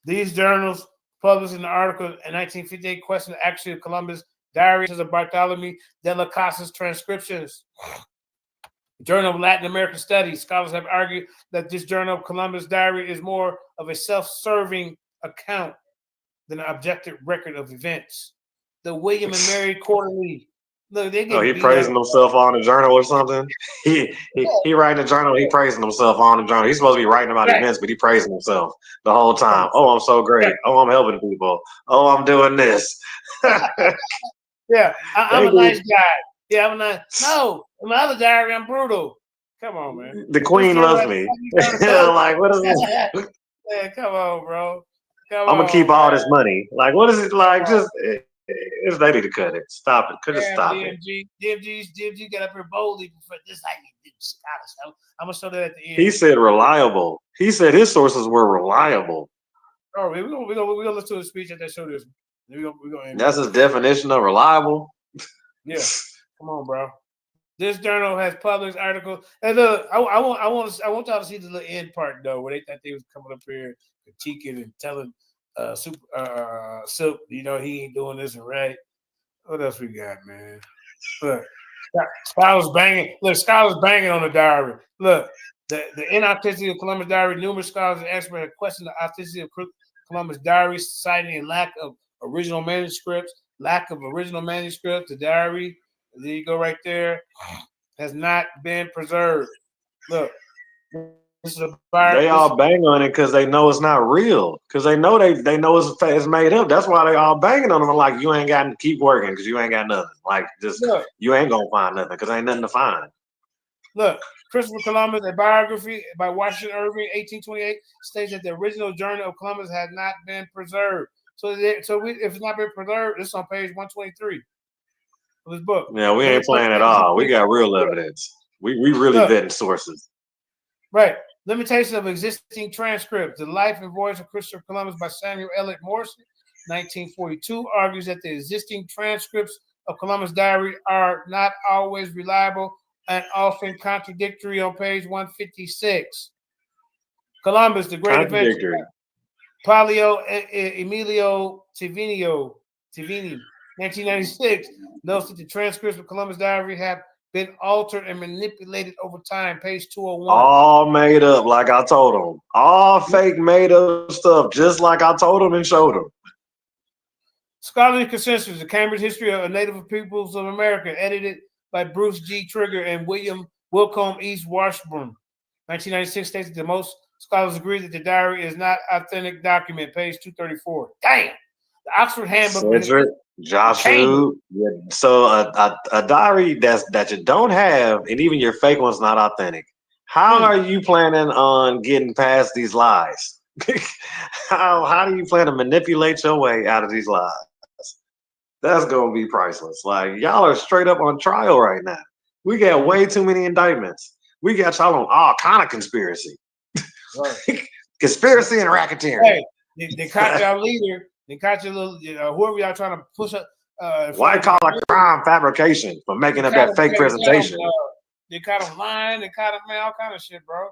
these journals published in the article in 1958 question the accuracy of Columbus' diary of Bartholomew de la Casa's transcriptions. Journal of Latin American Studies. Scholars have argued that this Journal of Columbus' diary is more of a self-serving account than an objective record of events. The William and Mary Quarterly. Look, they he praising himself on the journal or something. He writing the journal. He praising himself on the journal. He's supposed to be writing about events, but he praising himself the whole time. Oh, I'm so great. Oh, I'm helping people. Oh, I'm doing this. Yeah, I'm a nice guy. Yeah, I'm not. No, in my other diary, I'm brutal. Come on, man. The queen loves me. Like, what is this? Yeah, come on, bro. I'm gonna keep all this money. Like, what is it like? Just they need to cut it. Stop it. Could have stopped it. DMG got up here boldly before this. I did Scottish. I'm gonna show that at the end. He said reliable. He said his sources were reliable. Oh, we're gonna listen to the speech that they showed us. That's his definition of reliable. Yeah, come on, bro. This journal has published articles. And look, I want y'all to see the little end part though, where they thought they was coming up here critiquing and telling Silk, you know, he ain't doing this and right. What else we got, man? Look, scholars banging. Look, scholars banging on the diary. Look, the inauthenticity of Columbus' diary. Numerous scholars and experts have questioned the authenticity of Columbus' diary, citing a lack of original manuscripts. The diary, there you go, right there, has not been preserved. Look. This is they all bang on it because they know it's not real. Because they know it's made up. That's why they all banging on them. Like, you ain't got to keep working because you ain't got nothing. Like, just you ain't gonna find nothing because ain't nothing to find. Look, Christopher Columbus, a biography by Washington Irving, 1828, states that the original journal of Columbus has not been preserved. So if it's not been preserved, it's on page 123 of this book. Yeah, we ain't playing at all. We got real evidence. We really vetting sources. Right. Limitation of existing transcripts. The Life and Voyage of Christopher Columbus by Samuel Eliot Morrison, 1942, argues that the existing transcripts of Columbus' diary are not always reliable and often contradictory on page 156. Columbus, the Great Adventure. Palio Emilio Tivini, 1996, notes that the transcripts of Columbus' diary have been altered and manipulated over time. Page 201. All made up, like I told them. All fake, made up stuff, just like I told them and showed them. Scholarly Consensus: The Cambridge History of Native Peoples of America, edited by Bruce G. Trigger and Wilcombe East Washburn. 1996 states that the most scholars agree that the diary is not authentic document. Page 234. Damn. The Oxford Handbook. Joshua, so a diary that you don't have, and even your fake one's not authentic. How are you planning on getting past these lies? How do you plan to manipulate your way out of these lies? That's gonna be priceless. Like, y'all are straight up on trial right now. We got way too many indictments. We got y'all on all kind of conspiracy, conspiracy and racketeering. Hey, they caught y'all leader. They caught your little, whoever y'all trying to push up. White collar crime fabrication for making up that fake presentation. They caught him lying. They caught him, man, all kind of shit, bro.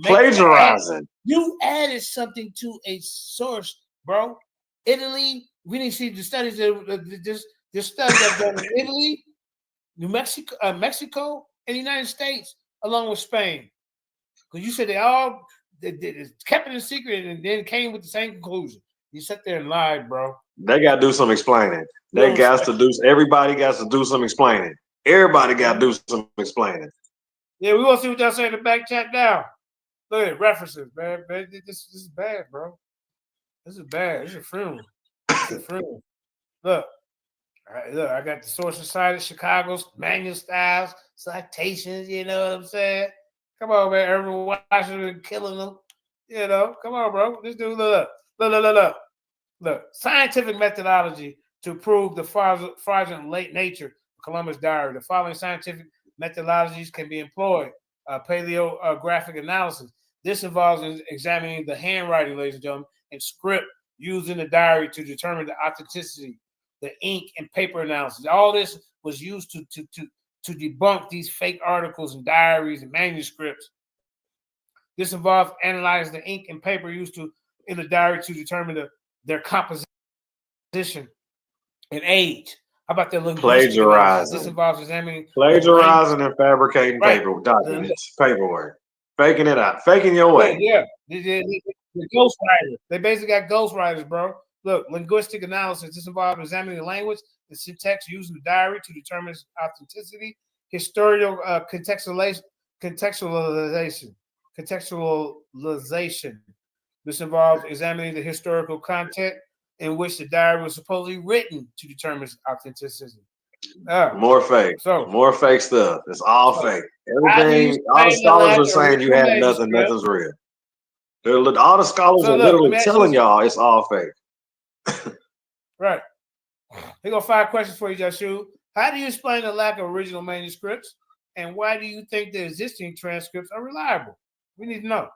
Plagiarizing. You added something to a source, bro. Italy. We need to see the studies that this study that's done in Italy, New Mexico, Mexico, and the United States, along with Spain. Because you said they kept it a secret and then came with the same conclusion. You sat there and lied, bro. They got to do some explaining. Everybody got to do some explaining. Everybody got to do some explaining. Yeah, we want to see what y'all say in the back chat now. Look at references, man. This is bad, bro. This is bad. This is a funeral. Look, I got the sources cited, Chicago's manual styles, citations, you know what I'm saying? Come on, man. Irvin Washington killing them. You know, come on, bro. This dude, look. Scientific methodology to prove the fraudulent late nature of Columbus diary. The following scientific methodologies can be employed. Paleographic analysis. This involves examining the handwriting, ladies and gentlemen, and script used in the diary to determine the authenticity. The ink and paper analysis. All this was used to debunk these fake articles and diaries and manuscripts. This involves analyzing the ink and paper used in the diary to determine their composition and age. How about that? Plagiarizing. This involves examining and fabricating paper documents, paperwork, faking it out, faking your way. Yeah. The ghostwriters. They basically got ghostwriters, bro. Look, linguistic analysis. This involves examining the language and syntax used in the diary to determine its authenticity. Historical contextualization. This involves examining the historical content in which the diary was supposedly written to determine its authenticity. More fake. More fake stuff. It's all fake. Everything. All the scholars are saying you had nothing. Nothing's real. All the scholars are literally telling y'all it's all fake. Right. Here go 5 questions for you, Joshua. How do you explain the lack of original manuscripts, and why do you think the existing transcripts are reliable? We need to know.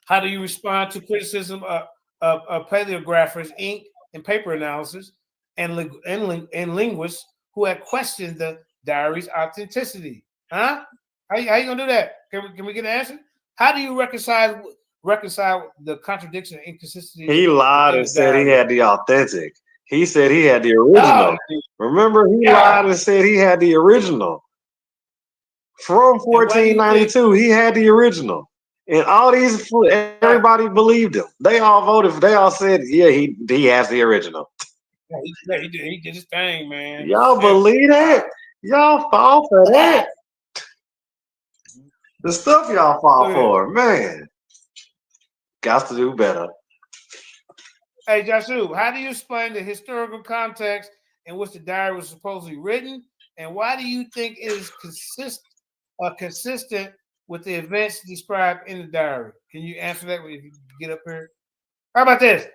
How do you respond to criticism of paleographers, ink and paper analysis, and linguists who have questioned the diary's authenticity? Huh? How you gonna do that? Can we get an answer? How do you reconcile the contradiction and inconsistency? He lied and said he had the authentic. He said he had the original. Remember, he lied and said he had the original. From 1492, he had the original. And all these, everybody believed him. They all voted. They all said, yeah, he has the original. Yeah, he did his thing, man. Y'all believe that? Y'all fall for that? The stuff y'all fall for, man. Got to do better. Hey, Joshua, how do you explain the historical context in which the diary was supposedly written, and why do you think it is consistent with the events described in the diary? Can you answer that if you get up here? How about this?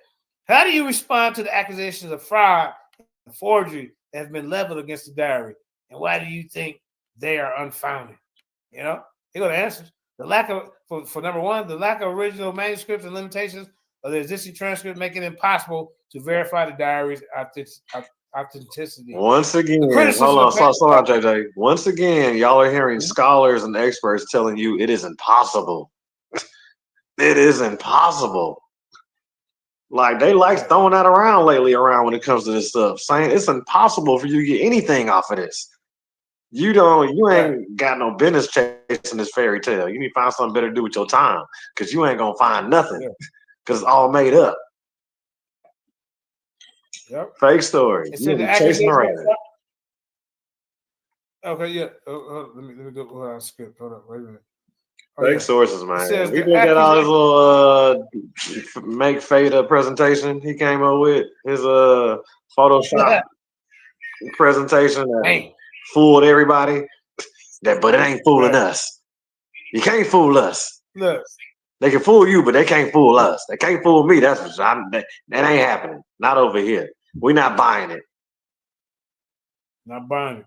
How do you respond to the accusations of fraud and forgery that have been leveled against the diary, and why do you think they are unfounded? You know, here go the answers. The lack of, for number one, the lack of original manuscripts and limitations of the existing transcript make it impossible to verify the diary's authenticity. Once again, hold on, slow down, JJ. Once again, y'all are hearing scholars and experts telling you it is impossible. It is impossible. Like they like throwing that around lately when it comes to this stuff, saying it's impossible for you to get anything off of this. You ain't got no business chasing this fairy tale. You need to find something better to do with your time, because you ain't gonna find nothing, because it's all made up. Yep. Fake story. You be chasing around. Okay, yeah. Let me go. Hold on, skip. Hold on, wait a minute. Fake sources, man. We look at all his little make fade presentation he came up with, his Photoshop presentation that fooled everybody. But it ain't fooling us. You can't fool us. Look. They can fool you, but they can't fool us. They can't fool me. That ain't happening. Not over here. We're not buying it. Not buying it.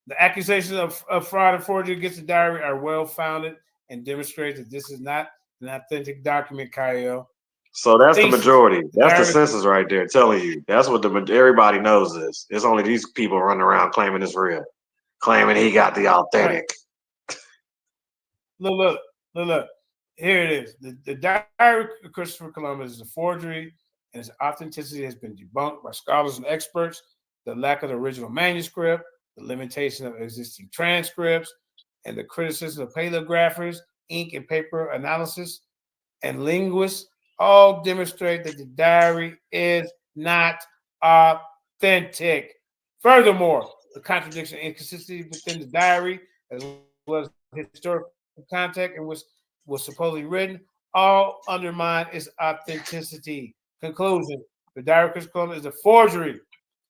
The accusations of fraud and forgery against the diary are well founded and demonstrate that this is not an authentic document, Kyle. So that's the majority. That's the census right there telling you. That's what everybody knows this. It's only these people running around claiming it's real, claiming he got the authentic. Look. Here it is. The diary of Christopher Columbus is a forgery and its authenticity has been debunked by scholars and experts. The lack of the original manuscript, the limitation of existing transcripts, and the criticism of paleographers, ink and paper analysis, and linguists all demonstrate that the diary is not authentic. Furthermore, the contradiction and inconsistency within the diary, as well as historical context in which was supposedly written, all undermine its authenticity. Conclusion: the diary of Chris Columbus is a forgery,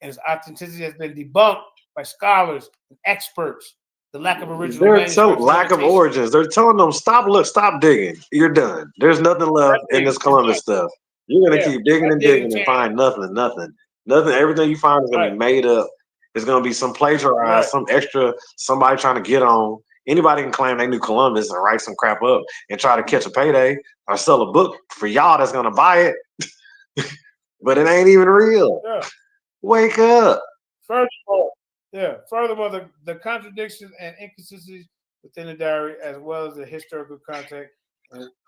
and its authenticity has been debunked by scholars and experts. The lack of original manuscripts, lack of origins. They're telling them, stop digging. You're done. There's nothing left in this Columbus stuff. You're gonna keep digging and digging and find nothing. Everything you find is gonna be made up. It's gonna be some plagiarized, some extra, somebody trying to get on. Anybody can claim they knew Columbus and write some crap up and try to catch a payday or sell a book for y'all that's gonna buy it. But it ain't even real. Wake up. Furthermore, the contradictions and inconsistencies within the diary, as well as the historical context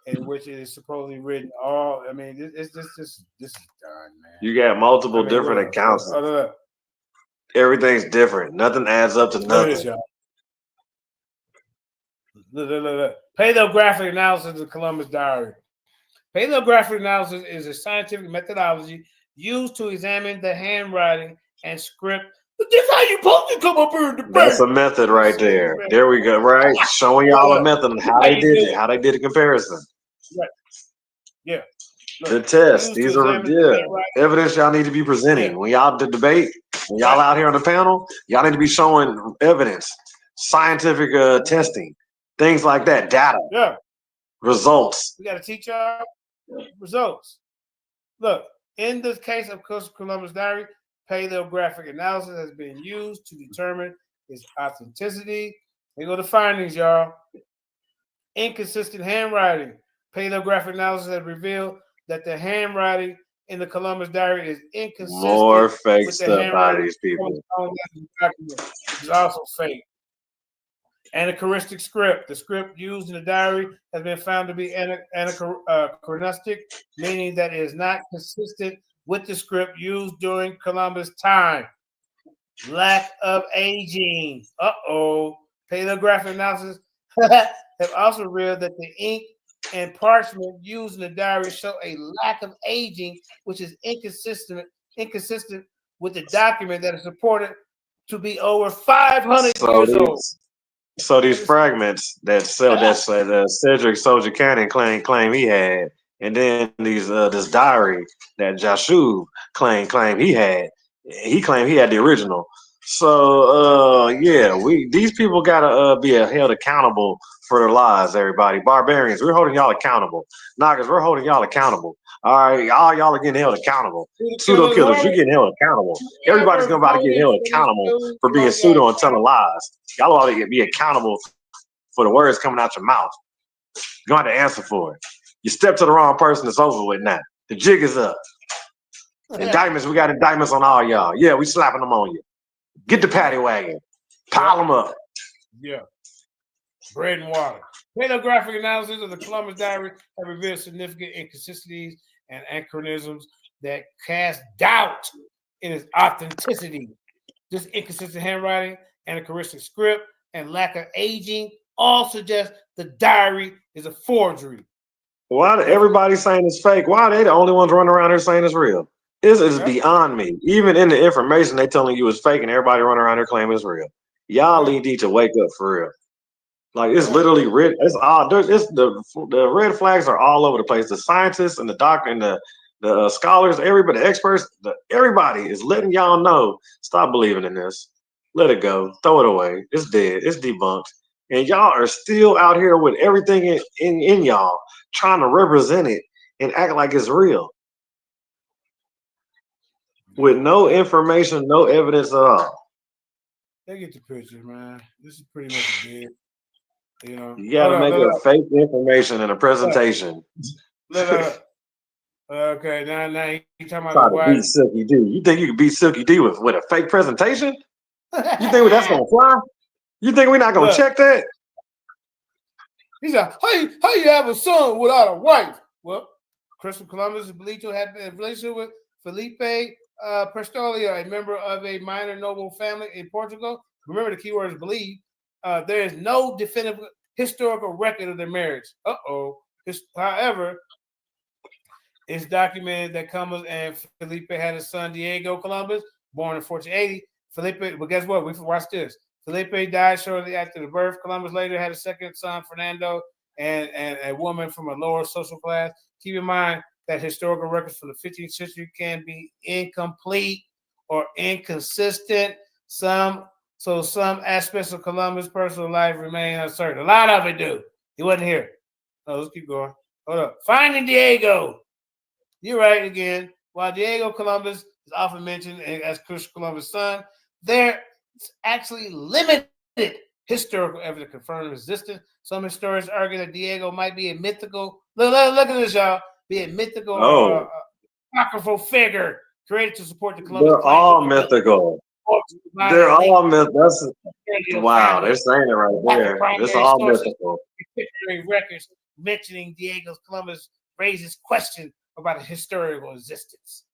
in which it is supposedly written. This is done, man. You got multiple different accounts. Everything's different. Nothing adds up to nothing. Look. Paleographic analysis of the Columbus diary. Paleographic analysis is a scientific methodology used to examine the handwriting and script. But this how you supposed to come up here in the That's a method right there. There we go. Right, showing y'all a method on how they did it, how they did a comparison. Right. Yeah. The test. These are evidence y'all need to be presenting when y'all debate. When y'all out here on the panel, y'all need to be showing evidence, scientific testing, things like that, data, results. We got to teach y'all results. Look, in this case of Columbus diary, paleographic analysis has been used to determine its authenticity. Here go the findings, y'all. Inconsistent handwriting. Paleographic analysis has revealed that the handwriting in the Columbus diary is inconsistent. More fake with the stuff by these people. It's also fake. Anachronistic script. The script used in the diary has been found to be anachronistic, meaning that it is not consistent with the script used during Columbus' time. Lack of aging. Paleographic analysis have also revealed that the ink and parchment used in the diary show a lack of aging, which is inconsistent with the document that is reported to be over 500 years old. So these fragments that Cedric Soldier Cannon claim he had, and then this diary that Jashuv claimed he had, he claimed he had the original. So these people gotta be held accountable for their lies. Everybody, barbarians, we're holding y'all accountable. Nagas, we're holding y'all accountable. All right, y'all are getting held accountable. Pseudo killers, you're getting held accountable. Everybody's about to get held accountable for being pseudo and telling lies. Y'all ought to be accountable for the words coming out your mouth. You're going to have to answer for it. You step to the wrong person, it's over with now. The jig is up. Indictments, we got indictments on all y'all. Yeah, we slapping them on you. Get the paddy wagon. Pile them up. Yeah. Bread and water. Paleographic analysis of the Columbus diary have revealed significant inconsistencies and anachronisms that cast doubt in its authenticity. This inconsistent handwriting, anachronistic script, and lack of aging all suggest the diary is a forgery. Why everybody saying it's fake? Why are they the only ones running around here saying it's real? This is beyond me. Even in the information they telling you it's fake, and everybody running around here claiming it's real. Y'all need to wake up for real. Like it's literally written. It's all. The red flags are all over the place. The scientists and the doctor and the scholars, everybody, the experts, everybody is letting y'all know. Stop believing in this. Let it go. Throw it away. It's dead. It's debunked. And y'all are still out here with everything in y'all trying to represent it and act like it's real. With no information, no evidence at all. They get the picture, man. This is pretty much dead. You know, you gotta make a fake information in a presentation. Okay, now you talking Try about to beat Silky D. You think you can beat Silky D with a fake presentation? You think that's gonna fly? You think we're not gonna check that? He's like, how you have a son without a wife? Well, Christopher Columbus is believed to have been in relationship with Felipe Prestolio, a member of a minor noble family in Portugal. Remember, the key word is believe. There is no definitive historical record of their marriage. However, it's documented that Columbus and Felipe had a son, Diego Columbus, born in 1480. Felipe, but guess what? Watch this. Felipe died shortly after the birth. Columbus later had a second son, Fernando, and a woman from a lower social class. Keep in mind that historical records for the 15th century can be incomplete or inconsistent. Some aspects of Columbus' personal life remain uncertain. A lot of it do. He wasn't here. Oh, let's keep going. Hold up. Finding Diego. You're right again. While Diego Columbus is often mentioned as Christopher Columbus' son, there's actually limited historical evidence confirming his existence. Some historians argue that Diego might be a mythical. Look at this, y'all. Be a mythical, apocryphal figure created to support the Columbus. They're all mythical. They're all mythical. Wow, they're saying it right there. It's all mythical. Records mentioning Diego Columbus raises question about a historical existence.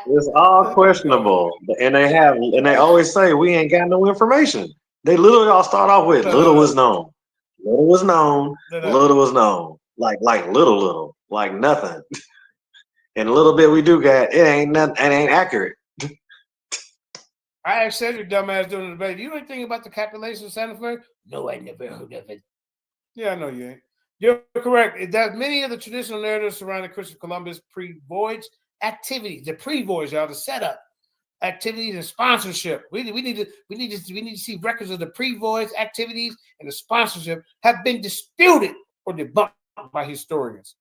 It's all questionable, and they always say we ain't got no information. They literally all start off with little was known, little was known, little was known, like little, like nothing. And a little bit we do got, it ain't nothing, it ain't accurate. I asked Cedric dumbass during the debate, do you know anything about the capitulation of Santa Fe? No, I never heard of it. Yeah, I know you ain't. You're correct. That many of the traditional narratives surrounding Christopher Columbus pre-voyage activities, the pre-voyage, y'all, the setup activities and sponsorship. We need to see records of the pre-voyage activities and the sponsorship have been disputed or debunked by historians.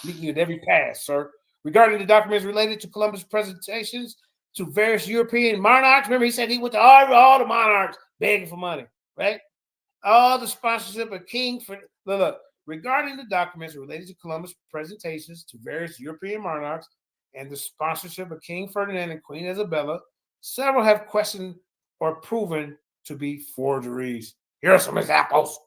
Meeting at every pass, sir. Regarding the documents related to Columbus' presentations to various European monarchs, remember he said he went to all the monarchs begging for money, right? All the sponsorship of King for look. Regarding the documents related to Columbus' presentations to various European monarchs and the sponsorship of King Ferdinand and Queen Isabella, several have questioned or proven to be forgeries. Here are some examples.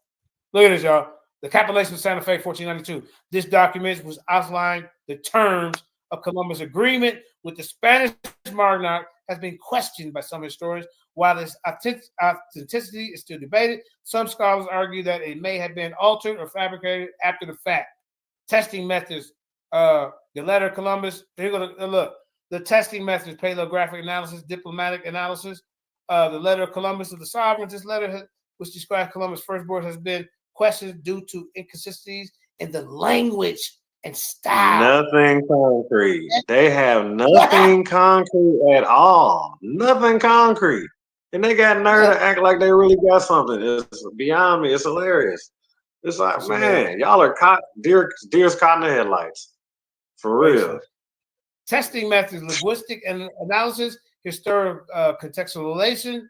Look at this, y'all. The Capitulation of Santa Fe, 1492. This document was outlined the terms of Columbus' agreement with the Spanish monarch has been questioned by some historians. While its authenticity is still debated, some scholars argue that it may have been altered or fabricated after the fact. Testing methods, the letter of Columbus, here you go, look, the testing methods, paleographic analysis, diplomatic analysis, the letter of Columbus of the sovereigns, this letter which describes Columbus' first board has been questioned due to inconsistencies in the language and style. Nothing concrete. They have nothing concrete at all. Nothing concrete. And they got nerve to act like they really got something. It's beyond me. It's hilarious. It's like, man, y'all are deer's caught in the headlights. For real. Testing methods, linguistic analysis, historical contextualization,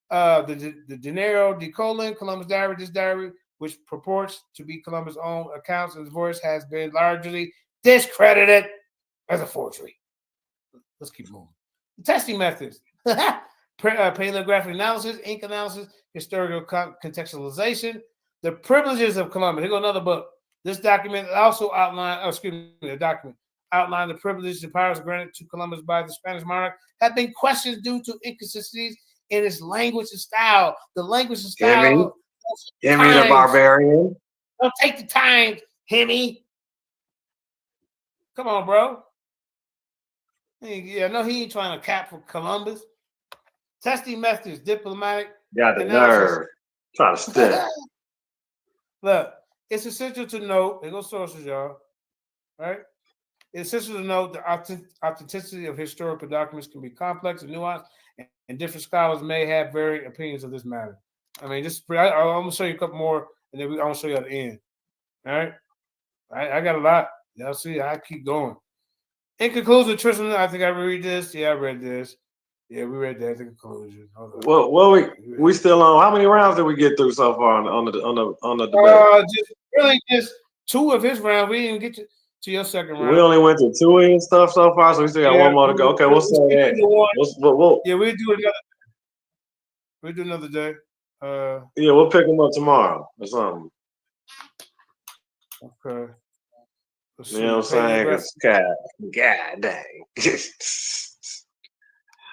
the Dinero de Colon, Columbus Diary, this diary, which purports to be Columbus' own accounts and his voice, has been largely discredited as a forgery. Let's keep moving. The testing methods. Paleographic analysis, ink analysis, historical contextualization, the privileges of Columbus. Here goes another book. This document also outlined the privileges and powers granted to Columbus by the Spanish monarch have been questioned due to inconsistencies in its language and style. The language and style. Hemi the barbarian. Don't take the time, Hemi. Come on, bro. Yeah, no, he ain't trying to cap for Columbus. Testing methods, diplomatic. Got the nerve. Trying to step. Look, it's essential to note, there go sources, y'all. Right? It's essential to note the authenticity of historical documents can be complex and nuanced, and different scholars may have varying opinions of this matter. I mean, I'm going to show you a couple more, and then I'm going to show you at the end. All right? I got a lot. Y'all see, I keep going. In conclusion, Tristan, I think I read this. Yeah, I read this. Yeah, we read that at the conclusion. Well, we still on. How many rounds did we get through so far on the debate? Just two of his rounds. We didn't get to your second round. We only went to two and stuff so far, so we still got one more to go. Okay, we'll say that. Yeah, we'll do another. We'll do another day. Yeah, we'll pick them up tomorrow or something. Okay. You know what I'm saying? 'Cause God dang.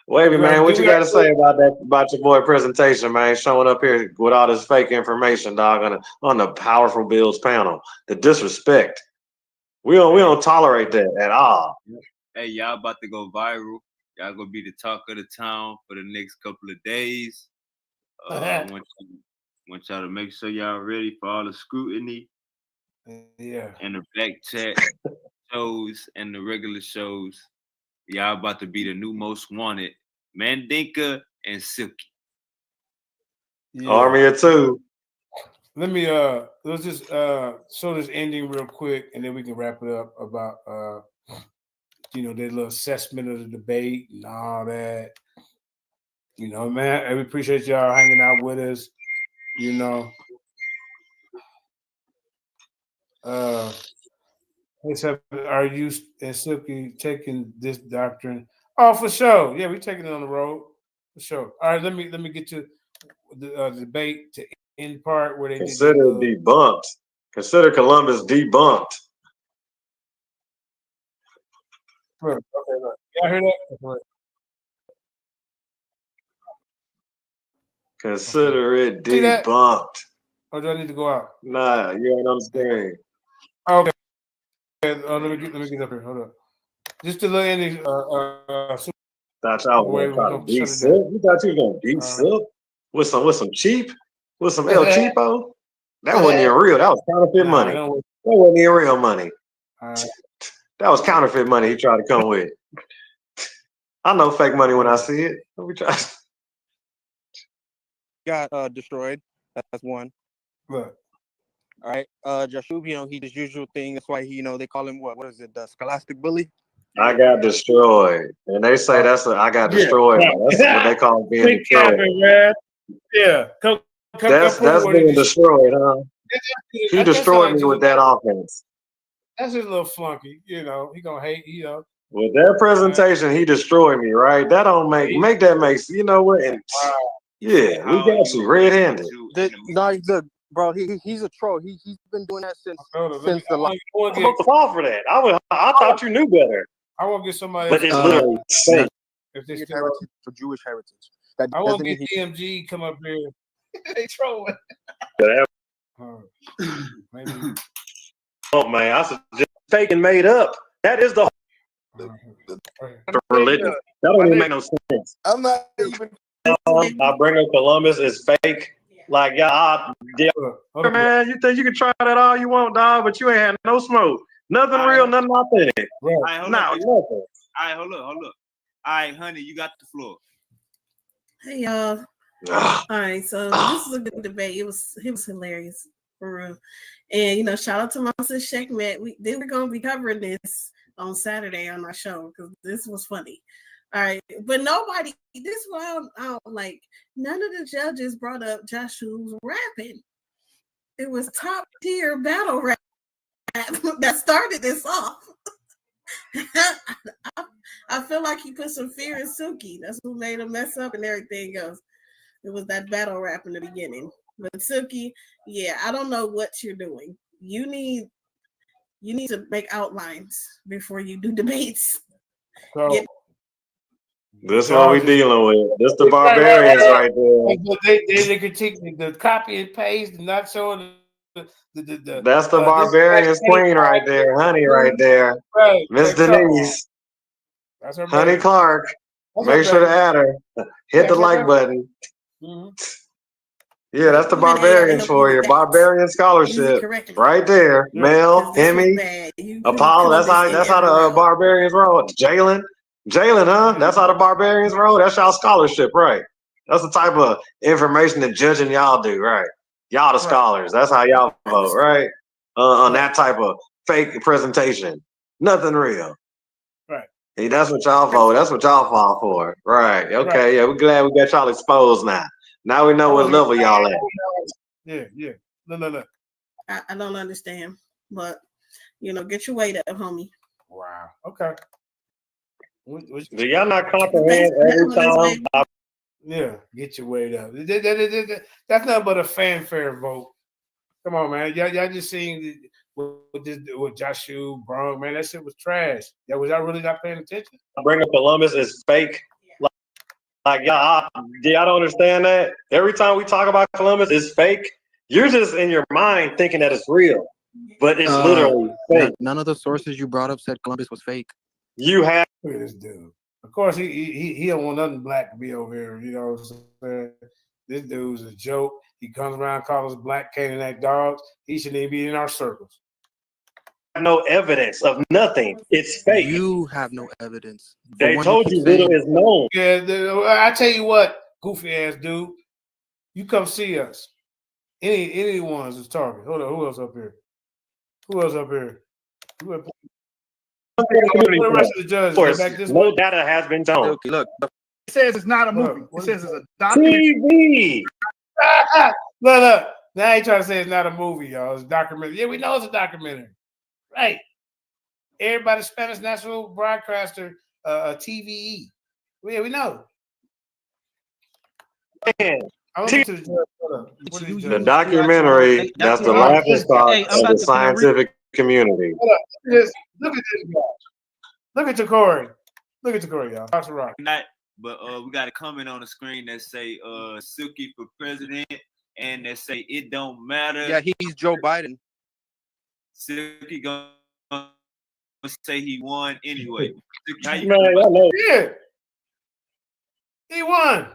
Wavy, man, what you got to say about that, about your boy presentation, man? Showing up here with all this fake information, dog, on the Powerful Bills panel. The disrespect. We don't tolerate that at all. Hey, y'all about to go viral. Y'all gonna be the talk of the town for the next couple of days. I want y'all to make sure y'all ready for all the scrutiny. Yeah. And the back chat shows and the regular shows. Y'all about to be the new most wanted. Mandinka and Silky. Yeah. Army of two. Let me let's just show this ending real quick and then we can wrap it up about their little assessment of the debate and all that. You know, man, and we appreciate y'all hanging out with us. You know. Are you and Silky taking this doctrine? Oh, for sure. Yeah, we're taking it on the road. For sure. All right, let me get to the debate to end part where they consider debunked. Consider Columbus debunked. Okay, look. Y'all hear that? Consider it debunked. Or do I need to go out? Nah, you ain't on the screen. Okay. Let me get up here. Hold up. Just a little ending. Thought y'all was gonna try to beat Silk. You thought you was gonna beat Silk with some cheap, with some El Cheapo? That wasn't even real. That was counterfeit money. That wasn't even real money. That was counterfeit money he tried to come with. I know fake money when I see it. Let me try. Got destroyed. That's one. What? All right. Joshua, he does usual thing. That's why they call him what? What is it? The scholastic bully. I got destroyed, and they say I got destroyed. That's what they call being destroyed. Man. Yeah, that's being destroyed, huh? He destroyed me with that offense. That's just a little flunky, He gonna hate, With that presentation, he destroyed me, right? That don't make that makes you know what? And, yeah, we got you red-handed. Bro, he's a troll. He's been doing that since the life. I'm supposed to fall for that. I thought you knew better. I want to get somebody. But it's literally fake. If they for Jewish heritage. I want to get DMG come up here. They trolling. Maybe. Oh man, I suggest fake and made up. That is the religion. That don't even make no sense. I'm not even. I bring up Columbus is fake. Like man, you think you can try that all you want, dog? But you ain't had no smoke. Nothing real, nothing authentic. Nothing. All right, hold up. All right, honey, you got the floor. Hey y'all. All right, so this is a good debate. It was hilarious for real. And shout out to my sister Shekmet. We're gonna be covering this on Saturday on our show because this was funny. All right, but nobody. This is why I don't like. None of the judges brought up Joshua's rapping. It was top tier battle rap that started this off. I feel like he put some fear in Suki. That's what made him mess up and everything else. It was that battle rap in the beginning. But Suki, yeah, I don't know what you're doing. You need to make outlines before you do debates. This is what we dealing with. This the barbarians right there. They critique the copy and paste and not showing the that's the barbarians queen right there, honey right there. Right. Miss Denise. That's her Honey baby. Clark. That's Make sure to add her. Hit the like button. Yeah, that's the barbarians for you. Barbarian scholarship right there. Mel, Emmy, Apollo. That's how the barbarians roll. Jalen, huh? That's how the barbarians roll. That's y'all scholarship, right? That's the type of information that judging y'all do, right? Y'all the scholars. That's how y'all vote, right? On that type of fake presentation. Nothing real. Right. Hey, that's what y'all vote. That's what y'all fall for. Right. Okay. Yeah, we're glad we got y'all exposed now. Now we know what level y'all at. Yeah. No. I don't understand, but get your weight up, homie. Wow. Okay. Do y'all not comprehend every time? Yeah, get your weight up. That's nothing but a fanfare vote. Come on, man. Y'all just seeing with Joshua Brown, man, that shit was trash. Yeah, was I really not paying attention? Bring up Columbus is fake. Like y'all don't understand that. Every time we talk about Columbus, it's fake. You're just in your mind thinking that it's real, but it's literally fake. None of the sources you brought up said Columbus was fake. You have. Look at this dude. Of course, he don't want nothing black to be over here. You know what I'm saying? This dude's a joke. He comes around, calls us black Canaanite dogs. He shouldn't even be in our circles. No evidence of nothing. It's fake. You have no evidence. They told you little is known. Yeah, I tell you what, goofy ass dude, you come see us. Any ones is target. Hold on, who else up here? Who else up here? The rest of the judges go back this way. No data has been shown. Okay, look. It says it's not a movie. It says it's a documentary. TV. Look. Now he trying to say it's not a movie, y'all. It's a documentary. Yeah, we know it's a documentary. Right. Everybody Spanish National Broadcaster, TVE. Yeah, we know. Man. The documentary, that's the laughing stock of the scientific community. Look at this guy. Look at Corey. Look at Corey, y'all. That's right. But we got a comment on the screen that say Silky for president and that say it don't matter. Yeah, he's Joe Biden. Silky gonna say he won anyway. Yeah. He won.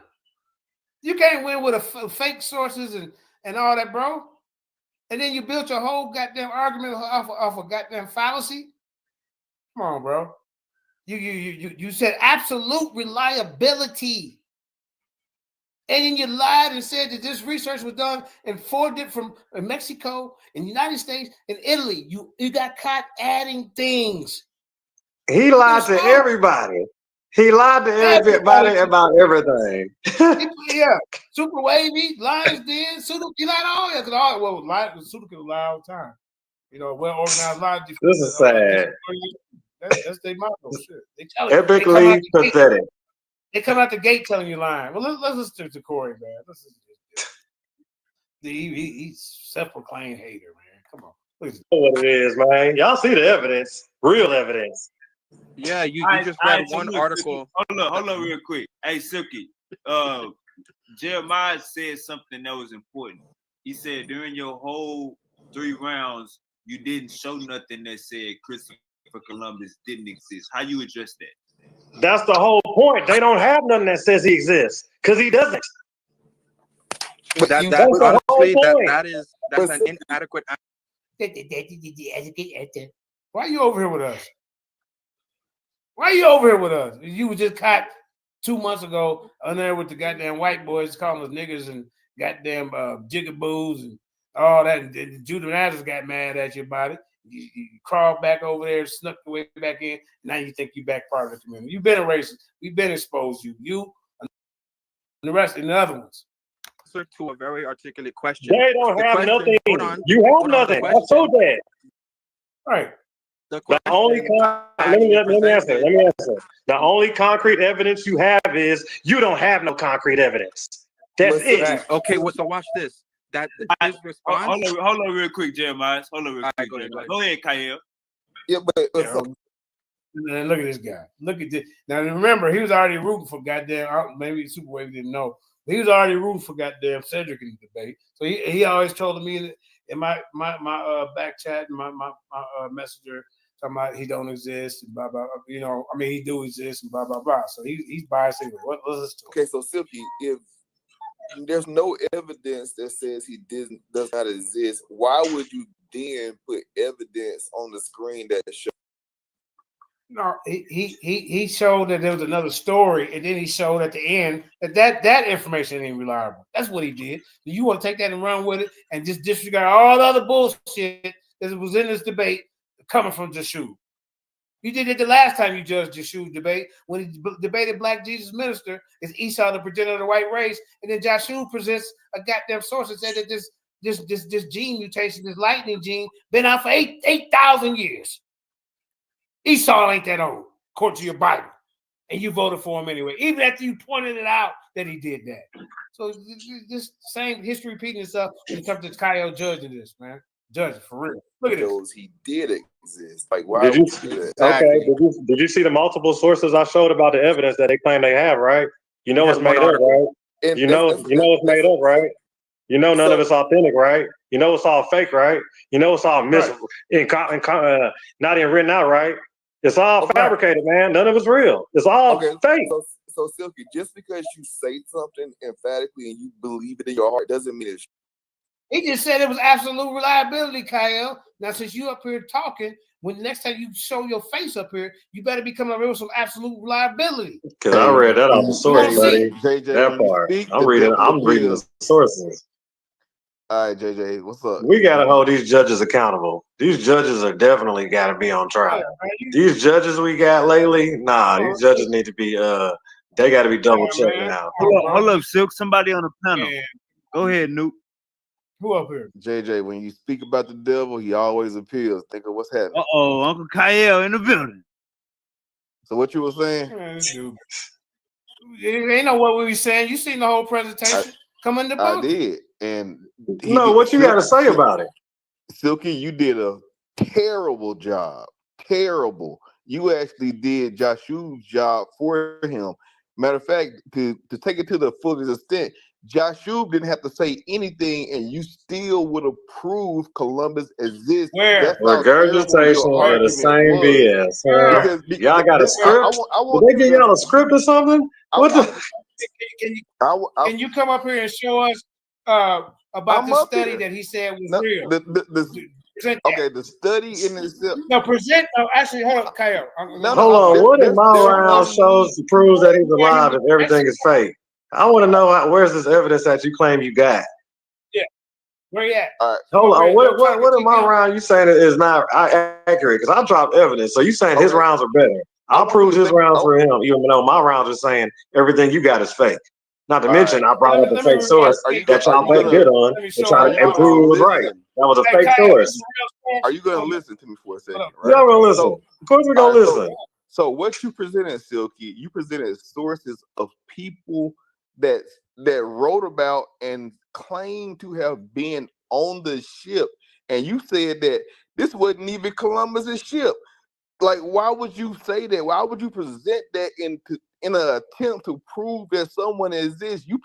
You can't win with fake sources and all that, bro. And then you built your whole goddamn argument off a goddamn fallacy. Come on, bro. You said absolute reliability. And then you lied and said that this research was done in from Mexico, in the United States, and Italy. You got caught adding things. He lied to everybody. He lied to everybody about everything. Yeah, Super Wavy, Lions Den, Suda, he lied all that. Well, Suda could lie all the time. You know, well organized lie. This is sad. That's their motto. Shit. Epically pathetic. They come out the gate telling you lying. Well, let's listen to Corey, man. He's self-proclaimed hater, man. Come on. Please. What it is, man. Y'all see the evidence. Real evidence. Yeah, you just read one article. Hold on real quick. Hey, Silky. Jeremiah said something that was important. He said during your whole 3 rounds, you didn't show nothing that said Christopher Columbus didn't exist. How you address that? That's the whole point. They don't have nothing that says he exists because he doesn't. But that's an inadequate. Why are you over here with us? Why are you over here with us? You were just caught 2 months ago on there with the goddamn white boys calling us niggas and goddamn jigaboos and all that. And Judah Nazareth got mad at you about it. You crawled back over there, snuck your way back in. Now you think you back part of the community. You've been a racist. We've been exposed to you. You and the rest and the other ones. Answer to a very articulate question. They don't have nothing. You have nothing. I told that. Right. Let me answer. The only concrete evidence you have is you don't have no concrete evidence. That's it. Okay, well, so watch this. His response. Hold on real quick, Jeremiah. Go ahead, Kyle. Yeah, but and look at this guy. Look at this. Now remember, he was already rooting for goddamn. Maybe Super Wave didn't know. But he was already rooting for goddamn Cedric in the debate. So he always told me in my back chat and my messenger talking about he don't exist and blah blah. You know, I mean he do exist and blah blah blah. So he's biased. Let's listen to him. Okay, so Silky, if there's no evidence that says he does not exist, why would you then put evidence on the screen that shows? No, he showed that there was another story, and then he showed at the end that information ain't reliable. That's what he did. You want to take that and run with it and just disregard all the other bullshit that was in this debate coming from Joshua. You did it the last time you judged Joshua's debate when he debated Black Jesus Minister. Is Esau the progenitor of the white race? And then Joshua presents a goddamn source and said that this gene mutation, this lightning gene, been out for 8,000 years. Esau ain't that old, according to your Bible. And you voted for him anyway, even after you pointed it out that he did that. So this same history repeating itself when it comes to Kyle judging this, man. Judge, for real. Look at those he did exist. Like, why Did you? would you do that? Okay. Did you see the multiple sources I showed about the evidence that they claim they have? Right. You know it's made up, right? And You know it's made up, right? You know none of it's authentic, right? You know it's all fake, right? You know it's all not even written out, right? It's all fabricated, man. None of it's real. It's all fake. So Silky, just because you say something emphatically and you believe it in your heart doesn't mean it's. He just said it was absolute reliability, Kyle. Now, since you up here talking, when next time you show your face up here, you better be coming up here with some absolute reliability. Because I read that off the source, buddy. JJ, that part. I'm reading the sources. All right, JJ, what's up? We gotta hold these judges accountable. These judges are definitely gotta be on trial. These judges we got lately, these judges need to be they gotta be double checked now. Hold up, Silk. Somebody on the panel. Go ahead, Nuke. Who up here? JJ, when you speak about the devil, he always appeals. Think of what's happening. Uh-oh, Uncle Kyle in the building. So what you were saying? Ain't know what we were saying. You seen the whole presentation. Come in the I book. did. And what you gotta say about it? Silky, you did a terrible job. Terrible. You actually did Joshua's job for him. Matter of fact, to take it to the fullest extent, Joshua didn't have to say anything, and you still would have proved Columbus exists. Where? Regurgitation of the same BS. Huh? Y'all got a script? Did they give y'all a script or something? Can you come up here and show us about the study that he said was real? The study in itself. No, present. No, actually, hold on, Kyle. Hold on. What in my round shows to prove that he's alive if everything is fake? I want to know where's this evidence that you claim you got? Yeah, where you at? Hold on. What in my round you saying is not accurate? Because I dropped evidence, so you saying his rounds are better? I'll prove his rounds for him, even though my rounds are saying everything you got is fake. Not to mention, I brought up a fake source that y'all fake good on and try to improve it was right. That was a fake source. Are you going to listen to me for a second? Right? Y'all gonna listen? Of course we're gonna listen. So what you presented, Silky, you presented sources of people that wrote about and claimed to have been on the ship, and you said that this wasn't even Columbus's ship. Like, why would you say that? Why would you present that in an attempt to prove that someone exists? You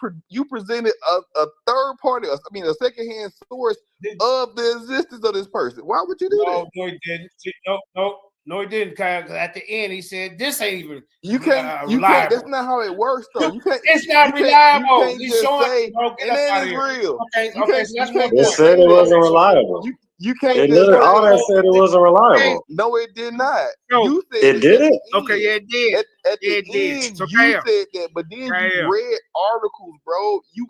presented a third party, a secondhand source of the existence of this person. Why would you do that? No, he didn't. No, he didn't. Because at the end, he said, "This ain't even." You can't. That's not how it works, though. You can't. It's not reliable. He's showing. Say, it is real. Okay, so that's my point. It said it wasn't reliable. You can't. All that said it wasn't reliable. No, it did not. No. You said it didn't. Okay, yeah, it did. At the end, So you said that, but then you read articles, bro. You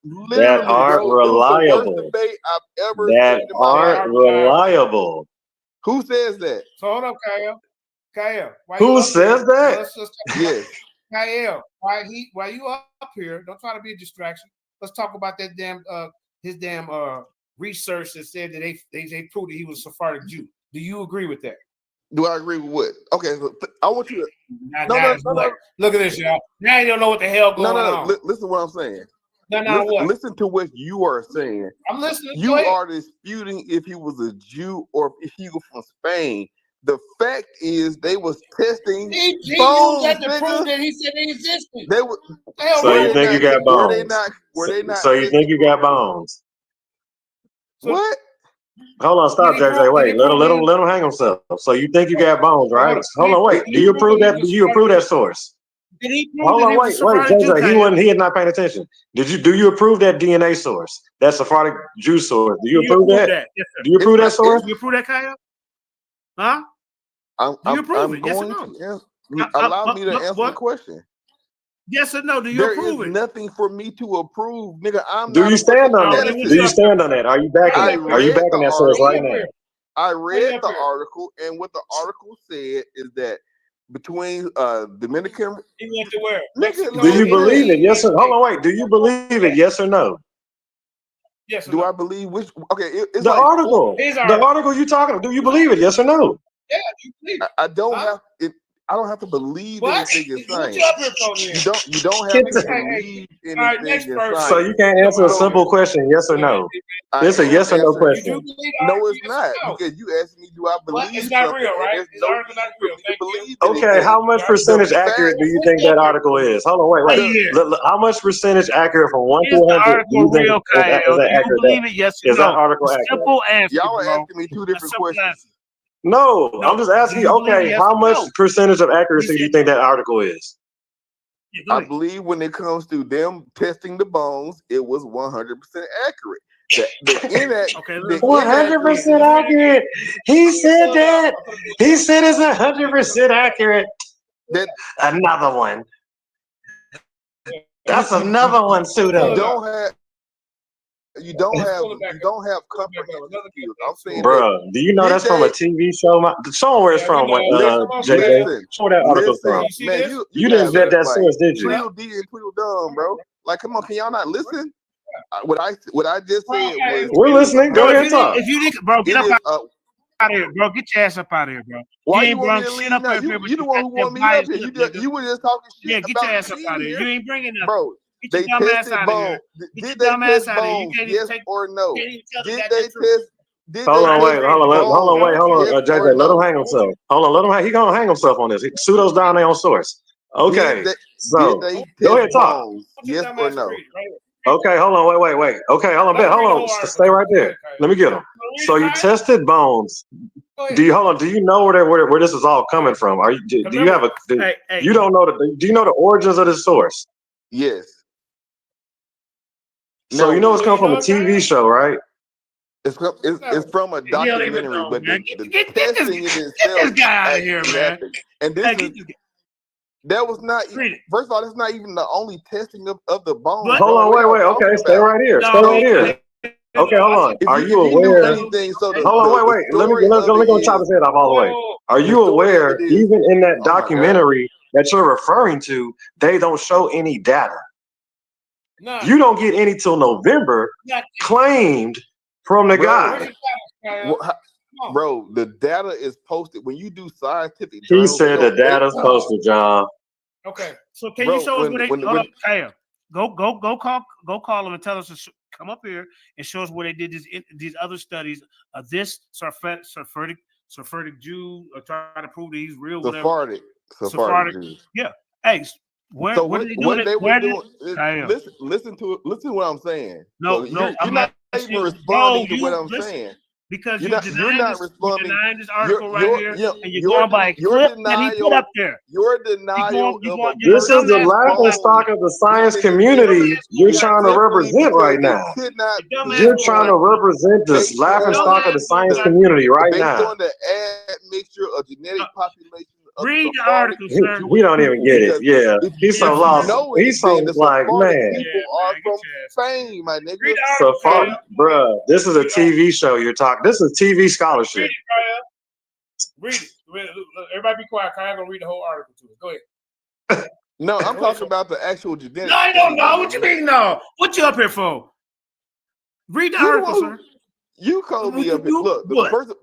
literally that aren't reliable. The worst debate I've ever that seen in my aren't reliable. Who says that? So hold up, Kyle. Who says that? Yes. Kyle, why you up here? Don't try to be a distraction. Let's talk about that his research that said that they proved that he was a Sephardic Jew. Do you agree with that? Do I agree with what? Okay, so I want you to. No. Look at this, y'all. Now you don't know what the hell going on. Listen to what I'm saying. What? Listen to what you are saying. I'm listening. You are disputing if he was a Jew or if he was from Spain. The fact is, they was testing bones. That to prove that he said they existed. They were. So you think you got bones? Were they not? So you think you got bones? What? Hold on, stop, JJ. Wait, let him hang himself. So you think you got bones, right? Hold on, wait. Do you approve that? Do you approve that source? Did he prove Hold on, wait, JJ. He had not paying attention. Do you approve that DNA source? That Sephardic Jew source? Do you approve that? Yes, do you approve that source? Do you approve that, Kyle? Huh? Do you approve it? Yes or no? Allow me to answer the question. Yes or no? Do you approve it? There is nothing for me to approve, nigga. Do you stand on that? Do you stand on that? Are you backing it? Are you backing that source right now? I read the article, and what the article said is that between Dominican, he went to where? Do you believe it? Yes or hold on, wait. Do you believe it? Yes or no? Yes. Do I believe which? Okay, it's the like, article. The article you talking about. Do you believe it? Yes or no? Yeah, you believe it. I don't have it. I don't have to believe What? anything is What saying. you up here for then? You don't have to Hey, believe all right, next anything is person. So saying. you can't answer a simple question, yes or no. I It's a am yes or no answering. question. No, it's not. Because you asked me, do I What? believe It's not something? real, And right? there's This no article need not for real. me to Thank you. believe Okay, anything. how much The percentage accurate do you think that article is? Hold on, wait. How much percentage accurate from 1 to Is the 100 do article you think real, is Kyle? that Do you accurate? believe it? Yes or Is that no? article A accurate? simple answer, Y'all are bro. asking me two A different simple questions. answer. No, No. I'm just Do asking you you, believe okay, yes how or much no? percentage of You accuracy do you said think no. that article is? Yeah, go I ahead. believe when it comes to them testing the bones, it was 100% accurate. The Okay, the 100% accurate. He said that. He said it's 100% accurate. That another one. That's another one, pseudo. You don't have comprehension skills. I'm saying that. Bruh, do you know Did that's from a they- TV show? Show 'em where it's from, JJ. Listen, Show that article from. listen, man, you You didn't vet that source, did you? Tweedledee and Tweedledum, bro. Like, come on, can y'all not listen? What I just said was We're listening. Go ahead and talk. If you didn't, bro, get It up is, out of here, bro. Get your ass up out of here, bro. why You you ain't want me brought to shit leave up now? here with You the one who want me up here. You were just talking shit Yeah, get about your ass up me out of here. here. You ain't bringing nothing. Bro, Get they your dumb ass tested out of here. bones. Get Did your they dumb ass test out of here. You bones? can't even Yes take. or no? Can't even tell the Did goddamn they truth. test? Did Hold they on, test wait, hold on, bones? Yes JJ, or let him no? hang himself. Hold on, let him hang. He gonna hang himself on this. Pseudo's down there on source. Okay, Did so they go ahead, test talk. bones? Yes or no? Okay, hold on, wait. Okay, hold on, Let him read the hold whole on. Stay right there. Let me get him. Read So it, you Kyle. tested bones. Go ahead. Do you Do you know where this is all coming from? Are you? Do you have a? Hey, You don't know the? Do you know the origins of this source? Yes. So you know it's come from a TV show, right? It's from a You don't even documentary, know, but man. the Get testing in this itself guy out of here, actually man. happened. And this Hey, is that was not first of all, that's not even the only testing of the bones. Hold on, wait. Okay, stay right here. Stay right here. Okay, hold on. Are you aware? Hold on, wait. Let me go chop his head off all the way. Are you aware? Even in that documentary that you're referring to, they don't show any data. You don't get any till November claimed from the guy. Bro, the data is posted when you do scientific. He journals, said the data's posted, John. Okay, so can Bro, you show us where they? when- Hold up, Kyle. Go call them and tell us to come up here and show us where they did these other studies of this Sephardic Jew, or trying to prove that he's real, whatever. Sephardic Jews. Yeah. Hey, where So what what, did they do? what they were Where doing? Kyle. Listen to what I'm saying. No, So no, you're not even responding to what I'm saying. Because You're you're not responding. denying this article right here, Your- and you're your- going by a your clip that he denial- put up there. Your denial You of going- a you're This is the dumbass laughing stock of the science community you're trying to represent right now. You're trying to represent this laughing stock of the science community right based now. on the admixture of genetic population. Read the article, sir. We don't even get it. Yeah, he's so lost. He's so the like, Sephardic man. people are from Spain, my nigga. So far, bruh, this is a TV show you're talking. This is TV scholarship. Read it. Everybody be quiet. Kyle gonna read the whole article to us. Go ahead. No, I'm talking about the actual genetic. No, I don't know. What you mean, no? What you up here for? Read the article, sir. You called me up here. Look, the person.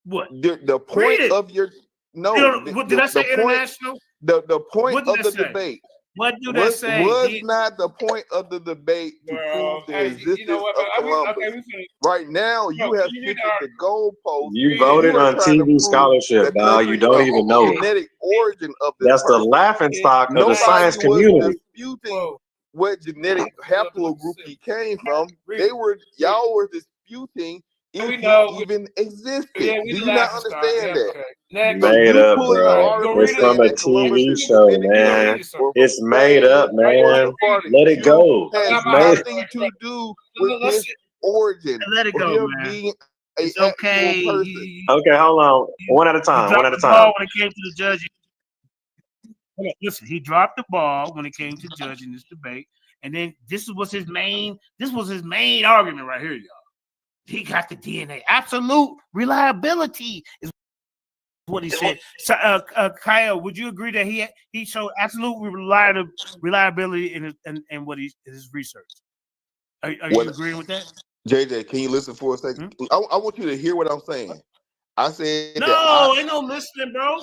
What? The point of your Did I say international? The point What did of that the say? debate. What do that say? Was not the point of the debate to prove the existence of Columbus. Right now, you have shifted the goalpost. You voted on TV scholarship, dog. You don't even know it. Genetic origin of this That's the person. laughing stock of the Nobody science was community. disputing what genetic haplogroup he came from. Y'all were disputing if he even existed. Do you not understand that? Made up, bro. It's from a TV show, man. It's made up, man. Let it go. Has It's made. nothing to do with his origin. Let it or go, him man. being It's a okay. actual person. Okay, hold on. One at a time. He One dropped at a the ball time. when it came to the judging. Listen, he dropped the ball when it came to judging this debate, and then this was his main argument right here, y'all. He got the DNA. Absolute reliability is what he said. So, Kyle, would you agree that he showed absolute reliability in what his research? Are you agreeing with that? JJ, can you listen for a second? I want you to hear what I'm saying. I said No, ain't no listening, bro.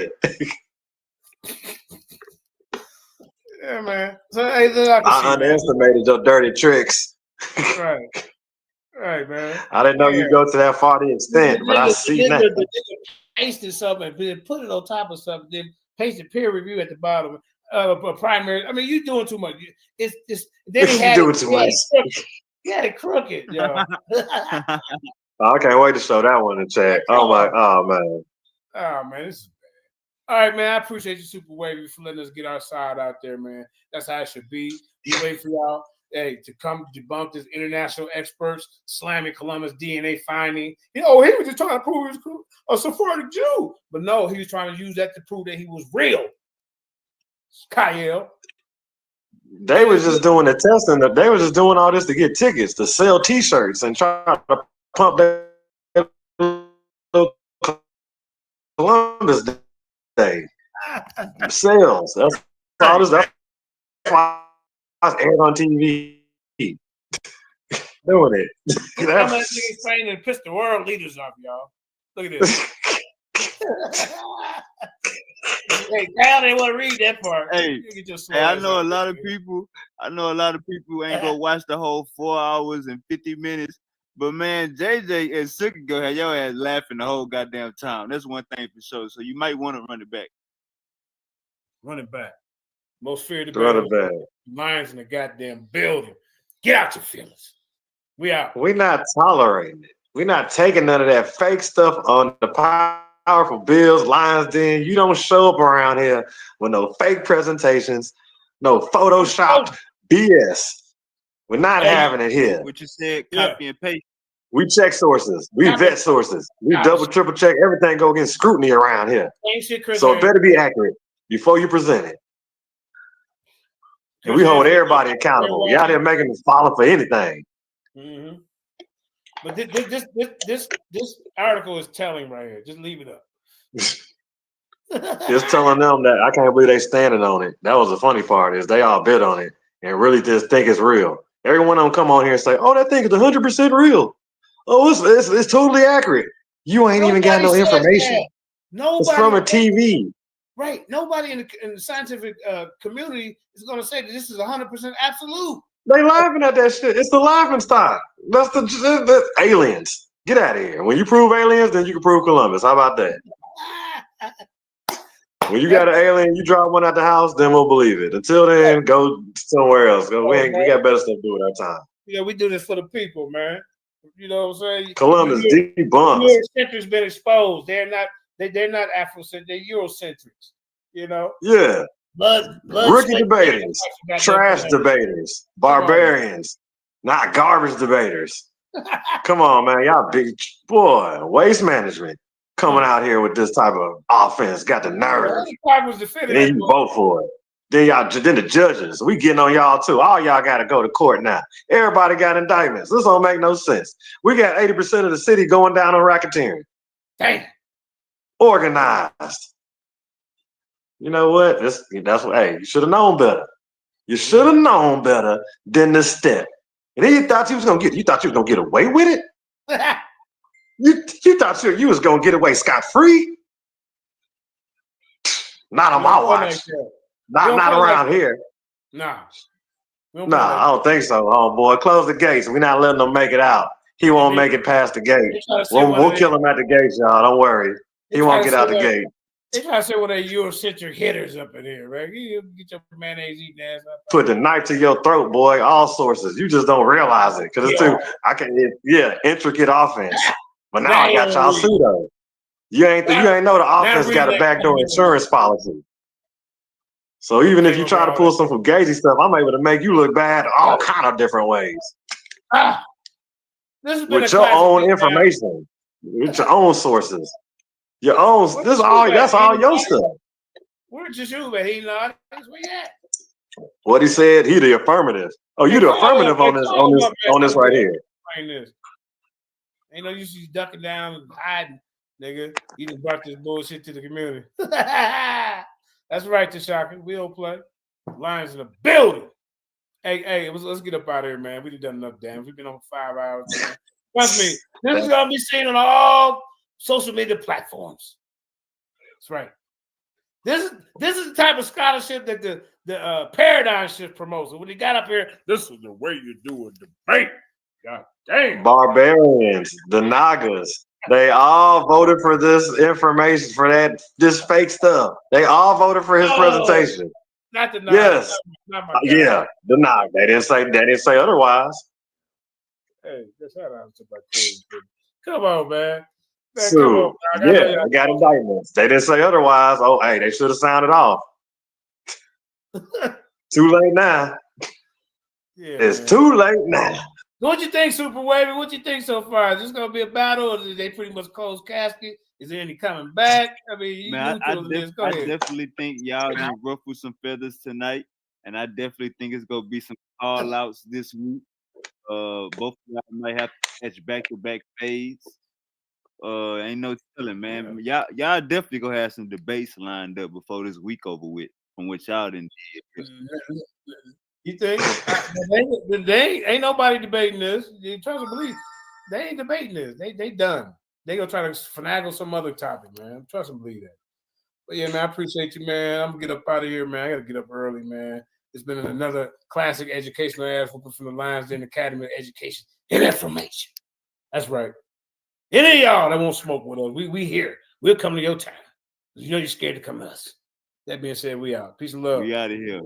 ahead. Yeah, man. So hey, look, I can see, I underestimated your dirty tricks. man. Right, man. I didn't know Yeah. you'd go to that far the extent, but I see now. The nigga pasted something and then put it on top of something, then pasted peer review at the bottom. A primary. I mean, you doing too much. It's then he had doing too much. He had it crooked, yo. I can't wait to show that one in chat. Oh man. Oh man, this is bad. All right, man. I appreciate you, Super Wavy, for letting us get our side out there, man. That's how it should be. We wait for y'all, to come debunk this international experts slamming Columbus DNA finding. He was just trying to prove he was a Sephardic Jew, but no, he was trying to use that to prove that he was real. Kyle. They was just doing the testing. They was just doing all this to get tickets, to sell T-shirts, and try to pump that Columbus Day sales. That's all this. That's why I was aired on TV doing it. That nigga's trying to piss the world leaders off, y'all. Look at this. Hey, Kyle, they want to read that part. Hey, I know a lot of people ain't gonna watch the whole 4 hours and 50 minutes. But man, JJ and Suki go had your ass laughing the whole goddamn time. That's one thing for sure. So you might want to run it back. Run it back. Most feared Run it back. Lions in the goddamn building. Get out your feelings. We out. We're not tolerating it. We're not taking none of that fake stuff on the powerful Bills, Lions Den. You don't show up around here with no fake presentations, no photoshopped BS. We're not having it here. What you said, copy and paste. We check sources. We vet sources. We double, triple check. Everything go against scrutiny around here. Same shit, Chris So it better be accurate before you present it. And we hold everybody accountable. We out here making them follow for anything. Mm-hmm. But this article is telling right here. Just leave it up. Just telling them that I can't believe they standing on it. That was the funny part, is they all bid on it and really just think it's real. Everyone of them come on here and say, "Oh, that thing is 100% real. Oh, it's totally accurate." You ain't even got no information. It's from a TV. Right. Nobody in the scientific community is going to say that this is 100% absolute. They laughing at that shit. It's the laughing stock. That's the aliens. Get out of here. When you prove aliens, then you can prove Columbus. How about that? When you got an alien, you drop one at the house, then we'll believe it. Until then, go somewhere else. We got better stuff to do with our time. Yeah, we do this for the people, man. You know what I'm saying? Columbus debunked. Eurocentrics been exposed. They're not Afrocentric. They're Eurocentrics. You know? Yeah. Rookie debaters, trash debaters, barbarians, not garbage debaters. Come on, man. Y'all big boy, waste management coming out here with this type of offense. Got the nerve. And then you vote for it. Then the judges, we getting on y'all too. All y'all got to go to court now. Everybody got indictments. This don't make no sense. We got 80% of the city going down on racketeering. Damn. Organized. You know what? That's what. Hey, you should have known better. You should have known better than this step. And then you thought you was gonna get away with it. You thought you was gonna get away scot-free. Not on my watch. Not around here. Nah. I don't think so. Oh boy, close the gates. We're not letting him make it out. He won't make it past the gate. We'll kill him at the gates, y'all. Don't worry. He won't get out the gate. They try to say what they Eurocentric hitters up in here, right? You get your mayonnaise eating ass up. Put the knife to your throat, boy. All sources. You just don't realize it because it's too. Intricate offense. But now I got y'all pseudo. You ain't know the offense got a backdoor insurance policy. So even if you try to pull some fugazi stuff, I'm able to make you look bad all kind of different ways. With your own information, with your own sources. Your own. That's all your stuff. Where's Joshua? He not. Where you at? What he said. He the affirmative. Oh, you the affirmative on this right here. Ain't no use you ducking down and hiding, nigga. You just brought this bullshit to the community. That's right, Tashaka. We don't play. Lions in the building. Hey, let's get up out of here, man. We done enough damage. We've been on for 5 hours, man. Trust me, this is gonna be seen on all social media platforms. That's right. This is the type of scholarship that the paradigm shift promotes. When he got up here, this is the way you do a debate. God damn. Barbarians, the Nagas, they all voted for this information, for this fake stuff. They all voted for his presentation. Not the Nagas. Yes. Not my guy. Yeah, the Nagas. They didn't say otherwise. Hey, that's how I was about to say. Come on, man. Man, So, come on, man. yeah, they got indictments. They didn't say otherwise. Oh, hey, they should have sounded off. Too late now. Yeah, It's man. too late now. What you think, Super Wavy? What you think so far? Is this gonna be a battle, or is they pretty much closed casket? Is there any coming back? I mean, you Man, I Go ahead. definitely think y'all gonna ruffle some feathers tonight, and I definitely think it's gonna be some call outs this week. Both of y'all might have to catch back-to-back fades. Ain't no telling, man. Y'all definitely gonna have some debates lined up before this week over with, from what y'all done did. You think? They ain't nobody debating this. You trust and believe. They ain't debating this. They done. They gonna try to finagle some other topic, man. Trust and believe that. But yeah, man, I appreciate you, man. I'm gonna get up out of here, man. I gotta get up early, man. It's been another classic educational ass whooping from the Lions Den Academy of Education and Information. That's right. Any of y'all that won't smoke with us, we here. We'll come to your time. You know you're scared to come to us. That being said, we out. Peace and love. We out of here.